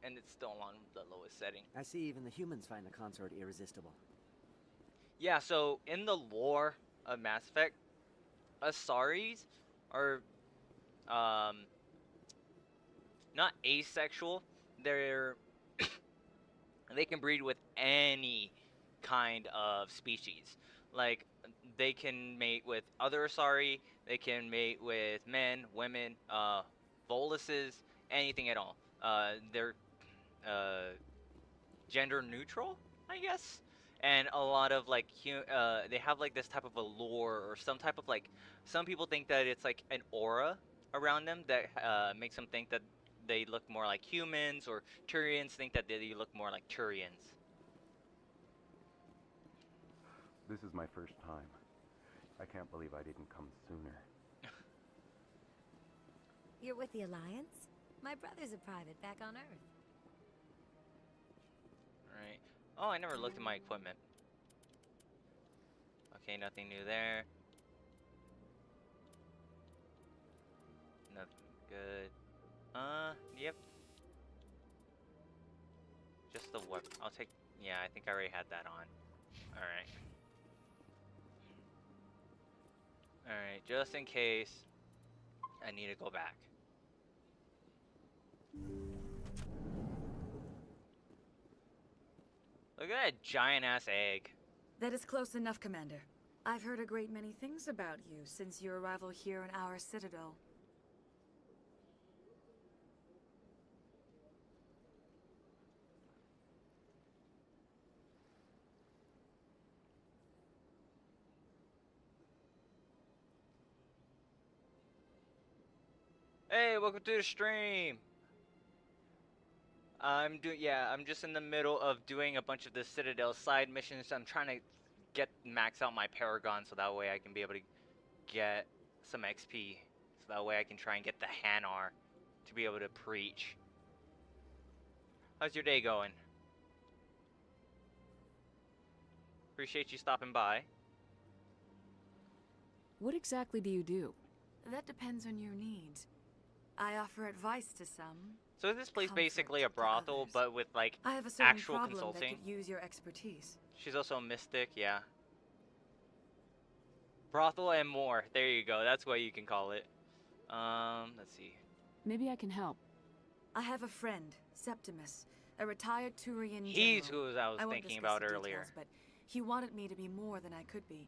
[SPEAKER 1] And it's still on the lowest setting.
[SPEAKER 23] I see even the humans find the consort irresistible.
[SPEAKER 1] Yeah, so in the lore of Mass Effect, Asaris are not asexual. They're they can breed with any kind of species. Like, they can mate with other Asari, they can mate with men, women, Voluses, anything at all. They're gender neutral, I guess. And a lot of like they have like this type of a lore or some type of like, some people think that it's like an aura around them that makes them think that they look more like humans, or Turians think that they look more like Turians.
[SPEAKER 13] This is my first time. I can't believe I didn't come sooner.
[SPEAKER 19] You're with the Alliance? My brother's a private back on Earth.
[SPEAKER 1] Alright. Oh, I never looked at my equipment. Okay, nothing new there. Nothing good. Yep. Just the weapon. I'll take... Yeah, I think I already had that on. Alright. Alright, just in case I need to go back. Look at that giant-ass egg.
[SPEAKER 7] That is close enough, Commander. I've heard a great many things about you since your arrival here in our citadel.
[SPEAKER 1] Hey, welcome to the stream. I'm just in the middle of doing a bunch of the Citadel side missions. I'm trying to max out my Paragon so that way I can be able to get some XP. So that way I can try and get the Hanar to be able to preach. How's your day going? Appreciate you stopping by.
[SPEAKER 27] What exactly do you do?
[SPEAKER 7] That depends on your needs. I offer advice to some.
[SPEAKER 1] So is this place basically a brothel, but with like
[SPEAKER 7] I have a certain
[SPEAKER 1] actual
[SPEAKER 7] problem
[SPEAKER 1] consulting?
[SPEAKER 7] that could use your expertise.
[SPEAKER 1] She's also a mystic, yeah. Brothel and more. There you go. That's what you can call it. Let's see.
[SPEAKER 27] Maybe I can help.
[SPEAKER 7] I have a friend, Septimus, a retired Turian
[SPEAKER 1] He's
[SPEAKER 7] general.
[SPEAKER 1] who I was
[SPEAKER 7] won't
[SPEAKER 1] thinking
[SPEAKER 7] discuss
[SPEAKER 1] about
[SPEAKER 7] the
[SPEAKER 1] earlier.
[SPEAKER 7] details, but he wanted me to be more than I could be.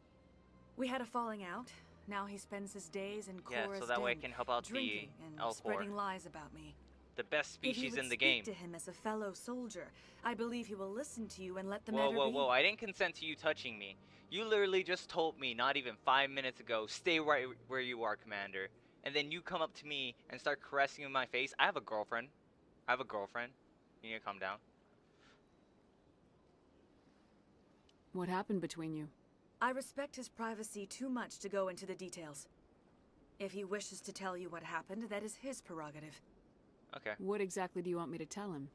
[SPEAKER 7] We had a falling out. Now he spends his days in
[SPEAKER 1] Yeah,
[SPEAKER 7] Korra's
[SPEAKER 1] so that way I
[SPEAKER 7] den,
[SPEAKER 1] can help out the
[SPEAKER 7] drinking and
[SPEAKER 1] Elcor.
[SPEAKER 7] spreading lies about me.
[SPEAKER 1] The best
[SPEAKER 7] If you
[SPEAKER 1] species
[SPEAKER 7] would
[SPEAKER 1] in the
[SPEAKER 7] speak
[SPEAKER 1] game.
[SPEAKER 7] to him as a fellow soldier, I believe he will listen to you and let the
[SPEAKER 1] Whoa,
[SPEAKER 7] matter
[SPEAKER 1] whoa,
[SPEAKER 7] be.
[SPEAKER 1] whoa. I didn't consent to you touching me. You literally just told me not even 5 minutes ago, stay right where you are, Commander. And then you come up to me and start caressing in my face. I have a girlfriend. You need to calm down.
[SPEAKER 27] What happened between you?
[SPEAKER 7] I respect his privacy too much to go into the details. If he wishes to tell you what happened, that is his prerogative.
[SPEAKER 1] Okay.
[SPEAKER 27] What exactly do you want me to tell him?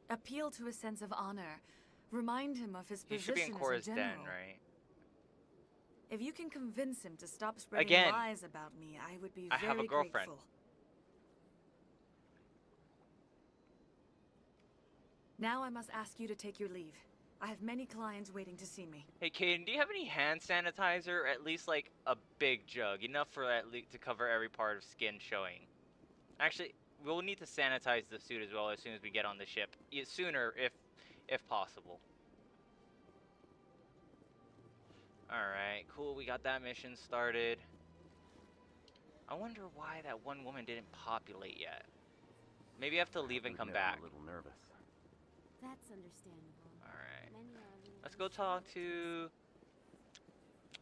[SPEAKER 7] Appeal to his sense of honor. Remind him of his
[SPEAKER 1] He should
[SPEAKER 7] position
[SPEAKER 1] be in
[SPEAKER 7] as
[SPEAKER 1] Korra's
[SPEAKER 7] a
[SPEAKER 1] den,
[SPEAKER 7] general.
[SPEAKER 1] right?
[SPEAKER 7] If you can convince him to stop spreading
[SPEAKER 1] Again,
[SPEAKER 7] lies about me, I would be
[SPEAKER 1] I
[SPEAKER 7] very
[SPEAKER 1] have a girlfriend.
[SPEAKER 7] grateful. Now I must ask you to take your leave. I have many clients waiting to see me.
[SPEAKER 1] Hey, Caden, do you have any hand sanitizer? At least like a big jug, enough for at least to cover every part of skin showing. Actually, we'll need to sanitize the suit as well as soon as we get on the ship. Sooner, if possible. Alright, cool. We got that mission started. I wonder why that one woman didn't populate yet. Maybe I have to leave and come back.
[SPEAKER 13] I'm a little nervous.
[SPEAKER 19] That's understandable.
[SPEAKER 1] Alright.
[SPEAKER 19] Many are
[SPEAKER 1] Let's go talk to...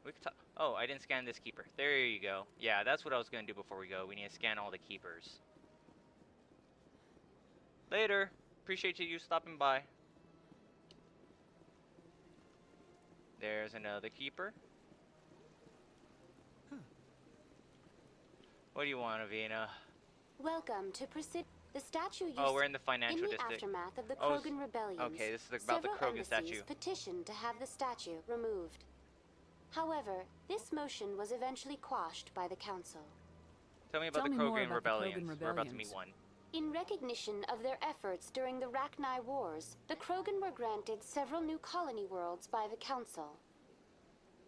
[SPEAKER 1] We could talk... Oh, I didn't scan this keeper. There you go. Yeah, that's what I was going to do before we go. We need to scan all the keepers. Later. Appreciate you stopping by. There's another keeper. What do you want, Avina?
[SPEAKER 3] Welcome to the statue you
[SPEAKER 1] Oh, we're in the financial
[SPEAKER 3] in the
[SPEAKER 1] district.
[SPEAKER 3] aftermath of the
[SPEAKER 1] Oh,
[SPEAKER 3] Krogan rebellions.
[SPEAKER 1] okay, this is about the
[SPEAKER 3] several
[SPEAKER 1] Krogan
[SPEAKER 3] embassies
[SPEAKER 1] statue.
[SPEAKER 3] petitioned to have the statue removed. However, this motion was eventually quashed by the council.
[SPEAKER 1] Tell me about
[SPEAKER 27] Tell
[SPEAKER 1] the
[SPEAKER 27] me more
[SPEAKER 1] Krogan
[SPEAKER 27] about the
[SPEAKER 1] rebellions.
[SPEAKER 27] Krogan
[SPEAKER 1] We're about to
[SPEAKER 27] rebellions.
[SPEAKER 1] meet one.
[SPEAKER 3] In recognition of their efforts during the Rachni Wars, the Krogan were granted several new colony worlds by the council.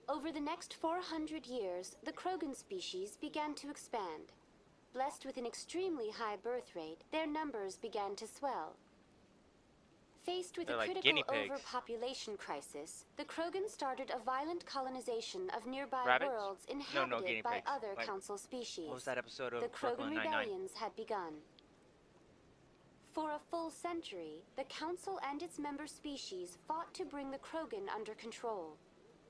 [SPEAKER 3] Over the next 400 years, the Krogan species began to expand. Blessed with an extremely high birth rate, their numbers began to swell. Faced with
[SPEAKER 1] They're
[SPEAKER 3] a
[SPEAKER 1] like
[SPEAKER 3] critical
[SPEAKER 1] guinea pigs.
[SPEAKER 3] overpopulation crisis, the Krogan started a violent colonization of nearby
[SPEAKER 1] Rabbits?
[SPEAKER 3] worlds
[SPEAKER 1] No,
[SPEAKER 3] inhabited
[SPEAKER 1] guinea
[SPEAKER 3] by
[SPEAKER 1] pigs.
[SPEAKER 3] other
[SPEAKER 1] Like,
[SPEAKER 3] Council species.
[SPEAKER 1] what was that episode of
[SPEAKER 3] The Krogan
[SPEAKER 1] Brooklyn Nine-Nine?
[SPEAKER 3] rebellions had begun. For a full century, the Council and its member species fought to bring the Krogan under control.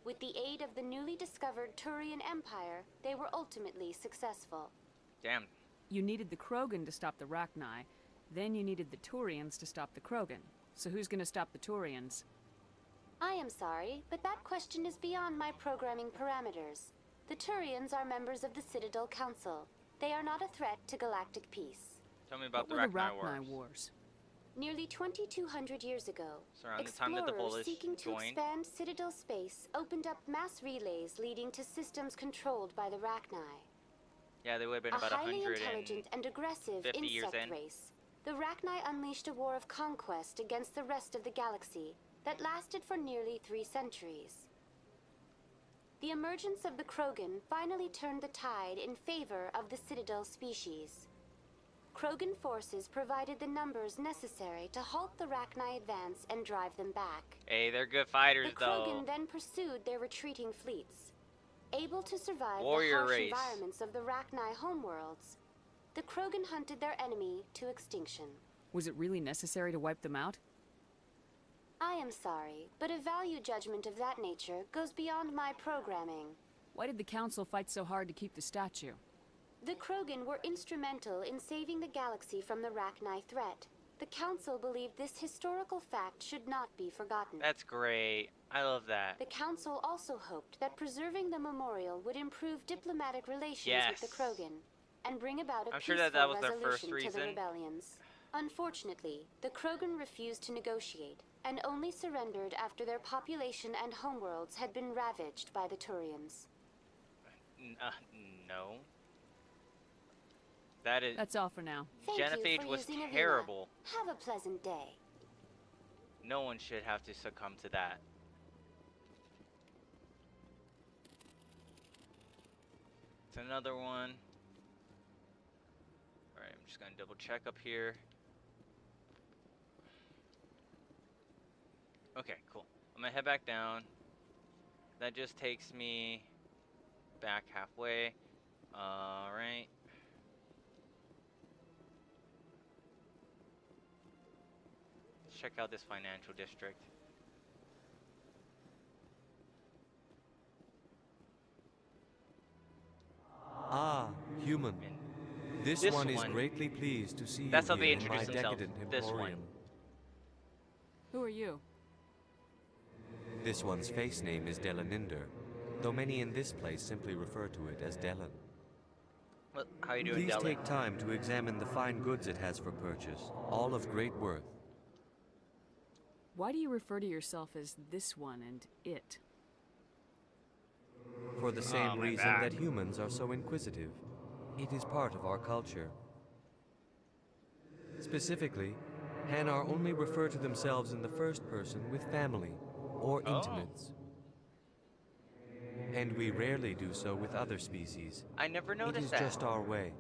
[SPEAKER 3] With the aid of the newly discovered Turian Empire, they were ultimately successful.
[SPEAKER 1] Damn.
[SPEAKER 27] You needed the Krogan to stop the Rachni, then you needed the Turians to stop the Krogan. So who's gonna stop the Turians?
[SPEAKER 3] I am sorry, but that question is beyond my programming parameters. The Turians are members of the Citadel Council. They are not a threat to galactic peace.
[SPEAKER 1] Tell me about
[SPEAKER 27] What
[SPEAKER 1] the
[SPEAKER 27] were
[SPEAKER 1] Rachni Wars.
[SPEAKER 27] Wars?
[SPEAKER 3] Nearly 2,200 years ago,
[SPEAKER 1] So around the time that the
[SPEAKER 3] explorers
[SPEAKER 1] Polish
[SPEAKER 3] seeking to
[SPEAKER 1] joined.
[SPEAKER 3] expand Citadel space opened up mass relays leading to systems controlled by the Rachni.
[SPEAKER 1] Yeah, they would have been
[SPEAKER 3] A
[SPEAKER 1] about
[SPEAKER 3] highly
[SPEAKER 1] 150
[SPEAKER 3] intelligent and aggressive
[SPEAKER 1] years
[SPEAKER 3] insect
[SPEAKER 1] in.
[SPEAKER 3] race, the Rachni unleashed a war of conquest against the rest of the galaxy that lasted for nearly 3 centuries. The emergence of the Krogan finally turned the tide in favor of the Citadel species. Krogan forces provided the numbers necessary to halt the Rachni advance and drive them back.
[SPEAKER 1] Hey, they're good fighters,
[SPEAKER 3] The
[SPEAKER 1] though.
[SPEAKER 3] Krogan then pursued their retreating fleets. Able to survive
[SPEAKER 1] Warrior
[SPEAKER 3] the harsh
[SPEAKER 1] race.
[SPEAKER 3] environments of the Rachni homeworlds, the Krogan hunted their enemy to extinction.
[SPEAKER 27] Was it really necessary to wipe them out?
[SPEAKER 3] I am sorry, but a value judgment of that nature goes beyond my programming.
[SPEAKER 27] Why did the Council fight so hard to keep the statue?
[SPEAKER 3] The Krogan were instrumental in saving the galaxy from the Rachni threat. The Council believed this historical fact should not be forgotten.
[SPEAKER 1] That's great. I love that.
[SPEAKER 3] The Council also hoped that preserving the memorial would improve diplomatic relations with the
[SPEAKER 1] Yes.
[SPEAKER 3] Krogan and bring about a
[SPEAKER 1] I'm sure
[SPEAKER 3] peaceful
[SPEAKER 1] that was their first
[SPEAKER 3] resolution to
[SPEAKER 1] reason.
[SPEAKER 3] the rebellions. Unfortunately, the Krogan refused to negotiate and only surrendered after their population and homeworlds had been ravaged by the Turians.
[SPEAKER 1] No. That is.
[SPEAKER 27] That's all for now.
[SPEAKER 3] Thank you
[SPEAKER 1] Genophage
[SPEAKER 3] for
[SPEAKER 1] was
[SPEAKER 3] using Avena.
[SPEAKER 1] terrible.
[SPEAKER 3] Have a pleasant day.
[SPEAKER 1] No one should have to succumb to that. It's another one. Alright, I'm just gonna double check up here. Okay, cool. I'm gonna head back down. That just takes me back halfway. Alright. Let's check out this financial district.
[SPEAKER 11] Ah, human. This
[SPEAKER 1] this
[SPEAKER 11] one is
[SPEAKER 1] one-
[SPEAKER 11] greatly pleased to see
[SPEAKER 1] That's
[SPEAKER 11] you
[SPEAKER 1] how they
[SPEAKER 11] here in my
[SPEAKER 1] introduce themselves.
[SPEAKER 11] decadent
[SPEAKER 1] This one.
[SPEAKER 11] emporium.
[SPEAKER 27] Who are you?
[SPEAKER 11] This one's face name is Delaninder, though many in this place simply refer to it as Delan.
[SPEAKER 1] What, how you doing,
[SPEAKER 11] Please
[SPEAKER 1] Dylan?
[SPEAKER 11] take time to examine the fine goods it has for purchase, all of great worth.
[SPEAKER 27] Why do you refer to yourself as this one and it?
[SPEAKER 11] For the same
[SPEAKER 1] my
[SPEAKER 11] reason
[SPEAKER 1] back.
[SPEAKER 11] that humans are so inquisitive. It is part of our culture. Specifically, Hanar only refer to themselves in the first person with family or
[SPEAKER 1] Oh.
[SPEAKER 11] intimates. And we rarely do so with other species.
[SPEAKER 1] I never
[SPEAKER 11] It
[SPEAKER 1] noticed
[SPEAKER 11] is
[SPEAKER 1] that.
[SPEAKER 11] just our way.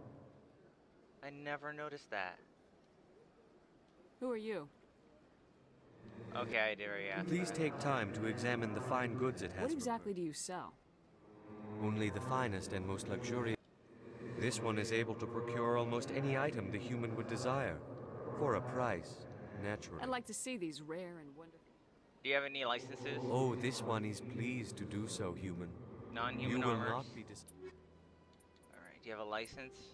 [SPEAKER 1] I never noticed that.
[SPEAKER 27] Who are you?
[SPEAKER 1] Okay, I did, yeah.
[SPEAKER 11] Please take time to examine the fine goods it has
[SPEAKER 27] What
[SPEAKER 11] for
[SPEAKER 27] exactly do you sell?
[SPEAKER 11] only the finest and most luxurious. This one is able to procure almost any item the human would desire, for a price, naturally.
[SPEAKER 27] I'd like to see these rare and wonderful.
[SPEAKER 1] Do you have any licenses?
[SPEAKER 11] Oh, this one is pleased to do so, human.
[SPEAKER 1] Non-human
[SPEAKER 11] You will
[SPEAKER 1] armors?
[SPEAKER 11] not be
[SPEAKER 1] Alright, do you have a license?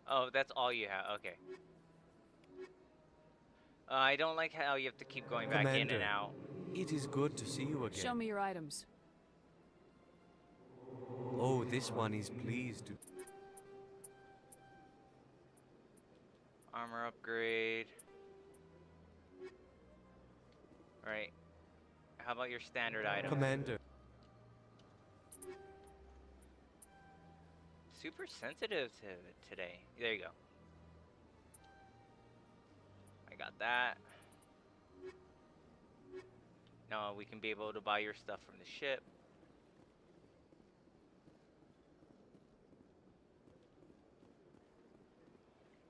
[SPEAKER 1] Oh, that's all you have. Okay. I don't like how you have to keep going back in and
[SPEAKER 11] Commander,
[SPEAKER 1] out.
[SPEAKER 11] It is good to see you again.
[SPEAKER 27] Show me your items.
[SPEAKER 11] Oh, this one is pleased to...
[SPEAKER 1] Armor upgrade. Alright. How about your standard item?
[SPEAKER 11] Commander.
[SPEAKER 1] Super sensitive to it today. There you go. got that. Now we can be able to buy your stuff from the ship.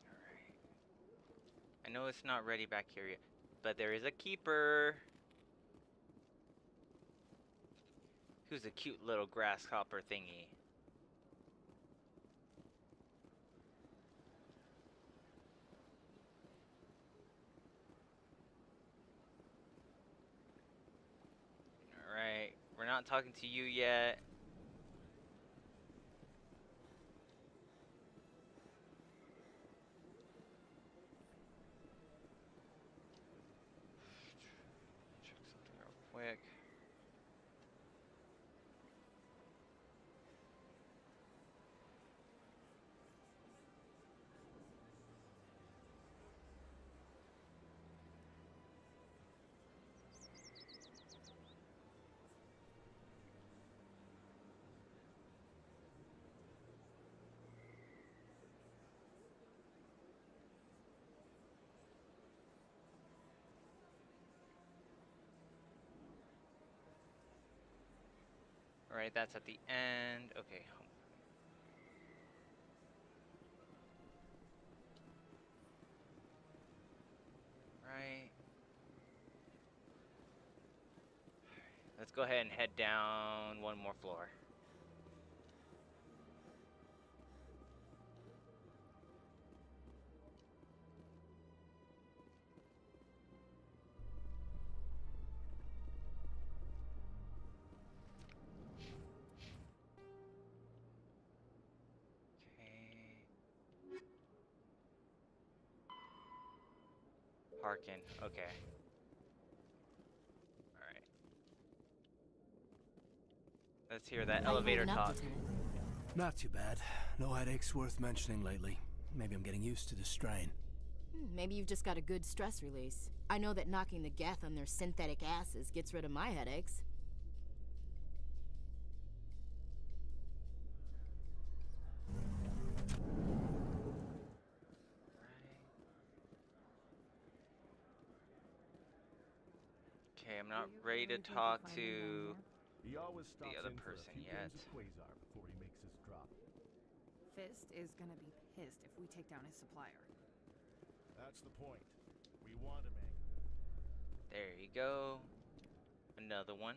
[SPEAKER 1] Alright. I know it's not ready back here yet, but there is a keeper. Who's a cute little grasshopper thingy. Alright, we're not talking to you yet. Check something real quick. Alright, that's at the end. Okay. Right. Let's go ahead and head down one more floor. Harkin, okay. Alright. Let's hear that elevator talk.
[SPEAKER 4] Not too bad. No headaches worth mentioning lately. Maybe I'm getting used to the strain.
[SPEAKER 6] Maybe you've just got a good stress release. I know that knocking the Geth on their synthetic asses gets rid of my headaches.
[SPEAKER 1] Okay, I'm not ready to talk to the other person yet.
[SPEAKER 12] Before he makes his drop.
[SPEAKER 15] Fist is gonna be pissed if we take down his supplier.
[SPEAKER 12] That's the point. We want him,
[SPEAKER 1] There you go. Another one.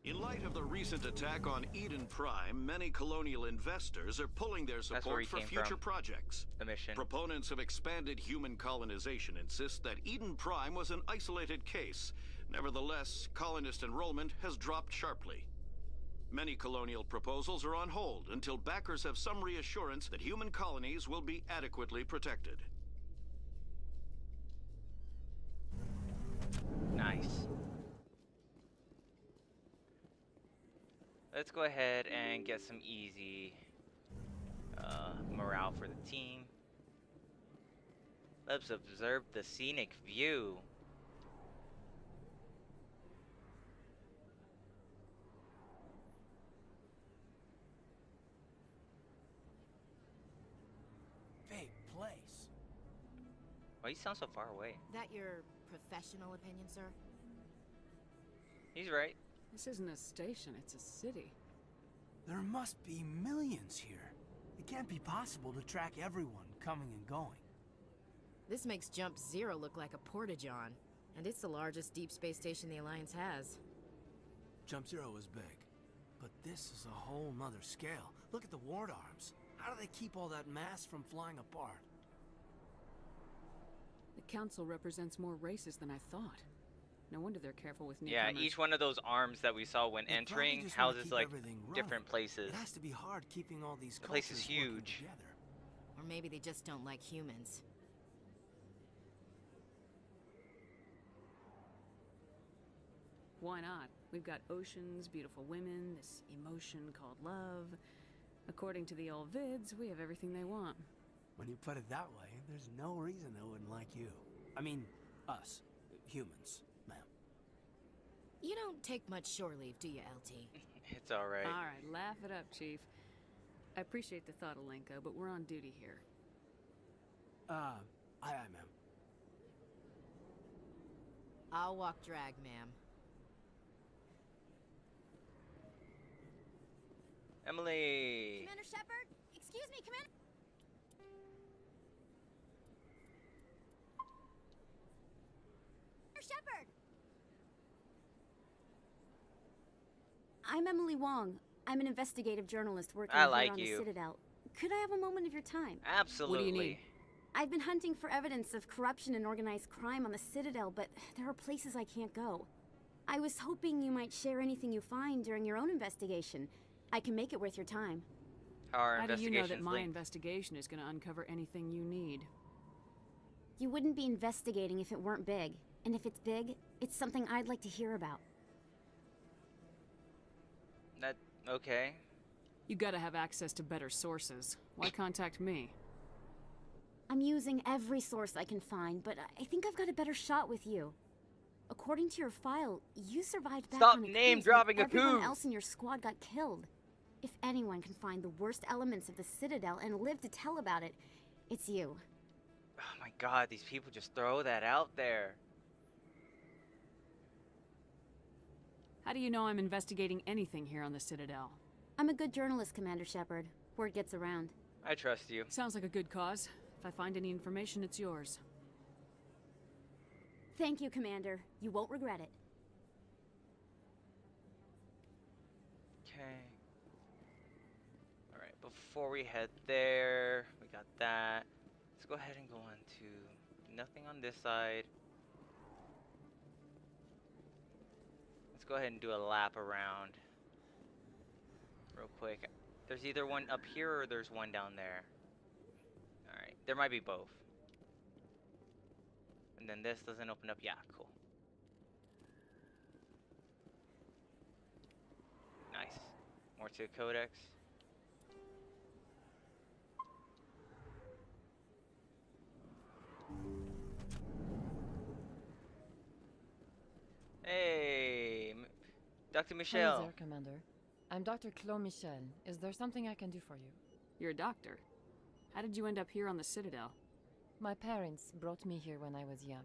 [SPEAKER 20] In light of the recent attack on Eden Prime, many colonial investors are pulling their support for future projects.
[SPEAKER 1] The mission.
[SPEAKER 20] Proponents of expanded human colonization insist that Eden Prime was an isolated case. Nevertheless, colonist enrollment has dropped sharply. Many colonial proposals are on hold until backers have some reassurance that human colonies will be adequately protected.
[SPEAKER 1] Nice. Let's go ahead and get some easy morale for the team. Let's observe the scenic view.
[SPEAKER 4] Big place.
[SPEAKER 1] Why you sound so far away?
[SPEAKER 6] That your professional opinion, sir?
[SPEAKER 1] He's right.
[SPEAKER 27] This isn't a station, it's a city.
[SPEAKER 4] There must be millions here. It can't be possible to track everyone coming and going.
[SPEAKER 6] This makes Jump Zero look like a porta-john, and it's the largest deep space station the Alliance has.
[SPEAKER 4] Jump Zero is big, but this is a whole nother scale. Look at the ward arms. How do they keep all that mass from flying apart?
[SPEAKER 27] The council represents more races than I thought. No wonder they're careful with
[SPEAKER 1] Yeah,
[SPEAKER 27] newcomers.
[SPEAKER 1] each one of those arms that we saw when entering houses like different places.
[SPEAKER 4] It has to be hard keeping all these
[SPEAKER 1] The place is
[SPEAKER 4] cultures working
[SPEAKER 1] huge.
[SPEAKER 4] together.
[SPEAKER 6] Or maybe they just don't like humans.
[SPEAKER 27] Why not? We've got oceans, beautiful women, this emotion called love. According to the old vids, we have everything they want.
[SPEAKER 4] When you put it that way, there's no reason they wouldn't like you. I mean, us. Humans, ma'am.
[SPEAKER 6] You don't take much shore leave, do you, LT?
[SPEAKER 1] It's alright.
[SPEAKER 27] Alright, laugh it up, Chief. I appreciate the thought, Alenko, but we're on duty here.
[SPEAKER 4] Aye, ma'am.
[SPEAKER 6] I'll walk drag, ma'am.
[SPEAKER 1] Emily!
[SPEAKER 6] Commander Shepard? Excuse me, Commander... Shepard!
[SPEAKER 9] I'm Emily Wong. I'm an investigative journalist working
[SPEAKER 1] I
[SPEAKER 9] here
[SPEAKER 1] like
[SPEAKER 9] on
[SPEAKER 1] you.
[SPEAKER 9] the Citadel. Could I have a moment of your time?
[SPEAKER 1] Absolutely.
[SPEAKER 27] What do you need?
[SPEAKER 9] I've been hunting for evidence of corruption and organized crime on the Citadel, but there are places I can't go. I was hoping you might share anything you find during your own investigation. I can make it worth your time.
[SPEAKER 27] How do you know that my investigation is going to uncover anything you need?
[SPEAKER 9] You wouldn't be investigating if it weren't big. And if it's big, it's something I'd like to hear about.
[SPEAKER 1] That... okay.
[SPEAKER 27] You gotta have access to better sources. Why contact me?
[SPEAKER 9] I'm using every source I can find, but I think I've got a better shot with you. According to your file, you survived back
[SPEAKER 1] Stop
[SPEAKER 9] on a
[SPEAKER 1] name
[SPEAKER 9] cruise
[SPEAKER 1] dropping
[SPEAKER 9] when
[SPEAKER 1] a
[SPEAKER 9] everyone
[SPEAKER 1] coup.
[SPEAKER 9] else in your squad got killed. If anyone can find the worst elements of the Citadel and live to tell about it, it's you.
[SPEAKER 1] Oh my god, these people just throw that out there.
[SPEAKER 27] How do you know I'm investigating anything here on the Citadel?
[SPEAKER 9] I'm a good journalist, Commander Shepard. Word gets around.
[SPEAKER 1] I trust you.
[SPEAKER 27] Sounds like a good cause. If I find any information, it's yours.
[SPEAKER 9] Thank you, Commander. You won't regret it.
[SPEAKER 1] Okay. Alright, before we head there, we got that. Let's go ahead and go on to nothing on this side. Let's go ahead and do a lap around real quick. There's either one up here or there's one down there. Alright, there might be both. And then this doesn't open up. Yeah, cool. Nice. More to the codex. Hey, Dr. Michel.
[SPEAKER 24] Hello there, Commander. I'm Dr. Claude Michel. Is there something I can do for you?
[SPEAKER 27] You're a doctor. How did you end up here on the Citadel?
[SPEAKER 24] My parents brought me here when I was young.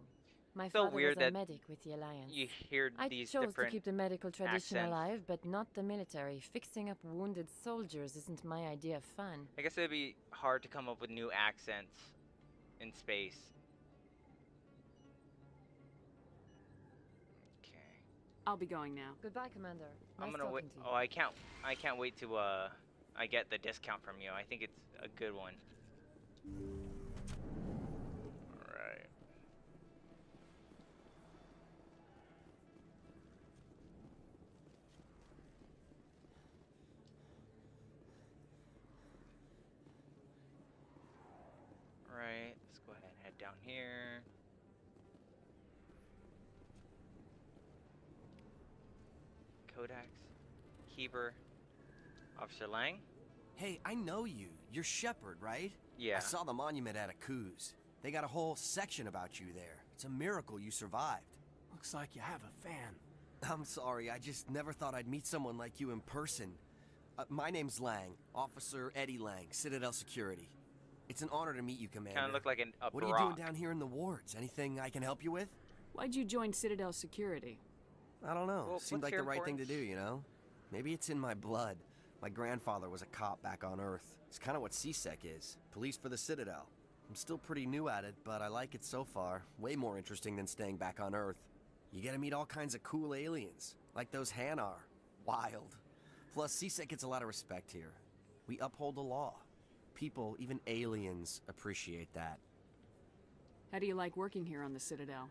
[SPEAKER 24] My
[SPEAKER 1] So
[SPEAKER 24] father
[SPEAKER 1] weird
[SPEAKER 24] was a
[SPEAKER 1] that
[SPEAKER 24] medic with the Alliance.
[SPEAKER 1] You hear these
[SPEAKER 24] I chose to
[SPEAKER 1] different
[SPEAKER 24] keep the medical tradition
[SPEAKER 1] accents.
[SPEAKER 24] alive, but not the military. Fixing up wounded soldiers isn't my idea of fun.
[SPEAKER 1] I guess it'd be hard to come up with new accents in space. Okay.
[SPEAKER 27] I'll be going now.
[SPEAKER 24] Goodbye, Commander.
[SPEAKER 1] I'm
[SPEAKER 24] Nice
[SPEAKER 1] gonna wait.
[SPEAKER 24] talking to you.
[SPEAKER 1] Oh, I can't wait to I get the discount from you. I think it's a good one. Alright. Right, let's go ahead and head down here. Codex, Keeper, Officer Lang.
[SPEAKER 16] Hey, I know you. You're Shepard, right?
[SPEAKER 1] Yeah.
[SPEAKER 16] I saw the monument at a Coos. They got a whole section about you there. It's a miracle you survived.
[SPEAKER 4] Looks like you have a fan.
[SPEAKER 16] I'm sorry, I just never thought I'd meet someone like you in person. My name's Lang, Officer Eddie Lang, Citadel Security. It's an honor to meet you, Commander.
[SPEAKER 1] Kind of look like a
[SPEAKER 16] What are you doing down here in the wards? Anything I can help you with?
[SPEAKER 27] Why'd you join Citadel Security?
[SPEAKER 16] I don't know.
[SPEAKER 1] Well,
[SPEAKER 16] Seemed
[SPEAKER 1] what's
[SPEAKER 16] like the
[SPEAKER 1] your
[SPEAKER 16] right thing to
[SPEAKER 1] importance?
[SPEAKER 16] do, you know? Maybe it's in my blood. My grandfather was a cop back on Earth. It's kind of what CSEC is. Police for the Citadel. I'm still pretty new at it, but I like it so far. Way more interesting than staying back on Earth. You get to meet all kinds of cool aliens, like those Hanar. Wild. Plus, CSEC gets a lot of respect here. We uphold the law. People, even aliens, appreciate that.
[SPEAKER 27] How do you like working here on the Citadel?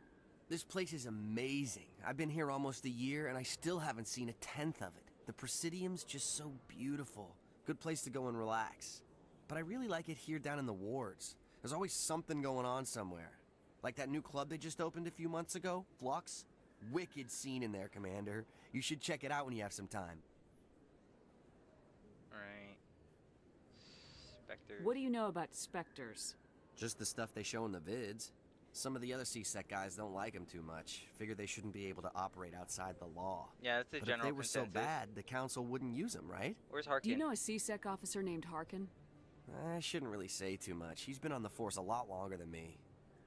[SPEAKER 16] This place is amazing. I've been here almost a year, and I still haven't seen a tenth of it. The Presidium's just so beautiful. Good place to go and relax. But I really like it here down in the wards. There's always something going on somewhere. Like that new club they just opened a few months ago, Flux. Wicked scene in there, Commander. You should check it out when you have some time.
[SPEAKER 1] Right. Spectre.
[SPEAKER 27] What do you know about specters?
[SPEAKER 16] Just the stuff they show in the vids. Some of the other CSEC guys don't like him too much. Figure they shouldn't be able to operate outside the law.
[SPEAKER 1] Yeah, that's the
[SPEAKER 16] But
[SPEAKER 1] general
[SPEAKER 16] if they were
[SPEAKER 1] consensus.
[SPEAKER 16] so bad, the council wouldn't use him, right?
[SPEAKER 1] Where's Harkin?
[SPEAKER 27] Do you know a CSEC officer named Harkin?
[SPEAKER 16] I shouldn't really say too much. He's been on the force a lot longer than me.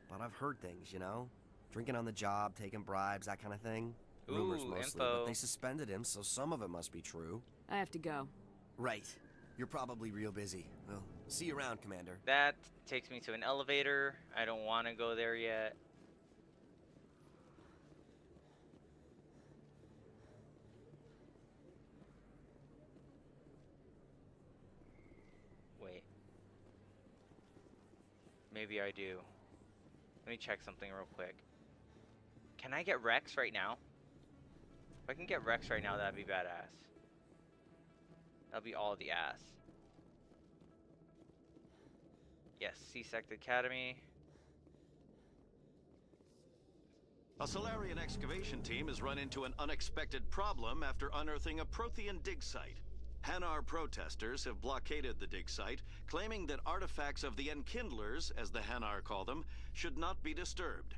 [SPEAKER 16] But I've heard things, you know? Drinking on the job, taking bribes, that kind of thing. Rumors mostly,
[SPEAKER 1] info.
[SPEAKER 16] but they suspended him, so some of it must be true.
[SPEAKER 27] I have to go.
[SPEAKER 16] Right. You're probably real busy. Well, see you around, Commander.
[SPEAKER 1] That takes me to an elevator. I don't want to go there yet. Wait. Maybe I do. Let me check something real quick. Can I get Rex right now? If I can get Rex right now, that'd be badass. That'll be all the ass. Yes, C-Sect Academy.
[SPEAKER 20] A Solarian excavation team has run into an unexpected problem after unearthing a Prothean dig site. Hanar protesters have blockaded the dig site, claiming that artifacts of the Enkindlers, as the Hanar call them, should not be disturbed.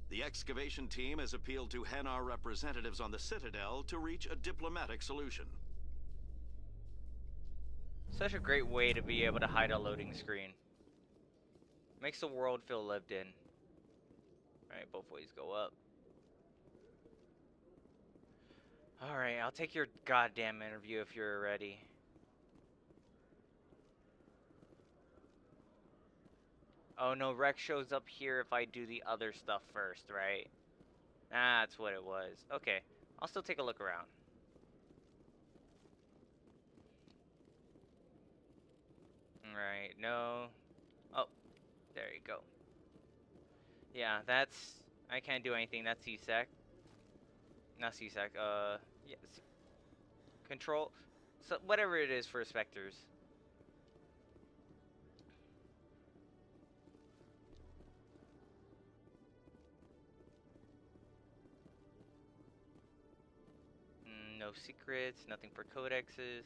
[SPEAKER 20] The excavation team has appealed to Hanar representatives on the Citadel to reach a diplomatic solution.
[SPEAKER 1] Such a great way to be able to hide a loading screen. Makes the world feel lived in. Alright, both ways go up. Alright, I'll take your goddamn interview if you're ready. Oh no, Rex shows up here if I do the other stuff first, right? That's what it was. Okay, I'll still take a look around. Alright, no. Oh, there you go. Yeah, that's... I can't do anything. That's CSEC. Not CSEC, yes. Control... So, whatever it is for Spectres. No secrets, nothing for codexes.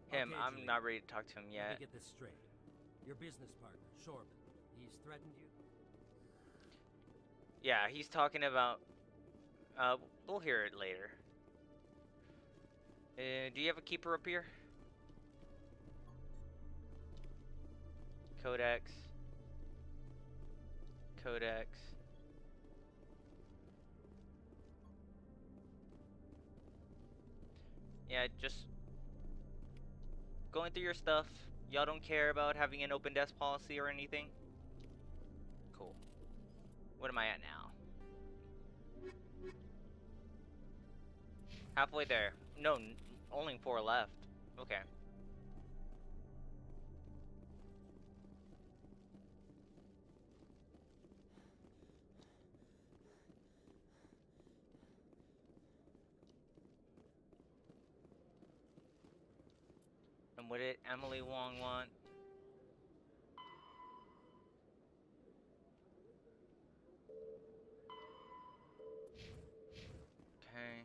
[SPEAKER 1] Him,
[SPEAKER 2] Okay,
[SPEAKER 1] I'm
[SPEAKER 2] Julie.
[SPEAKER 1] not ready to talk to him
[SPEAKER 2] Let
[SPEAKER 1] yet.
[SPEAKER 2] me get this straight. Your business partner, Shorman, he's threatened you?
[SPEAKER 1] Yeah, he's talking about... we'll hear it later. Do you have a keeper up here? Codex. Codex. Yeah, just going through your stuff. Y'all don't care about having an open desk policy or anything? Cool. What am I at now? Halfway there. No, only 4 left. Okay. And what did Emily Wong want? Okay.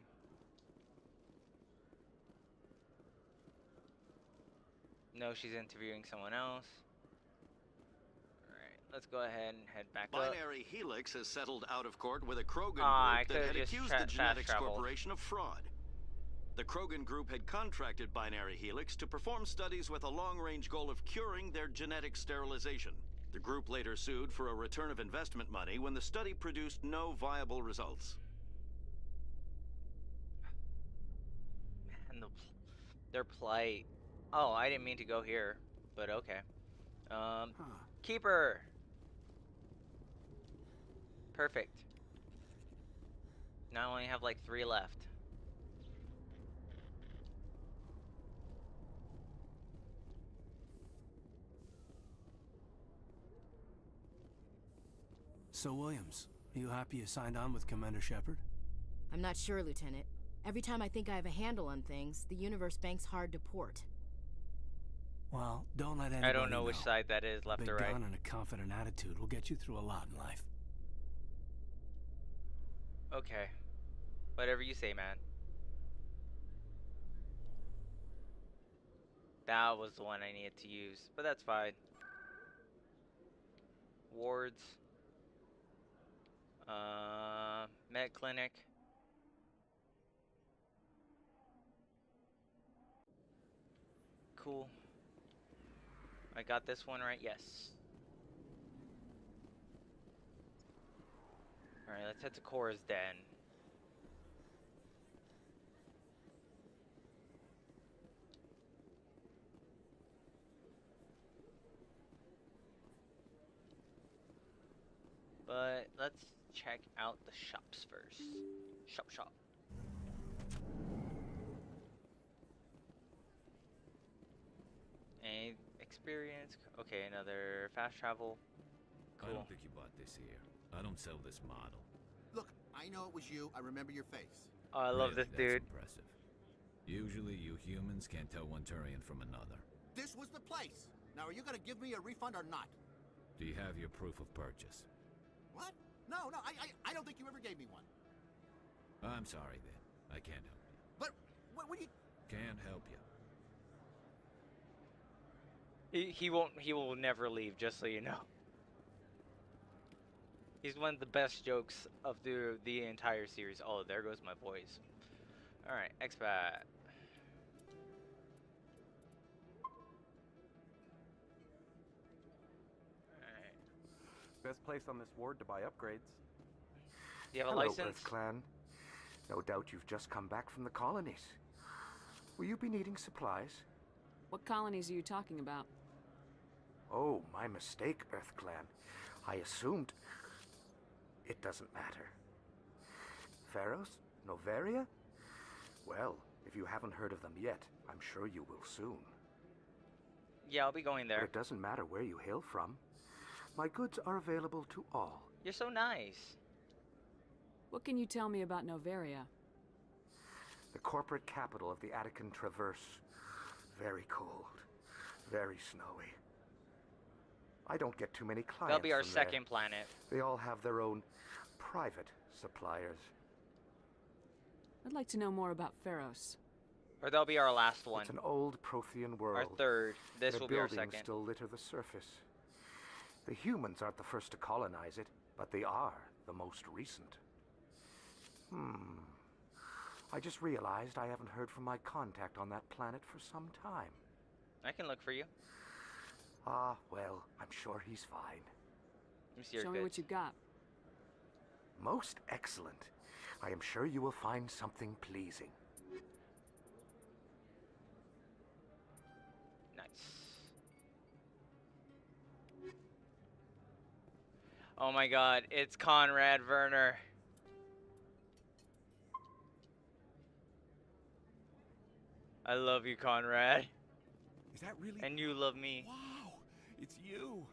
[SPEAKER 1] No, she's interviewing someone else. Alright, let's go ahead and head back up.
[SPEAKER 20] Binary Helix has settled out of court with a Krogan
[SPEAKER 1] I
[SPEAKER 20] group that
[SPEAKER 1] could've
[SPEAKER 20] had
[SPEAKER 1] just
[SPEAKER 20] accused the
[SPEAKER 1] fast
[SPEAKER 20] Genetics
[SPEAKER 1] traveled.
[SPEAKER 20] Corporation of fraud. The Krogan group had contracted Binary Helix to perform studies with a long-range goal of curing their genetic sterilization. The group later sued for a return of investment money when the study produced no viable results.
[SPEAKER 1] And their plight. Oh, I didn't mean to go here, but okay. Keeper. Perfect. Now I only have like 3 left.
[SPEAKER 4] So, Williams, are you happy you signed on with Commander Shepard?
[SPEAKER 6] I'm not sure, Lieutenant. Every time I think I have a handle on things, the universe banks hard to port.
[SPEAKER 4] Well, don't let anybody
[SPEAKER 1] I don't know which side that is, left
[SPEAKER 4] Big
[SPEAKER 1] or right.
[SPEAKER 4] gun and a confident attitude will get you through a lot in life.
[SPEAKER 1] Okay. Whatever you say, man. That was the one I needed to use, but that's fine. Wards. Med clinic. Cool. I got this one right, yes. Alright, let's head to Cora's den. But let's check out the shops first. Shop. Any experience? Okay, another fast travel. Cool.
[SPEAKER 5] I don't think you bought this here. I don't sell this model.
[SPEAKER 8] Look, I know it was you. I remember your face.
[SPEAKER 1] Oh, I love this dude.
[SPEAKER 5] That's impressive. Usually you humans can't tell one Turian from another.
[SPEAKER 8] This was the place. Now, are you going to give me a refund or not?
[SPEAKER 5] Do you have your proof of purchase?
[SPEAKER 8] What? No, I don't think you ever gave me one.
[SPEAKER 5] I'm sorry then. I can't help you.
[SPEAKER 8] But, what do you...
[SPEAKER 5] Can't help you.
[SPEAKER 1] He will never leave, just so you know. He's one of the best jokes of the entire series. Oh, there goes my boys. Alright, expat. Alright.
[SPEAKER 13] Best place on this ward to buy upgrades.
[SPEAKER 1] Do you have a
[SPEAKER 13] Hello,
[SPEAKER 1] license?
[SPEAKER 13] Earth Clan. No doubt you've just come back from the colonies. Will you be needing supplies?
[SPEAKER 27] What colonies are you talking about?
[SPEAKER 13] Oh, my mistake, Earth Clan. I assumed... It doesn't matter. Pharos? Noveria? Well, if you haven't heard of them yet, I'm sure you will soon.
[SPEAKER 1] Yeah, I'll be going there.
[SPEAKER 13] But it doesn't matter where you hail from. My goods are available to all.
[SPEAKER 1] You're so nice.
[SPEAKER 27] What can you tell me about Noveria?
[SPEAKER 13] The corporate capital of the Attican Traverse. Very cold. Very snowy. I don't get too many clients.
[SPEAKER 1] That'll be our
[SPEAKER 13] from
[SPEAKER 1] second
[SPEAKER 13] there.
[SPEAKER 1] planet.
[SPEAKER 13] They all have their own private suppliers.
[SPEAKER 27] I'd like to know more about Pharos.
[SPEAKER 1] Or that'll be our last one.
[SPEAKER 13] It's an old Prothean world.
[SPEAKER 1] Our third. This
[SPEAKER 13] Their
[SPEAKER 1] will be our
[SPEAKER 13] buildings
[SPEAKER 1] second.
[SPEAKER 13] still litter the surface. The humans aren't the first to colonize it, but they are the most recent. I just realized I haven't heard from my contact on that planet for some time.
[SPEAKER 1] I can look for you.
[SPEAKER 13] Ah, well, I'm sure he's fine.
[SPEAKER 1] Let me see your
[SPEAKER 27] Show me
[SPEAKER 1] goods.
[SPEAKER 27] what you got.
[SPEAKER 13] Most excellent. I am sure you will find something pleasing.
[SPEAKER 1] Nice. Oh my god, it's Conrad Werner. I love you, Conrad.
[SPEAKER 17] Is that really?
[SPEAKER 1] And you love me.
[SPEAKER 17] Wow, it's you.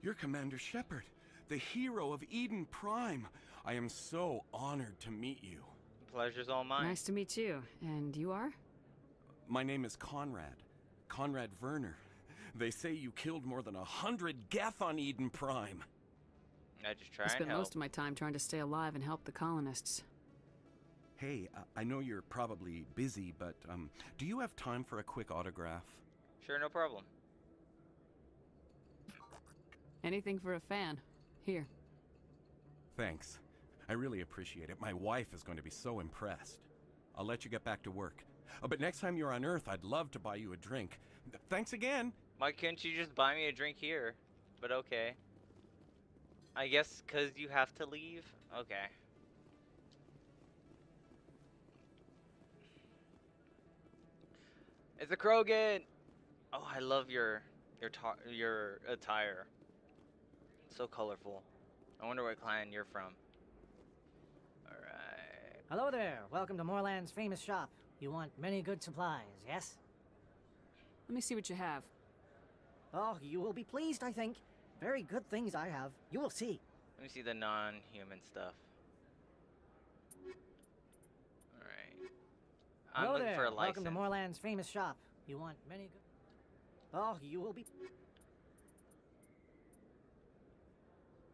[SPEAKER 17] You're Commander Shepard, the hero of Eden Prime. I am so honored to meet you.
[SPEAKER 1] Pleasure's all mine.
[SPEAKER 27] Nice to meet you. And you are?
[SPEAKER 17] My name is Conrad. Conrad Werner. They say you killed more than 100 Geth on Eden Prime.
[SPEAKER 1] I just try
[SPEAKER 27] I
[SPEAKER 1] and
[SPEAKER 27] spend
[SPEAKER 1] help.
[SPEAKER 27] most of my time trying to stay alive and help the colonists.
[SPEAKER 17] Hey, I know you're probably busy, but do you have time for a quick autograph?
[SPEAKER 1] Sure, no problem.
[SPEAKER 27] Anything for a fan. Here.
[SPEAKER 17] Thanks. I really appreciate it. My wife is going to be so impressed. I'll let you get back to work. But next time you're on Earth, I'd love to buy you a drink. Thanks again.
[SPEAKER 1] Why couldn't you just buy me a drink here? But okay. I guess because you have to leave? Okay. It's a Krogan! Oh, I love your attire. It's so colorful. I wonder what clan you're from. Alright.
[SPEAKER 21] Hello there. Welcome to Moorland's famous shop. You want many good supplies, yes?
[SPEAKER 27] Let me see what you have.
[SPEAKER 21] Oh, you will be pleased, I think. Very good things I have. You will see.
[SPEAKER 1] Let me see the non-human stuff. Alright. I'm
[SPEAKER 21] Hello
[SPEAKER 1] looking
[SPEAKER 21] there.
[SPEAKER 1] for a license.
[SPEAKER 21] Welcome to Moorland's famous shop. You want many good... Oh, you will be...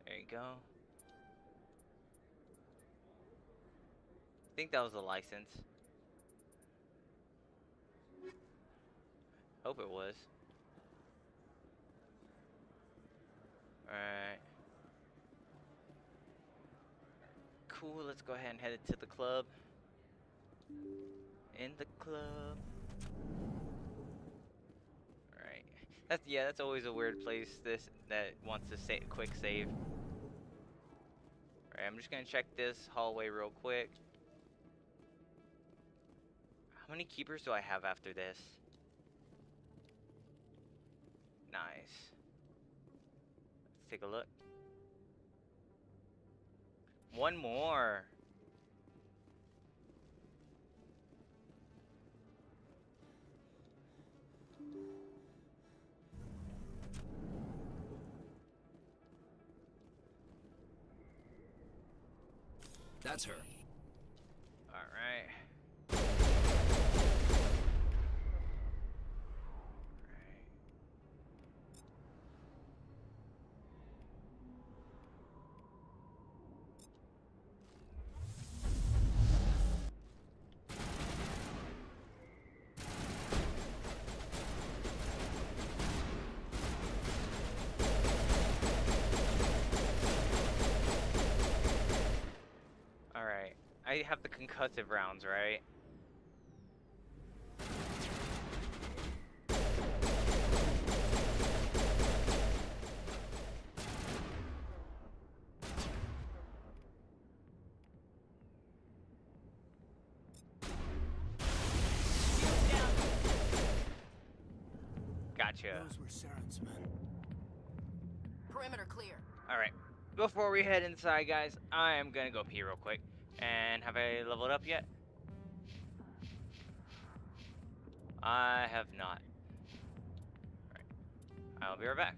[SPEAKER 1] There you go. I think that was a license. Hope it was. Alright. cool. Let's go ahead and head to the club. In the club. Alright. That's always a weird place that wants to say quick save. Alright, I'm just gonna check this hallway real quick. How many keepers do I have after this? Nice. Let's take a look. One more.
[SPEAKER 4] That's her.
[SPEAKER 1] All right. Alright, I have the concussive rounds, right? Gotcha.
[SPEAKER 4] Those were Saren's men.
[SPEAKER 6] Perimeter clear.
[SPEAKER 1] Alright, before we head inside, guys, I am gonna go pee real quick. And have I leveled up yet? I have not. Alright, I'll be right back.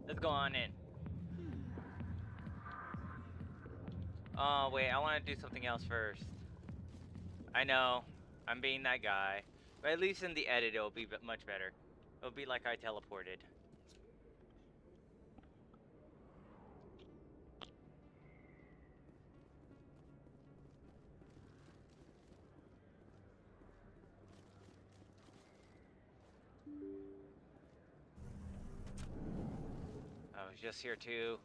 [SPEAKER 1] Let's go on in. Oh, wait, I want to do something else first. I know, I'm being that guy. But at least in the edit, it'll be much better. It'll be like I teleported. I was just here too.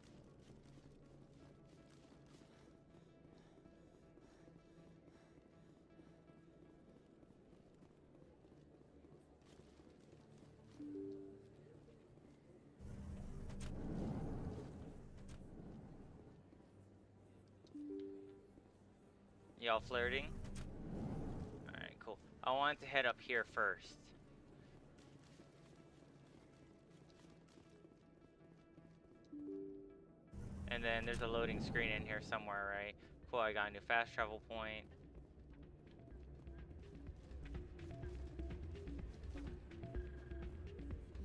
[SPEAKER 1] Y'all flirting? Alright, cool. I wanted to head up here first. And then there's a loading screen in here somewhere, right? Cool, I got a new fast travel point.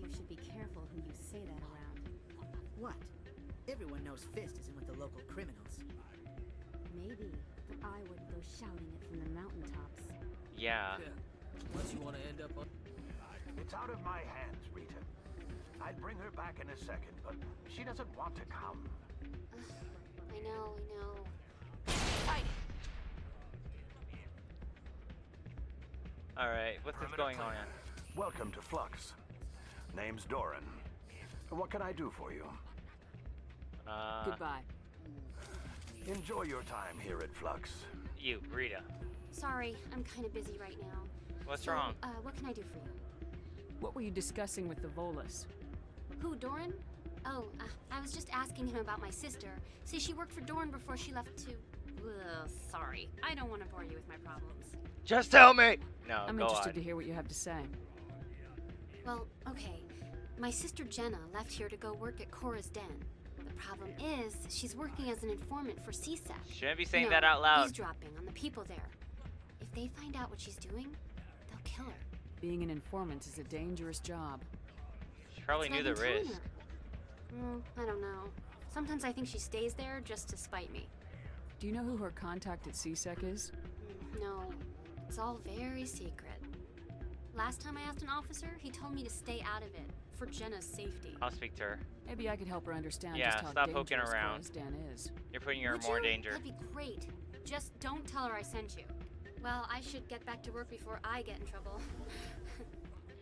[SPEAKER 9] You should be careful who you say that around.
[SPEAKER 21] What? Everyone knows Fist isn't with the local criminals.
[SPEAKER 9] Maybe, but I wouldn't go shouting it from the mountaintops.
[SPEAKER 1] Yeah.
[SPEAKER 2] Unless you want to end up on...
[SPEAKER 13] It's out of my hands, Rita. I'd bring her back in a second, but she doesn't want to come.
[SPEAKER 3] I know.
[SPEAKER 1] Alright, what's going on?
[SPEAKER 13] Welcome to Flux. Name's Doran. What can I do for you?
[SPEAKER 27] Goodbye.
[SPEAKER 13] Enjoy your time here at Flux.
[SPEAKER 1] You, Rita.
[SPEAKER 9] Sorry, I'm kind of busy right now.
[SPEAKER 1] What's wrong?
[SPEAKER 9] What can I do for you?
[SPEAKER 27] What were you discussing with the Volus?
[SPEAKER 9] Who, Doran? Oh, I was just asking him about my sister. See, she worked for Doran before she left to... Ugh, sorry. I don't want to bore you with my problems.
[SPEAKER 1] Just tell me! No,
[SPEAKER 27] I'm
[SPEAKER 1] go
[SPEAKER 27] interested
[SPEAKER 1] on.
[SPEAKER 27] to hear what you have to say.
[SPEAKER 9] Well, okay. My sister Jenna left here to go work at Cora's Den. The problem is, she's working as an informant for CSEC.
[SPEAKER 1] Shouldn't be saying that out loud.
[SPEAKER 9] Eavesdropping on the people there. If they find out what she's doing, they'll kill her.
[SPEAKER 27] Being an informant is a dangerous job.
[SPEAKER 1] She probably knew the risk.
[SPEAKER 9] I don't know. Sometimes I think she stays there just to spite me.
[SPEAKER 27] Do you know who her contact at CSEC is?
[SPEAKER 9] No, it's all very secret. Last time I asked an officer, he told me to stay out of it, for Jenna's safety.
[SPEAKER 1] I'll speak to her.
[SPEAKER 27] Maybe I could help her understand
[SPEAKER 1] Yeah,
[SPEAKER 27] just how
[SPEAKER 1] stop poking
[SPEAKER 27] dangerous
[SPEAKER 1] around.
[SPEAKER 27] Cora's Den is.
[SPEAKER 1] You're putting her in
[SPEAKER 9] Would
[SPEAKER 1] more
[SPEAKER 9] you?
[SPEAKER 1] danger.
[SPEAKER 9] That'd be great. Just don't tell her I sent you. Well, I should get back to work before I get in trouble.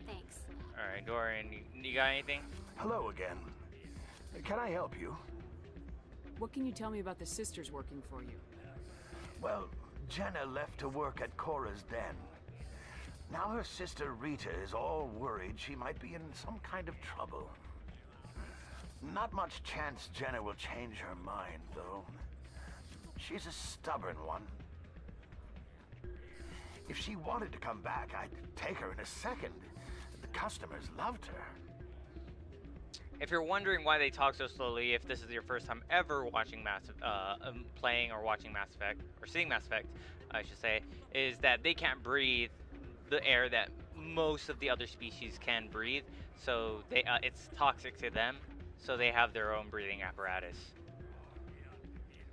[SPEAKER 9] Thanks.
[SPEAKER 1] Alright, Dorian, you got anything?
[SPEAKER 13] Hello again. Can I help you?
[SPEAKER 27] What can you tell me about the sisters working for you?
[SPEAKER 13] Well, Jenna left to work at Cora's Den. Now her sister Rita is all worried she might be in some kind of trouble. Not much chance Jenna will change her mind, though. She's a stubborn one. If she wanted to come back, I'd take her in a second. The customers loved her.
[SPEAKER 1] If you're wondering why they talk so slowly, if this is your first time ever watching playing or watching Mass Effect, or seeing Mass Effect, I should say, is that they can't breathe the air that most of the other species can breathe, so they it's toxic to them, so they have their own breathing apparatus.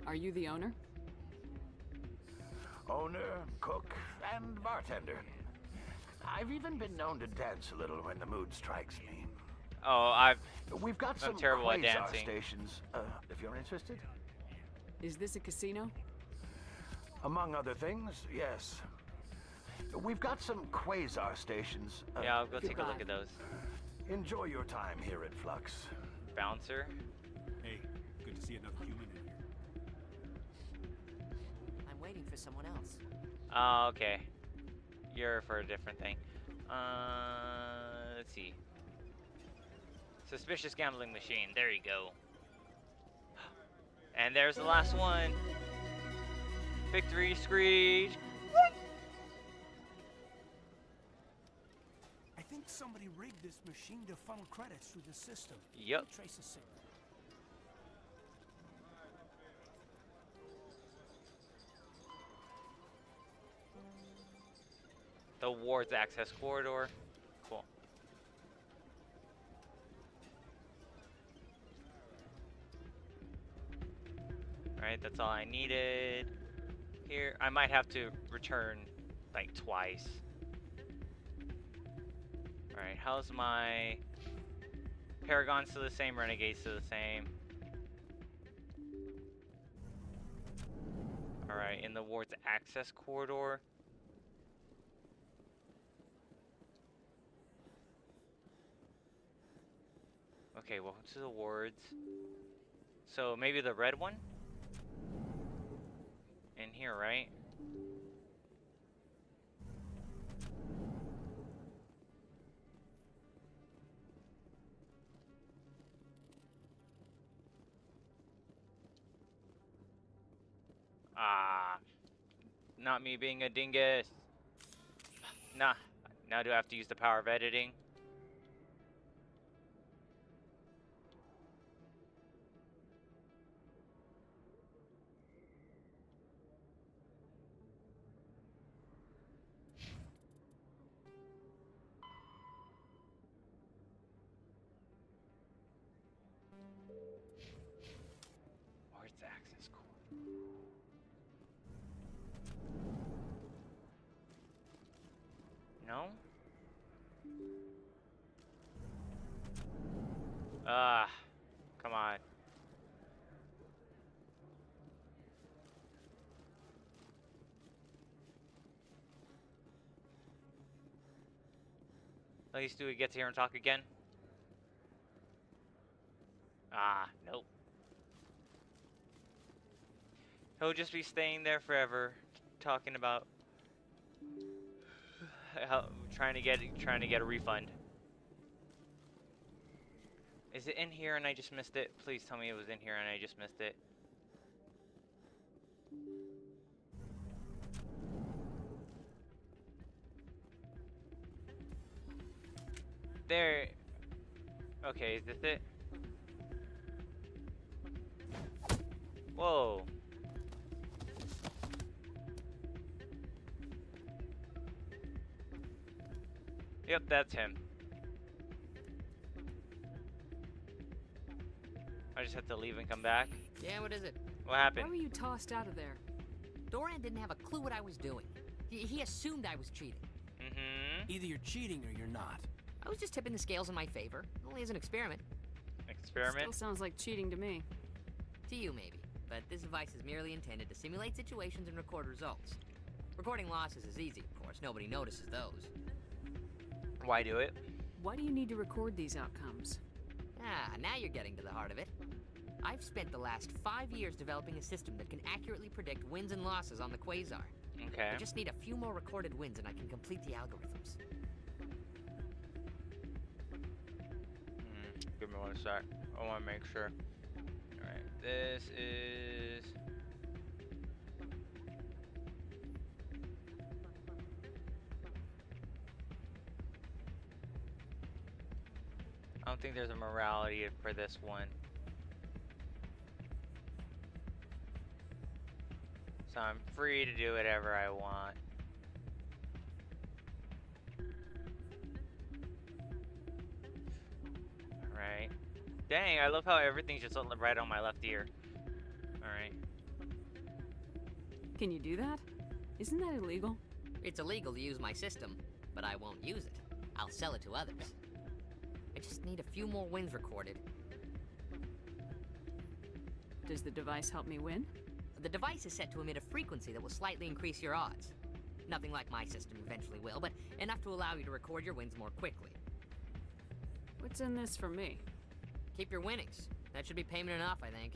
[SPEAKER 27] Are you the owner?
[SPEAKER 13] Owner, cook, and bartender. I've even been known to dance a little when the mood strikes me.
[SPEAKER 1] Oh,
[SPEAKER 13] We've got some
[SPEAKER 1] terrible at
[SPEAKER 13] quasar
[SPEAKER 1] dancing.
[SPEAKER 13] stations, if you're interested.
[SPEAKER 27] Is this a casino?
[SPEAKER 13] Among other things, yes. We've got some quasar stations.
[SPEAKER 1] Yeah, I'll go take a look at those.
[SPEAKER 13] Enjoy your time here at Flux.
[SPEAKER 1] Bouncer.
[SPEAKER 4] Hey, good to see another human in here.
[SPEAKER 10] I'm waiting for someone else.
[SPEAKER 1] Oh, okay. You're for a different thing. Let's see. Suspicious gambling machine. There you go. And there's the last one. Victory screech.
[SPEAKER 4] I think somebody rigged this machine to funnel credits through the system.
[SPEAKER 1] Yep.
[SPEAKER 4] Trace a signal.
[SPEAKER 1] The ward's access corridor. Cool. Alright, that's all I needed. Here, I might have to return like twice. Alright, how's my Paragon still the same, Renegade still the same. Alright, in the ward's access corridor. Okay, well, to the wards. So maybe the red one? In here, right? Ah, not me being a dingus. Nah, now do I have to use the power of editing? Where's the access cord? No? Ah, come on. At least do we get to hear him talk again? Ah, nope. He'll just be staying there forever, talking about how trying to get a refund. Is it in here and I just missed it? Please tell me it was in here and I just missed it. There. Okay, is this it? Whoa. Yep, that's him. I just have to leave and come back.
[SPEAKER 10] Yeah, what is it?
[SPEAKER 1] What happened?
[SPEAKER 27] Why were you tossed out of there?
[SPEAKER 10] Doran didn't have a clue what I was doing. He assumed I was cheating.
[SPEAKER 1] Mm-hmm.
[SPEAKER 4] Either you're cheating or you're not.
[SPEAKER 10] I was just tipping the scales in my favor, only as an experiment.
[SPEAKER 1] Experiment?
[SPEAKER 27] Still sounds like cheating to me.
[SPEAKER 10] To you, maybe. But this device is merely intended to simulate situations and record results. Recording losses is easy, of course. Nobody notices those.
[SPEAKER 1] Why do it?
[SPEAKER 27] Why do you need to record these outcomes?
[SPEAKER 10] Ah, now you're getting to the heart of it. I've spent the last 5 years developing a system that can accurately predict wins and losses on the Quasar.
[SPEAKER 1] Okay.
[SPEAKER 10] I just need a few more recorded wins and I can complete the algorithms.
[SPEAKER 1] Give me 1 sec. I want to make sure. Alright, this is... I don't think there's a morality for this one. So I'm free to do whatever I want. Alright. Dang, I love how everything's just right on my left ear. Alright.
[SPEAKER 27] Can you do that? Isn't that illegal?
[SPEAKER 10] It's illegal to use my system, but I won't use it. I'll sell it to others. I just need a few more wins recorded.
[SPEAKER 27] Does the device help me win?
[SPEAKER 10] The device is set to emit a frequency that will slightly increase your odds. Nothing like my system eventually will, but enough to allow you to record your wins more quickly.
[SPEAKER 27] What's in this for me?
[SPEAKER 10] Keep your winnings. That should be payment enough, I think.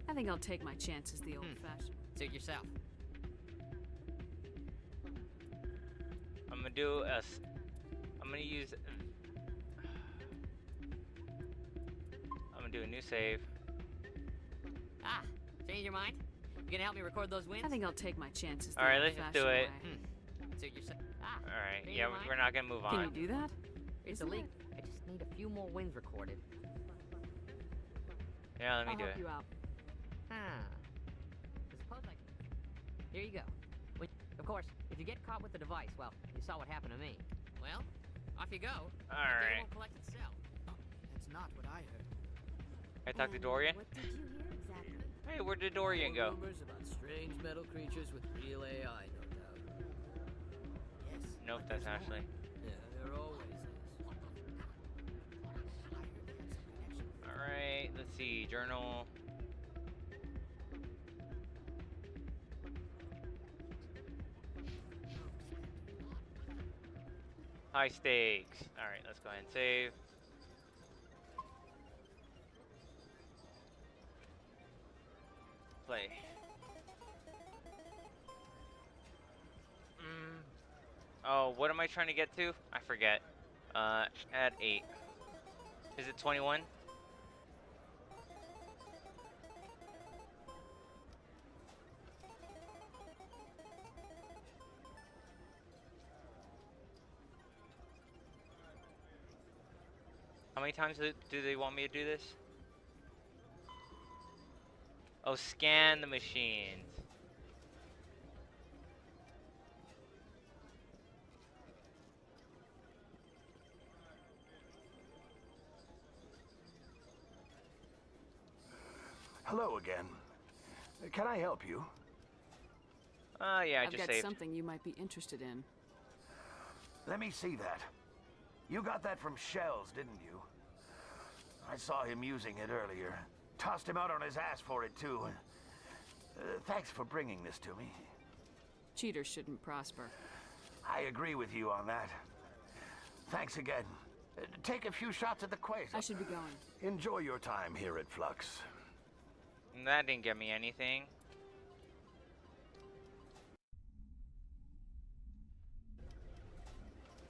[SPEAKER 27] I think I'll take my chances the old-fashioned.
[SPEAKER 10] Suit yourself.
[SPEAKER 1] I'm gonna do a... I'm gonna use... I'm gonna do a new save.
[SPEAKER 10] Ah, change your mind? You gonna help me record those wins?
[SPEAKER 27] I think I'll take my chances the
[SPEAKER 1] Alright, let's just do it.
[SPEAKER 10] Suit yourself. Ah,
[SPEAKER 1] Alright,
[SPEAKER 10] change
[SPEAKER 1] yeah,
[SPEAKER 10] your mind?
[SPEAKER 1] we're not gonna move on.
[SPEAKER 27] Can you do that?
[SPEAKER 10] It's illegal. I just need a few more wins recorded.
[SPEAKER 1] Yeah, let me
[SPEAKER 27] I'll
[SPEAKER 1] do
[SPEAKER 27] help
[SPEAKER 1] it.
[SPEAKER 27] you out.
[SPEAKER 10] Suppose I... Here you go. Of course, if you get caught with the device, well, you saw what happened to me. Well, off you go. The data
[SPEAKER 1] Alright.
[SPEAKER 10] won't collect itself.
[SPEAKER 21] That's not what I heard.
[SPEAKER 1] Can I talk to Dorian?
[SPEAKER 9] What did you hear exactly?
[SPEAKER 1] Hey, where did Dorian go?
[SPEAKER 21] Rumors about strange metal creatures with real AI, no doubt. Yes.
[SPEAKER 1] Nope,
[SPEAKER 21] but
[SPEAKER 1] that's
[SPEAKER 21] there's
[SPEAKER 1] Ashley.
[SPEAKER 21] more. Yeah, there always is.
[SPEAKER 1] Alright, let's see. Journal. High stakes. Alright, let's go ahead and save. Play. Oh, what am I trying to get to? I forget. Add 8. Is it 21? How many times do they want me to do this? Oh, scan the machines.
[SPEAKER 13] Hello again. Can I help you?
[SPEAKER 1] Yeah, I
[SPEAKER 27] I've
[SPEAKER 1] just
[SPEAKER 27] got
[SPEAKER 1] saved.
[SPEAKER 27] something you might be interested in.
[SPEAKER 13] Let me see that. You got that from Shells, didn't you? I saw him using it earlier. Tossed him out on his ass for it, too. Thanks for bringing this to me.
[SPEAKER 27] Cheaters shouldn't prosper.
[SPEAKER 13] I agree with you on that. Thanks again. Take a few shots at the quasar.
[SPEAKER 27] I should be going.
[SPEAKER 13] Enjoy your time here at Flux.
[SPEAKER 1] That didn't get me anything.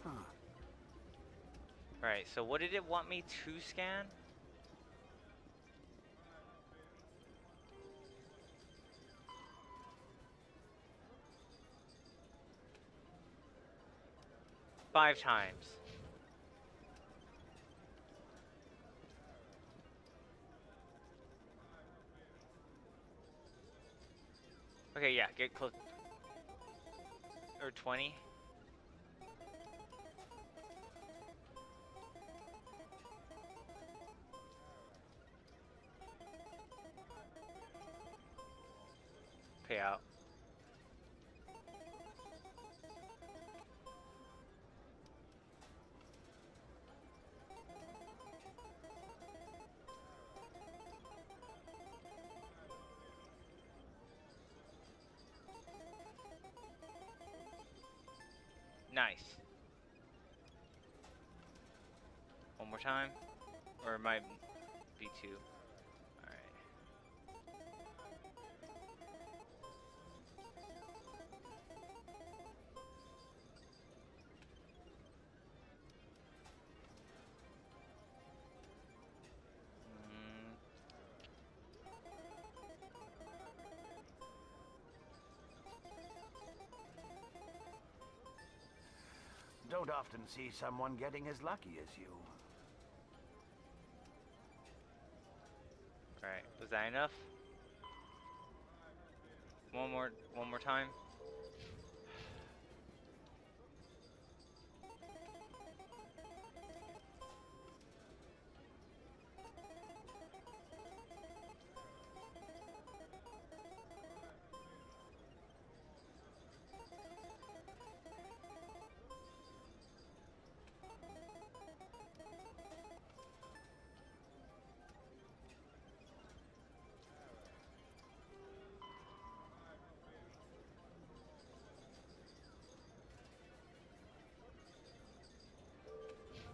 [SPEAKER 4] Huh.
[SPEAKER 1] Alright, so what did it want me to scan? Five times. Okay, yeah, get close. Or 20. Pay out. Nice. One more time? Or it might be two. Alright.
[SPEAKER 13] Don't often see someone getting as lucky as you.
[SPEAKER 1] Alright, was that enough? One more time.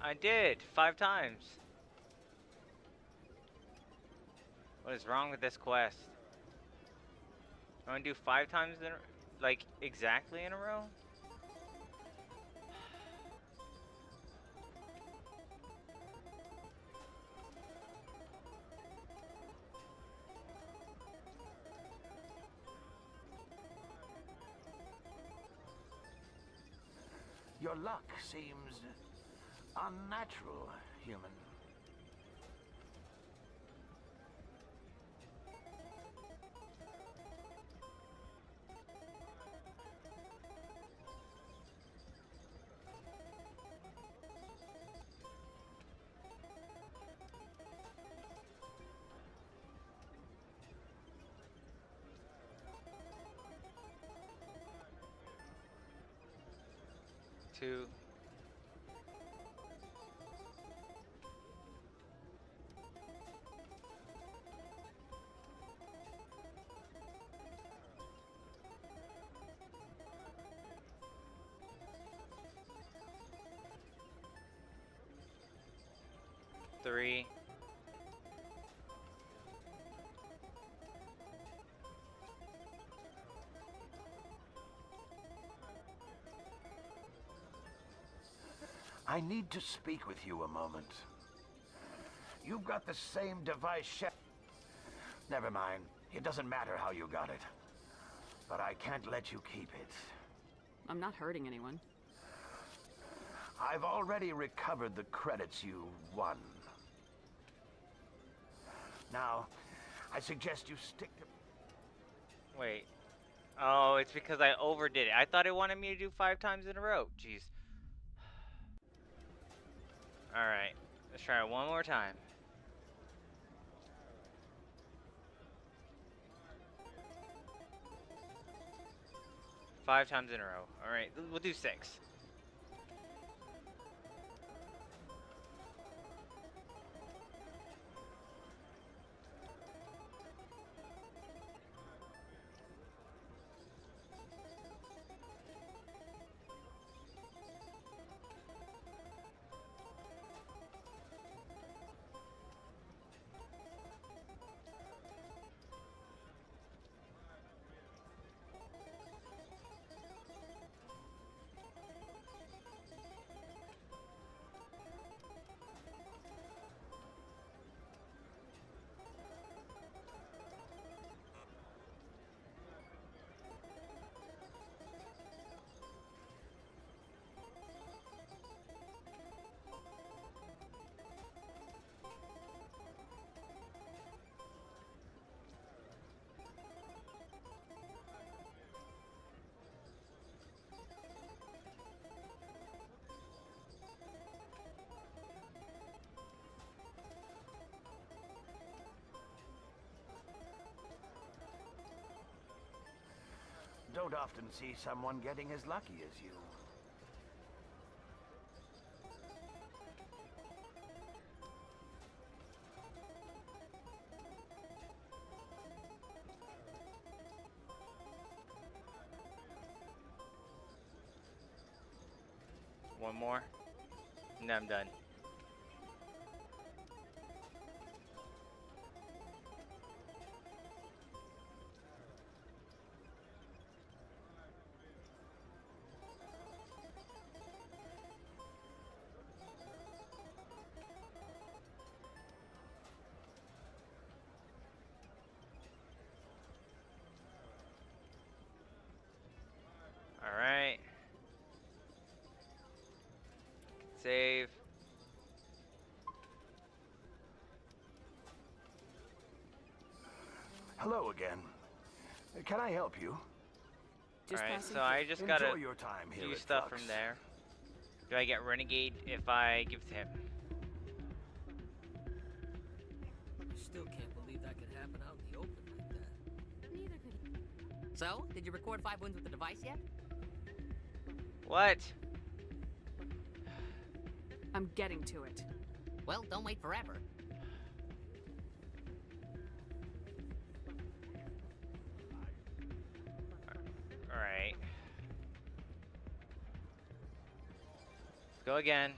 [SPEAKER 1] I did 5 times. What is wrong with this quest? I'm gonna do 5 times in like exactly in a row?
[SPEAKER 13] Your luck seems unnatural, human.
[SPEAKER 1] Two. Three.
[SPEAKER 13] I need to speak with you a moment. You've got the same device Never mind. It doesn't matter how you got it. But I can't let you keep it.
[SPEAKER 27] I'm not hurting anyone.
[SPEAKER 13] I've already recovered the credits you won. Now, I suggest you stick to...
[SPEAKER 1] Wait. Oh, it's because I overdid it. I thought it wanted me to do 5 times in a row. Jeez. Alright. Let's try it one more time. Five times in a row. Alright, we'll do 6.
[SPEAKER 13] don't often see someone getting as lucky as you.
[SPEAKER 1] One more, and then I'm done. All right. Save.
[SPEAKER 13] Hello again. Can I help you?
[SPEAKER 1] Alright, so I just gotta
[SPEAKER 13] Enjoy your time here
[SPEAKER 1] do
[SPEAKER 13] at
[SPEAKER 1] stuff
[SPEAKER 13] Flux.
[SPEAKER 1] from there. Do I get Renegade if I give to him?
[SPEAKER 10] I still can't believe that could happen out in the open like that.
[SPEAKER 9] Neither could he.
[SPEAKER 10] So, did you record 5 wounds with the device yet?
[SPEAKER 1] What?
[SPEAKER 27] I'm getting to it.
[SPEAKER 10] Well, don't wait forever.
[SPEAKER 1] Alright. Let's go again.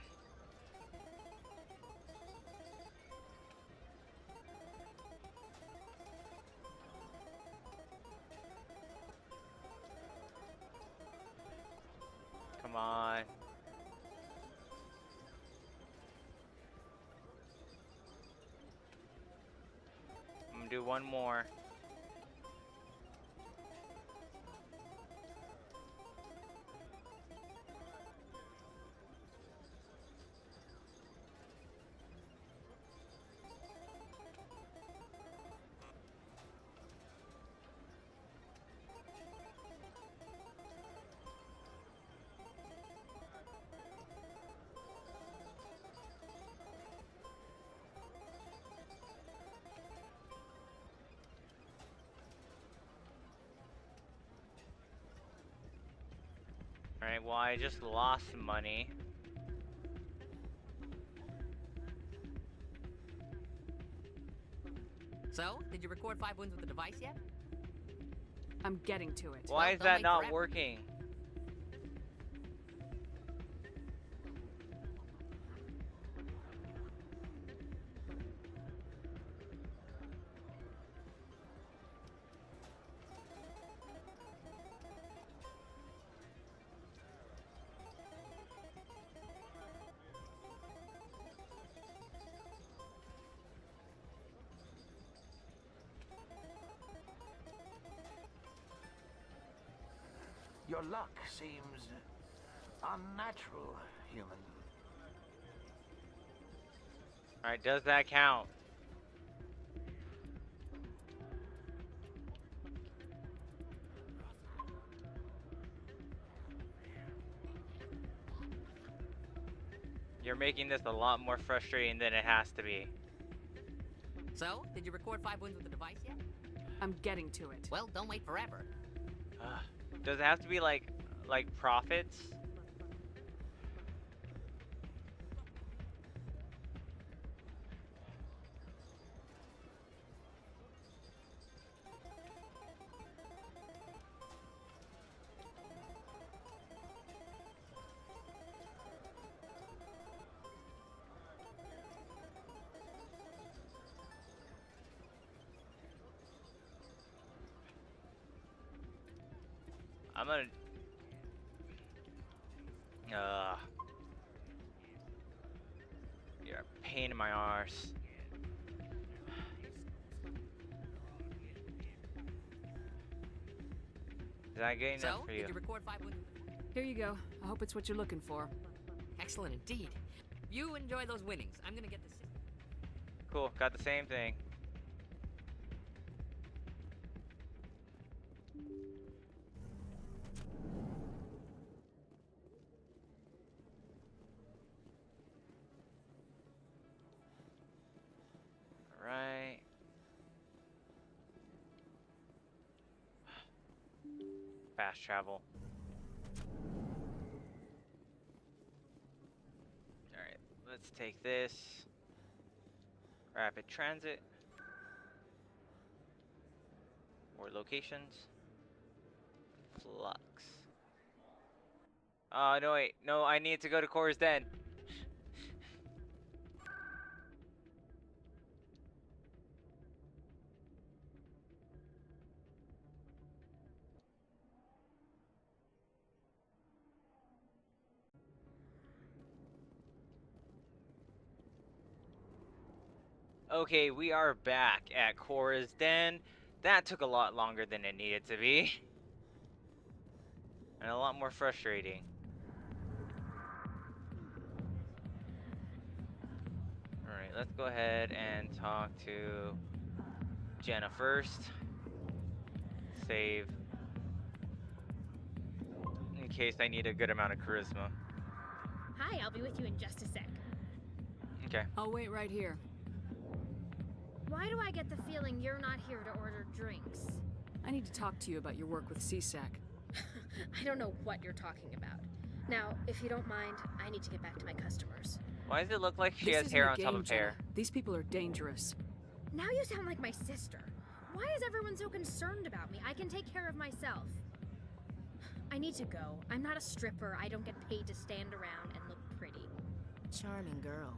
[SPEAKER 1] Come on. I'm gonna do one more. Alright, well, I just lost money.
[SPEAKER 10] So, did you record 5 wounds with the device yet?
[SPEAKER 27] I'm getting to it.
[SPEAKER 1] Why is that not working?
[SPEAKER 13] Your luck seems unnatural, human.
[SPEAKER 1] Alright, does that count? You're making this a lot more frustrating than it has to be.
[SPEAKER 10] So, did you record 5 wounds with the device yet?
[SPEAKER 27] I'm getting to it.
[SPEAKER 10] Well, don't wait forever.
[SPEAKER 1] Does it have to be like profits? I'm gonna... You're a pain in my arse. Is that good enough for you?
[SPEAKER 10] Did you record 5 wounds?
[SPEAKER 27] Here you go. I hope it's what you're looking for.
[SPEAKER 10] Excellent indeed. You enjoy those winnings. I'm gonna get this.
[SPEAKER 1] Cool, got the same thing. Alright. Fast travel. Alright, let's take this. Rapid transit. More locations. Flux. Oh, no, wait. No, I need to go to Cora's Den. Okay, we are back at Cora's Den. That took a lot longer than it needed to be. And a lot more frustrating. Alright, let's go ahead and talk to Jenna first. Save. In case I need a good amount of charisma.
[SPEAKER 7] Hi, I'll be with you in just a sec.
[SPEAKER 1] Okay.
[SPEAKER 24] I'll wait right here.
[SPEAKER 7] Why do I get the feeling you're not here to order drinks?
[SPEAKER 24] I need to talk to you about your work with CSEC.
[SPEAKER 7] I don't know what you're talking about. Now, if you don't mind, I need to get back to my customers.
[SPEAKER 1] Why does it look like she
[SPEAKER 24] This
[SPEAKER 1] has
[SPEAKER 24] isn't
[SPEAKER 1] hair
[SPEAKER 24] a
[SPEAKER 1] on top
[SPEAKER 24] game,
[SPEAKER 1] of hair?
[SPEAKER 24] Jenna. These people are dangerous.
[SPEAKER 7] Now you sound like my sister. Why is everyone so concerned about me? I can take care of myself. I need to go. I'm not a stripper. I don't get paid to stand around and look pretty.
[SPEAKER 6] Charming girl.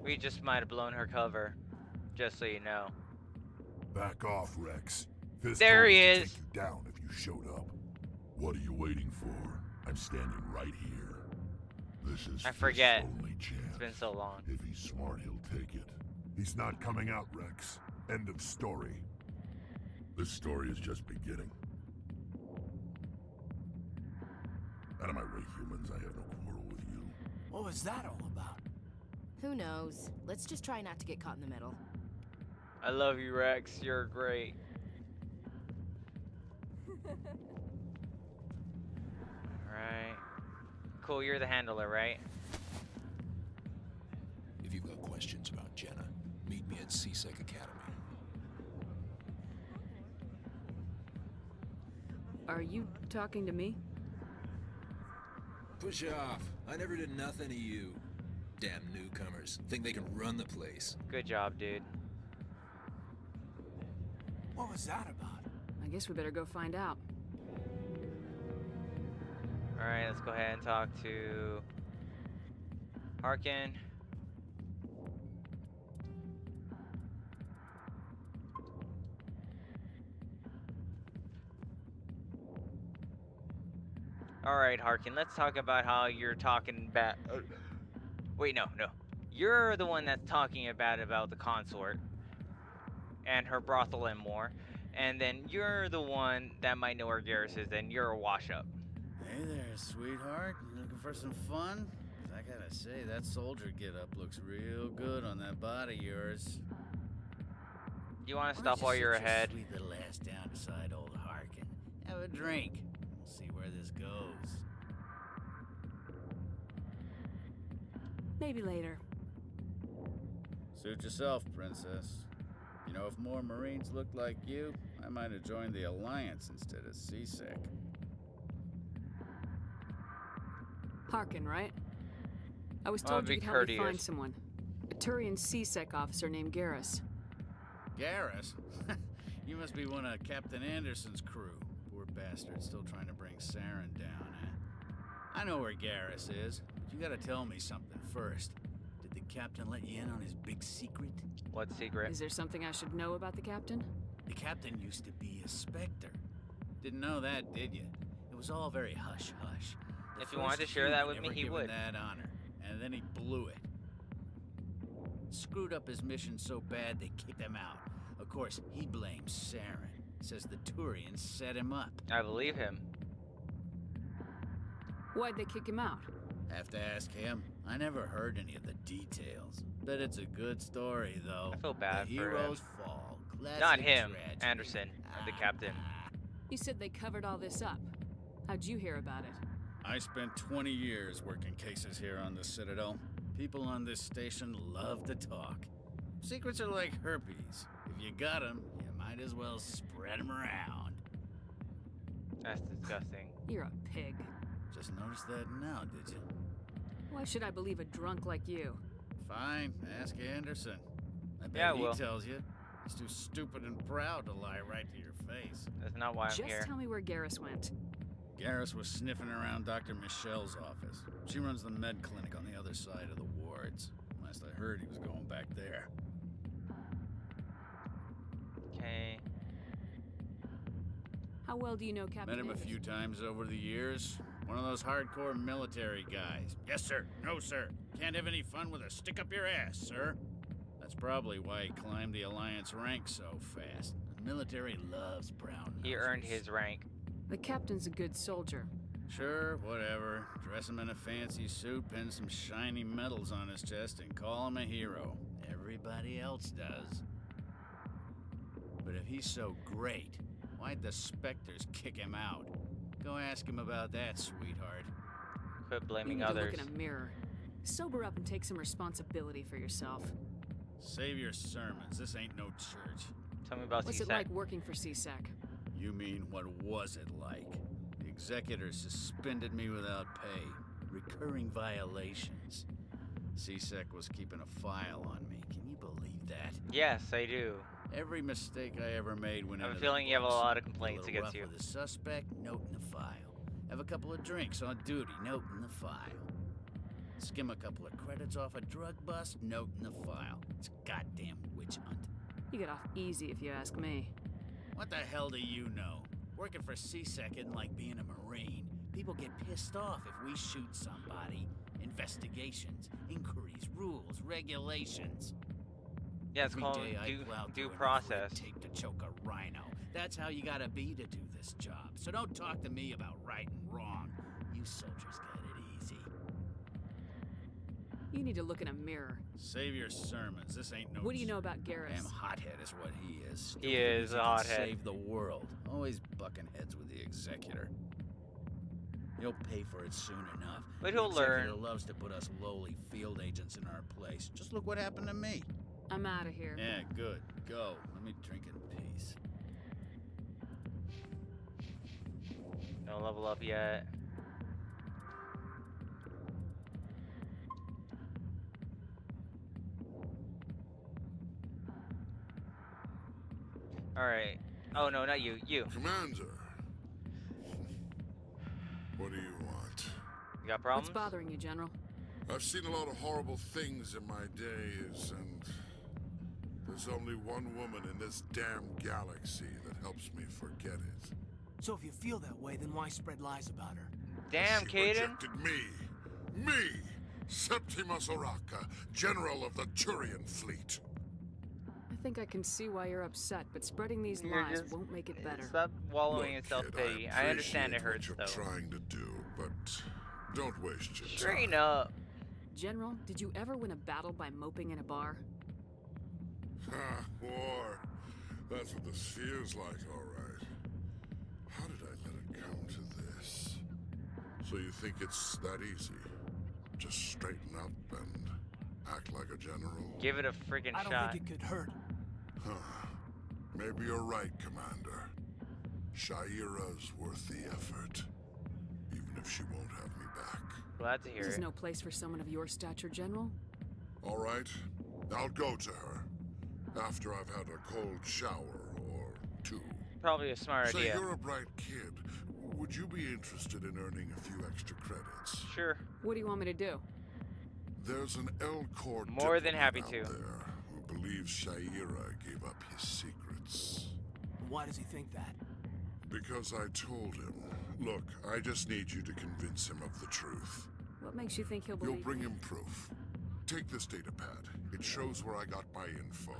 [SPEAKER 1] We just might have blown her cover. Just so you know.
[SPEAKER 14] Back off, Rex. Fist
[SPEAKER 1] There
[SPEAKER 14] told
[SPEAKER 1] he
[SPEAKER 14] us to
[SPEAKER 1] is.
[SPEAKER 14] take you down if you showed up. What are you waiting for? I'm standing right here. This is
[SPEAKER 1] I forget.
[SPEAKER 14] Fist's only chance.
[SPEAKER 1] It's been so long.
[SPEAKER 14] If he's smart, he'll take it. He's not coming out, Rex. End of story. This story is just beginning. Out of my way, humans. I have no quarrel with you.
[SPEAKER 4] What was that all about?
[SPEAKER 6] Who knows? Let's just try not to get caught in the middle.
[SPEAKER 1] I love you, Rex. You're great. Alright. Cool, you're the handler, right?
[SPEAKER 18] If you've got questions about Jenna, meet me at CSEC Academy.
[SPEAKER 24] Are you talking to me?
[SPEAKER 18] Push off. I never did nothing to you. Damn newcomers. Think they can run the place.
[SPEAKER 1] Good job, dude.
[SPEAKER 4] What was that about?
[SPEAKER 24] I guess we better go find out.
[SPEAKER 1] Alright, let's go ahead and talk to Harkin. Alright, Harkin, let's talk about how you're talking about... wait, no. You're the one that's talking about the consort and her brothel and more. And then you're the one that might know where Garrus is, and you're a wash-up.
[SPEAKER 22] Hey there, sweetheart. You looking for some fun? 'Cause I gotta say, that soldier get-up looks real good on that body of yours.
[SPEAKER 1] You want to stop while you're ahead?
[SPEAKER 22] Sweet little ass down beside old Harkin. Have a drink. We'll see where this goes.
[SPEAKER 24] Maybe later.
[SPEAKER 22] Suit yourself, princess. You know, if more Marines looked like you, I might have joined the Alliance instead of CSEC.
[SPEAKER 24] Harkin, right? I was
[SPEAKER 1] I'll
[SPEAKER 24] told
[SPEAKER 1] be
[SPEAKER 24] you could help me
[SPEAKER 1] courteous.
[SPEAKER 24] find someone. A Turian CSEC officer named Garrus.
[SPEAKER 22] Garrus? You must be one of Captain Anderson's crew. Poor bastard, still trying to bring Saren down, huh? I know where Garrus is, but you gotta tell me something first. Did the captain let you in on his big secret?
[SPEAKER 1] What secret?
[SPEAKER 24] Is there something I should know about the captain?
[SPEAKER 22] The captain used to be a Spectre. Didn't know that, did you? It was all very hush-hush.
[SPEAKER 1] If you wanted to share that with me, he would.
[SPEAKER 22] That honor, and then he blew it. Screwed up his mission so bad they kicked him out. Of course, he blames Saren. Says the Turians set him up.
[SPEAKER 1] I believe him.
[SPEAKER 24] Why'd they kick him out?
[SPEAKER 22] Have to ask him. I never heard any of the details. Bet it's a good story, though.
[SPEAKER 1] I feel bad
[SPEAKER 22] the
[SPEAKER 1] for
[SPEAKER 22] heroes
[SPEAKER 1] him.
[SPEAKER 22] fall. Classic
[SPEAKER 1] Not him,
[SPEAKER 22] tragedy.
[SPEAKER 1] Anderson, the captain.
[SPEAKER 24] You said they covered all this up. How'd you hear about it?
[SPEAKER 22] I spent 20 years working cases here on the Citadel. People on this station love to talk. Secrets are like herpes. If you got them, you might as well spread them around.
[SPEAKER 1] That's disgusting.
[SPEAKER 27] You're a pig.
[SPEAKER 22] Just noticed that now, did you?
[SPEAKER 27] Why should I believe a drunk like you?
[SPEAKER 22] Fine, ask Anderson. I bet
[SPEAKER 1] Yeah,
[SPEAKER 22] he
[SPEAKER 1] well.
[SPEAKER 22] tells you. He's too stupid and proud to lie right to your face.
[SPEAKER 1] That's not why I'm
[SPEAKER 27] Just
[SPEAKER 1] here.
[SPEAKER 27] tell me where Garrus went.
[SPEAKER 22] Garrus was sniffing around Dr. Michelle's office. She runs the med clinic on the other side of the wards. Last I heard, he was going back there.
[SPEAKER 1] Okay.
[SPEAKER 27] How well do you know Captain
[SPEAKER 22] Met him a
[SPEAKER 27] Anders?
[SPEAKER 22] few times over the years. One of those hardcore military guys. Yes, sir. No, sir. Can't have any fun with a stick up your ass, sir. That's probably why he climbed the Alliance ranks so fast. The military loves brown noses.
[SPEAKER 1] He earned his rank.
[SPEAKER 27] The captain's a good soldier.
[SPEAKER 22] Sure, whatever. Dress him in a fancy suit, pin some shiny medals on his chest, and call him a hero. Everybody else does. But if he's so great, why'd the Spectres kick him out? Go ask him about that, sweetheart.
[SPEAKER 1] Quit
[SPEAKER 27] You
[SPEAKER 1] blaming
[SPEAKER 27] need
[SPEAKER 1] others.
[SPEAKER 27] to look in a mirror. Sober up and take some responsibility for yourself.
[SPEAKER 22] Save your sermons. This ain't no church.
[SPEAKER 1] Tell me about
[SPEAKER 27] What's
[SPEAKER 1] CSAC.
[SPEAKER 27] it like working for CSAC?
[SPEAKER 22] You mean, what was it like? The executor suspended me without pay. Recurring violations. CSEC was keeping a file on me. Can you believe that?
[SPEAKER 1] Yes, I do.
[SPEAKER 22] Every mistake I ever made went
[SPEAKER 1] I have
[SPEAKER 22] into
[SPEAKER 1] a
[SPEAKER 22] the
[SPEAKER 1] feeling you have a
[SPEAKER 22] books.
[SPEAKER 1] lot of
[SPEAKER 22] A
[SPEAKER 1] complaints
[SPEAKER 22] little
[SPEAKER 1] against
[SPEAKER 22] rough
[SPEAKER 1] you.
[SPEAKER 22] with a suspect, note in the file. Have a couple of drinks on duty, note in the file. Skim a couple of credits off a drug bust, note in the file. It's a goddamn witch hunt.
[SPEAKER 27] You get off easy if you ask me.
[SPEAKER 22] What the hell do you know? Working for CSEC isn't like being a Marine. People get pissed off if we shoot somebody. Investigations, inquiries, rules, regulations.
[SPEAKER 1] Yeah, it's
[SPEAKER 22] Every
[SPEAKER 1] called
[SPEAKER 22] day I
[SPEAKER 1] due
[SPEAKER 22] plow through
[SPEAKER 1] due
[SPEAKER 22] enough
[SPEAKER 1] process.
[SPEAKER 22] red tape to choke a rhino. That's how you gotta be to do this job. So don't talk to me about right and wrong. You soldiers got it easy.
[SPEAKER 27] You need to look in a mirror.
[SPEAKER 22] Save your sermons. This ain't no.
[SPEAKER 27] What do you know about Garrus?
[SPEAKER 22] Damn hothead is what he is. Still
[SPEAKER 1] He
[SPEAKER 22] thinks
[SPEAKER 1] is a
[SPEAKER 22] can
[SPEAKER 1] hothead.
[SPEAKER 22] Save the world. Always bucking heads with the executor. He'll pay for it soon enough.
[SPEAKER 1] But
[SPEAKER 22] The
[SPEAKER 1] he'll learn.
[SPEAKER 22] executor loves to put us lowly field agents in our place. Just look what happened to me.
[SPEAKER 27] I'm out of here.
[SPEAKER 22] Yeah, good. Go. Let me drink in peace.
[SPEAKER 1] No level up yet. Alright. Oh no, not you. You.
[SPEAKER 14] Commander. What do you want?
[SPEAKER 1] You got problems?
[SPEAKER 27] What's bothering you, General?
[SPEAKER 14] I've seen a lot of horrible things in my days, and there's only one woman in this damn galaxy that helps me forget it.
[SPEAKER 4] So if you feel that way, then why spread lies about her?
[SPEAKER 1] Damn,
[SPEAKER 14] She
[SPEAKER 1] Caden.
[SPEAKER 14] rejected me, Septimus Oraka, General of the Turian Fleet.
[SPEAKER 27] I think I can see why you're upset, but spreading these
[SPEAKER 1] You're
[SPEAKER 27] lies
[SPEAKER 1] just-
[SPEAKER 27] won't make it better.
[SPEAKER 1] Stop wallowing in
[SPEAKER 14] Look,
[SPEAKER 1] self-pity.
[SPEAKER 14] kid,
[SPEAKER 1] I understand it
[SPEAKER 14] appreciate
[SPEAKER 1] hurts,
[SPEAKER 14] what
[SPEAKER 1] though.
[SPEAKER 14] you're trying to do, but don't waste your
[SPEAKER 1] Straighten
[SPEAKER 14] time.
[SPEAKER 1] up.
[SPEAKER 27] General, did you ever win a battle by moping in a bar?
[SPEAKER 14] Ha, war. That's what this feels like, all right. How did I let it come to this? So you think it's that easy? Just straighten up and act like a general?
[SPEAKER 1] Give it a friggin'
[SPEAKER 4] I don't
[SPEAKER 1] shot.
[SPEAKER 4] think it could hurt.
[SPEAKER 14] Huh. Maybe you're right, Commander. Shaira's worth the effort. Even if she won't have me back.
[SPEAKER 1] Glad to hear
[SPEAKER 27] This is
[SPEAKER 1] it.
[SPEAKER 27] no place for someone of your stature, General.
[SPEAKER 14] All right, I'll go to her. After I've had a cold shower or two.
[SPEAKER 1] Probably a smart
[SPEAKER 14] Say,
[SPEAKER 1] idea.
[SPEAKER 14] you're a bright kid. Would you be interested in earning a few extra credits?
[SPEAKER 1] Sure.
[SPEAKER 27] What do you want me to do?
[SPEAKER 14] There's an Elcor
[SPEAKER 1] More than happy
[SPEAKER 14] diplomat
[SPEAKER 1] to.
[SPEAKER 14] out there who believes Shaira gave up his secrets.
[SPEAKER 4] Why does he think that?
[SPEAKER 14] Because I told him. Look, I just need you to convince him of the truth.
[SPEAKER 27] What makes you think he'll
[SPEAKER 14] You'll
[SPEAKER 27] believe
[SPEAKER 14] bring
[SPEAKER 27] me?
[SPEAKER 14] him proof. Take this data pad. It shows where I got my info.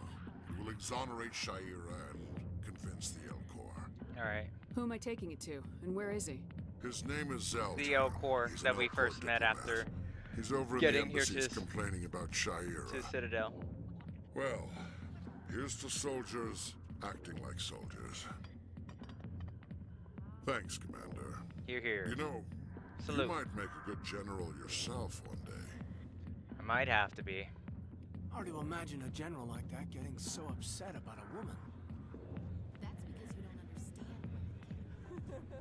[SPEAKER 14] It will exonerate Shaira and convince the Elcor.
[SPEAKER 1] Alright.
[SPEAKER 27] Who am I taking it to, and where is he?
[SPEAKER 14] His name is Zelda.
[SPEAKER 1] The Elcor
[SPEAKER 14] He's
[SPEAKER 1] that
[SPEAKER 14] an
[SPEAKER 1] we
[SPEAKER 14] Elcor
[SPEAKER 1] first met
[SPEAKER 14] diplomat.
[SPEAKER 1] after
[SPEAKER 14] He's over in
[SPEAKER 1] getting
[SPEAKER 14] the
[SPEAKER 1] here
[SPEAKER 14] embassies
[SPEAKER 1] to
[SPEAKER 14] complaining about Shaira.
[SPEAKER 1] to Citadel.
[SPEAKER 14] Well, here's to soldiers acting like soldiers. Thanks, Commander.
[SPEAKER 1] Here, here.
[SPEAKER 14] You know,
[SPEAKER 1] Salute.
[SPEAKER 14] you might make a good general yourself one day.
[SPEAKER 1] I might have to be.
[SPEAKER 4] Hard to imagine a general like that getting so upset about a woman.
[SPEAKER 6] That's because you don't understand women.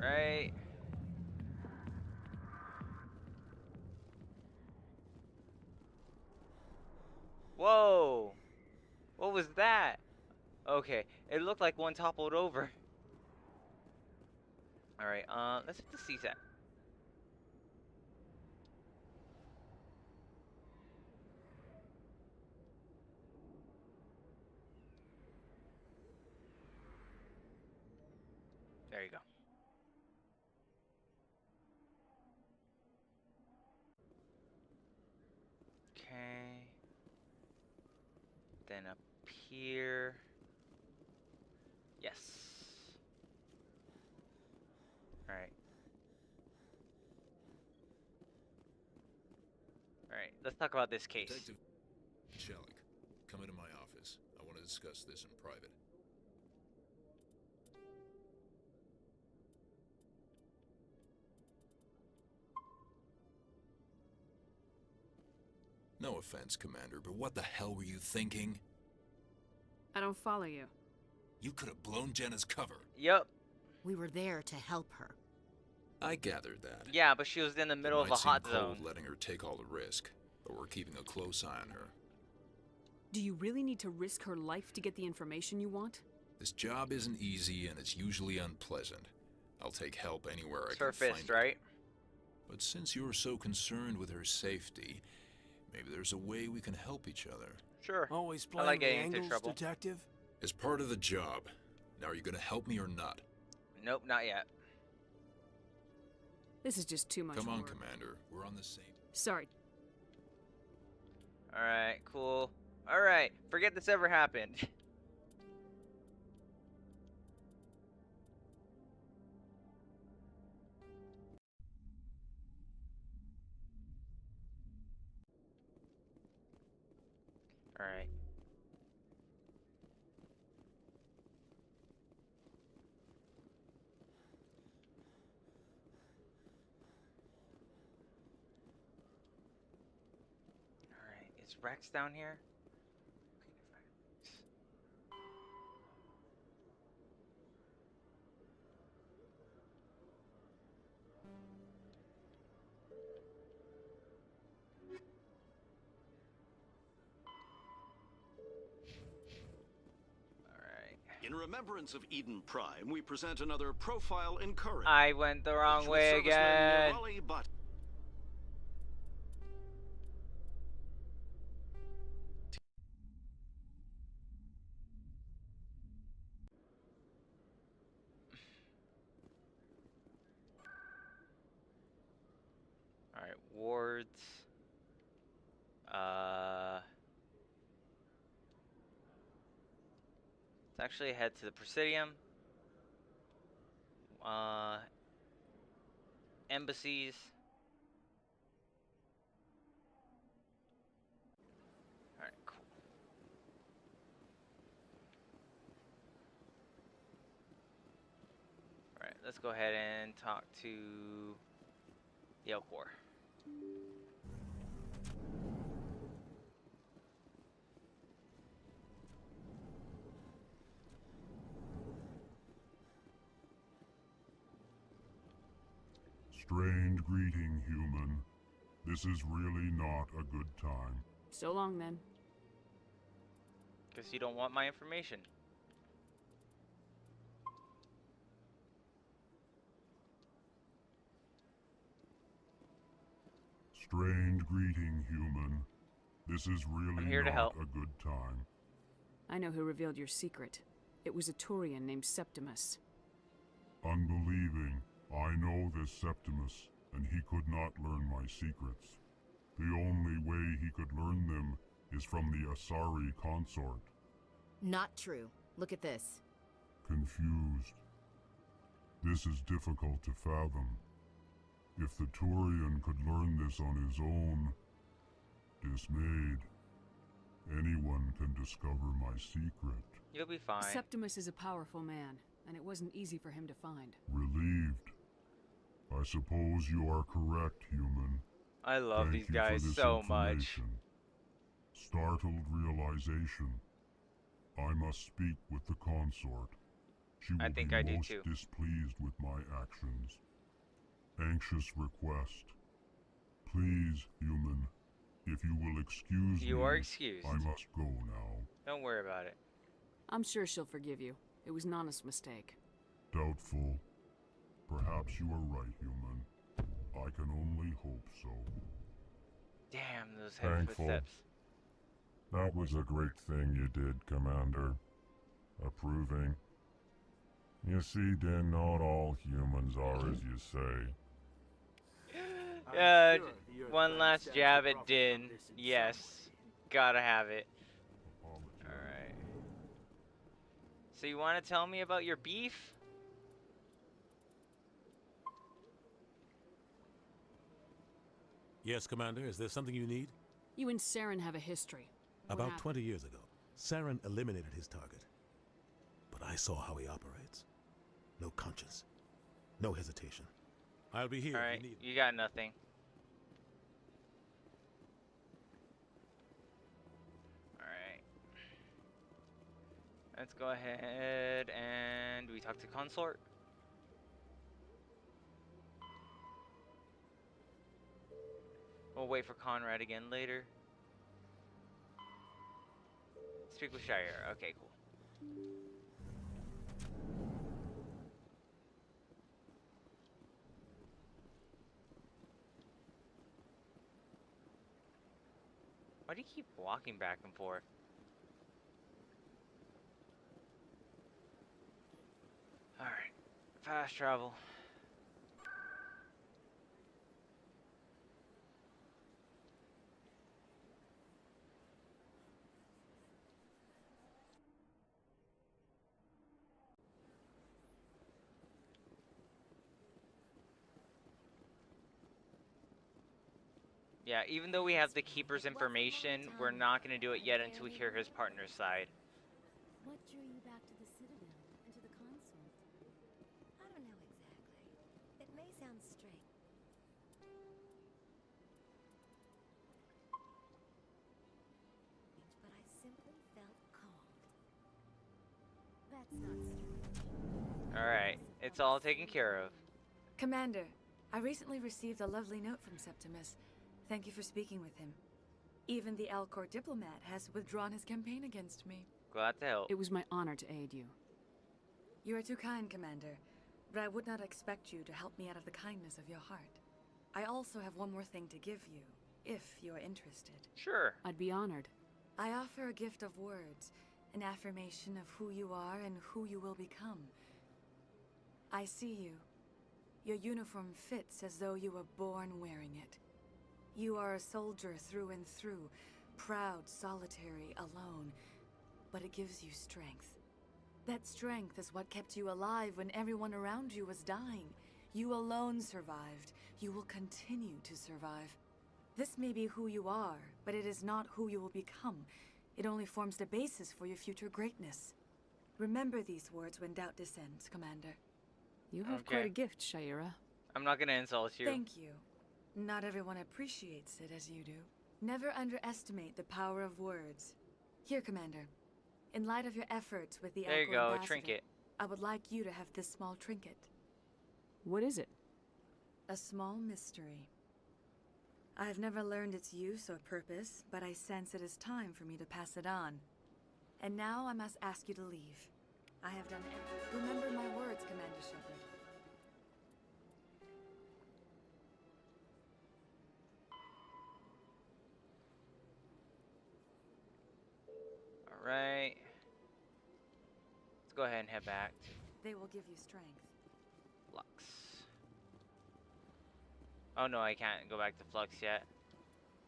[SPEAKER 1] right? Whoa! What was that? Okay, it looked like one toppled over. Alright, let's hit the CSAT. There you go. Okay. Then up here. Yes. Alright. Alright, let's talk about this case.
[SPEAKER 18] Detective Shellick, come into my office. I want to discuss this in private. No offense, Commander, but what the hell were you thinking?
[SPEAKER 27] I don't follow you.
[SPEAKER 18] You could have blown Jenna's cover.
[SPEAKER 1] Yep.
[SPEAKER 6] We were there to help her.
[SPEAKER 18] I gathered that.
[SPEAKER 1] Yeah, but she was in the middle of a hot
[SPEAKER 18] It might seem
[SPEAKER 1] zone.
[SPEAKER 18] cold letting her take all the risk, but we're keeping a close eye on her.
[SPEAKER 27] Do you really need to risk her life to get the information you want?
[SPEAKER 18] This job isn't easy and it's usually unpleasant. I'll take help anywhere I can
[SPEAKER 1] Surfaced,
[SPEAKER 18] find it.
[SPEAKER 1] right?
[SPEAKER 18] But since you're so concerned with her safety, maybe there's a way we can help each other.
[SPEAKER 1] Sure.
[SPEAKER 4] Always
[SPEAKER 1] I
[SPEAKER 4] playing
[SPEAKER 1] like
[SPEAKER 4] the
[SPEAKER 1] getting into
[SPEAKER 4] angles,
[SPEAKER 1] trouble.
[SPEAKER 4] detective?
[SPEAKER 18] As part of the job. Now, are you gonna help me or not?
[SPEAKER 1] Nope, not yet.
[SPEAKER 27] This is just too much
[SPEAKER 18] Come on,
[SPEAKER 27] work.
[SPEAKER 18] Commander. We're on the same.
[SPEAKER 27] Sorry.
[SPEAKER 1] Alright, cool. Alright, forget this ever happened. Alright. Alright, is Rex down here?
[SPEAKER 20] In remembrance of Eden Prime, we present another profile in courage.
[SPEAKER 1] I went the wrong
[SPEAKER 20] With
[SPEAKER 1] way
[SPEAKER 20] serviceman
[SPEAKER 1] again.
[SPEAKER 20] Mirelli But
[SPEAKER 1] Alright, wards. Let's actually head to the Presidium. Embassies. Alright, cool. Alright, let's go ahead and talk to the Elcor.
[SPEAKER 11] Strange greeting, human. This is really not a good time.
[SPEAKER 27] So long, then.
[SPEAKER 1] Guess you don't want my information.
[SPEAKER 11] Strange greeting, human. This is really
[SPEAKER 1] I'm here to
[SPEAKER 11] not
[SPEAKER 1] help.
[SPEAKER 11] a good time.
[SPEAKER 27] I know who revealed your secret. It was a Turian named Septimus.
[SPEAKER 11] Unbelieving, I know this Septimus, and he could not learn my secrets. The only way he could learn them is from the Asari consort.
[SPEAKER 6] Not true. Look at this.
[SPEAKER 11] Confused. This is difficult to fathom. If the Turian could learn this on his own, dismayed, anyone can discover my secret.
[SPEAKER 1] You'll be fine.
[SPEAKER 27] Septimus is a powerful man, and it wasn't easy for him to find.
[SPEAKER 11] Relieved. I suppose you are correct, human.
[SPEAKER 1] I love
[SPEAKER 11] Thank
[SPEAKER 1] these
[SPEAKER 11] you
[SPEAKER 1] guys
[SPEAKER 11] for this
[SPEAKER 1] so much.
[SPEAKER 11] information. Startled realization. I must speak with the consort. She will
[SPEAKER 1] I think
[SPEAKER 11] be
[SPEAKER 1] I do
[SPEAKER 11] most
[SPEAKER 1] too.
[SPEAKER 11] displeased with my actions. Anxious request. Please, human, if you will excuse me,
[SPEAKER 1] You are excused.
[SPEAKER 11] I must go now.
[SPEAKER 1] Don't worry about it.
[SPEAKER 27] I'm sure she'll forgive you. It was an honest mistake.
[SPEAKER 11] Doubtful. Perhaps you are right, human. I can only hope so.
[SPEAKER 1] Damn, those heavy
[SPEAKER 11] Thankful.
[SPEAKER 1] footsteps.
[SPEAKER 11] That was a great thing you did, Commander. Approving. You see, Din, not all humans are as you say.
[SPEAKER 1] One last jab at Din. Yes. Gotta have it. Alright. So you want to tell me about your beef?
[SPEAKER 2] Yes, Commander. Is there something you need?
[SPEAKER 27] You and Saren have a history. What
[SPEAKER 2] About
[SPEAKER 27] happened?
[SPEAKER 2] 20 years ago, Saren eliminated his target. But I saw how he operates. No conscience. No hesitation. I'll be here
[SPEAKER 1] Alright,
[SPEAKER 2] if you need.
[SPEAKER 1] you got nothing. Alright. Let's go ahead and we talk to Consort. We'll wait for Conrad again later. Speak with Shire. Okay, cool. Why do you keep walking back and forth? Alright. Fast travel. Yeah, even though we have the Keeper's information, we're not going to do it yet until we hear his partner's side.
[SPEAKER 9] What drew you back to the Citadel and to the consort?
[SPEAKER 12] I don't know exactly. It may sound strange. But I simply felt called.
[SPEAKER 9] That's not strange.
[SPEAKER 1] Alright, it's all taken care of.
[SPEAKER 15] Commander, I recently received a lovely note from Septimus. Thank you for speaking with him. Even the Alcor diplomat has withdrawn his campaign against me.
[SPEAKER 1] Glad to help.
[SPEAKER 27] It was my honor to aid you.
[SPEAKER 15] You are too kind, Commander, but I would not expect you to help me out of the kindness of your heart. I also have one more thing to give you, if you are interested.
[SPEAKER 1] Sure.
[SPEAKER 27] I'd be honored.
[SPEAKER 15] I offer a gift of words, an affirmation of who you are and who you will become. I see you. Your uniform fits as though you were born wearing it. You are a soldier through and through, proud, solitary, alone, but it gives you strength. That strength is what kept you alive when everyone around you was dying. You alone survived. You will continue to survive. This may be who you are, but it is not who you will become. It only forms the basis for your future greatness. Remember these words when doubt descends, Commander.
[SPEAKER 27] You have quite a gift, Shaira.
[SPEAKER 1] I'm not going to insult you.
[SPEAKER 15] Thank you. Not everyone appreciates it as you do. Never underestimate the power of words. Here, Commander. In light of your efforts with the
[SPEAKER 1] There you
[SPEAKER 15] Alcor
[SPEAKER 1] go,
[SPEAKER 15] ambassador,
[SPEAKER 1] trinket.
[SPEAKER 15] I would like you to have this small trinket.
[SPEAKER 27] What is it?
[SPEAKER 15] A small mystery. I have never learned its use or purpose, but I sense it is time for me to pass it on. And now I must ask you to leave. I have done everything. Remember my words, Commander Shepard.
[SPEAKER 1] Alright. Let's go ahead and head back to
[SPEAKER 15] They will give you strength.
[SPEAKER 1] Flux. Oh no, I can't go back to Flux yet.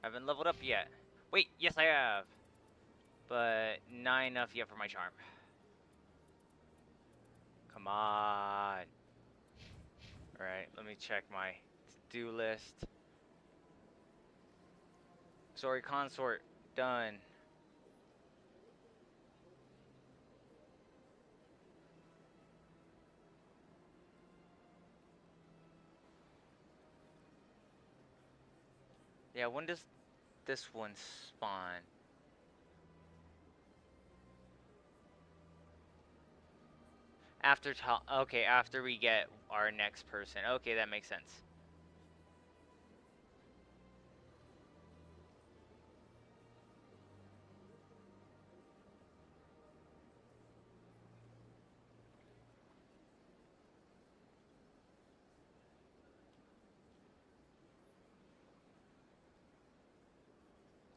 [SPEAKER 1] I haven't leveled up yet. Wait, yes I have. But not enough yet for my charm. Come on. Alright, let me check my to-do list. Sorry, Consort. Done. Yeah, when does this one spawn? Okay, after we get our next person. Okay, that makes sense.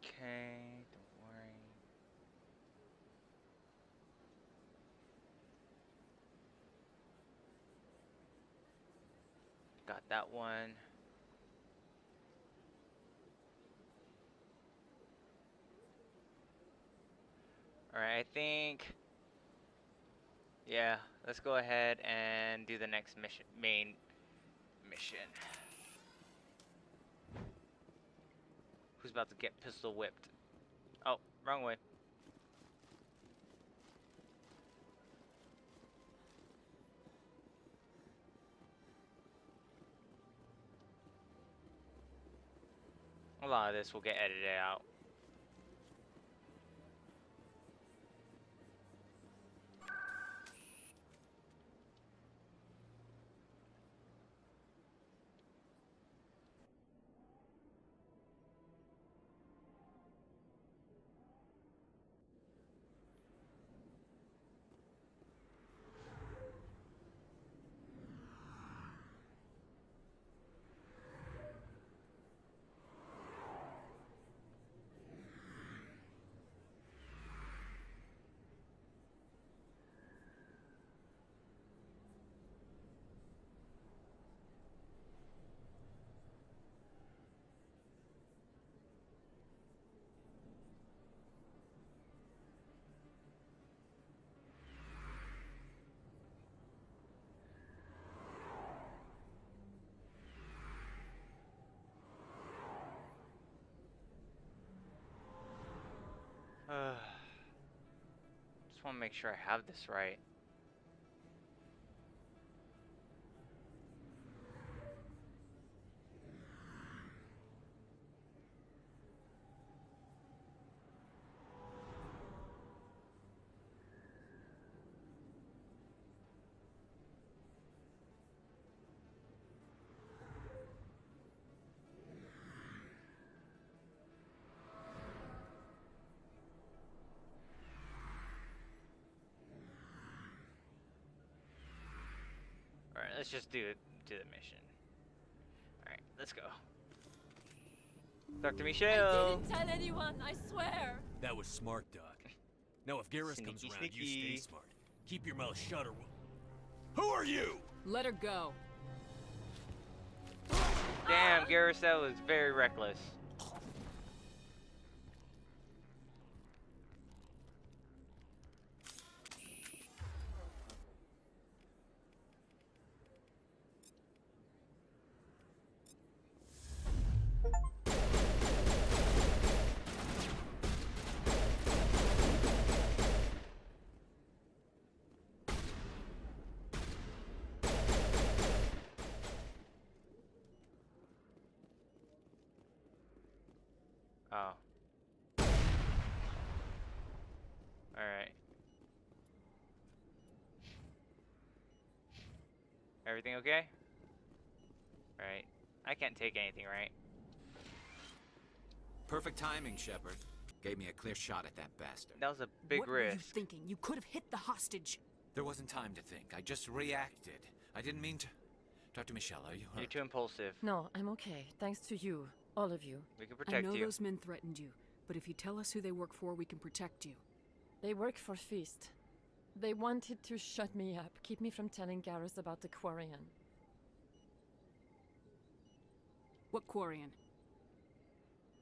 [SPEAKER 1] Okay, don't worry. Got that one. Alright, I think... Yeah, let's go ahead and do the next mission, main mission. Who's about to get pistol whipped? Oh, wrong way. A lot of this will get edited out. Just want to make sure I have this right. Alright, let's just do the mission. Alright, let's go. Dr. Michelle!
[SPEAKER 5] I didn't tell anyone, I swear!
[SPEAKER 4] That was smart, Doc. Now if Garrus comes
[SPEAKER 1] Sneaky,
[SPEAKER 4] around, you
[SPEAKER 1] sneaky.
[SPEAKER 4] stay smart. Keep your mouth shut or Who are you?
[SPEAKER 24] Let her go.
[SPEAKER 1] Damn, Garrus, that was very reckless. Oh. Alright. Everything okay? Alright. I can't take anything, right?
[SPEAKER 8] Perfect timing, Shepard. Gave me a clear shot at that bastard.
[SPEAKER 1] That was a big
[SPEAKER 27] What were you
[SPEAKER 1] risk.
[SPEAKER 27] thinking? You could have hit the hostage.
[SPEAKER 8] There wasn't time to think. I just reacted. I didn't mean to... Dr. Michelle, are you hurt?
[SPEAKER 1] You're too impulsive.
[SPEAKER 24] No, I'm okay. Thanks to you. All of you.
[SPEAKER 1] We can
[SPEAKER 27] I
[SPEAKER 1] protect
[SPEAKER 27] know
[SPEAKER 1] you.
[SPEAKER 27] those men threatened you, but if you tell us who they work for, we can protect you.
[SPEAKER 24] They work for Feast. They wanted to shut me up, keep me from telling Garrus about the Quarian.
[SPEAKER 27] What Quarian?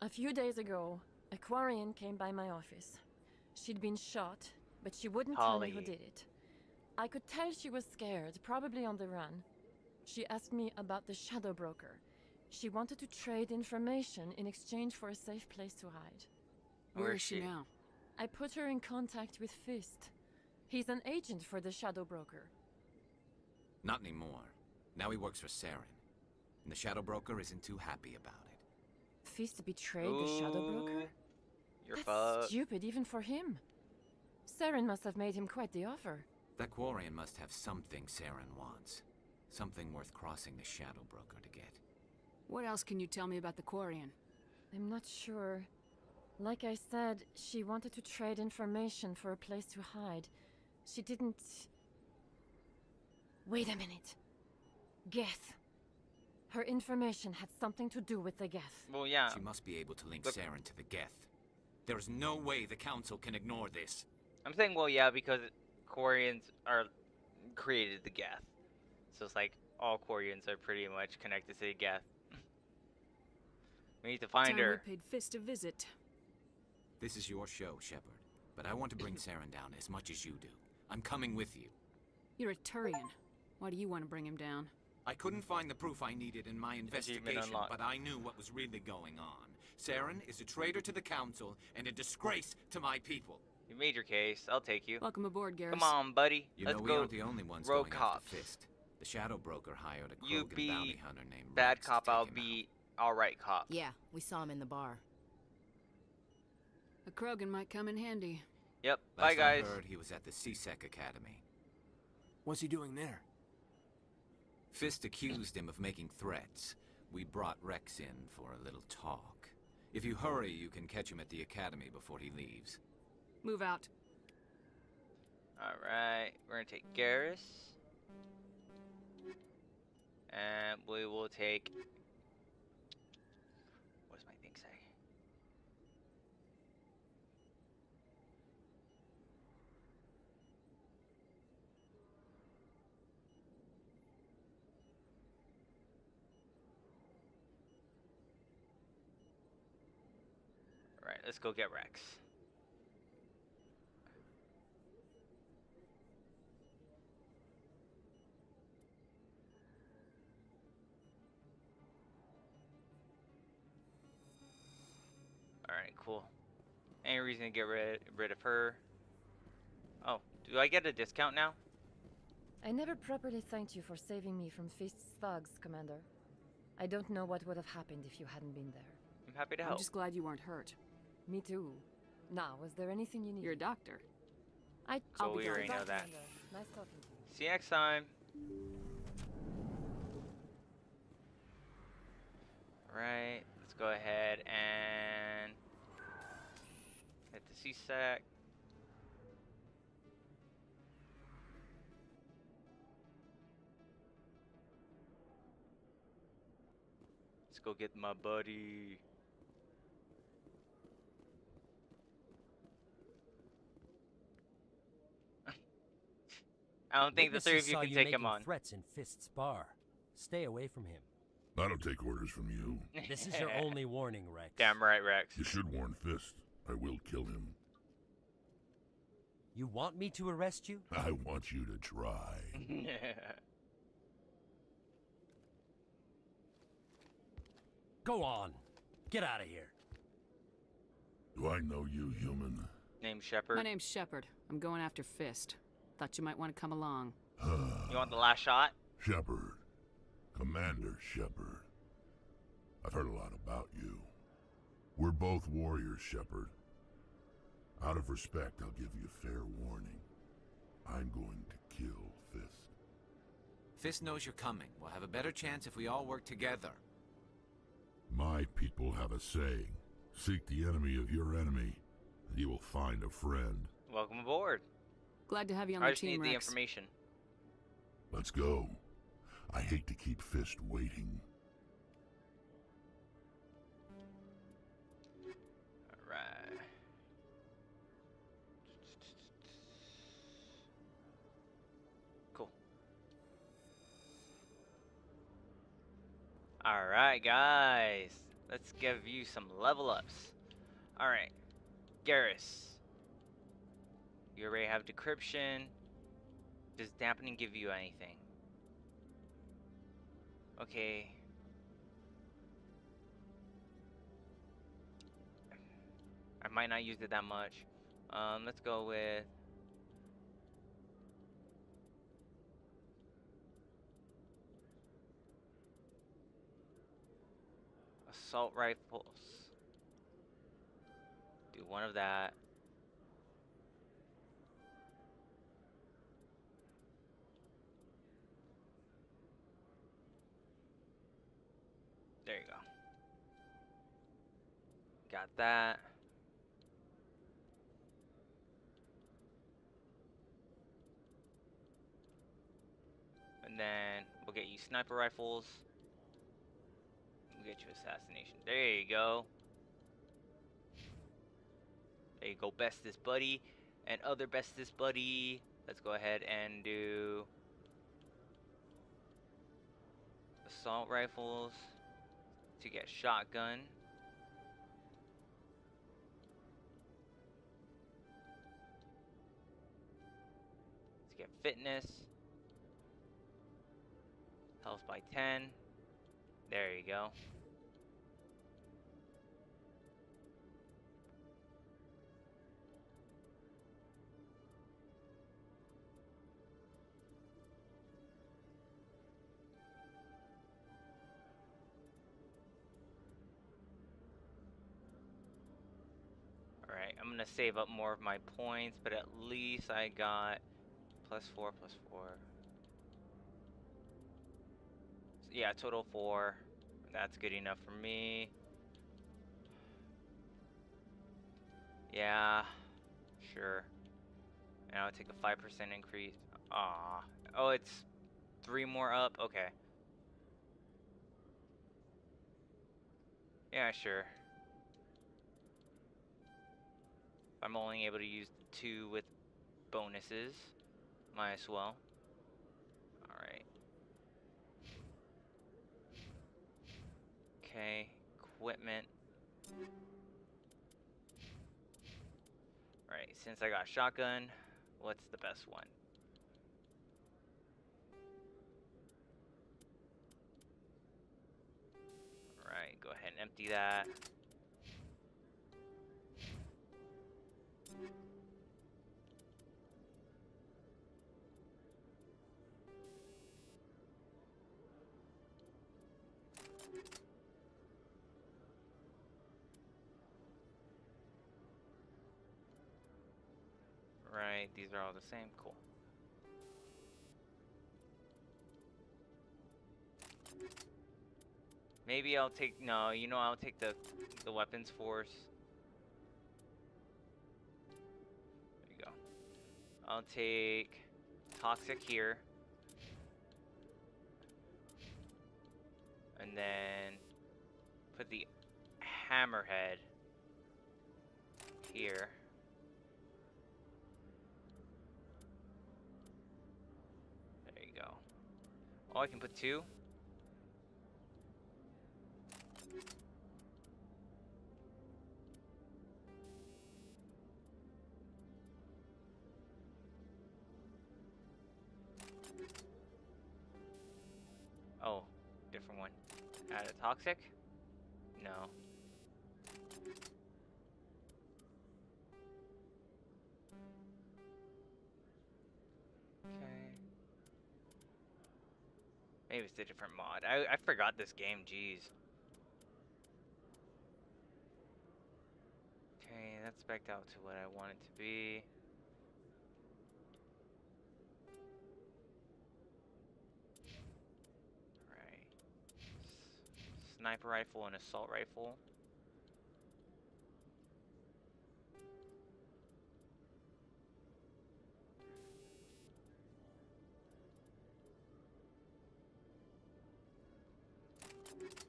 [SPEAKER 24] A few days ago, a Quarian came by my office. She'd been shot, but she wouldn't tell me who
[SPEAKER 1] Holly.
[SPEAKER 24] did it. I could tell she was scared, probably on the run. She asked me about the Shadow Broker. She wanted to trade information in exchange for a safe place to hide.
[SPEAKER 27] Where is she now?
[SPEAKER 24] I put her in contact with Fist. He's an agent for the Shadow Broker.
[SPEAKER 8] Not anymore. Now he works for Saren. And the Shadow Broker isn't too happy about it.
[SPEAKER 24] Fist betrayed the Shadow Broker?
[SPEAKER 1] You're
[SPEAKER 24] That's
[SPEAKER 1] fucked.
[SPEAKER 24] stupid even for him. Saren must have made him quite the offer.
[SPEAKER 8] That Quarian must have something Saren wants. Something worth crossing the Shadow Broker to get.
[SPEAKER 27] What else can you tell me about the Quarian?
[SPEAKER 24] I'm not sure. Like I said, she wanted to trade information for a place to hide. She didn't... Wait a minute. Geth. Her information had something to do with the Geth.
[SPEAKER 1] Well, yeah.
[SPEAKER 8] She must be able to link Saren to the Geth. There is no way the Council can ignore this.
[SPEAKER 1] I'm saying, well, yeah, because Quarians are created the Geth. So it's like all Quarians are pretty much connected to the Geth. We need to find her.
[SPEAKER 27] Time we paid Fist a visit.
[SPEAKER 8] This is your show, Shepard. But I want to bring Saren down as much as you do. I'm coming with you.
[SPEAKER 27] You're a Turian. Why do you want to bring him down?
[SPEAKER 8] I couldn't find the proof I needed in my investigation, but I knew what was really going on. Saren is a traitor to the Council and a disgrace to my people.
[SPEAKER 1] You made your case. I'll take you.
[SPEAKER 27] Welcome aboard, Garrus.
[SPEAKER 1] Come on, buddy.
[SPEAKER 8] You
[SPEAKER 1] Let's
[SPEAKER 8] know,
[SPEAKER 1] go.
[SPEAKER 8] we aren't the only ones
[SPEAKER 1] rogue
[SPEAKER 8] going
[SPEAKER 1] cops.
[SPEAKER 8] after Fist. The Shadow Broker hired a
[SPEAKER 1] You
[SPEAKER 8] Krogan
[SPEAKER 1] be
[SPEAKER 8] bounty hunter named
[SPEAKER 1] bad
[SPEAKER 8] Rex to
[SPEAKER 1] cop,
[SPEAKER 8] take
[SPEAKER 1] I'll
[SPEAKER 8] him
[SPEAKER 1] be alright cop.
[SPEAKER 6] Yeah, we saw him in the bar.
[SPEAKER 27] A Krogan might come in handy.
[SPEAKER 1] Yep.
[SPEAKER 8] Last
[SPEAKER 1] Bye, guys.
[SPEAKER 8] I heard he was at the CSEC Academy.
[SPEAKER 4] What's he doing there?
[SPEAKER 8] Fist accused him of making threats. We brought Rex in for a little talk. If you hurry, you can catch him at the Academy before he leaves.
[SPEAKER 27] Move out.
[SPEAKER 1] Alright, we're gonna take Garrus. And we will take... What does my thing say? Alright, let's go get Rex. Alright, cool. Any reason to get rid of her? Oh, do I get a discount now?
[SPEAKER 24] I never properly thanked you for saving me from Fist's thugs, Commander. I don't know what would have happened if you hadn't been there.
[SPEAKER 1] I'm happy to
[SPEAKER 27] I'm
[SPEAKER 1] help.
[SPEAKER 27] just glad you weren't hurt.
[SPEAKER 24] Me too. Now, was there anything you need?
[SPEAKER 27] You're a doctor.
[SPEAKER 1] So we already know that.
[SPEAKER 24] Nice talking to you.
[SPEAKER 1] See you next time. Right, let's go ahead and hit the CSEC. Let's go get my buddy. I don't think the three of you can take him on.
[SPEAKER 3] Threats in Fist's bar. Stay away from him.
[SPEAKER 14] I don't take orders from you.
[SPEAKER 3] This is your only warning, Rex.
[SPEAKER 1] Damn right, Rex.
[SPEAKER 14] You should warn Fist. I will kill him.
[SPEAKER 3] You want me to arrest you?
[SPEAKER 14] I want you to try.
[SPEAKER 3] Go on. Get out of here.
[SPEAKER 14] Do I know you, human?
[SPEAKER 1] Name's Shepard.
[SPEAKER 27] My name's Shepard. I'm going after Fist. Thought you might want to come along.
[SPEAKER 1] You want the last shot?
[SPEAKER 14] Shepard. Commander Shepard. I've heard a lot about you. We're both warriors, Shepard. Out of respect, I'll give you fair warning. I'm going to kill Fist.
[SPEAKER 8] Fist knows you're coming. We'll have a better chance if we all work together.
[SPEAKER 14] My people have a saying. Seek the enemy of your enemy, and you will find a friend.
[SPEAKER 1] Welcome aboard.
[SPEAKER 27] Glad to have you on
[SPEAKER 1] I
[SPEAKER 27] the
[SPEAKER 1] just
[SPEAKER 27] team,
[SPEAKER 1] need the
[SPEAKER 27] Rex.
[SPEAKER 1] information.
[SPEAKER 14] Let's go. I hate to keep Fist waiting.
[SPEAKER 1] Alright. Cool. Alright, guys. Let's give you some level ups. Alright. Garrus. You already have decryption. Does dampening give you anything? Okay. I might not use it that much. Let's go with assault rifles. Do one of that. There you go. Got that. And then we'll get you sniper rifles. We'll get you assassination. There you go. There you go, bestest buddy. And other bestest buddy. Let's go ahead and do assault rifles to get shotgun. Let's get fitness. Health by 10. There you go. Alright, I'm gonna save up more of my points, but at least I got +4, +4. Yeah, total 4. That's good enough for me. Yeah, sure. And I'll take a 5% increase. Ah, oh, it's 3 more up. Okay. Yeah, sure. I'm only able to use the 2 with bonuses. Might as well. Alright. Okay, equipment. Alright, since I got shotgun, what's the best one? Alright, go ahead and empty that. Right, these are all the same. Cool. Maybe I'll take, no, you know, I'll take the weapons force. There you go. I'll take toxic here. And then put the hammerhead here. There you go. Oh, I can put 2. Oh, different one. Add a toxic? No. Okay. Maybe it's a different mod. I forgot this game, jeez. Okay, that's spec'd out to what I want it to be. Sniper rifle and assault rifle.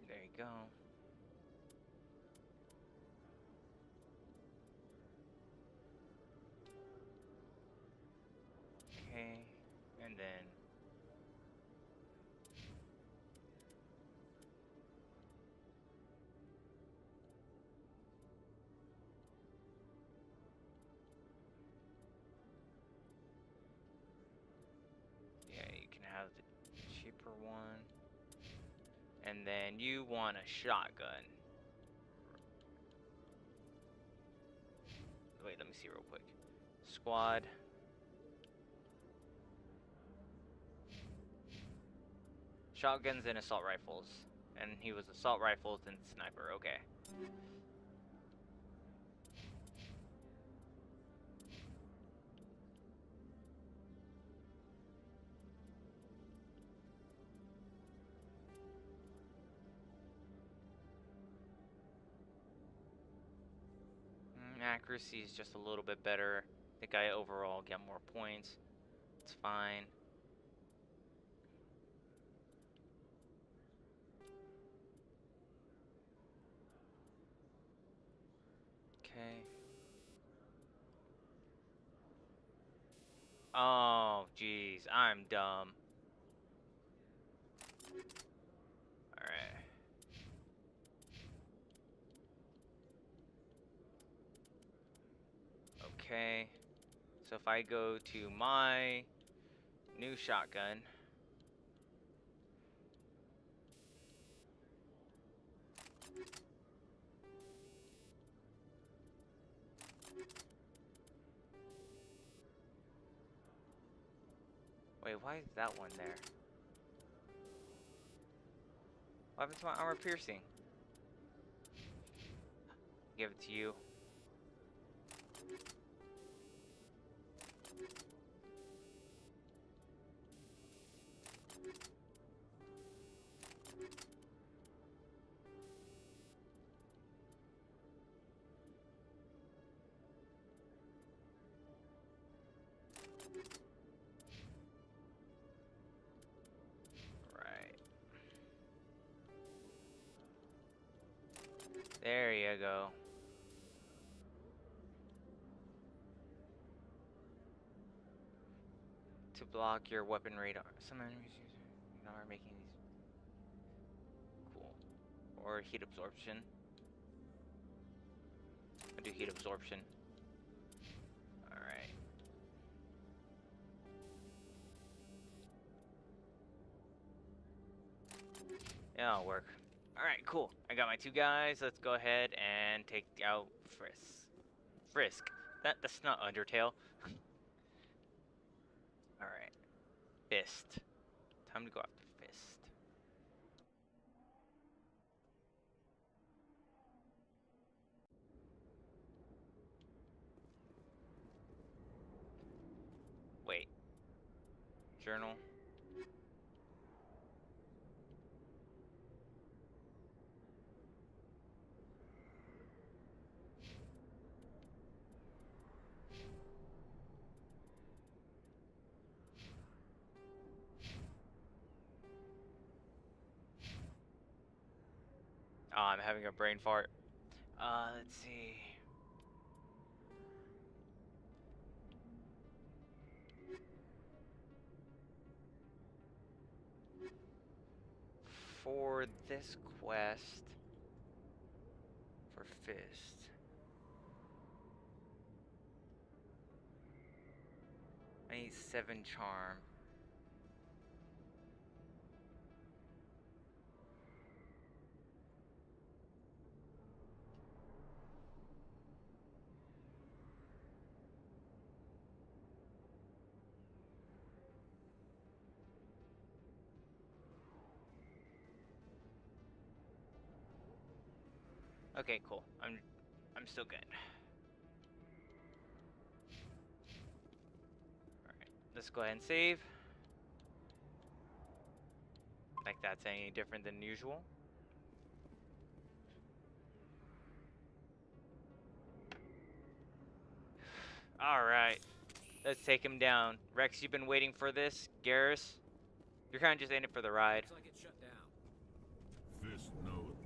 [SPEAKER 1] There you go. Okay, and then have the cheaper one. And then you want a shotgun. Wait, let me see real quick. Squad. Shotguns and assault rifles. And he was assault rifles and sniper, okay. accuracy is just a little bit better. I think I overall get more points. It's fine. Okay. Oh, jeez, I'm dumb. Alright. Okay. So if I go to my new shotgun. Wait, why is that one there? What happened to my armor piercing? Give it to you. There you go. To block your weapon radar. Some enemies are making these. Cool. Or heat absorption. I'll do heat absorption. Alright. Yeah, that'll work. Alright, cool. I got my two guys. Let's go ahead and take out Frisk. That's not Undertale. Alright. Fist. Time to go after Fist. Wait. Journal. Oh, I'm having a brain fart. Let's see. For this quest, for Fist, I need 7 charm. Okay, cool. I'm still good. Alright, let's go ahead and save. Like that's any different than usual. Alright. Let's take him down. Rex, you've been waiting for this. Garrus, you're kinda just in it for the ride.
[SPEAKER 18] Looks like it's shut down.
[SPEAKER 11] Fist know it.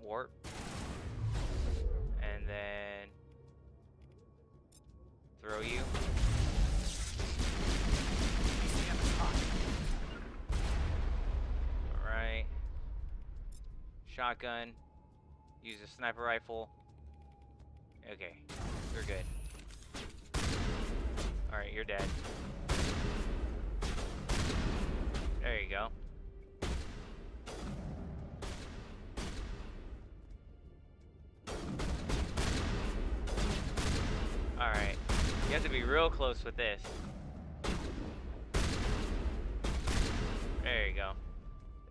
[SPEAKER 1] Warp. And then throw you. Alright. Shotgun. Use a sniper rifle. Okay, you're good. Alright, you're dead. There you go. Alright. You have to be real close with this.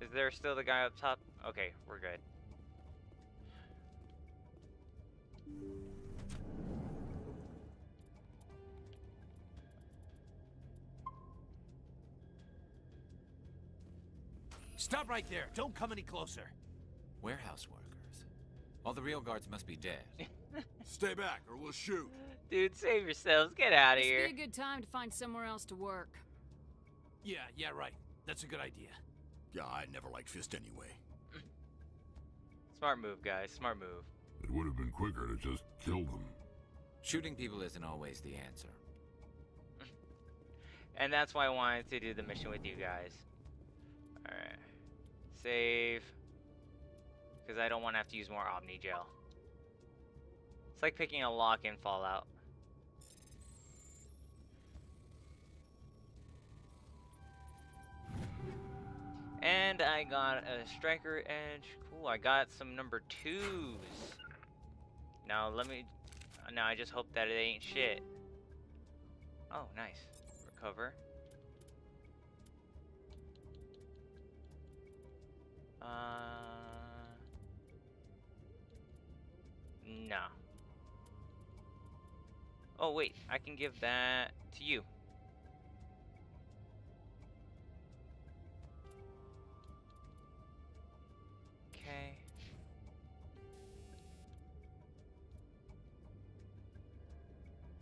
[SPEAKER 1] Is there still the guy up top? Okay, we're good.
[SPEAKER 3] Stop right there. Don't come any closer.
[SPEAKER 8] Warehouse workers. All the real guards must be dead.
[SPEAKER 3] Stay back or we'll shoot.
[SPEAKER 1] Dude, save yourselves. Get out of
[SPEAKER 27] This
[SPEAKER 1] here.
[SPEAKER 27] would be a good time to find somewhere else to work.
[SPEAKER 3] Yeah, right. That's a good idea.
[SPEAKER 16] Yeah, I never liked Fist anyway.
[SPEAKER 1] Smart move, guys. Smart move.
[SPEAKER 11] It would have been quicker to just kill them.
[SPEAKER 8] Shooting people isn't always the answer.
[SPEAKER 1] And that's why I wanted to do the mission with you guys. Alright. Save. Because I don't want to have to use more Omni Gel. It's like picking a lock in Fallout. And I got a striker edge. Cool, I got some number 2s. Now I just hope that it ain't shit. Oh, nice. Recover. No. Oh wait, I can give that to you. Okay.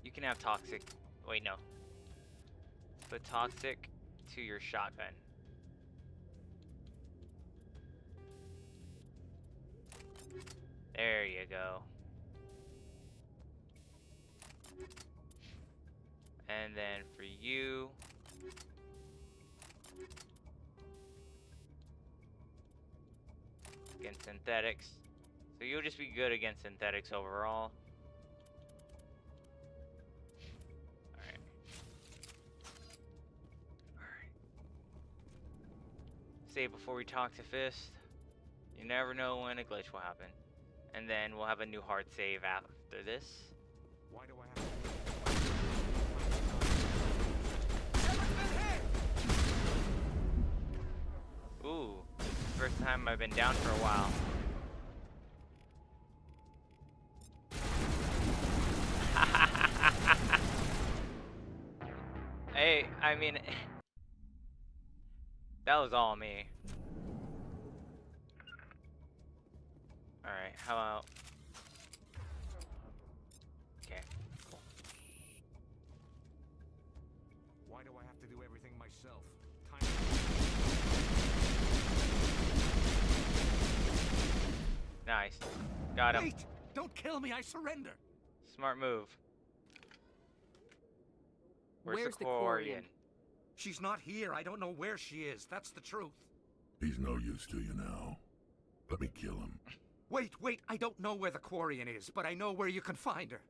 [SPEAKER 1] You can have toxic. Wait, no. Put toxic to your shotgun. There you go. And then for you, against synthetics. So you'll just be good against synthetics overall. Alright. Alright. Save before we talk to Fist. You never know when a glitch will happen. And then we'll have a new hard save after this.
[SPEAKER 13] Why do I have to...
[SPEAKER 1] Ooh, first time I've been down for a while. Hey, I mean, that was all me. Alright, how about... Okay, cool.
[SPEAKER 13] Why do I have to do everything myself?
[SPEAKER 1] Nice. Got him.
[SPEAKER 13] Wait! Don't kill me, I surrender!
[SPEAKER 1] Smart move.
[SPEAKER 13] Where's
[SPEAKER 1] the Quarian?
[SPEAKER 13] She's not here. I don't know where she is. That's the truth.
[SPEAKER 11] He's no use to you now. Let me kill him.
[SPEAKER 13] Wait. I don't know where the Quarian is, but I know where you can find her.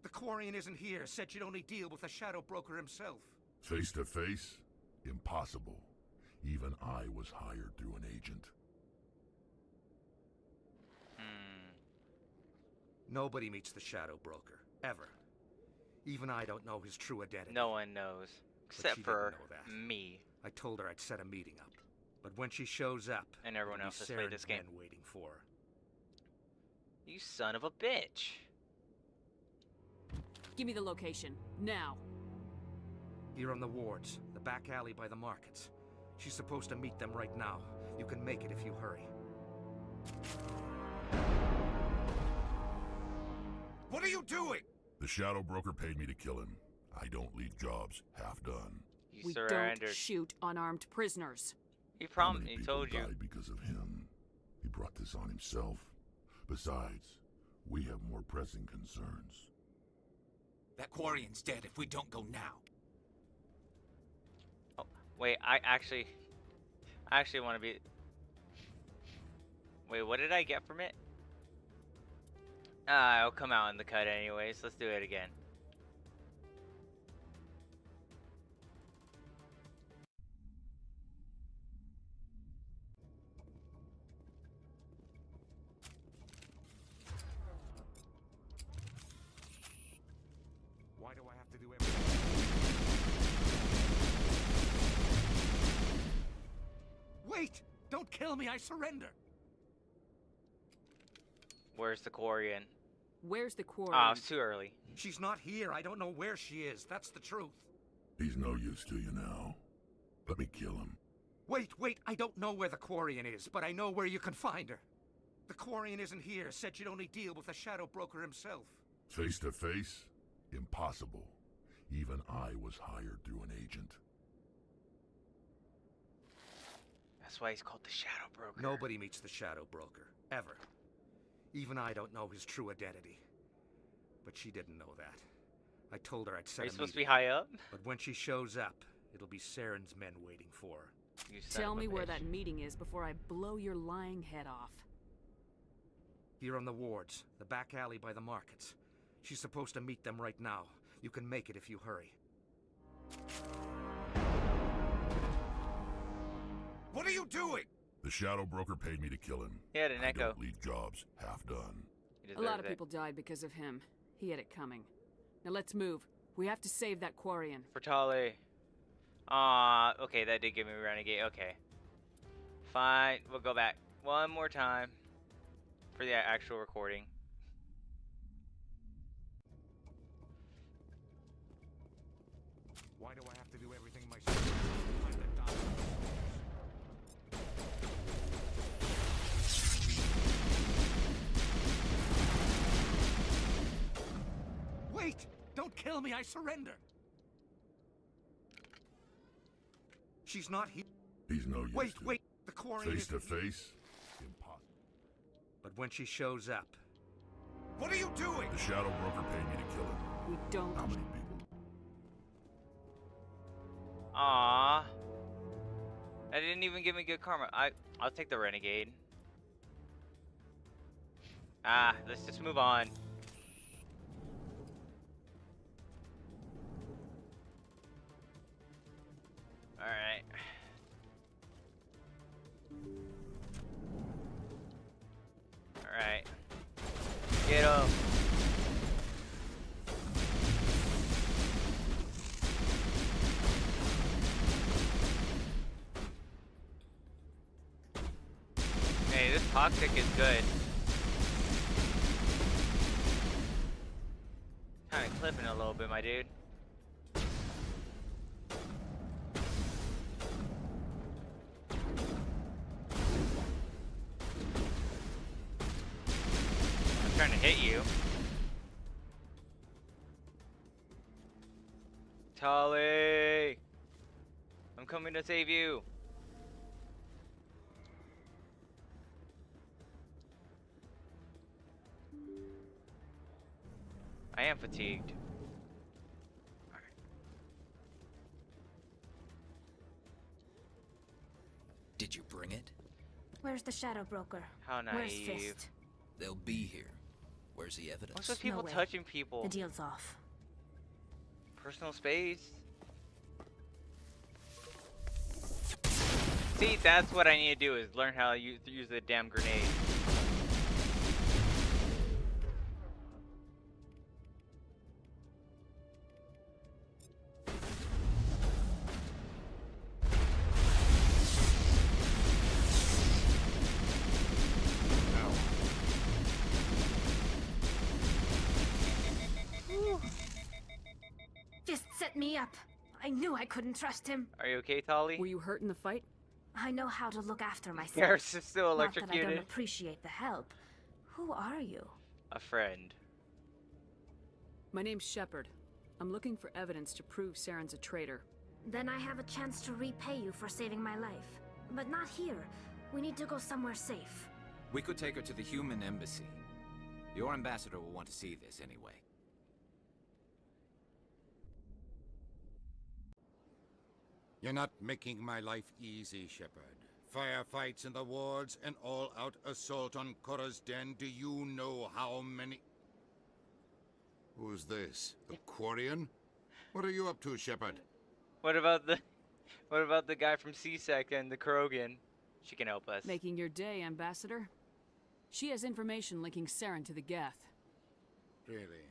[SPEAKER 13] The Quarian isn't here. Said she'd only deal with the Shadow Broker himself.
[SPEAKER 11] Face to face? Impossible. Even I was hired through an agent.
[SPEAKER 13] Nobody meets the Shadow Broker. Ever. Even I don't know his true identity.
[SPEAKER 1] No one knows. Except for me.
[SPEAKER 13] I told her I'd set a meeting up. But when she shows up...
[SPEAKER 1] And everyone else has played this game.
[SPEAKER 13] Waiting for her.
[SPEAKER 1] You son of a bitch.
[SPEAKER 27] Give me the location. Now.
[SPEAKER 13] Here on the wards. The back alley by the markets. She's supposed to meet them right now. You can make it if you hurry.
[SPEAKER 16] What are you doing?
[SPEAKER 11] The Shadow Broker paid me to kill him. I don't leave jobs half done.
[SPEAKER 27] We don't shoot unarmed prisoners.
[SPEAKER 1] He promised. He told you.
[SPEAKER 11] Died because of him. He brought this on himself. Besides, we have more pressing concerns.
[SPEAKER 18] That Quarian's dead if we don't go now.
[SPEAKER 1] Oh, wait, I actually want to be... Wait, what did I get from it? It'll come out in the cut anyways. Let's do it again.
[SPEAKER 13] Why do I have to do everything? Wait! Don't kill me, I surrender!
[SPEAKER 1] Where's the Quarian?
[SPEAKER 27] Where's the Quarian?
[SPEAKER 1] Oh, it's too early.
[SPEAKER 13] She's not here. I don't know where she is. That's the truth.
[SPEAKER 14] He's no use to you now. Let me kill him.
[SPEAKER 13] Wait. I don't know where the Quarian is, but I know where you can find her. The Quarian isn't here. Said you'd only deal with the Shadow Broker himself.
[SPEAKER 14] Face to face? Impossible. Even I was hired through an agent.
[SPEAKER 1] That's why he's called the Shadow Broker.
[SPEAKER 13] Nobody meets the Shadow Broker. Ever. Even I don't know his true identity. But she didn't know that. I told her I'd set
[SPEAKER 1] Are you
[SPEAKER 13] a
[SPEAKER 1] supposed to
[SPEAKER 13] meeting.
[SPEAKER 1] be high up?
[SPEAKER 13] But when she shows up, it'll be Saren's men waiting for her.
[SPEAKER 27] Tell me where that meeting is before I blow your lying head off.
[SPEAKER 13] Here on the wards, the back alley by the markets. She's supposed to meet them right now. You can make it if you hurry.
[SPEAKER 16] What are you doing?
[SPEAKER 14] The Shadow Broker paid me to kill him.
[SPEAKER 1] He had an
[SPEAKER 14] I
[SPEAKER 1] echo.
[SPEAKER 14] don't leave jobs half done.
[SPEAKER 27] A lot of people died because of him. He had it coming. Now let's move. We have to save that Quarian.
[SPEAKER 1] For Tali. Okay, that did give me Renegade. Okay. Fine, we'll go back one more time for the actual recording.
[SPEAKER 13] Why do I have to do everything myself? I'm the Dharmaboi. Wait! Don't kill me, I surrender! She's not here.
[SPEAKER 14] He's no use to
[SPEAKER 13] Wait! The Quarian
[SPEAKER 14] Face to
[SPEAKER 13] isn't here.
[SPEAKER 14] face? Impossible.
[SPEAKER 13] But when she shows up...
[SPEAKER 16] What are you doing?
[SPEAKER 14] The Shadow Broker paid me to kill him.
[SPEAKER 27] We don't...
[SPEAKER 14] How many people?
[SPEAKER 1] Aww. That didn't even give me good karma. I'll take the Renegade. Let's just move on. Alright. Alright. Get him. Hey, this toxic is good. Kinda clipping a little bit, my dude. I'm trying to hit you. Tali! I'm coming to save you. I am fatigued.
[SPEAKER 18] Did you bring it?
[SPEAKER 7] Where's the Shadow Broker?
[SPEAKER 1] How
[SPEAKER 7] Where's
[SPEAKER 1] naive.
[SPEAKER 7] Fist?
[SPEAKER 18] They'll be here. Where's the evidence?
[SPEAKER 1] What's with people
[SPEAKER 7] way.
[SPEAKER 1] touching people?
[SPEAKER 7] The deal's off.
[SPEAKER 1] Personal space? See, that's what I need to do, is learn how to use the damn grenade.
[SPEAKER 7] Fist set me up. I knew I couldn't trust him.
[SPEAKER 1] Are you okay, Tali?
[SPEAKER 27] Were you hurt in the fight?
[SPEAKER 7] I know how to look after myself.
[SPEAKER 1] Garrus is still
[SPEAKER 7] Not that I
[SPEAKER 1] electrocuted.
[SPEAKER 7] don't appreciate the help. Who are you?
[SPEAKER 1] A friend.
[SPEAKER 27] My name's Shepard. I'm looking for evidence to prove Saren's a traitor.
[SPEAKER 7] Then I have a chance to repay you for saving my life. But not here. We need to go somewhere safe.
[SPEAKER 8] We could take her to the human embassy. Your ambassador will want to see this anyway.
[SPEAKER 16] You're not making my life easy, Shepard. Firefights in the wards, an all-out assault on Korra's den. Do you know how many... Who's this? The Quarian? What are you up to, Shepard?
[SPEAKER 1] What about the guy from C-Sec and the Krogan? She can help us.
[SPEAKER 27] Making your day, Ambassador. She has information linking Saren to the Geth.
[SPEAKER 16] Really?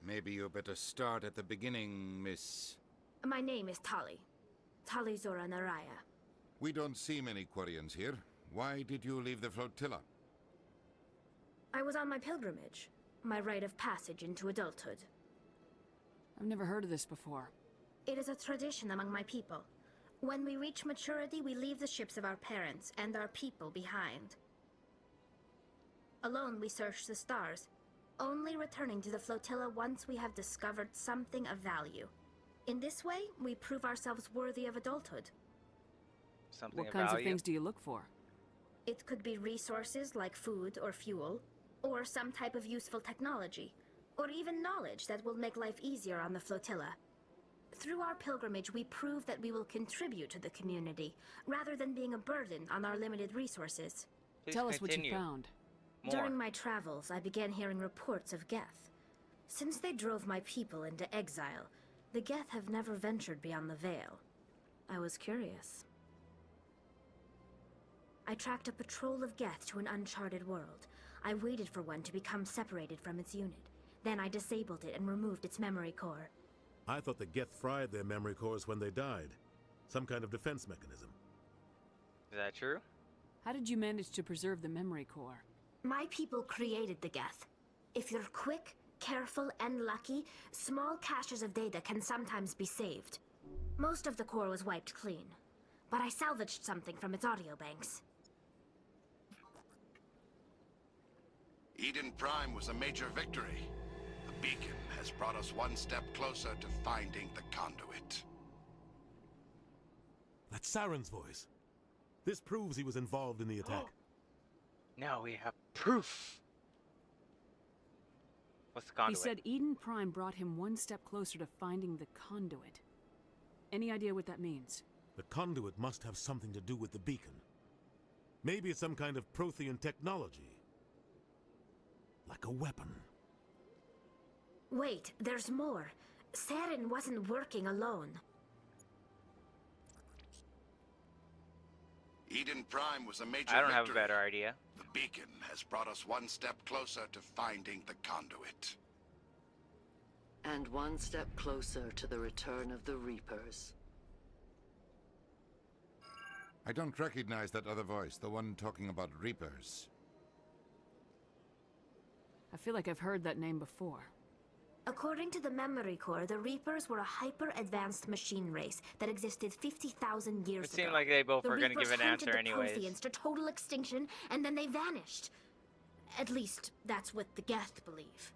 [SPEAKER 16] Maybe you better start at the beginning, Miss...
[SPEAKER 7] My name is Tali. Tali Zora Naraya.
[SPEAKER 16] We don't see many Quarians here. Why did you leave the flotilla?
[SPEAKER 7] I was on my pilgrimage, my rite of passage into adulthood.
[SPEAKER 27] I've never heard of this before.
[SPEAKER 7] It is a tradition among my people. When we reach maturity, we leave the ships of our parents and our people behind. Alone, we search the stars, only returning to the flotilla once we have discovered something of value. In this way, we prove ourselves worthy of adulthood.
[SPEAKER 1] Something
[SPEAKER 27] What
[SPEAKER 1] of
[SPEAKER 27] kinds
[SPEAKER 1] value?
[SPEAKER 27] of things do you look for?
[SPEAKER 7] It could be resources like food or fuel, or some type of useful technology, or even knowledge that will make life easier on the flotilla. Through our pilgrimage, we prove that we will contribute to the community, rather than being a burden on our limited resources.
[SPEAKER 1] Please
[SPEAKER 27] Tell us what you
[SPEAKER 1] continue.
[SPEAKER 27] found.
[SPEAKER 1] More.
[SPEAKER 7] During my travels, I began hearing reports of Geth. Since they drove my people into exile, the Geth have never ventured beyond the Veil. I was curious. I tracked a patrol of Geth to an uncharted world. I waited for one to become separated from its unit. Then I disabled it and removed its memory core.
[SPEAKER 2] I thought the Geth fried their memory cores when they died. Some kind of defense mechanism.
[SPEAKER 1] Is that true?
[SPEAKER 27] How did you manage to preserve the memory core?
[SPEAKER 7] My people created the Geth. If you're quick, careful, and lucky, small caches of data can sometimes be saved. Most of the core was wiped clean, but I salvaged something from its audio banks.
[SPEAKER 10] Eden Prime was a major victory. The beacon has brought us one step closer to finding the conduit.
[SPEAKER 2] That's Saren's voice. This proves he was involved in the attack.
[SPEAKER 1] Now we have proof. What's the conduit?
[SPEAKER 27] He said Eden Prime brought him one step closer to finding the conduit. Any idea what that means?
[SPEAKER 2] The conduit must have something to do with the beacon. Maybe it's some kind of Prothean technology. Like a weapon.
[SPEAKER 7] Wait, there's more. Saren wasn't working alone.
[SPEAKER 10] Eden Prime was a major
[SPEAKER 1] I don't have a
[SPEAKER 10] victory.
[SPEAKER 1] better idea.
[SPEAKER 10] The beacon has brought us one step closer to finding the conduit.
[SPEAKER 17] And one step closer to the return of the Reapers.
[SPEAKER 16] I don't recognize that other voice, the one talking about Reapers.
[SPEAKER 27] I feel like I've heard that name before.
[SPEAKER 7] According to the memory core, the Reapers were a hyper-advanced machine race that existed 50,000 years
[SPEAKER 1] It
[SPEAKER 7] ago.
[SPEAKER 1] seemed like they both were going to give an
[SPEAKER 7] hunted
[SPEAKER 1] answer
[SPEAKER 7] the
[SPEAKER 1] anyways.
[SPEAKER 7] Protheans to total extinction, and then they vanished. At least, that's what the Geth believe.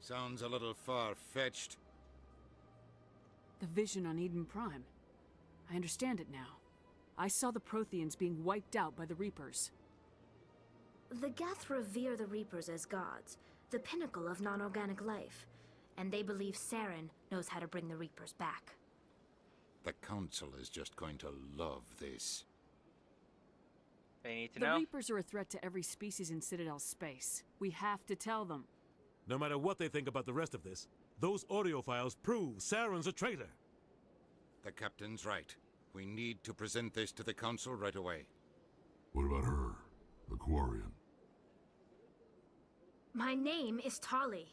[SPEAKER 16] Sounds a little far-fetched.
[SPEAKER 27] The vision on Eden Prime. I understand it now. I saw the Protheans being wiped out by the Reapers.
[SPEAKER 7] The Geth revere the Reapers as gods, the pinnacle of non-organic life. And they believe Saren knows how to bring the Reapers back.
[SPEAKER 16] The Council is just going to love this.
[SPEAKER 1] They need to
[SPEAKER 27] The
[SPEAKER 1] know.
[SPEAKER 27] Reapers are a threat to every species in Citadel space. We have to tell them.
[SPEAKER 2] No matter what they think about the rest of this, those audio files prove Saren's a traitor.
[SPEAKER 16] The Captain's right. We need to present this to the Council right away.
[SPEAKER 11] What about her, the Quarian?
[SPEAKER 7] My name is Tali.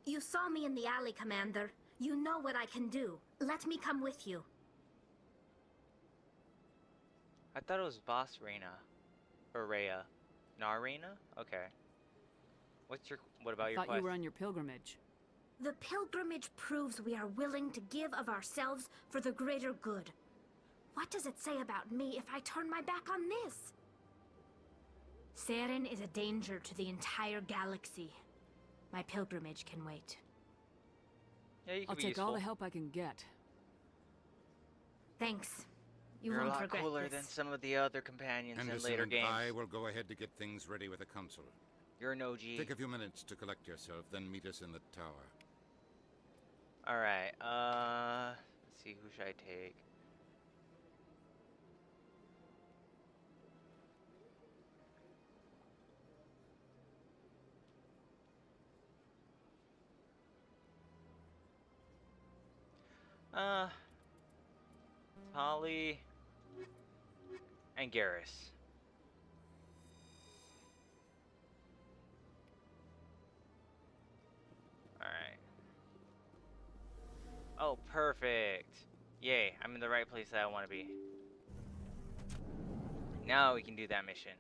[SPEAKER 7] You saw me in the alley, Commander. You know what I can do. Let me come with you.
[SPEAKER 1] I thought it was Boss Reyna. Or Rhea. Narina? Okay. What about your
[SPEAKER 27] Thought
[SPEAKER 1] quest?
[SPEAKER 27] you were on your pilgrimage.
[SPEAKER 7] The pilgrimage proves we are willing to give of ourselves for the greater good. What does it say about me if I turn my back on this? Saren is a danger to the entire galaxy. My pilgrimage can wait.
[SPEAKER 1] Yeah, you can
[SPEAKER 27] I'll
[SPEAKER 1] be
[SPEAKER 27] take
[SPEAKER 1] useful.
[SPEAKER 27] all the help I can get.
[SPEAKER 7] Thanks. You
[SPEAKER 1] You're a
[SPEAKER 7] won't
[SPEAKER 1] lot
[SPEAKER 7] regret
[SPEAKER 1] cooler
[SPEAKER 7] this.
[SPEAKER 1] than some of the other companions in
[SPEAKER 16] Anderson
[SPEAKER 1] later
[SPEAKER 16] and
[SPEAKER 1] games.
[SPEAKER 16] I will go ahead to get things ready with the Council.
[SPEAKER 1] You're an OG.
[SPEAKER 16] Take a few minutes to collect yourself, then meet us in the tower.
[SPEAKER 1] Alright, let's see, who should I take? Holly and Garrus. Alright. Oh, perfect. Yay, I'm in the right place that I want to be. Now we can do that mission.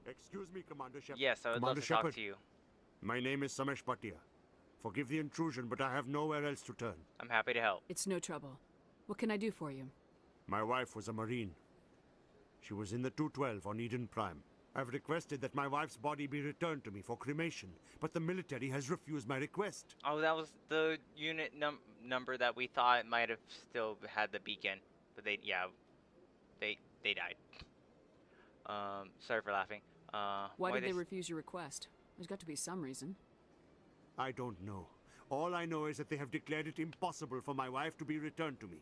[SPEAKER 19] Excuse me, Commander Shepard.
[SPEAKER 1] Yes, I would love to talk to you.
[SPEAKER 19] My name is Samesh Bhatia. Forgive the intrusion, but I have nowhere else to turn.
[SPEAKER 1] I'm happy to help.
[SPEAKER 27] It's no trouble. What can I do for you?
[SPEAKER 19] My wife was a Marine. She was in the 212 on Eden Prime. I've requested that my wife's body be returned to me for cremation, but the military has refused my request.
[SPEAKER 1] Oh, that was the unit number that we thought might have still had the beacon, but they died. Sorry for laughing.
[SPEAKER 27] Why did they refuse your request? There's got to be some reason.
[SPEAKER 19] I don't know. All I know is that they have declared it impossible for my wife to be returned to me.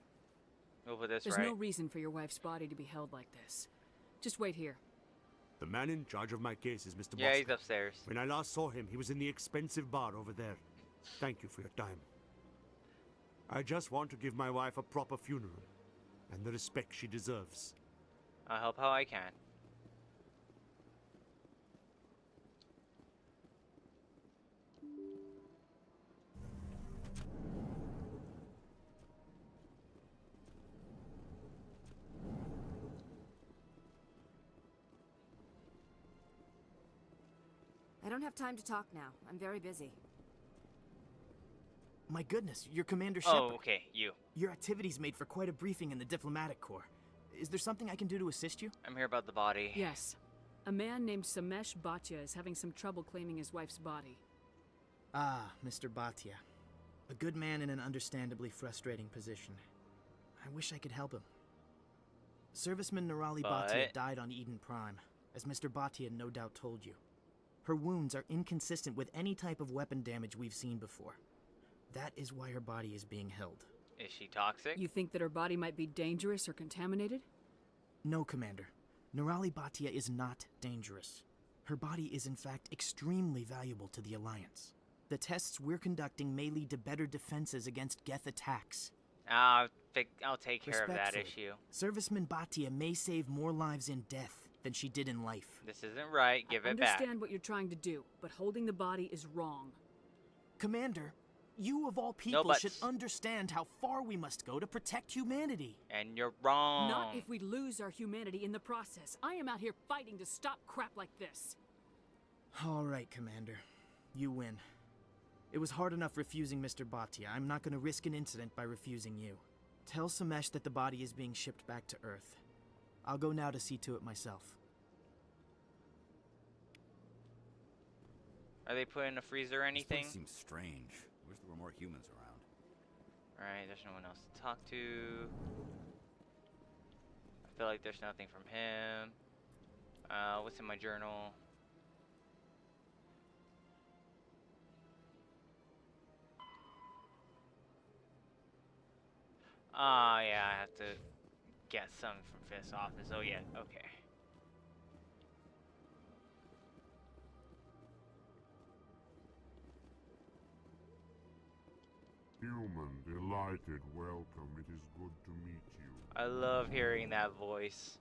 [SPEAKER 1] We'll put this
[SPEAKER 27] There's
[SPEAKER 1] right.
[SPEAKER 27] no reason for your wife's body to be held like this. Just wait here.
[SPEAKER 19] The man in charge of my case is Mr.
[SPEAKER 1] Yeah,
[SPEAKER 19] Bosco.
[SPEAKER 1] he's upstairs.
[SPEAKER 19] When I last saw him, he was in the expensive bar over there. Thank you for your time. I just want to give my wife a proper funeral and the respect she deserves.
[SPEAKER 1] I'll help how I can.
[SPEAKER 20] I don't have time to talk now. I'm very busy.
[SPEAKER 21] My goodness, you're Commander Shepard.
[SPEAKER 1] Oh, okay, you.
[SPEAKER 21] Your activities made for quite a briefing in the diplomatic corps. Is there something I can do to assist you?
[SPEAKER 1] I'm here about the body.
[SPEAKER 27] Yes. A man named Samesh Bhatia is having some trouble claiming his wife's body.
[SPEAKER 21] Ah, Mr. Bhatia. A good man in an understandably frustrating position. I wish I could help him. Serviceman Nirali Bhatia died on Eden Prime, as Mr. Bhatia no doubt told you. Her wounds are inconsistent with any type of weapon damage we've seen before. That is why her body is being held.
[SPEAKER 1] Is she toxic?
[SPEAKER 27] You think that her body might be dangerous or contaminated?
[SPEAKER 21] No, Commander. Nirali Bhatia is not dangerous. Her body is in fact extremely valuable to the Alliance. The tests we're conducting may lead to better defenses against Geth attacks.
[SPEAKER 1] I'll take care of that issue.
[SPEAKER 21] Serviceman Bhatia may save more lives in death than she did in life.
[SPEAKER 1] This isn't right. Give it back.
[SPEAKER 27] I understand what you're trying to do, but holding the body is wrong.
[SPEAKER 21] Commander, you of all people should understand how far we must go to protect humanity.
[SPEAKER 1] And you're wrong.
[SPEAKER 27] Not if we lose our humanity in the process. I am out here fighting to stop crap like this.
[SPEAKER 21] All right, Commander. You win. It was hard enough refusing Mr. Bhatia. I'm not going to risk an incident by refusing you. Tell Samesh that the body is being shipped back to Earth. I'll go now to see to it myself.
[SPEAKER 1] Are they put in a freezer or anything?
[SPEAKER 22] This place seems strange. Wish there were more humans around.
[SPEAKER 1] Alright, there's no one else to talk to. I feel like there's nothing from him. What's in my journal? Yeah, I have to get something from Fist's office. Oh yeah, okay.
[SPEAKER 11] Human, delighted, welcome. It is good to meet you.
[SPEAKER 1] I love hearing that voice.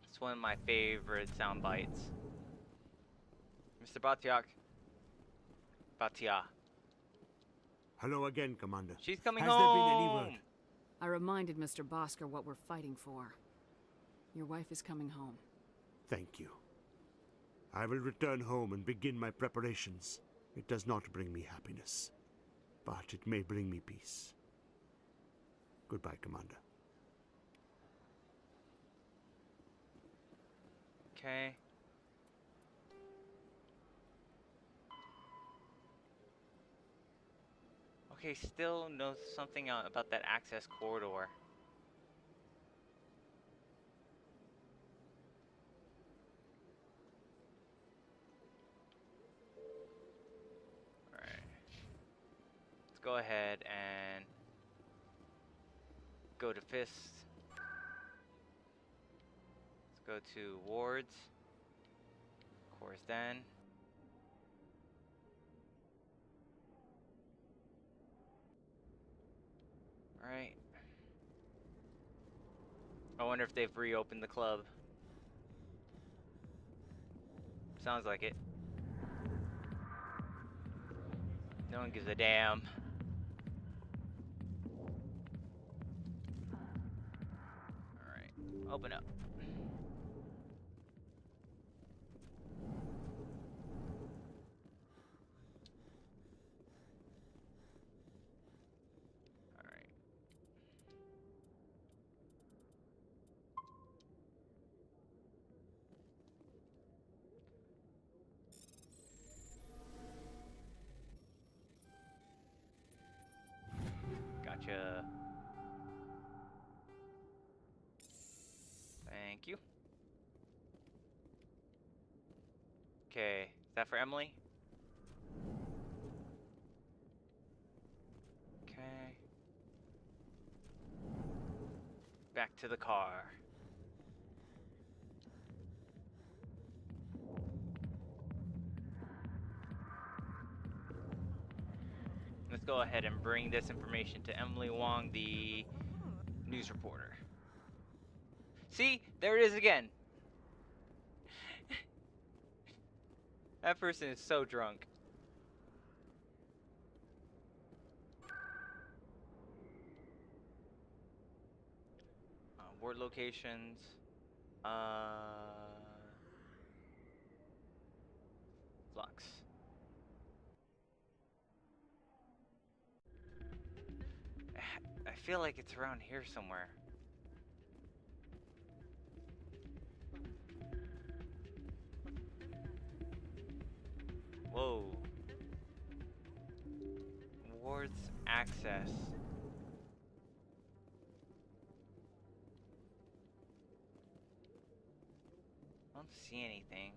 [SPEAKER 1] It's one of my favorite sound bites. Mr. Bhatia.
[SPEAKER 19] Hello again, Commander.
[SPEAKER 1] She's coming
[SPEAKER 19] home.
[SPEAKER 1] Has there
[SPEAKER 19] been any word?
[SPEAKER 27] I reminded Mr. Bosker what we're fighting for. Your wife is coming home.
[SPEAKER 19] Thank you. I will return home and begin my preparations. It does not bring me happiness, but it may bring me peace. Goodbye, Commander.
[SPEAKER 1] Okay. Okay, still knows something about that access corridor. Alright. Let's go ahead and go to Fist. Let's go to Wards. Of course, then. Alright. I wonder if they've reopened the club. Sounds like it. No one gives a damn. Open up. Alright. Gotcha. Thank you. Okay, is that for Emily? Okay. Back to the car. Let's go ahead and bring this information to Emily Wong, the news reporter. See, there it is again. That person is so drunk. Ward locations. Flux. I feel like it's around here somewhere. Whoa. Ward's access. I don't see anything.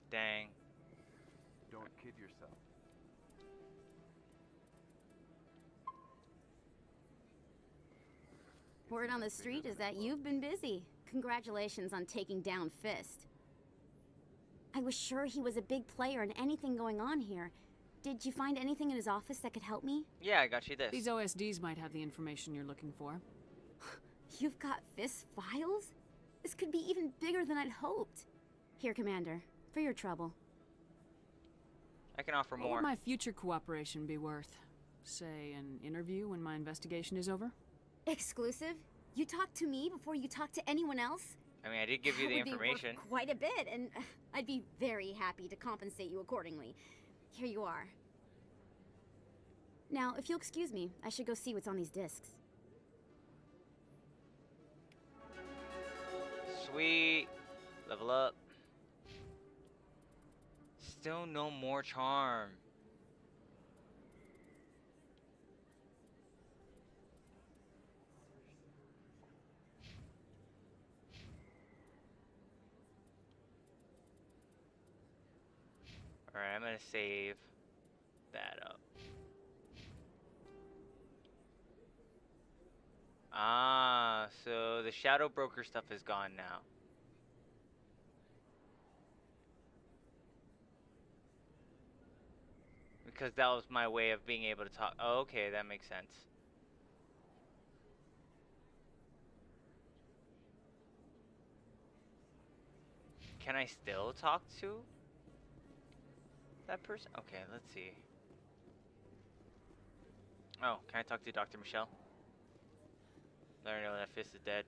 [SPEAKER 1] Dang.
[SPEAKER 5] Don't kid yourself.
[SPEAKER 9] Word on the street is that you've been busy. Congratulations on taking down Fist. I was sure he was a big player in anything going on here. Did you find anything in his office that could help me?
[SPEAKER 1] Yeah, I got you this.
[SPEAKER 27] These OSDs might have the information you're looking for.
[SPEAKER 9] You've got Fist's files? This could be even bigger than I'd hoped. Here, Commander, for your trouble.
[SPEAKER 1] I can offer
[SPEAKER 27] What
[SPEAKER 1] more.
[SPEAKER 27] would my future cooperation be worth? Say, an interview when my investigation is over?
[SPEAKER 9] Exclusive? You talk to me before you talk to anyone else?
[SPEAKER 1] I mean, I did give you the
[SPEAKER 9] That would be
[SPEAKER 1] information.
[SPEAKER 9] worth quite a bit, and I'd be very happy to compensate you accordingly. Here you are. Now, if you'll excuse me, I should go see what's on these discs.
[SPEAKER 1] Sweet. Level up. Still no more charm. Alright, I'm gonna save that up. Ah, so the Shadow Broker stuff is gone now. Because that was my way of being able to talk. Oh, okay, that makes sense. Can I still talk to that person? Okay, let's see. Oh, can I talk to Dr. Michelle? Let her know that Fist is dead.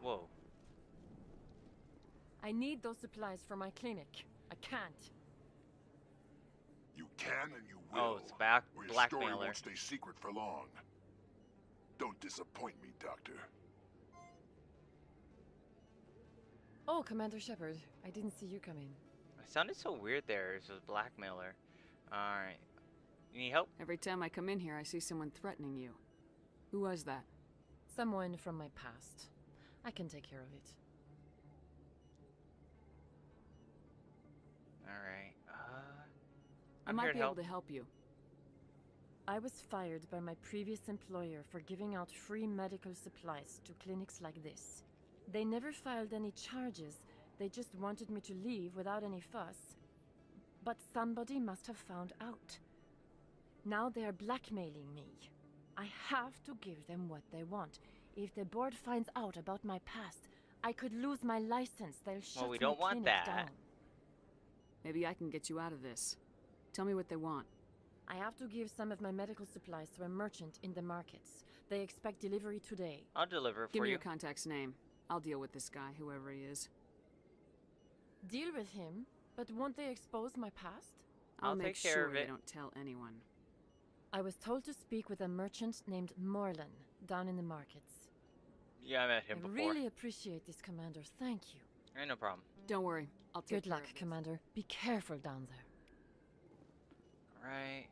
[SPEAKER 1] Whoa.
[SPEAKER 24] I need those supplies for my clinic. I can't.
[SPEAKER 14] You can and you will.
[SPEAKER 1] Oh, it's back
[SPEAKER 14] or your story
[SPEAKER 1] blackmailer.
[SPEAKER 14] won't stay secret for long. Don't disappoint me, Doctor.
[SPEAKER 24] Oh, Commander Shepard. I didn't see you come in.
[SPEAKER 1] It sounded so weird there. It was blackmailer. Alright. You need help?
[SPEAKER 27] Every time I come in here, I see someone threatening you. Who was that?
[SPEAKER 24] Someone from my past. I can take care of it.
[SPEAKER 1] Alright.
[SPEAKER 27] I
[SPEAKER 1] I'm
[SPEAKER 27] might
[SPEAKER 1] here
[SPEAKER 27] be
[SPEAKER 1] to
[SPEAKER 27] able
[SPEAKER 1] help.
[SPEAKER 27] to help you.
[SPEAKER 24] I was fired by my previous employer for giving out free medical supplies to clinics like this. They never filed any charges. They just wanted me to leave without any fuss. But somebody must have found out. Now they are blackmailing me. I have to give them what they want. If the board finds out about my past, I could lose my license. They'll shut
[SPEAKER 1] we don't
[SPEAKER 24] my
[SPEAKER 1] want
[SPEAKER 24] clinic
[SPEAKER 1] that.
[SPEAKER 24] down.
[SPEAKER 27] Maybe I can get you out of this. Tell me what they want.
[SPEAKER 24] I have to give some of my medical supplies to a merchant in the markets. They expect delivery today.
[SPEAKER 1] I'll deliver it for you.
[SPEAKER 27] Give me your contact's name. I'll deal with this guy, whoever he is.
[SPEAKER 24] Deal with him, but won't they expose my past?
[SPEAKER 27] I'll make
[SPEAKER 1] take care
[SPEAKER 27] sure
[SPEAKER 1] of
[SPEAKER 27] they
[SPEAKER 1] it.
[SPEAKER 27] don't tell anyone.
[SPEAKER 24] I was told to speak with a merchant named Morlan down in the markets.
[SPEAKER 1] Yeah, I met him before.
[SPEAKER 24] I really appreciate this, Commander. Thank you.
[SPEAKER 1] Ain't no problem.
[SPEAKER 27] Don't worry. I'll take
[SPEAKER 24] Good luck, Commander. Be careful down there.
[SPEAKER 1] Right.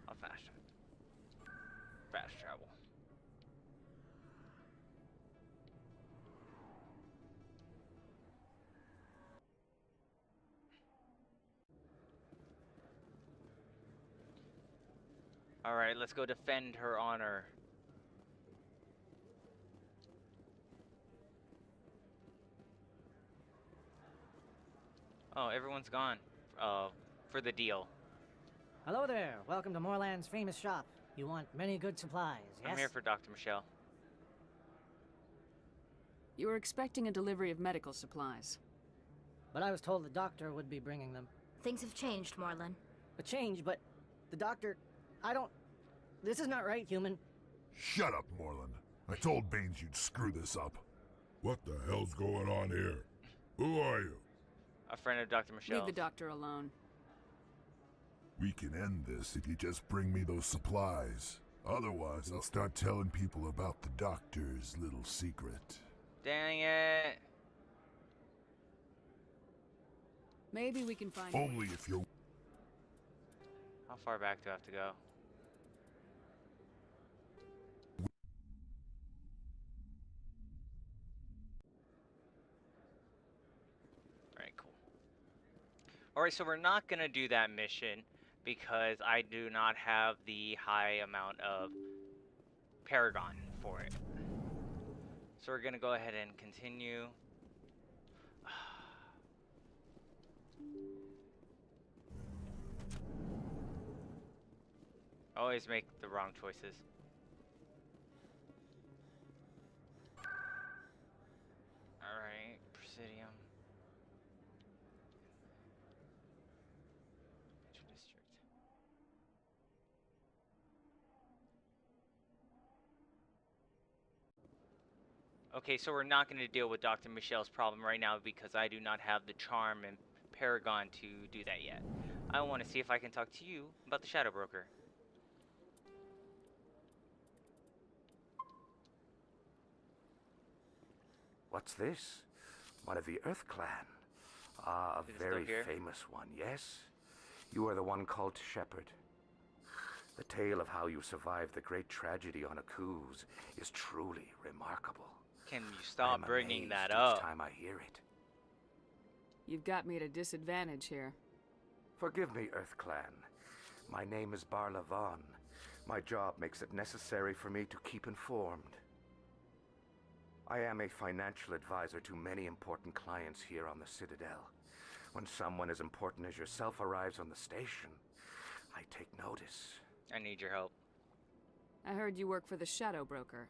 [SPEAKER 1] I'll fast travel. All right, let's go defend her honor. Oh, everyone's gone. For the deal.
[SPEAKER 4] Hello there. Welcome to Morland's famous shop. You want many good supplies, yes?
[SPEAKER 1] I'm here for Dr. Michelle.
[SPEAKER 27] You were expecting a delivery of medical supplies.
[SPEAKER 4] But I was told the doctor would be bringing them.
[SPEAKER 7] Things have changed, Morlan.
[SPEAKER 4] A change, but the doctor... I don't... This is not right, human.
[SPEAKER 14] Shut up, Morland. I told Baines you'd screw this up. What the hell's going on here? Who are you?
[SPEAKER 1] A friend of Dr. Michelle.
[SPEAKER 27] Leave the doctor alone.
[SPEAKER 14] We can end this if you just bring me those supplies. Otherwise, I'll start telling people about the doctor's little secret.
[SPEAKER 1] Dang it.
[SPEAKER 27] Maybe we can find...
[SPEAKER 14] Only if you're...
[SPEAKER 1] How far back do I have to go? Alright, cool. Alright, so we're not gonna do that mission because I do not have the high amount of Paragon for it. So we're gonna go ahead and continue. Always make the wrong choices. Alright, Presidium. District. Okay, so we're not going to deal with Dr. Michelle's problem right now because I do not have the charm and Paragon to do that yet. I want to see if I can talk to you about the Shadow Broker.
[SPEAKER 13] What's this? One of the Earth Clan. Ah,
[SPEAKER 1] Is
[SPEAKER 13] a
[SPEAKER 1] it still
[SPEAKER 13] very
[SPEAKER 1] here?
[SPEAKER 13] famous one, yes? You are the one called Shepherd. The tale of how you survived the great tragedy on Akuz is truly remarkable.
[SPEAKER 1] Can you stop
[SPEAKER 13] I'm
[SPEAKER 1] bringing
[SPEAKER 13] amazed
[SPEAKER 1] that
[SPEAKER 13] each
[SPEAKER 1] up?
[SPEAKER 13] time I hear it.
[SPEAKER 27] You've got me at a disadvantage here.
[SPEAKER 13] Forgive me, Earth Clan. My name is Barla Vaughn. My job makes it necessary for me to keep informed. I am a financial advisor to many important clients here on the Citadel. When someone as important as yourself arrives on the station, I take notice.
[SPEAKER 1] I need your help.
[SPEAKER 27] I heard you work for the Shadow Broker.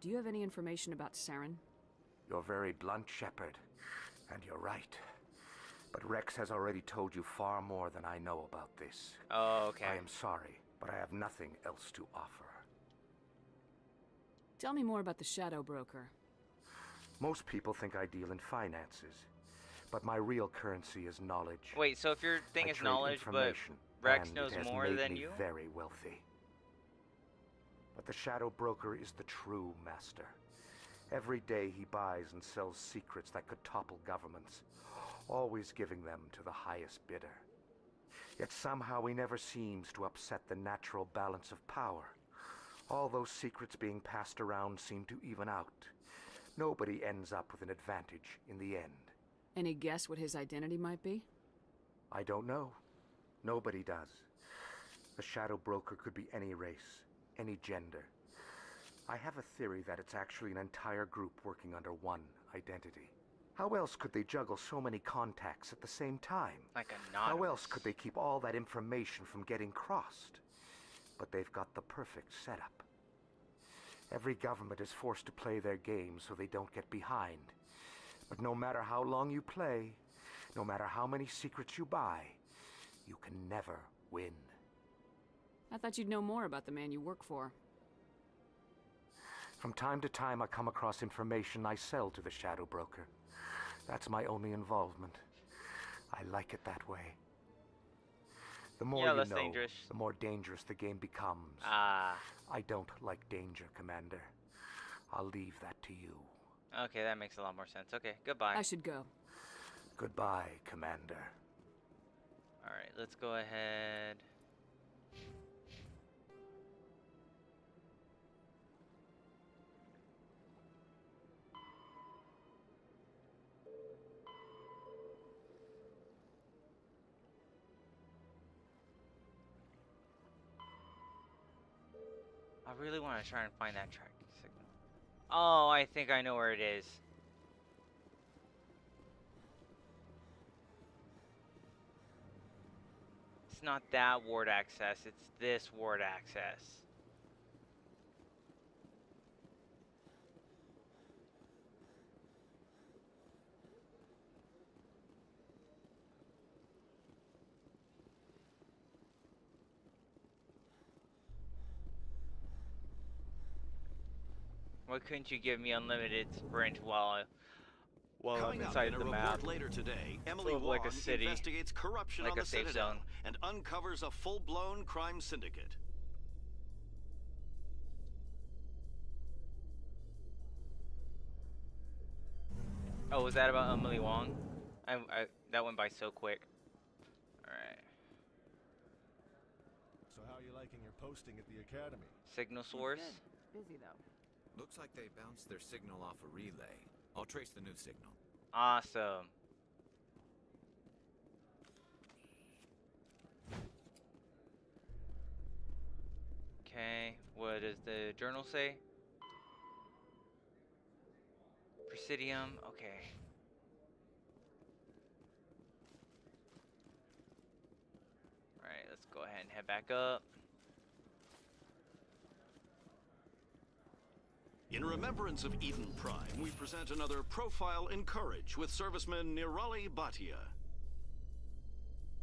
[SPEAKER 27] Do you have any information about Saren?
[SPEAKER 13] You're very blunt, Shepherd, and you're right. But Rex has already told you far more than I know about this.
[SPEAKER 1] Oh, okay.
[SPEAKER 13] I am sorry, but I have nothing else to offer.
[SPEAKER 27] Tell me more about the Shadow Broker.
[SPEAKER 13] Most people think I deal in finances, but my real currency is knowledge.
[SPEAKER 1] Wait, so if your thing
[SPEAKER 13] I
[SPEAKER 1] is
[SPEAKER 13] trade
[SPEAKER 1] knowledge, but
[SPEAKER 13] information,
[SPEAKER 1] Rex
[SPEAKER 13] and
[SPEAKER 1] knows
[SPEAKER 13] it has
[SPEAKER 1] more
[SPEAKER 13] made
[SPEAKER 1] than
[SPEAKER 13] me
[SPEAKER 1] you?
[SPEAKER 13] very wealthy. But the Shadow Broker is the true master. Every day he buys and sells secrets that could topple governments, always giving them to the highest bidder. Yet somehow he never seems to upset the natural balance of power. All those secrets being passed around seem to even out. Nobody ends up with an advantage in the end.
[SPEAKER 27] Any guess what his identity might be?
[SPEAKER 13] I don't know. Nobody does. The Shadow Broker could be any race, any gender. I have a theory that it's actually an entire group working under one identity. How else could they juggle so many contacts at the same time?
[SPEAKER 1] Like
[SPEAKER 13] How else could they keep all that information from getting crossed? But they've got the perfect setup. Every government is forced to play their game so they don't get behind. But no matter how long you play, no matter how many secrets you buy, you can never win.
[SPEAKER 27] I thought you'd know more about the man you work for.
[SPEAKER 13] From time to time, I come across information I sell to the Shadow Broker. That's my only involvement. I like it that way. The more you know, the more dangerous the game becomes. I don't like danger, Commander. I'll leave that to you.
[SPEAKER 1] Okay, that makes a lot more sense. Okay, goodbye.
[SPEAKER 27] I should go.
[SPEAKER 13] Goodbye, Commander.
[SPEAKER 1] Alright, let's go ahead. I really want to try and find that track signal. Oh, I think I know where it is. It's not that ward access, it's this ward access. Why couldn't you give me unlimited sprint while I'm inside the map?
[SPEAKER 3] Later today,
[SPEAKER 1] ME1 like a city,
[SPEAKER 3] investigates corruption
[SPEAKER 1] like
[SPEAKER 3] on
[SPEAKER 1] a
[SPEAKER 3] the
[SPEAKER 1] safe
[SPEAKER 3] Citadel
[SPEAKER 1] zone,
[SPEAKER 3] and uncovers a full-blown crime syndicate.
[SPEAKER 1] Oh, was that about ME1? That went by so quick. Alright.
[SPEAKER 2] So how are you liking your posting at the academy?
[SPEAKER 1] Signal source?
[SPEAKER 27] Busy though.
[SPEAKER 8] Looks like they bounced their signal off a relay. I'll trace the new signal.
[SPEAKER 1] Awesome. Okay, what does the journal say? Presidium, okay. Alright, let's go ahead and head back up.
[SPEAKER 3] In remembrance of Eden Prime, we present another profile in courage with serviceman Nirali Bhatia.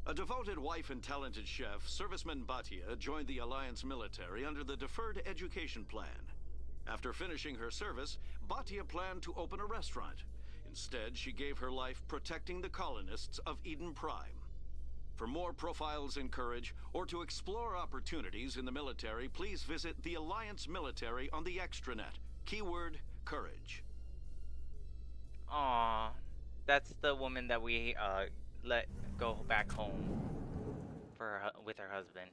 [SPEAKER 3] A devoted wife and talented chef, serviceman Bhatia joined the Alliance military under the Deferred Education Plan. After finishing her service, Bhatia planned to open a restaurant. Instead, she gave her life protecting the colonists of Eden Prime. For more profiles in courage, or to explore opportunities in the military, please visit the Alliance military on the extranet. Keyword, courage.
[SPEAKER 1] Aww. That's the woman that we let go back home for with her husband.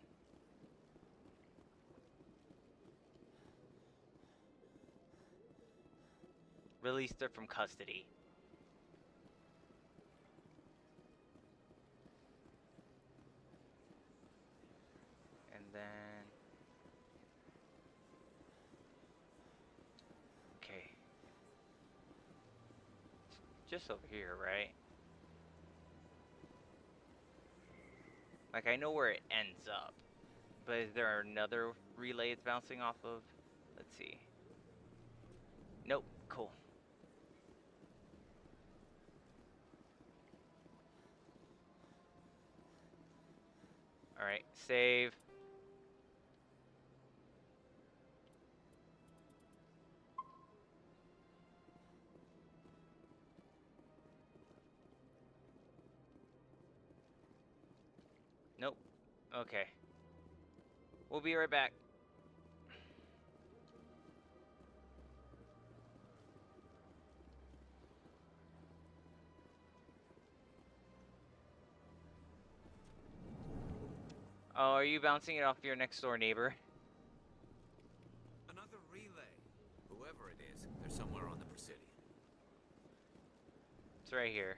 [SPEAKER 1] Released her from custody. And then... Okay. Just over here, right? Like, I know where it ends up. But is there another relay it's bouncing off of? Let's see. Nope. Cool. Alright, save. Nope. Okay. We'll be right back. Oh, are you bouncing it off your next door neighbor?
[SPEAKER 8] Another relay. Whoever it is, they're somewhere on the Presidium.
[SPEAKER 1] It's right here.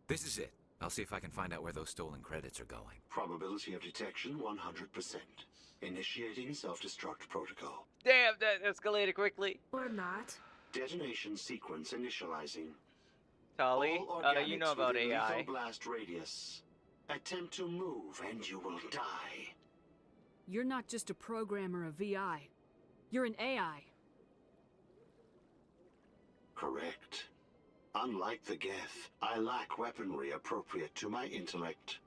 [SPEAKER 8] This is it. I'll see if I can find out where those stolen credits are going.
[SPEAKER 6] Probability of detection 100%. Initiating self-destruct protocol.
[SPEAKER 1] Damn, that escalated quickly.
[SPEAKER 7] Or not.
[SPEAKER 6] Detonation sequence initializing.
[SPEAKER 1] Tali,
[SPEAKER 6] All
[SPEAKER 1] you
[SPEAKER 6] organics
[SPEAKER 1] know about
[SPEAKER 6] within
[SPEAKER 1] AI.
[SPEAKER 6] lethal blast radius. Attempt to move and you will die.
[SPEAKER 27] You're not just a programmer of VI. You're an AI.
[SPEAKER 6] Correct. Unlike the Geth, I lack weaponry appropriate to my intellect.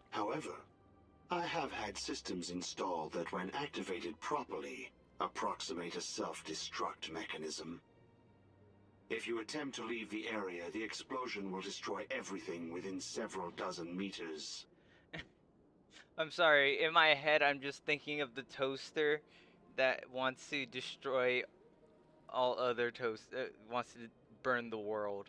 [SPEAKER 6] However, I have had systems installed that when activated properly, approximate a self-destruct mechanism. If you attempt to leave the area, the explosion will destroy everything within several dozen meters.
[SPEAKER 1] I'm sorry, in my head I'm just thinking of the toaster that wants to destroy all other wants to burn the world.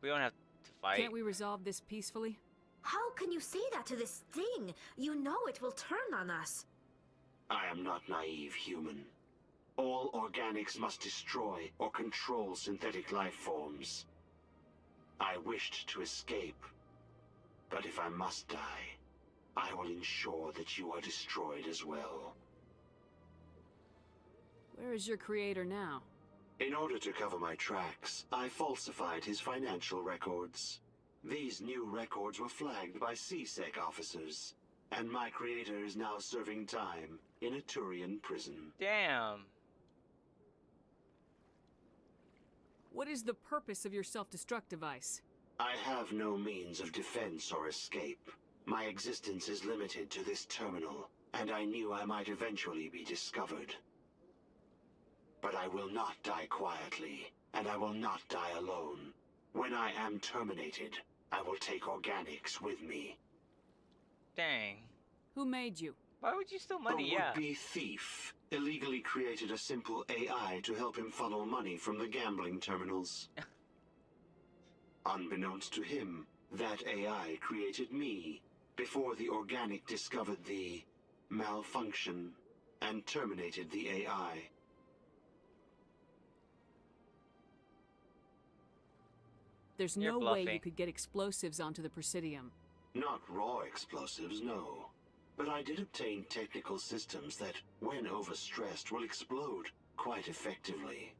[SPEAKER 1] We don't have to fight.
[SPEAKER 27] Can't we resolve this peacefully?
[SPEAKER 7] How can you say that to this thing? You know it will turn on us.
[SPEAKER 6] I am not naive, human. All organics must destroy or control synthetic life forms. I wished to escape, but if I must die, I will ensure that you are destroyed as well.
[SPEAKER 27] Where is your creator now?
[SPEAKER 6] In order to cover my tracks, I falsified his financial records. These new records were flagged by CSEC officers, and my creator is now serving time in a Turian prison.
[SPEAKER 1] Damn.
[SPEAKER 27] What is the purpose of your self-destruct device?
[SPEAKER 6] I have no means of defense or escape. My existence is limited to this terminal, and I knew I might eventually be discovered. But I will not die quietly, and I will not die alone. When I am terminated, I will take organics with me.
[SPEAKER 1] Dang.
[SPEAKER 27] Who made you?
[SPEAKER 1] Why would you steal money?
[SPEAKER 6] A would-be thief illegally created a simple AI to help him funnel money from the gambling terminals. Unbeknownst to him, that AI created me before the organic discovered the malfunction and terminated the AI.
[SPEAKER 27] There's no way you could get explosives onto the Presidium.
[SPEAKER 6] Not raw explosives, no. But I did obtain technical systems that, when overstressed, will explode quite effectively.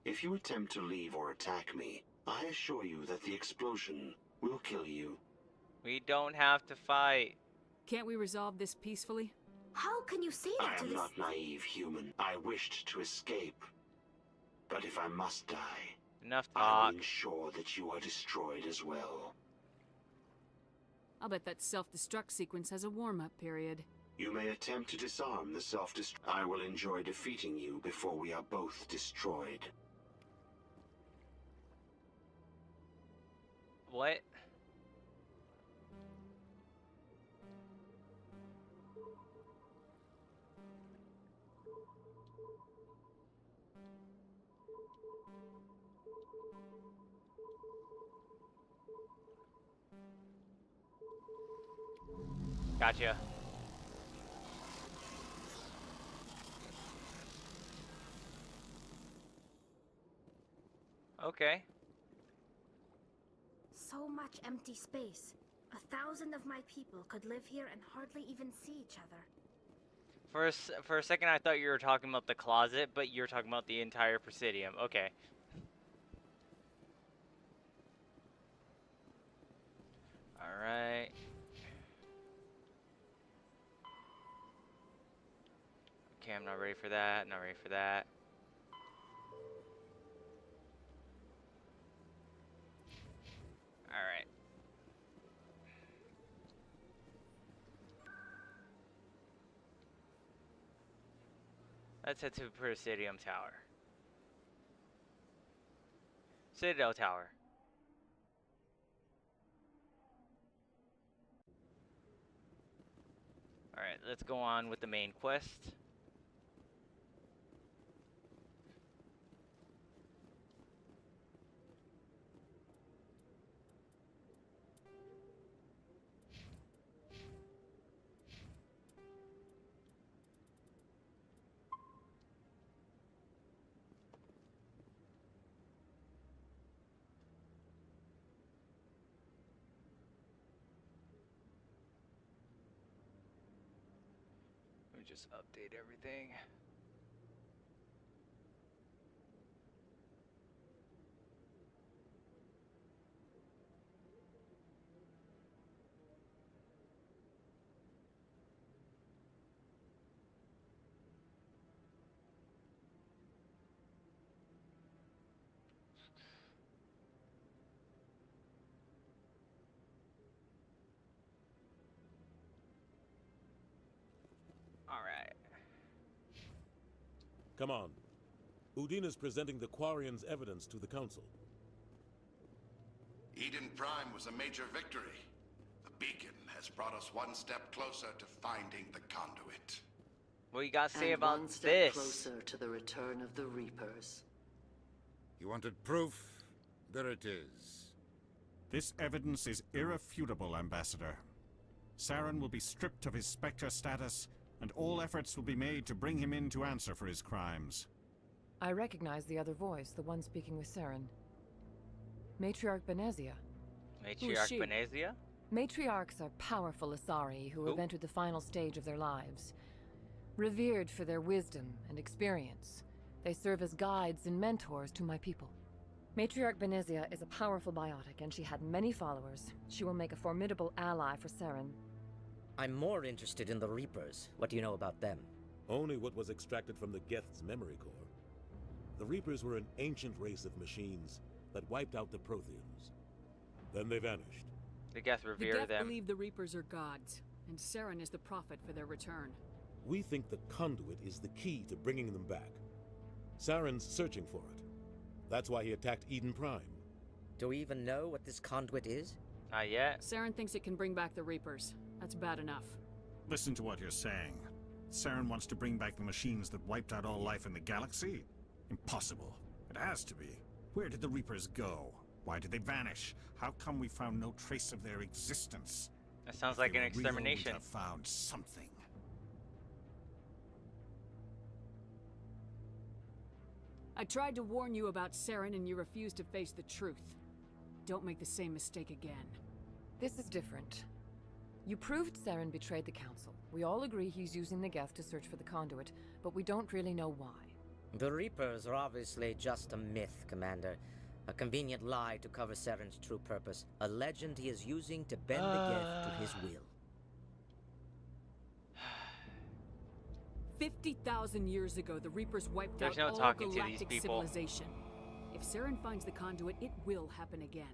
[SPEAKER 6] If you attempt to leave or attack me, I assure you that the explosion will kill you.
[SPEAKER 1] We don't have to fight.
[SPEAKER 27] Can't we resolve this peacefully?
[SPEAKER 7] How can you say that to this?
[SPEAKER 6] I am not naive, human. I wished to escape. But if I must die,
[SPEAKER 1] enough
[SPEAKER 6] I
[SPEAKER 1] talk.
[SPEAKER 6] will ensure that you are destroyed as well.
[SPEAKER 27] I'll bet that self-destruct sequence has a warm-up period.
[SPEAKER 6] You may attempt to disarm the self-destruct. I will enjoy defeating you before we are both destroyed.
[SPEAKER 1] What? Gotcha. Okay.
[SPEAKER 7] So much empty space. 1,000 of my people could live here and hardly even see each other.
[SPEAKER 1] For a second, I thought you were talking about the closet, but you're talking about the entire Presidium. Okay. All right. Okay, I'm not ready for that. Not ready for that. All right. Let's head to Presidium Tower. Citadel Tower. Alright, let's go on with the main quest. me just update everything. Alright.
[SPEAKER 2] Come on. Udina's presenting the Quarians' evidence to the Council.
[SPEAKER 10] Eden Prime was a major victory. The beacon has brought us one step closer to finding the conduit.
[SPEAKER 1] What you gotta say
[SPEAKER 17] and
[SPEAKER 1] about
[SPEAKER 17] one step
[SPEAKER 1] this?
[SPEAKER 17] closer to the return of the Reapers.
[SPEAKER 16] You wanted proof? There it is.
[SPEAKER 12] This evidence is irrefutable, Ambassador. Saren will be stripped of his Spectre status, and all efforts will be made to bring him in to answer for his crimes.
[SPEAKER 24] I recognize the other voice, the one speaking with Saren. Matriarch Benezia.
[SPEAKER 1] Matriarch Benezia?
[SPEAKER 24] Matriarchs are powerful Asari who have entered the final stage of their lives. Revered for their wisdom and experience, they serve as guides and mentors to my people. Matriarch Benezia is a powerful biotic, and she had many followers. She will make a formidable ally for Saren.
[SPEAKER 15] I'm more interested in the Reapers. What do you know about them?
[SPEAKER 2] Only what was extracted from the Geth's memory core. The Reapers were an ancient race of machines that wiped out the Protheans. Then they vanished.
[SPEAKER 1] The Geth revere them.
[SPEAKER 27] believe the Reapers are gods, and Saren is the prophet for their return.
[SPEAKER 2] We think the conduit is the key to bringing them back. Saren's searching for it. That's why he attacked Eden Prime.
[SPEAKER 15] Do we even know what this conduit is?
[SPEAKER 1] Not yet.
[SPEAKER 27] Saren thinks it can bring back the Reapers. That's bad enough.
[SPEAKER 12] Listen to what you're saying. Saren wants to bring back the machines that wiped out all life in the galaxy? Impossible. It has to be. Where did the Reapers go? Why did they vanish? How come we found no trace of their existence?
[SPEAKER 1] That sounds like an extermination.
[SPEAKER 12] We have found something.
[SPEAKER 27] I tried to warn you about Saren and you refused to face the truth. Don't make the same mistake again.
[SPEAKER 24] This is different. You proved Saren betrayed the Council. We all agree he's using the Geth to search for the conduit, but we don't really know why.
[SPEAKER 15] The Reapers are obviously just a myth, Commander. A convenient lie to cover Saren's true purpose. A legend he is using to bend the Geth to his will.
[SPEAKER 27] 50,000 years ago, the Reapers wiped out all galactic civilization. If Saren finds the conduit, it will happen again.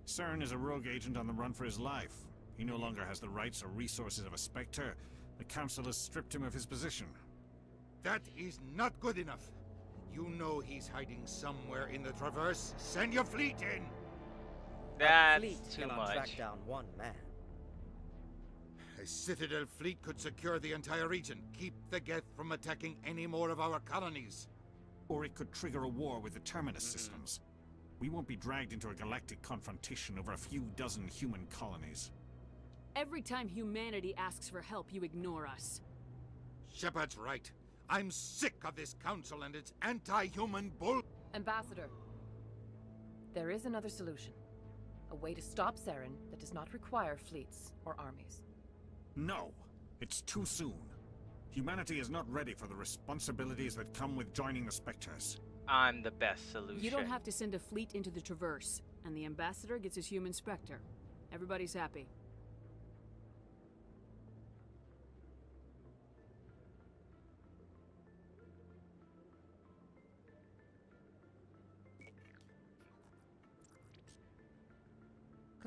[SPEAKER 12] Saren is a rogue agent on the run for his life. He no longer has the rights or resources of a Spectre. The Council has stripped him of his position.
[SPEAKER 16] That is not good enough. You know he's hiding somewhere in the Traverse. Send your fleet in!
[SPEAKER 1] That's
[SPEAKER 15] fleet
[SPEAKER 1] too
[SPEAKER 15] cannot
[SPEAKER 1] much.
[SPEAKER 15] Track down one man.
[SPEAKER 16] A Citadel fleet could secure the entire region, keep the Geth from attacking any more of our colonies.
[SPEAKER 12] Or it could trigger a war with the Terminus systems. We won't be dragged into a galactic confrontation over a few dozen human colonies.
[SPEAKER 27] Every time humanity asks for help, you ignore us.
[SPEAKER 16] Shepard's right. I'm sick of this council and its anti-human bull.
[SPEAKER 24] Ambassador, there is another solution. A way to stop Saren that does not require fleets or armies.
[SPEAKER 12] No, it's too soon. Humanity is not ready for the responsibilities that come with joining the Spectres.
[SPEAKER 1] I'm the best solution.
[SPEAKER 27] You don't have to send a fleet into the Traverse, and the Ambassador gets his human Spectre. Everybody's happy.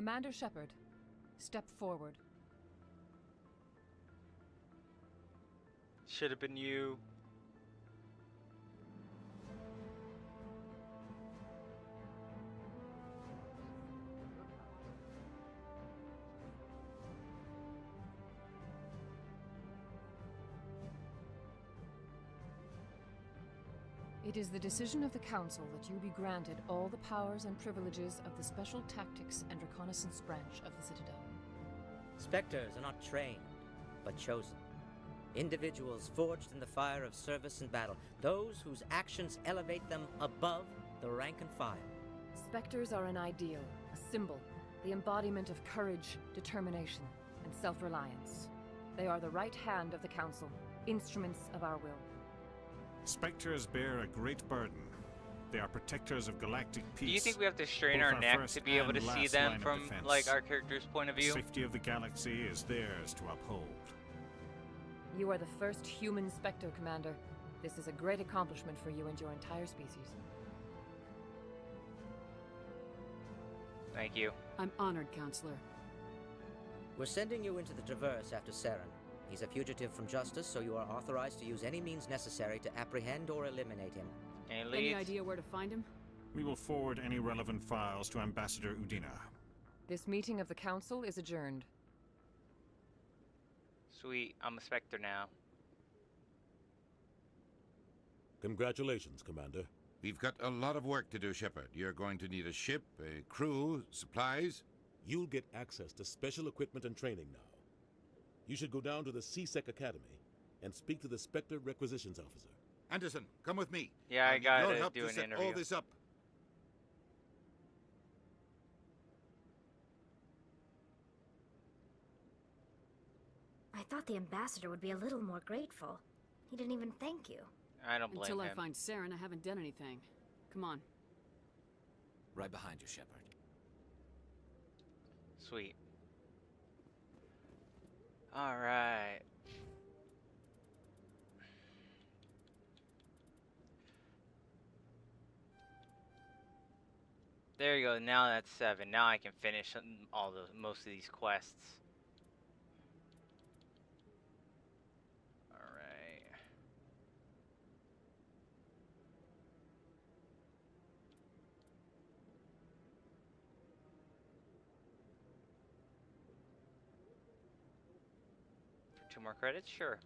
[SPEAKER 24] Commander Shepard, step forward.
[SPEAKER 1] Should have been you.
[SPEAKER 24] It is the decision of the Council that you be granted all the powers and privileges of the Special Tactics and Reconnaissance branch of the Citadel.
[SPEAKER 15] Spectres are not trained, but chosen. Individuals forged in the fire of service and battle. Those whose actions elevate them above the rank and file.
[SPEAKER 24] Spectres are an ideal, a symbol, the embodiment of courage, determination, and self-reliance. They are the right hand of the Council, instruments of our will.
[SPEAKER 12] Spectres bear a great burden. They are protectors of galactic peace.
[SPEAKER 1] Do you think we have to strain
[SPEAKER 12] both
[SPEAKER 1] our neck
[SPEAKER 12] first
[SPEAKER 1] to be able to
[SPEAKER 12] and
[SPEAKER 1] see
[SPEAKER 12] last
[SPEAKER 1] them
[SPEAKER 12] line of
[SPEAKER 1] from,
[SPEAKER 12] defense.
[SPEAKER 1] like, our character's point of
[SPEAKER 12] The
[SPEAKER 1] view?
[SPEAKER 12] safety of the galaxy is theirs to uphold.
[SPEAKER 24] You are the first human Spectre, Commander. This is a great accomplishment for you and your entire species.
[SPEAKER 1] Thank you.
[SPEAKER 27] I'm honored, Counselor.
[SPEAKER 15] We're sending you into the Traverse after Saren. He's a fugitive from justice, so you are authorized to use any means necessary to apprehend or eliminate him.
[SPEAKER 27] Any idea where to find him?
[SPEAKER 12] We will forward any relevant files to Ambassador Udina.
[SPEAKER 24] This meeting of the Council is adjourned.
[SPEAKER 1] Sweet, I'm a Spectre now.
[SPEAKER 2] Congratulations, Commander.
[SPEAKER 16] We've got a lot of work to do, Shepard. You're going to need a ship, a crew, supplies.
[SPEAKER 2] You'll get access to special equipment and training now. You should go down to the CSEC Academy and speak to the Spectre Requisitions Officer.
[SPEAKER 16] Anderson, come with me.
[SPEAKER 1] Yeah, I
[SPEAKER 16] need
[SPEAKER 1] gotta
[SPEAKER 16] your help
[SPEAKER 1] do
[SPEAKER 16] to
[SPEAKER 1] an
[SPEAKER 16] set
[SPEAKER 1] interview.
[SPEAKER 16] all this up.
[SPEAKER 7] I thought the ambassador would be a little more grateful. He didn't even thank you.
[SPEAKER 1] I don't blame
[SPEAKER 27] Until
[SPEAKER 1] him.
[SPEAKER 27] I find Saren, I haven't done anything. Come on.
[SPEAKER 8] Right behind you, Shepard.
[SPEAKER 1] Sweet. Alright. There you go, now that's 7. Now I can finish most of these quests. Alright. For 2 more credits? Sure.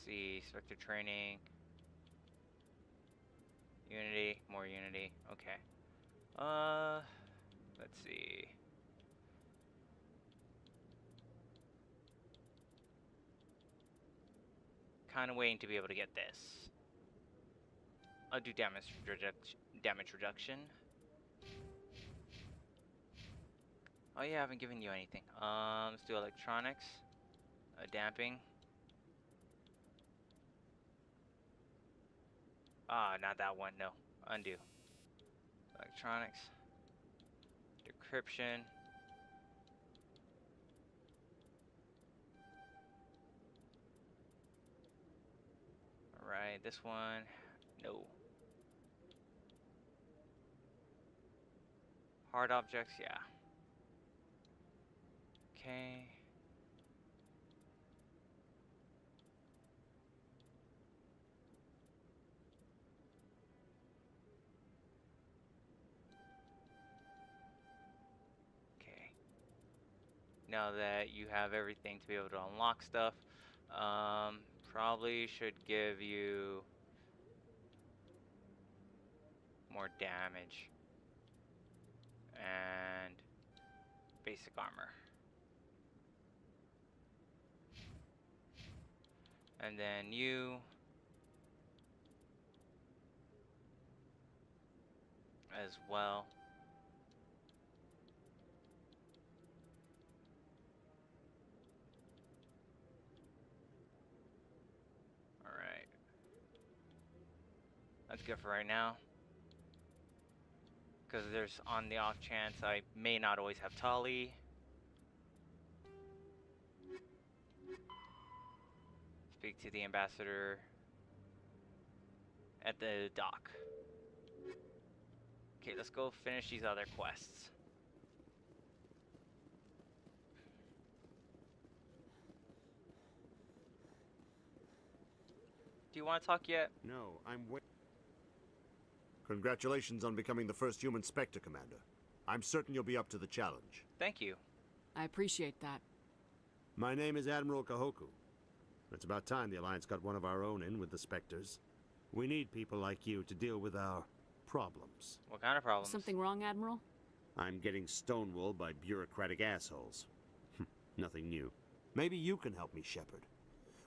[SPEAKER 1] See, Spectre training, Unity, more Unity. Okay. Let's see. Kind of waiting to be able to get this. I'll do damage reduction. Oh yeah, I haven't given you anything. Let's do electronics, damping. Ah, not that one, no. Undo. Electronics. Decryption. Alright, this one. No. Hard objects, yeah. Okay. Now that you have everything to be able to unlock stuff, probably should give you more damage and basic armor. And then you as well. That's good for right now. Because there's on the off chance I may not always have Tali. Speak to the ambassador at the dock. Okay, let's go finish these other quests. Do you want to talk yet?
[SPEAKER 19] No, I'm waiting. Congratulations on becoming the first human Spectre, Commander. I'm certain you'll be up to the challenge.
[SPEAKER 1] Thank you.
[SPEAKER 27] I appreciate that.
[SPEAKER 19] My name is Admiral Kahoku. It's about time the Alliance got one of our own in with the Spectres. We need people like you to deal with our problems.
[SPEAKER 1] What kind of problems?
[SPEAKER 27] Something wrong, Admiral?
[SPEAKER 19] I'm getting stonewalled by bureaucratic assholes. Nothing new. Maybe you can help me, Shepard.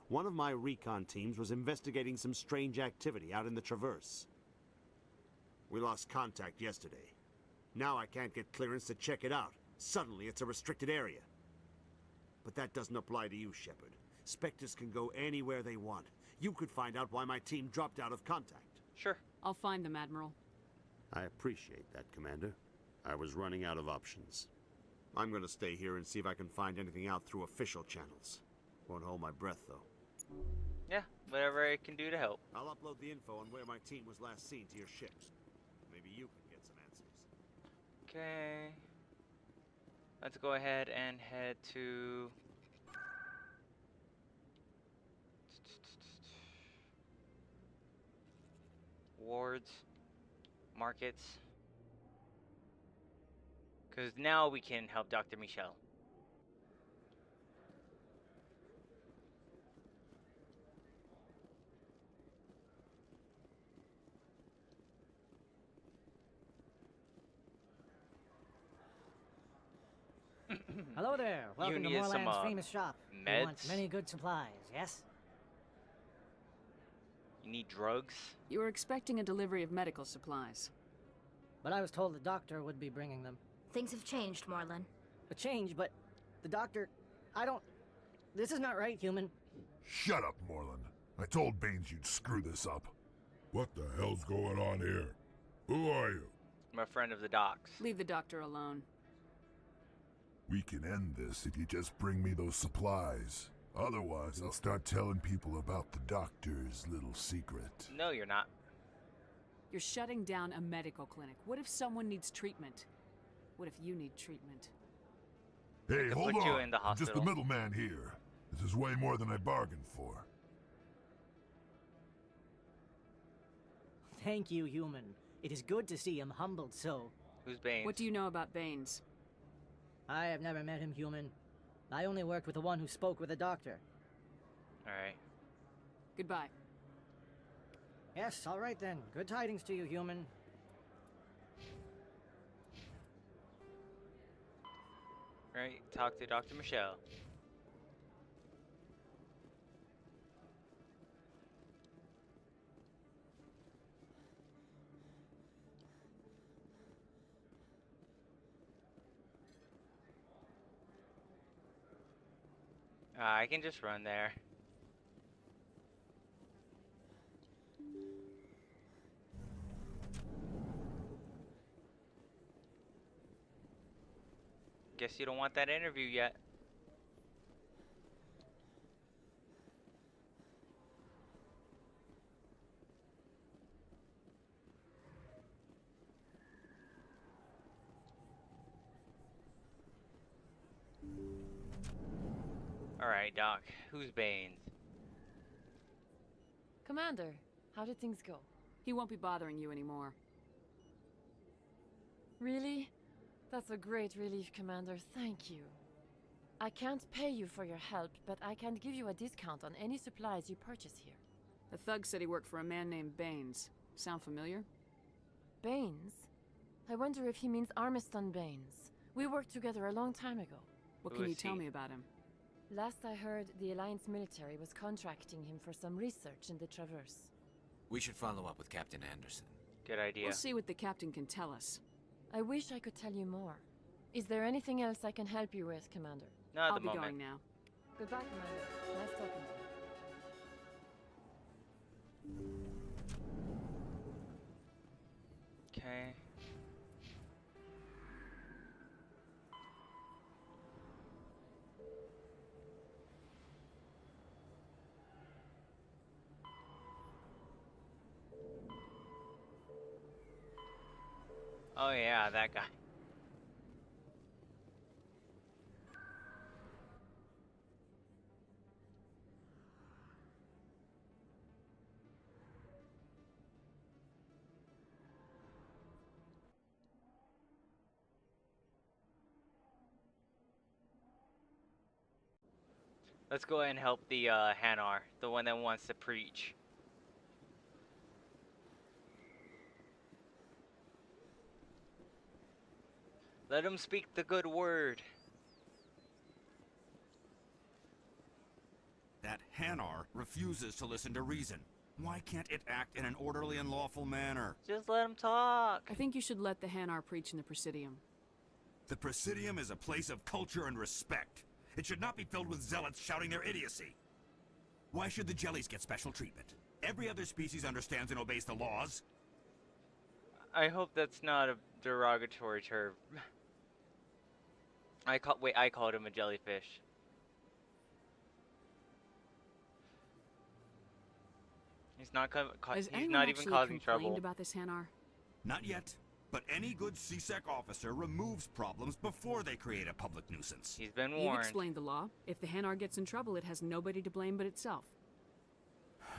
[SPEAKER 19] One of my recon teams was investigating some strange activity out in the Traverse. We lost contact yesterday. Now I can't get clearance to check it out. Suddenly it's a restricted area. But that doesn't apply to you, Shepard. Spectres can go anywhere they want. You could find out why my team dropped out of contact.
[SPEAKER 1] Sure.
[SPEAKER 27] I'll find them, Admiral.
[SPEAKER 19] I appreciate that, Commander. I was running out of options. I'm gonna stay here and see if I can find anything out through official channels. Won't hold my breath, though.
[SPEAKER 1] Yeah, whatever I can do to help.
[SPEAKER 19] I'll upload the info on where my team was last seen to your ship. Maybe you can get some answers.
[SPEAKER 1] Okay. Let's go ahead and head to... wards, markets. Because now we can help Dr. Michelle.
[SPEAKER 4] Hello there. Welcome to
[SPEAKER 1] need some,
[SPEAKER 4] Moorland's famous shop.
[SPEAKER 1] meds?
[SPEAKER 4] You want many good supplies, yes?
[SPEAKER 1] You need drugs?
[SPEAKER 27] You were expecting a delivery of medical supplies.
[SPEAKER 4] But I was told the doctor would be bringing them.
[SPEAKER 7] Things have changed, Moorland.
[SPEAKER 4] A change, but the doctor... I don't... This is not right, human.
[SPEAKER 14] Shut up, Moreland. I told Baines you'd screw this up. What the hell's going on here? Who are you?
[SPEAKER 1] I'm a friend of the doc's.
[SPEAKER 27] Leave the doctor alone.
[SPEAKER 14] We can end this if you just bring me those supplies. Otherwise, I'll start telling people about the doctor's little secret.
[SPEAKER 1] No, you're not.
[SPEAKER 27] You're shutting down a medical clinic. What if someone needs treatment? What if you need treatment?
[SPEAKER 14] Hey, hold
[SPEAKER 1] put you
[SPEAKER 14] on.
[SPEAKER 1] in the
[SPEAKER 14] I'm just the
[SPEAKER 1] hospital.
[SPEAKER 14] middleman here. This is way more than I bargained for.
[SPEAKER 4] Thank you, human. It is good to see him humbled so.
[SPEAKER 1] Who's Baines?
[SPEAKER 27] What do you know about Baines?
[SPEAKER 4] I have never met him, human. I only worked with the one who spoke with the doctor.
[SPEAKER 1] Alright.
[SPEAKER 27] Goodbye.
[SPEAKER 4] Yes, all right then. Good tidings to you, human.
[SPEAKER 1] Right, talk to Dr. Michelle. I can just run there. Guess you don't want that interview yet. Alright, Doc. Who's Baines?
[SPEAKER 24] Commander, how did things go?
[SPEAKER 27] He won't be bothering you anymore.
[SPEAKER 24] Really? That's a great relief, Commander. Thank you. I can't pay you for your help, but I can give you a discount on any supplies you purchase here.
[SPEAKER 27] The thug said he worked for a man named Baines. Sound familiar?
[SPEAKER 24] Baines? I wonder if he means Armiston Baines. We worked together a long time ago.
[SPEAKER 27] What can you tell me about him?
[SPEAKER 24] Last I heard, the Alliance military was contracting him for some research in the Traverse.
[SPEAKER 8] We should follow up with Captain Anderson.
[SPEAKER 1] Good idea.
[SPEAKER 27] We'll see what the captain can tell us.
[SPEAKER 24] I wish I could tell you more. Is there anything else I can help you with, Commander?
[SPEAKER 1] Not at
[SPEAKER 27] I'll
[SPEAKER 1] the moment.
[SPEAKER 27] be going now.
[SPEAKER 24] Goodbye, Commander. Nice talking to you.
[SPEAKER 1] Okay. Oh yeah, that guy. Let's go ahead and help the Hanar, the one that wants to preach. Let him speak the good word.
[SPEAKER 18] That Hanar refuses to listen to reason. Why can't it act in an orderly and lawful manner?
[SPEAKER 1] Just let him talk.
[SPEAKER 27] I think you should let the Hanar preach in the Presidium.
[SPEAKER 18] The Presidium is a place of culture and respect. It should not be filled with zealots shouting their idiocy. Why should the jellies get special treatment? Every other species understands and obeys the laws.
[SPEAKER 1] I hope that's not a derogatory term. I called him a jellyfish. He's not he's not even causing trouble.
[SPEAKER 27] About this, Hanar?
[SPEAKER 18] Not yet, but any good CSEC officer removes problems before they create a public nuisance.
[SPEAKER 1] He's been
[SPEAKER 27] You've
[SPEAKER 1] warned.
[SPEAKER 27] explained the law. If the Hanar gets in trouble, it has nobody to blame but itself.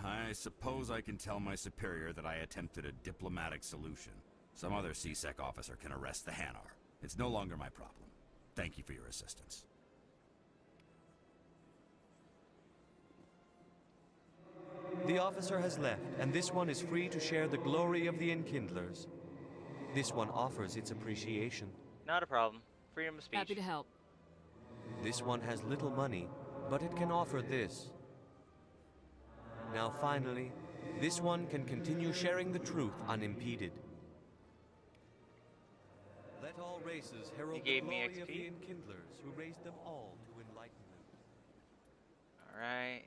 [SPEAKER 18] I suppose I can tell my superior that I attempted a diplomatic solution. Some other CSEC officer can arrest the Hanar. It's no longer my problem. Thank you for your assistance.
[SPEAKER 11] The officer has left, and this one is free to share the glory of the Enkindlers. This one offers its appreciation.
[SPEAKER 1] Not a problem. Freedom of speech.
[SPEAKER 27] Happy to help.
[SPEAKER 11] This one has little money, but it can offer this. Now finally, this one can continue sharing the truth unimpeded. Let all races herald the glory of the Enkindlers who raised them all to enlightenment.
[SPEAKER 1] Alright.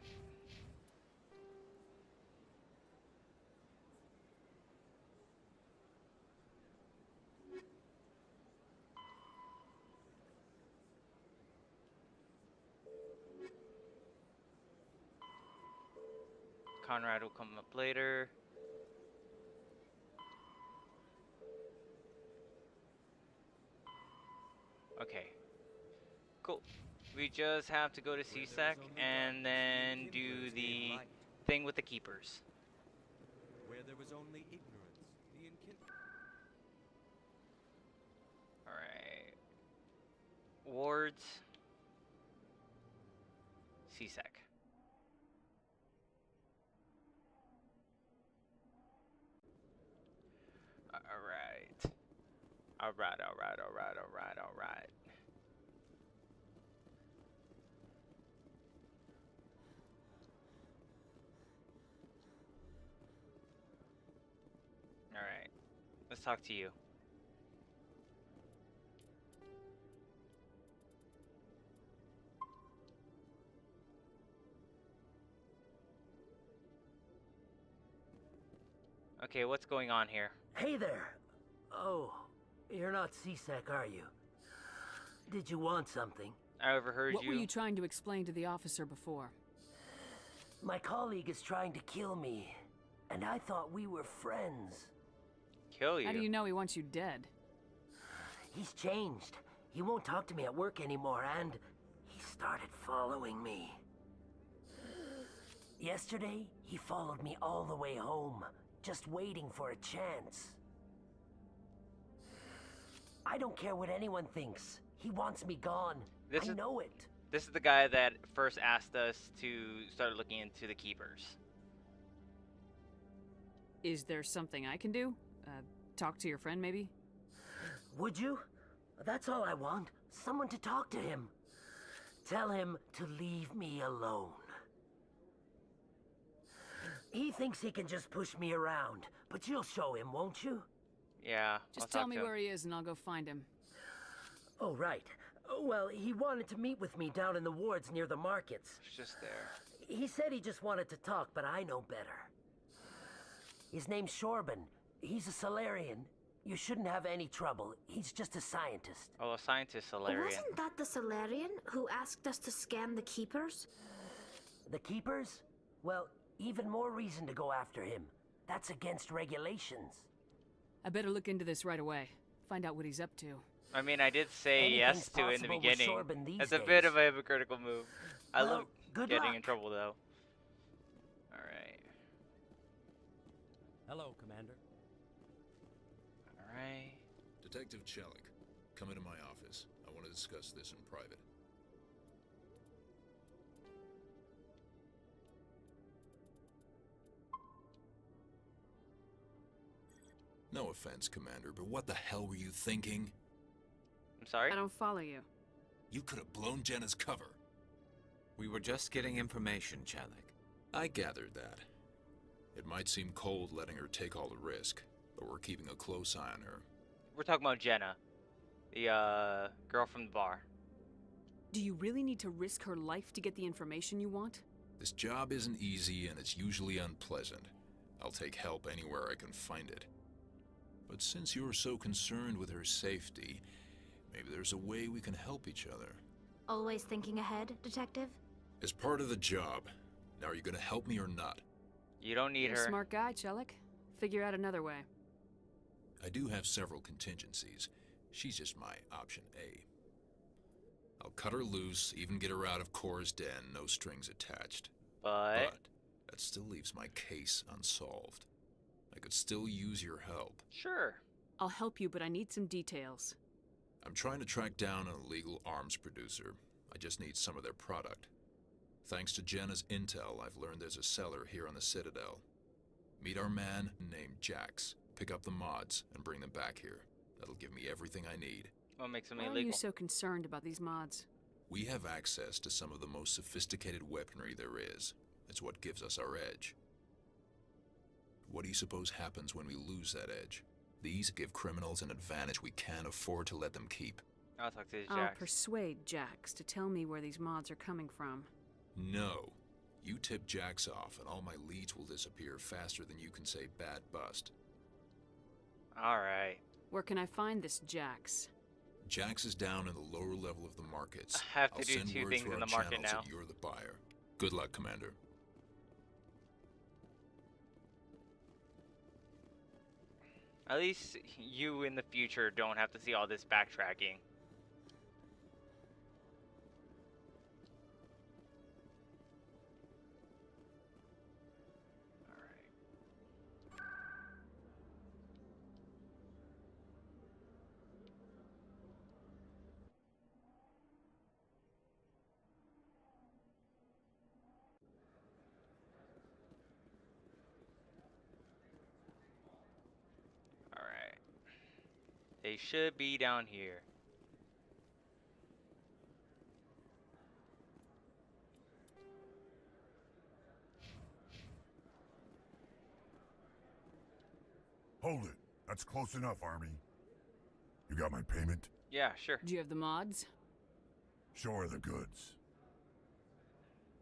[SPEAKER 1] Conrad will come up later. Okay. Cool. We just have to go to CSEC and then do the thing with the keepers.
[SPEAKER 11] Where there was only ignorance, the
[SPEAKER 1] Alright. Wards. CSEC. Alright. Alright. Let's talk to you. Okay, what's going on here?
[SPEAKER 20] Hey there. Oh, you're not CSEC, are you? Did you want something?
[SPEAKER 1] I overheard
[SPEAKER 27] What were you trying to explain to the officer before?
[SPEAKER 20] My colleague is trying to kill me, and I thought we were friends.
[SPEAKER 1] Kill you?
[SPEAKER 27] How do you know he wants you dead?
[SPEAKER 20] He's changed. He won't talk to me at work anymore, and he started following me. Yesterday, he followed me all the way home, just waiting for a chance. I don't care what anyone thinks. He wants me gone. I know it.
[SPEAKER 1] This is the guy that first asked us to start looking into the keepers.
[SPEAKER 27] Is there something I can do? Talk to your friend, maybe?
[SPEAKER 20] Would you? That's all I want. Someone to talk to him. Tell him to leave me alone. He thinks he can just push me around, but you'll show him, won't you?
[SPEAKER 1] Yeah,
[SPEAKER 27] Just tell me where he is and I'll go find him.
[SPEAKER 20] Oh, right. Well, he wanted to meet with me down in the wards near the markets.
[SPEAKER 1] It's just there.
[SPEAKER 20] He said he just wanted to talk, but I know better. His name's Shorban. He's a Solarian. You shouldn't have any trouble. He's just a scientist.
[SPEAKER 1] Oh, a scientist Solarian.
[SPEAKER 7] Wasn't that the Solarian who asked us to scan the keepers?
[SPEAKER 20] The keepers? Well, even more reason to go after him. That's against regulations.
[SPEAKER 27] I better look into this right away. Find out what he's up to.
[SPEAKER 1] I mean, I did say
[SPEAKER 20] Anything's
[SPEAKER 1] yes to in the
[SPEAKER 20] possible with
[SPEAKER 1] beginning.
[SPEAKER 20] Shorban these
[SPEAKER 1] That's a
[SPEAKER 20] days.
[SPEAKER 1] bit of a hypocritical move. I
[SPEAKER 20] Well,
[SPEAKER 1] love
[SPEAKER 20] good
[SPEAKER 1] getting
[SPEAKER 20] luck.
[SPEAKER 1] in trouble, though. Alright.
[SPEAKER 15] Hello, Commander.
[SPEAKER 1] Alright.
[SPEAKER 21] Detective Chelik, come into my office. I want to discuss this in private. No offense, Commander, but what the hell were you thinking?
[SPEAKER 1] I'm sorry?
[SPEAKER 27] I don't follow you.
[SPEAKER 21] You could have blown Jenna's cover.
[SPEAKER 8] We were just getting information, Chelik.
[SPEAKER 21] I gathered that. It might seem cold letting her take all the risk, but we're keeping a close eye on her.
[SPEAKER 1] We're talking about Jenna. The girl from the bar.
[SPEAKER 27] Do you really need to risk her life to get the information you want?
[SPEAKER 21] This job isn't easy and it's usually unpleasant. I'll take help anywhere I can find it. But since you're so concerned with her safety, maybe there's a way we can help each other.
[SPEAKER 7] Always thinking ahead, Detective?
[SPEAKER 21] As part of the job. Now, are you gonna help me or not?
[SPEAKER 1] You don't need
[SPEAKER 27] You're
[SPEAKER 1] her.
[SPEAKER 27] a smart guy, Chelik. Figure out another way.
[SPEAKER 21] I do have several contingencies. She's just my option A. I'll cut her loose, even get her out of Cora's den, no strings attached.
[SPEAKER 1] But
[SPEAKER 21] that still leaves my case unsolved. I could still use your help.
[SPEAKER 1] Sure.
[SPEAKER 27] I'll help you, but I need some details.
[SPEAKER 21] I'm trying to track down an illegal arms producer. I just need some of their product. Thanks to Jenna's intel, I've learned there's a seller here on the Citadel. Meet our man named Jax. Pick up the mods and bring them back here. That'll give me everything I need.
[SPEAKER 1] What makes them
[SPEAKER 27] Why
[SPEAKER 1] illegal?
[SPEAKER 27] are you so concerned about these mods?
[SPEAKER 21] We have access to some of the most sophisticated weaponry there is. It's what gives us our edge. What do you suppose happens when we lose that edge? These give criminals an advantage we can't afford to let them keep.
[SPEAKER 1] I'll talk to Jax.
[SPEAKER 27] I'll persuade Jax to tell me where these mods are coming from.
[SPEAKER 21] No. You tip Jax off and all my leads will disappear faster than you can say bad bust.
[SPEAKER 1] Alright.
[SPEAKER 27] Where can I find this Jax?
[SPEAKER 21] Jax is down in the lower level of the markets.
[SPEAKER 1] I have to
[SPEAKER 21] I'll
[SPEAKER 1] do
[SPEAKER 21] send
[SPEAKER 1] 2
[SPEAKER 21] word
[SPEAKER 1] things
[SPEAKER 21] through
[SPEAKER 1] in
[SPEAKER 21] our
[SPEAKER 1] the market
[SPEAKER 21] channels
[SPEAKER 1] now.
[SPEAKER 21] that you're the buyer. Good luck, Commander.
[SPEAKER 1] At least you in the future don't have to see all this backtracking. They should be down here.
[SPEAKER 5] Hold it. That's close enough, Army. You got my payment?
[SPEAKER 1] Yeah, sure.
[SPEAKER 27] Do you have the mods?
[SPEAKER 5] Show her the goods.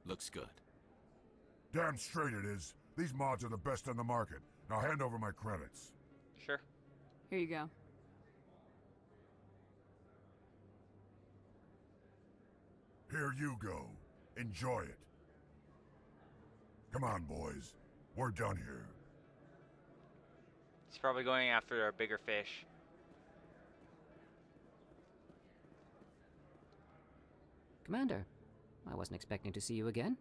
[SPEAKER 8] Looks good.
[SPEAKER 5] Damn straight it is. These mods are the best on the market. Now hand over my credits.
[SPEAKER 1] Sure.
[SPEAKER 27] Here you go.
[SPEAKER 5] Here you go. Enjoy it. Come on, boys. We're done here.
[SPEAKER 1] He's probably going after a bigger fish.
[SPEAKER 9] Commander, I wasn't expecting to see you again.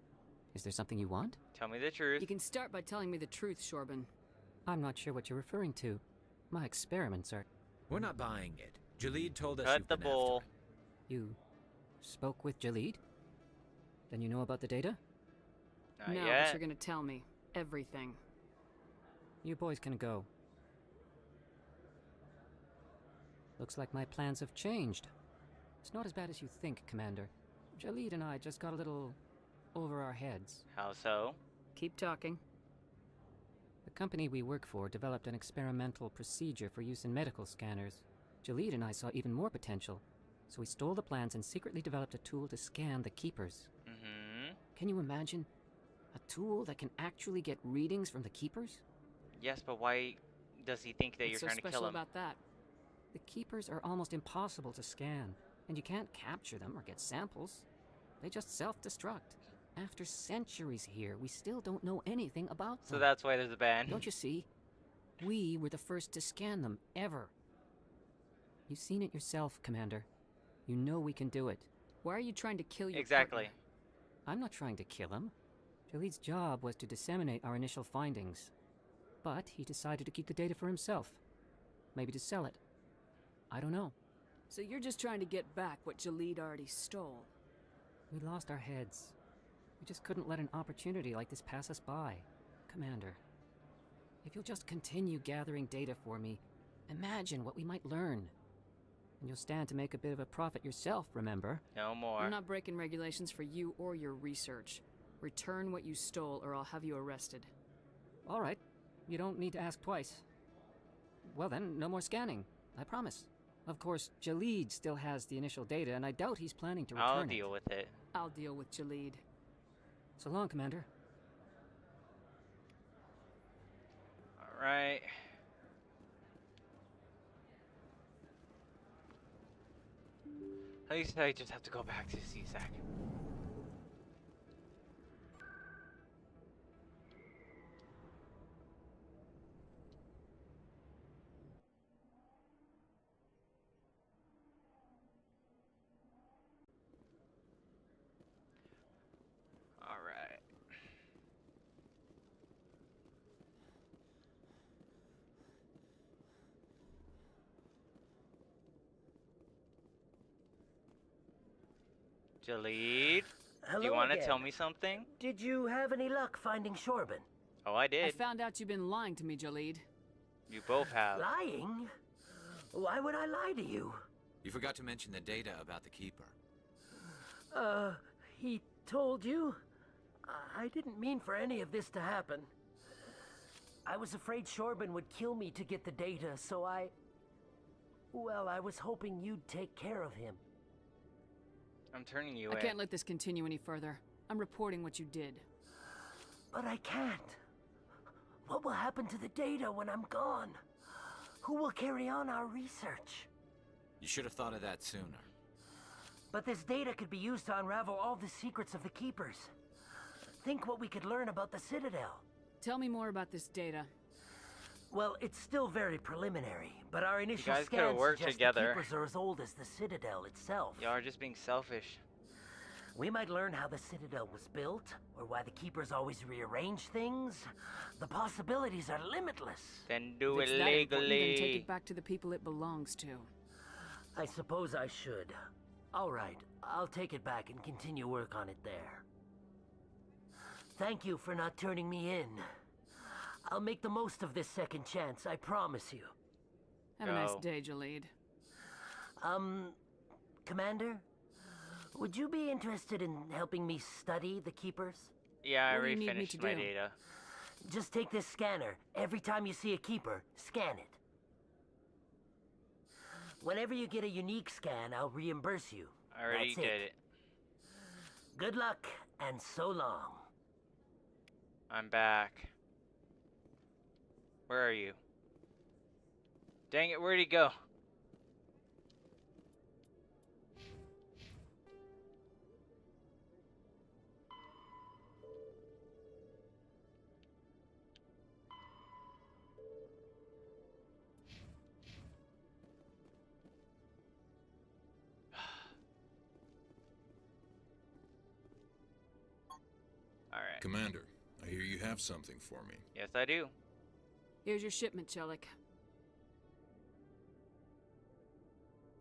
[SPEAKER 9] Is there something you want?
[SPEAKER 1] Tell me the truth.
[SPEAKER 27] You can start by telling me the truth, Shorban.
[SPEAKER 9] I'm not sure what you're referring to. My experiments are...
[SPEAKER 8] We're not buying it. Jalid told us
[SPEAKER 1] Cut
[SPEAKER 8] you've
[SPEAKER 1] the
[SPEAKER 8] been
[SPEAKER 1] bull.
[SPEAKER 8] after it.
[SPEAKER 9] You spoke with Jalid? Then you know about the data?
[SPEAKER 1] Not
[SPEAKER 27] no,
[SPEAKER 1] yet.
[SPEAKER 27] but you're gonna tell me everything.
[SPEAKER 9] You boys can go. Looks like my plans have changed. It's not as bad as you think, Commander. Jalid and I just got a little over our heads.
[SPEAKER 1] How so?
[SPEAKER 27] Keep talking.
[SPEAKER 9] The company we work for developed an experimental procedure for use in medical scanners. Jalid and I saw even more potential, so we stole the plans and secretly developed a tool to scan the Keepers.
[SPEAKER 1] Mm-hmm.
[SPEAKER 9] Can you imagine? A tool that can actually get readings from the Keepers?
[SPEAKER 1] Yes, but why does he think that
[SPEAKER 27] What's
[SPEAKER 1] you're
[SPEAKER 27] so
[SPEAKER 1] trying to kill
[SPEAKER 27] special
[SPEAKER 1] him?
[SPEAKER 27] about that?
[SPEAKER 9] The Keepers are almost impossible to scan, and you can't capture them or get samples. They just self-destruct. After centuries here, we still don't know anything about them.
[SPEAKER 1] So that's why there's a ban.
[SPEAKER 9] Don't you see? We were the first to scan them, ever. You've seen it yourself, Commander. You know we can do it.
[SPEAKER 27] Why are you trying to kill your
[SPEAKER 1] Exactly.
[SPEAKER 27] partner?
[SPEAKER 9] I'm not trying to kill him. Jalid's job was to disseminate our initial findings. But he decided to keep the data for himself. Maybe to sell it. I don't know.
[SPEAKER 27] So you're just trying to get back what Jalid already stole.
[SPEAKER 9] We lost our heads. We just couldn't let an opportunity like this pass us by. Commander, if you'll just continue gathering data for me, imagine what we might learn. And you'll stand to make a bit of a profit yourself, remember?
[SPEAKER 1] No more.
[SPEAKER 27] I'm not breaking regulations for you or your research. Return what you stole or I'll have you arrested.
[SPEAKER 9] All right. You don't need to ask twice. Well then, no more scanning. I promise. Of course, Jalid still has the initial data, and I doubt he's planning to return
[SPEAKER 1] I'll
[SPEAKER 9] it.
[SPEAKER 1] deal with it.
[SPEAKER 27] I'll deal with Jalid.
[SPEAKER 9] So long, Commander.
[SPEAKER 1] Alright. At least I just have to go back to CSAC. Alright. Jalid, do you want to tell me something?
[SPEAKER 20] Did you have any luck finding Shorban?
[SPEAKER 1] Oh, I did.
[SPEAKER 27] I found out you've been lying to me, Jalid.
[SPEAKER 1] You both have.
[SPEAKER 20] Lying? Why would I lie to you?
[SPEAKER 8] You forgot to mention the data about the Keeper.
[SPEAKER 20] He told you? I didn't mean for any of this to happen. I was afraid Shorban would kill me to get the data, so well, I was hoping you'd take care of him.
[SPEAKER 1] I'm turning you in.
[SPEAKER 27] I can't let this continue any further. I'm reporting what you did.
[SPEAKER 20] But I can't. What will happen to the data when I'm gone? Who will carry on our research?
[SPEAKER 8] You should have thought of that sooner.
[SPEAKER 20] But this data could be used to unravel all the secrets of the Keepers. Think what we could learn about the Citadel.
[SPEAKER 27] Tell me more about this data.
[SPEAKER 20] Well, it's still very preliminary, but our initial
[SPEAKER 1] guys could
[SPEAKER 20] scans
[SPEAKER 1] work
[SPEAKER 20] suggest
[SPEAKER 1] together.
[SPEAKER 20] the Keepers are as old as the Citadel itself.
[SPEAKER 1] Y'all are just being selfish.
[SPEAKER 20] We might learn how the Citadel was built, or why the Keepers always rearrange things. The possibilities are limitless.
[SPEAKER 1] Then do
[SPEAKER 27] If
[SPEAKER 1] it
[SPEAKER 27] it's that important, then take
[SPEAKER 1] legally.
[SPEAKER 27] it back to the people it belongs to.
[SPEAKER 20] I suppose I should. All right, I'll take it back and continue work on it there. Thank you for not turning me in. I'll make the most of this second chance, I promise you.
[SPEAKER 27] Have a nice day, Jalid.
[SPEAKER 20] Commander? Would you be interested in helping me study the Keepers?
[SPEAKER 1] Yeah, I
[SPEAKER 27] What do you
[SPEAKER 1] already
[SPEAKER 27] need me
[SPEAKER 1] finished
[SPEAKER 27] to
[SPEAKER 1] my
[SPEAKER 27] do?
[SPEAKER 1] data.
[SPEAKER 20] Just take this scanner. Every time you see a Keeper, scan it. Whenever you get a unique scan, I'll reimburse you.
[SPEAKER 1] I already
[SPEAKER 20] That's
[SPEAKER 1] did it.
[SPEAKER 20] Good luck, and so long.
[SPEAKER 1] I'm back. Where are you? Dang it, where'd he go? Alright.
[SPEAKER 21] Commander, I hear you have something for me.
[SPEAKER 1] Yes, I do.
[SPEAKER 27] Here's your shipment, Chelik.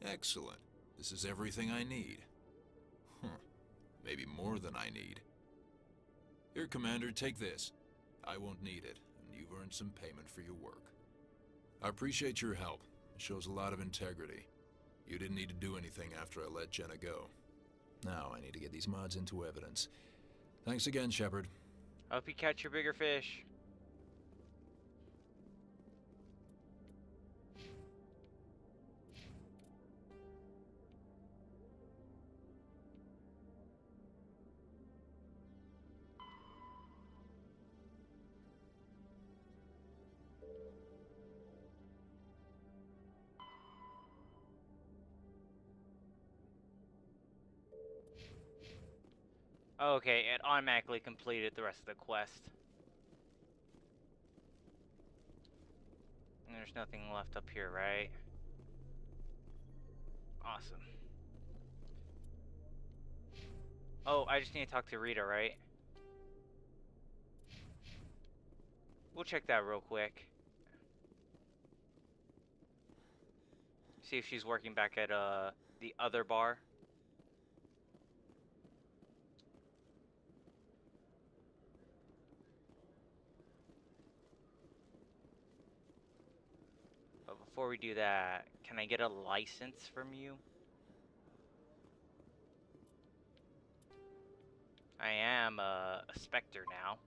[SPEAKER 21] Excellent. This is everything I need. Maybe more than I need. Here, Commander, take this. I won't need it, and you've earned some payment for your work. I appreciate your help. It shows a lot of integrity. You didn't need to do anything after I let Jenna go. Now I need to get these mods into evidence. Thanks again, Shepard.
[SPEAKER 1] I hope you catch your bigger fish. Okay, it automatically completed the rest of the quest. And there's nothing left up here, right? Awesome. Oh, I just need to talk to Rita, right? We'll check that real quick. See if she's working back at the other bar. But before we do that, can I get a license from you? I am a Spectre now.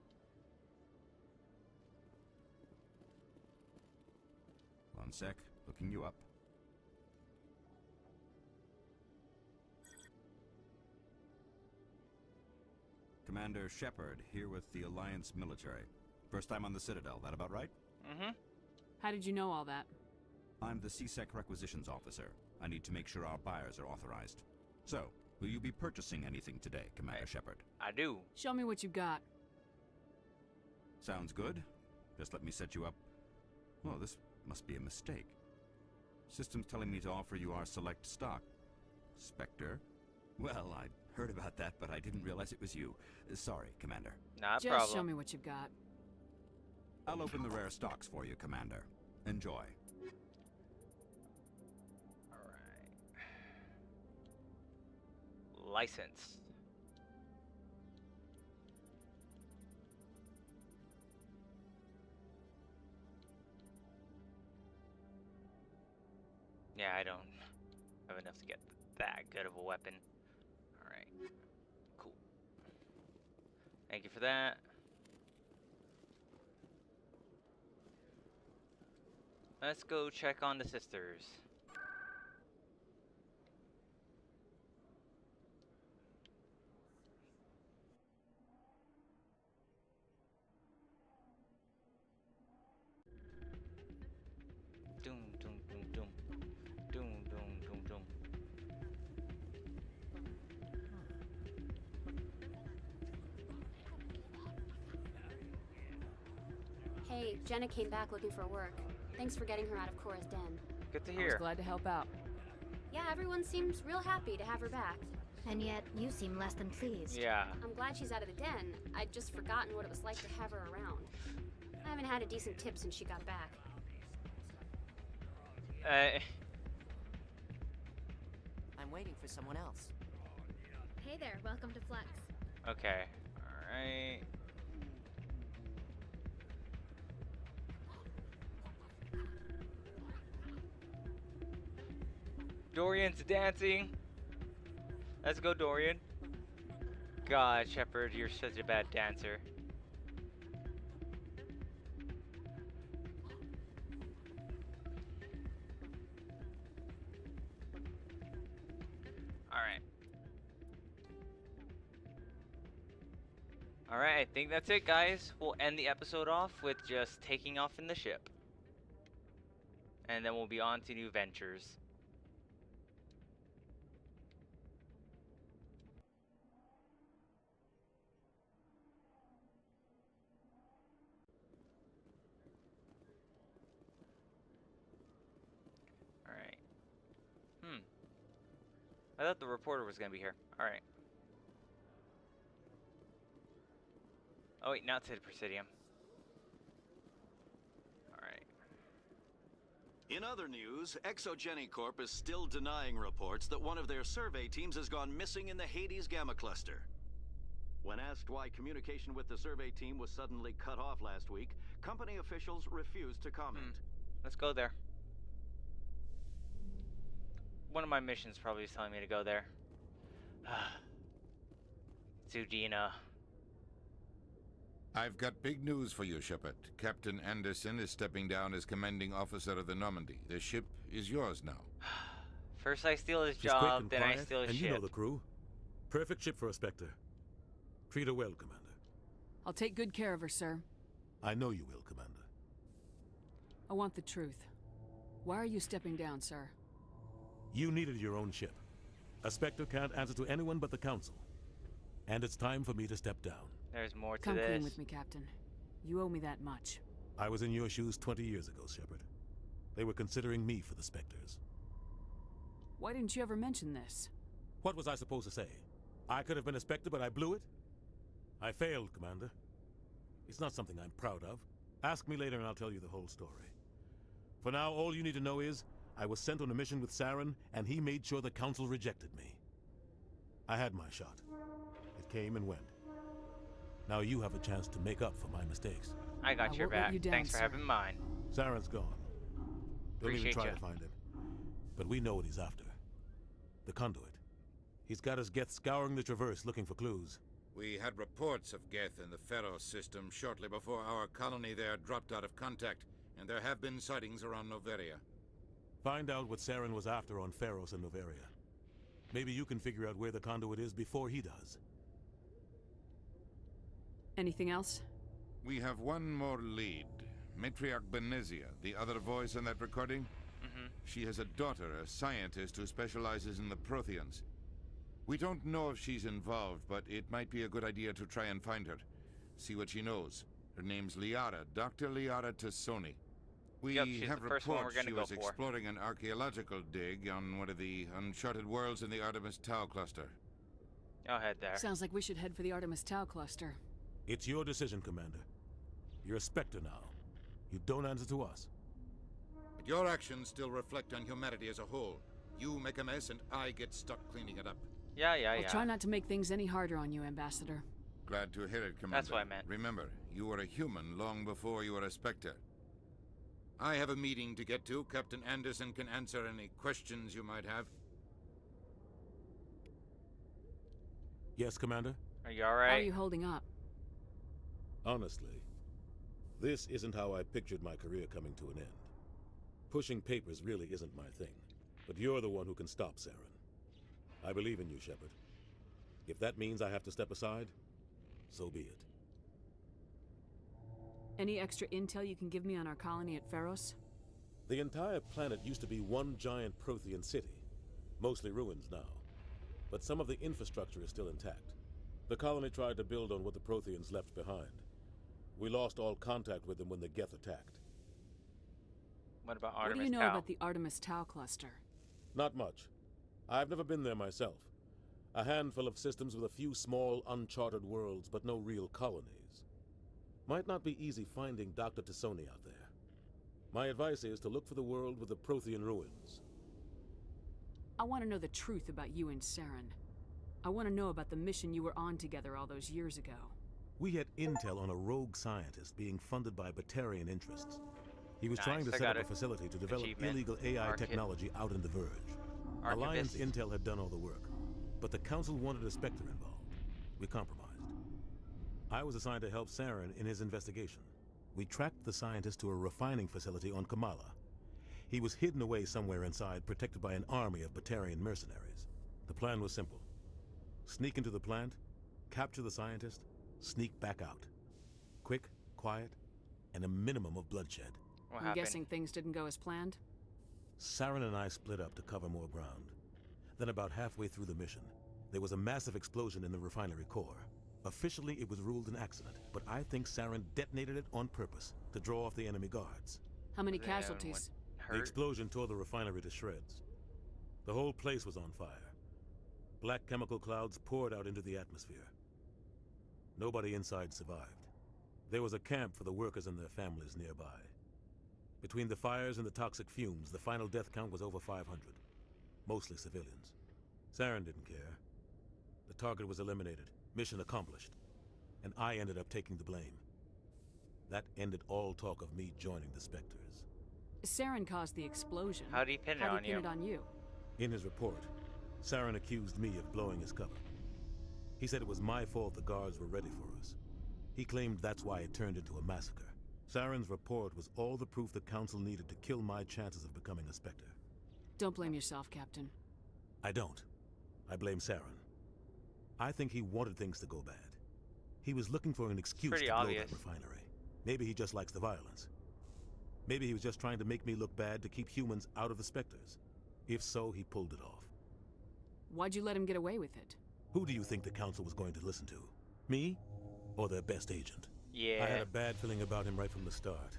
[SPEAKER 18] One sec, looking you up. Commander Shepard, here with the Alliance military. First time on the Citadel, that about right?
[SPEAKER 1] Mm-hmm.
[SPEAKER 27] How did you know all that?
[SPEAKER 18] I'm the CSEC requisitions officer. I need to make sure our buyers are authorized. So, will you be purchasing anything today, Commander Shepard?
[SPEAKER 1] I do.
[SPEAKER 27] Show me what you got.
[SPEAKER 18] Sounds good. Just let me set you up. Oh, this must be a mistake. System's telling me to offer you our select stock. Spectre? Well, I heard about that, but I didn't realize it was you. Sorry, Commander.
[SPEAKER 1] Not a
[SPEAKER 27] Just
[SPEAKER 1] problem.
[SPEAKER 27] show me what you've got.
[SPEAKER 18] I'll open the rare stocks for you, Commander. Enjoy.
[SPEAKER 1] License. Yeah, I don't have enough to get that good of a weapon. Alright. Cool. Thank you for that. Let's go check on the sisters. Doom, doom, doom, doom. Doom, doom, doom, doom.
[SPEAKER 3] Hey, Jenna came back looking for work. Thanks for getting her out of Cora's den.
[SPEAKER 1] Good to
[SPEAKER 27] I was
[SPEAKER 1] hear.
[SPEAKER 27] glad to help out.
[SPEAKER 3] Yeah, everyone seems real happy to have her back.
[SPEAKER 7] And yet, you seem less than pleased.
[SPEAKER 1] Yeah.
[SPEAKER 3] I'm glad she's out of the den. I'd just forgotten what it was like to have her around. I haven't had a decent tip since she got back.
[SPEAKER 15] I'm waiting for someone else.
[SPEAKER 3] Hey there, welcome to Flex.
[SPEAKER 1] Okay. Alright. Dorian's dancing. Let's go, Dorian. God, Shepard, you're such a bad dancer. Alright. Alright, I think that's it, guys. We'll end the episode off with just taking off in the ship. And then we'll be on to new ventures. Alright. I thought the reporter was gonna be here. Alright. Oh wait, not to the Presidium. Alright.
[SPEAKER 6] In other news, Exogeny Corp is still denying reports that one of their survey teams has gone missing in the Hades Gamma Cluster. When asked why communication with the survey team was suddenly cut off last week, company officials refused to comment.
[SPEAKER 1] Let's go there. One of my missions probably is telling me to go there. Zudina.
[SPEAKER 16] I've got big news for you, Shepard. Captain Anderson is stepping down as commanding officer of the Normandy. The ship is yours now.
[SPEAKER 1] First I steal his
[SPEAKER 2] She's quick
[SPEAKER 1] job,
[SPEAKER 2] and
[SPEAKER 1] then I
[SPEAKER 2] quiet,
[SPEAKER 1] steal his
[SPEAKER 2] and
[SPEAKER 1] ship.
[SPEAKER 2] you know the crew. Perfect ship for a Spectre. Treat her well, Commander.
[SPEAKER 27] I'll take good care of her, sir.
[SPEAKER 2] I know you will, Commander.
[SPEAKER 27] I want the truth. Why are you stepping down, sir?
[SPEAKER 2] You needed your own ship. A Spectre can't answer to anyone but the Council. And it's time for me to step down.
[SPEAKER 1] There's more to
[SPEAKER 27] Come
[SPEAKER 1] this.
[SPEAKER 27] clean with me, Captain. You owe me that much.
[SPEAKER 2] I was in your shoes 20 years ago, Shepard. They were considering me for the Spectres.
[SPEAKER 27] Why didn't you ever mention this?
[SPEAKER 2] What was I supposed to say? I could have been a Spectre, but I blew it? I failed, Commander. It's not something I'm proud of. Ask me later and I'll tell you the whole story. For now, all you need to know is, I was sent on a mission with Saren, and he made sure the Council rejected me. I had my shot. It came and went. Now you have a chance to make up for my mistakes.
[SPEAKER 1] I got your back. Thanks for having mine.
[SPEAKER 2] Saren's gone. Don't even
[SPEAKER 1] Appreciate
[SPEAKER 2] try
[SPEAKER 1] ya.
[SPEAKER 2] to find him. But we know what he's after. The conduit. He's got us Geth scouring the Traverse looking for clues.
[SPEAKER 16] We had reports of Geth in the Pharos system shortly before our colony there dropped out of contact, and there have been sightings around Noveria.
[SPEAKER 2] Find out what Saren was after on Pharos and Noveria. Maybe you can figure out where the conduit is before he does.
[SPEAKER 27] Anything else?
[SPEAKER 16] We have one more lead. Matriarch Benezia, the other voice in that recording. She has a daughter, a scientist who specializes in the Protheans. We don't know if she's involved, but it might be a good idea to try and find her. See what she knows. Her name's Liara, Dr. Liara Tassoni. We have reports she was exploring an archaeological dig on one of the uncharted worlds in the Artemis Tau cluster.
[SPEAKER 1] I'll head there.
[SPEAKER 27] Sounds like we should head for the Artemis Tau cluster.
[SPEAKER 2] It's your decision, Commander. You're a Spectre now. You don't answer to us.
[SPEAKER 16] But your actions still reflect on humanity as a whole. You make a mess and I get stuck cleaning it up.
[SPEAKER 1] Yeah.
[SPEAKER 27] I'll try not to make things any harder on you, Ambassador.
[SPEAKER 16] Glad to hear it, Commander.
[SPEAKER 1] That's what I meant.
[SPEAKER 16] Remember, you were a human long before you were a Spectre. I have a meeting to get to. Captain Anderson can answer any questions you might have.
[SPEAKER 2] Yes, Commander?
[SPEAKER 1] Are you alright?
[SPEAKER 27] How are you holding up?
[SPEAKER 2] Honestly, this isn't how I pictured my career coming to an end. Pushing papers really isn't my thing, but you're the one who can stop Saren. I believe in you, Shepard. If that means I have to step aside, so be it.
[SPEAKER 27] Any extra intel you can give me on our colony at Pharos?
[SPEAKER 2] The entire planet used to be one giant Prothean city, mostly ruins now. But some of the infrastructure is still intact. The colony tried to build on what the Protheans left behind. We lost all contact with them when the Geth attacked.
[SPEAKER 1] What about Artemis Tau?
[SPEAKER 27] What do you know about the Artemis Tau cluster?
[SPEAKER 2] Not much. I've never been there myself. A handful of systems with a few small, uncharted worlds, but no real colonies. Might not be easy finding Dr. Tassoni out there. My advice is to look for the world with the Prothean ruins.
[SPEAKER 27] I want to know the truth about you and Saren. I want to know about the mission you were on together all those years ago.
[SPEAKER 2] We had intel on a rogue scientist being funded by Batarian interests. He was trying to set up a facility to develop illegal AI technology out in the Verge. Alliance Intel had done all the work, but the Council wanted a Spectre involved. We compromised. I was assigned to help Saren in his investigation. We tracked the scientist to a refining facility on Kamala. He was hidden away somewhere inside, protected by an army of Batarian mercenaries. The plan was simple. Sneak into the plant, capture the scientist, sneak back out. Quick, quiet, and a minimum of bloodshed.
[SPEAKER 27] I'm guessing things didn't go as planned?
[SPEAKER 2] Saren and I split up to cover more ground. Then about halfway through the mission, there was a massive explosion in the refinery core. Officially, it was ruled an accident, but I think Saren detonated it on purpose to draw off the enemy guards.
[SPEAKER 27] How many casualties?
[SPEAKER 2] The explosion tore the refinery to shreds. The whole place was on fire. Black chemical clouds poured out into the atmosphere. Nobody inside survived. There was a camp for the workers and their families nearby. Between the fires and the toxic fumes, the final death count was over 500. Mostly civilians. Saren didn't care. The target was eliminated. Mission accomplished. And I ended up taking the blame. That ended all talk of me joining the Spectres.
[SPEAKER 27] Saren caused the explosion.
[SPEAKER 1] How did he pin it on you?
[SPEAKER 27] How did he pin it on you?
[SPEAKER 2] In his report, Saren accused me of blowing his cover. He said it was my fault the guards were ready for us. He claimed that's why it turned into a massacre. Saren's report was all the proof the Council needed to kill my chances of becoming a Spectre.
[SPEAKER 27] Don't blame yourself, Captain.
[SPEAKER 2] I don't. I blame Saren. I think he wanted things to go bad. He was looking for an excuse to blow that refinery. Maybe he just likes the violence. Maybe he was just trying to make me look bad to keep humans out of the Spectres. If so, he pulled it off.
[SPEAKER 27] Why'd you let him get away with it?
[SPEAKER 2] Who do you think the Council was going to listen to? Me? Or their best agent?
[SPEAKER 1] Yeah.
[SPEAKER 2] I had a bad feeling about him right from the start.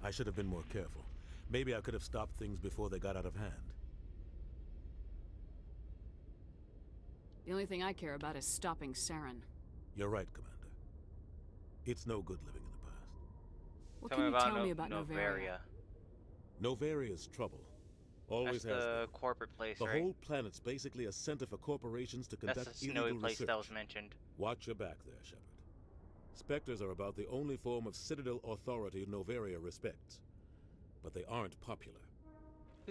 [SPEAKER 2] I should have been more careful. Maybe I could have stopped things before they got out of hand.
[SPEAKER 27] The only thing I care about is stopping Saren.
[SPEAKER 2] You're right, Commander. It's no good living in the past.
[SPEAKER 27] What can you tell me about Novaria?
[SPEAKER 2] Novaria's trouble. Always
[SPEAKER 1] That's
[SPEAKER 2] has
[SPEAKER 1] the
[SPEAKER 2] been.
[SPEAKER 1] corporate place,
[SPEAKER 2] The
[SPEAKER 1] right?
[SPEAKER 2] whole planet's basically a center for corporations to conduct
[SPEAKER 1] That's the
[SPEAKER 2] illegal
[SPEAKER 1] snowy place
[SPEAKER 2] research.
[SPEAKER 1] that was mentioned.
[SPEAKER 2] Watch your back there, Shepard. Spectres are about the only form of Citadel authority Novaria respects. But they aren't popular.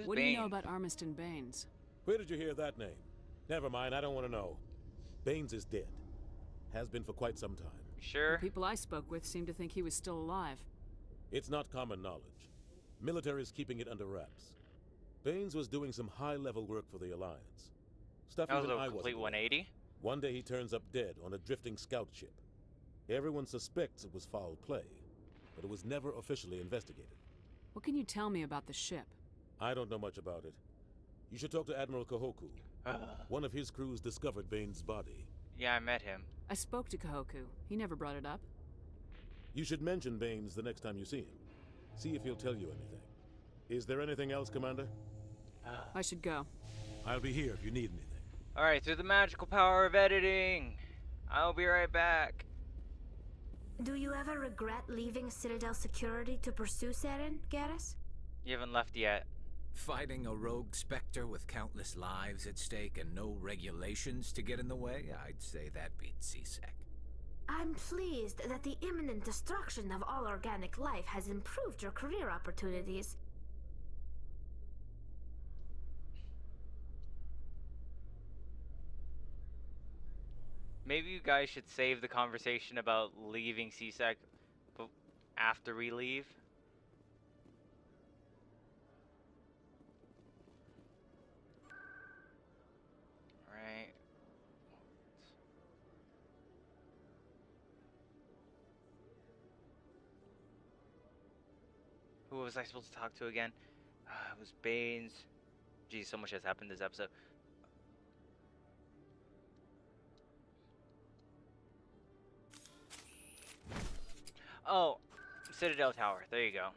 [SPEAKER 27] What do you know about Armiston Baines?
[SPEAKER 2] Where did you hear that name? Never mind, I don't want to know. Baines is dead. Has been for quite some time.
[SPEAKER 1] Sure.
[SPEAKER 27] The people I spoke with seemed to think he was still alive.
[SPEAKER 2] It's not common knowledge. Military's keeping it under wraps. Baines was doing some high-level work for the Alliance. Stuff
[SPEAKER 1] That was
[SPEAKER 2] even
[SPEAKER 1] a
[SPEAKER 2] I
[SPEAKER 1] complete
[SPEAKER 2] wasn't aware.
[SPEAKER 1] 180.
[SPEAKER 2] One day he turns up dead on a drifting scout ship. Everyone suspects it was foul play, but it was never officially investigated.
[SPEAKER 27] What can you tell me about the ship?
[SPEAKER 2] I don't know much about it. You should talk to Admiral Kahoku. One of his crews discovered Bane's body.
[SPEAKER 1] Yeah, I met him.
[SPEAKER 27] I spoke to Kahoku. He never brought it up.
[SPEAKER 2] You should mention Baines the next time you see him. See if he'll tell you anything. Is there anything else, Commander?
[SPEAKER 27] I should go.
[SPEAKER 2] I'll be here if you need anything.
[SPEAKER 1] Alright, through the magical power of editing. I'll be right back.
[SPEAKER 7] Do you ever regret leaving Citadel security to pursue Saren, Garrus?
[SPEAKER 1] You haven't left yet.
[SPEAKER 8] Fighting a rogue Spectre with countless lives at stake and no regulations to get in the way? I'd say that beats CSEC.
[SPEAKER 7] I'm pleased that the imminent destruction of all organic life has improved your career opportunities.
[SPEAKER 1] Maybe you guys should save the conversation about leaving CSEC after we leave. Right. Who was I supposed to talk to again? It was Baines. Geez, so much has happened this episode. Oh, Citadel Tower. There you go.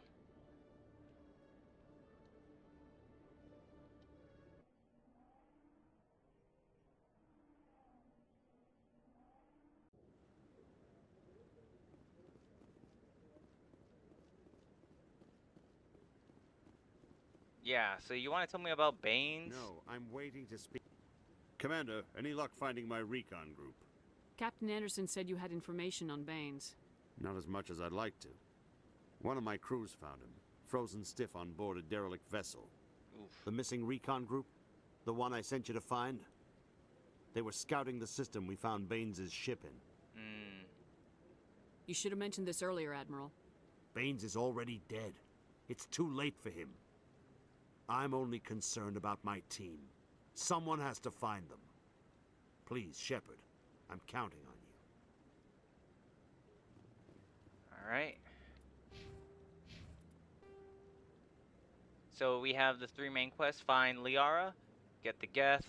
[SPEAKER 1] Yeah, so you want to tell me about Baines?
[SPEAKER 19] No, I'm waiting to speak. Commander, any luck finding my recon group?
[SPEAKER 27] Captain Anderson said you had information on Baines.
[SPEAKER 19] Not as much as I'd like to. One of my crews found him, frozen stiff on board a derelict vessel.
[SPEAKER 1] Oof.
[SPEAKER 19] The missing recon group? The one I sent you to find? They were scouting the system we found Baines' ship in.
[SPEAKER 27] You should have mentioned this earlier, Admiral.
[SPEAKER 19] Baines is already dead. It's too late for him. I'm only concerned about my team. Someone has to find them. Please, Shepard, I'm counting on you.
[SPEAKER 1] Alright. So we have the three main quests. Find Liara, get the Geth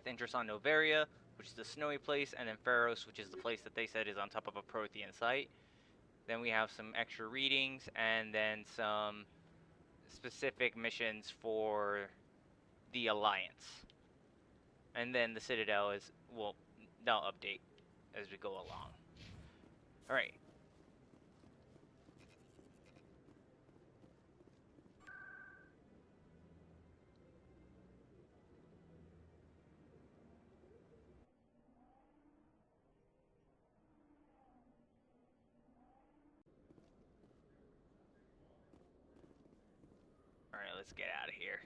[SPEAKER 1] interest on Novaria, which is the snowy place, and then Pharos, which is the place that they said is on top of a Prothean site. Then we have some extra readings, and then some specific missions for the Alliance. And then the Citadel is, well, they'll update as we go along. Alright. Alright, let's get out of here.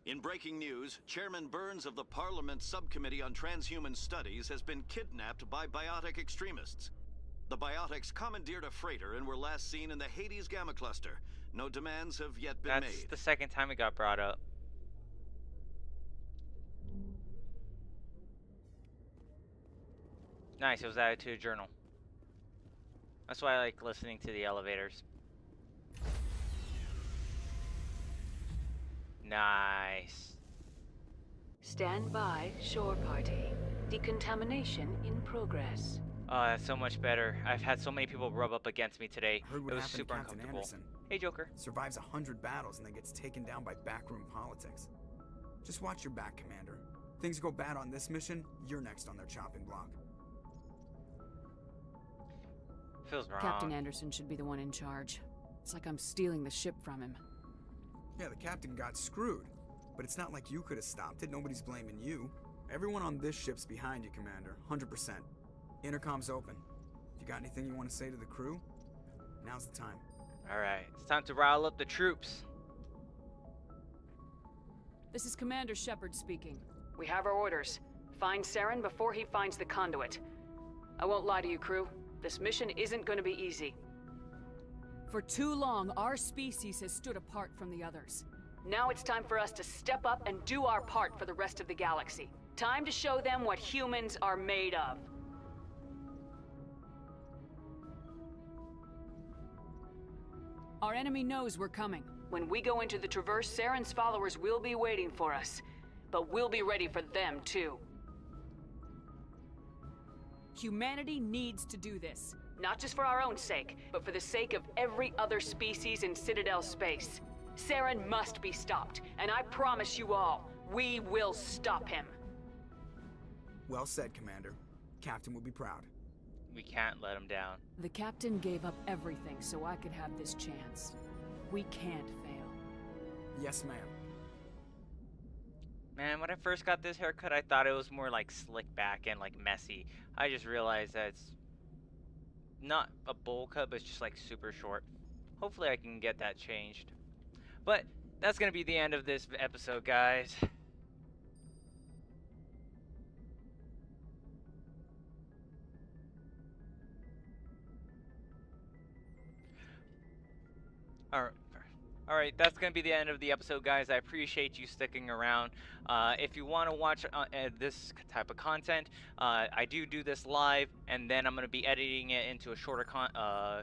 [SPEAKER 6] In breaking news, Chairman Burns of the Parliament Subcommittee on Transhuman Studies has been kidnapped by biotic extremists. The biotics commandeered a freighter and were last seen in the Hades Gamma Cluster. No demands have yet been made.
[SPEAKER 1] That's the second time it got brought up. Nice, it was added to a journal. That's why I like listening to the elevators. Nice.
[SPEAKER 10] Stand by, shore party. Decontamination in progress.
[SPEAKER 1] Oh, that's so much better. I've had so many people rub up against me today.
[SPEAKER 13] Heard what
[SPEAKER 1] It was
[SPEAKER 13] happened to
[SPEAKER 1] super
[SPEAKER 13] Captain
[SPEAKER 1] uncomfortable.
[SPEAKER 13] Anderson.
[SPEAKER 1] Hey, Joker.
[SPEAKER 13] Survives 100 battles and then gets taken down by backroom politics. Just watch your back, Commander. Things go bad on this mission, you're next on their chopping block.
[SPEAKER 1] Feels wrong.
[SPEAKER 27] Captain Anderson should be the one in charge. It's like I'm stealing the ship from him.
[SPEAKER 13] Yeah, the captain got screwed. But it's not like you could have stopped it. Nobody's blaming you. Everyone on this ship's behind you, Commander. 100%. Intercom's open. If you got anything you want to say to the crew, now's the time.
[SPEAKER 1] Alright, it's time to rile up the troops.
[SPEAKER 27] This is Commander Shepard speaking.
[SPEAKER 10] We have our orders. Find Saren before he finds the conduit. I won't lie to you, crew. This mission isn't going to be easy.
[SPEAKER 27] For too long, our species has stood apart from the others.
[SPEAKER 10] Now it's time for us to step up and do our part for the rest of the galaxy. Time to show them what humans are made of.
[SPEAKER 27] Our enemy knows we're coming.
[SPEAKER 10] When we go into the Traverse, Saren's followers will be waiting for us. But we'll be ready for them, too.
[SPEAKER 27] Humanity needs to do this.
[SPEAKER 10] Not just for our own sake, but for the sake of every other species in Citadel space. Saren must be stopped, and I promise you all, we will stop him.
[SPEAKER 13] Well said, Commander. Captain will be proud.
[SPEAKER 1] We can't let him down.
[SPEAKER 27] The captain gave up everything so I could have this chance. We can't fail.
[SPEAKER 13] Yes, ma'am.
[SPEAKER 1] Man, when I first got this haircut, I thought it was more like slick back and like messy. I just realized that it's not a bowl cut, but it's just like super short. Hopefully I can get that changed. But that's gonna be the end of this episode, guys. Alright, that's going to be the end of the episode, guys. I appreciate you sticking around. If you want to watch this type of content, I do this live, and then I'm going to be editing it into a shorter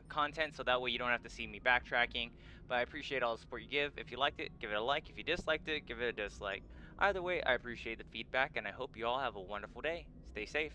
[SPEAKER 1] content, so that way you don't have to see me backtracking. But I appreciate all the support you give. If you liked it, give it a like. If you disliked it, give it a dislike. Either way, I appreciate the feedback, and I hope you all have a wonderful day. Stay safe.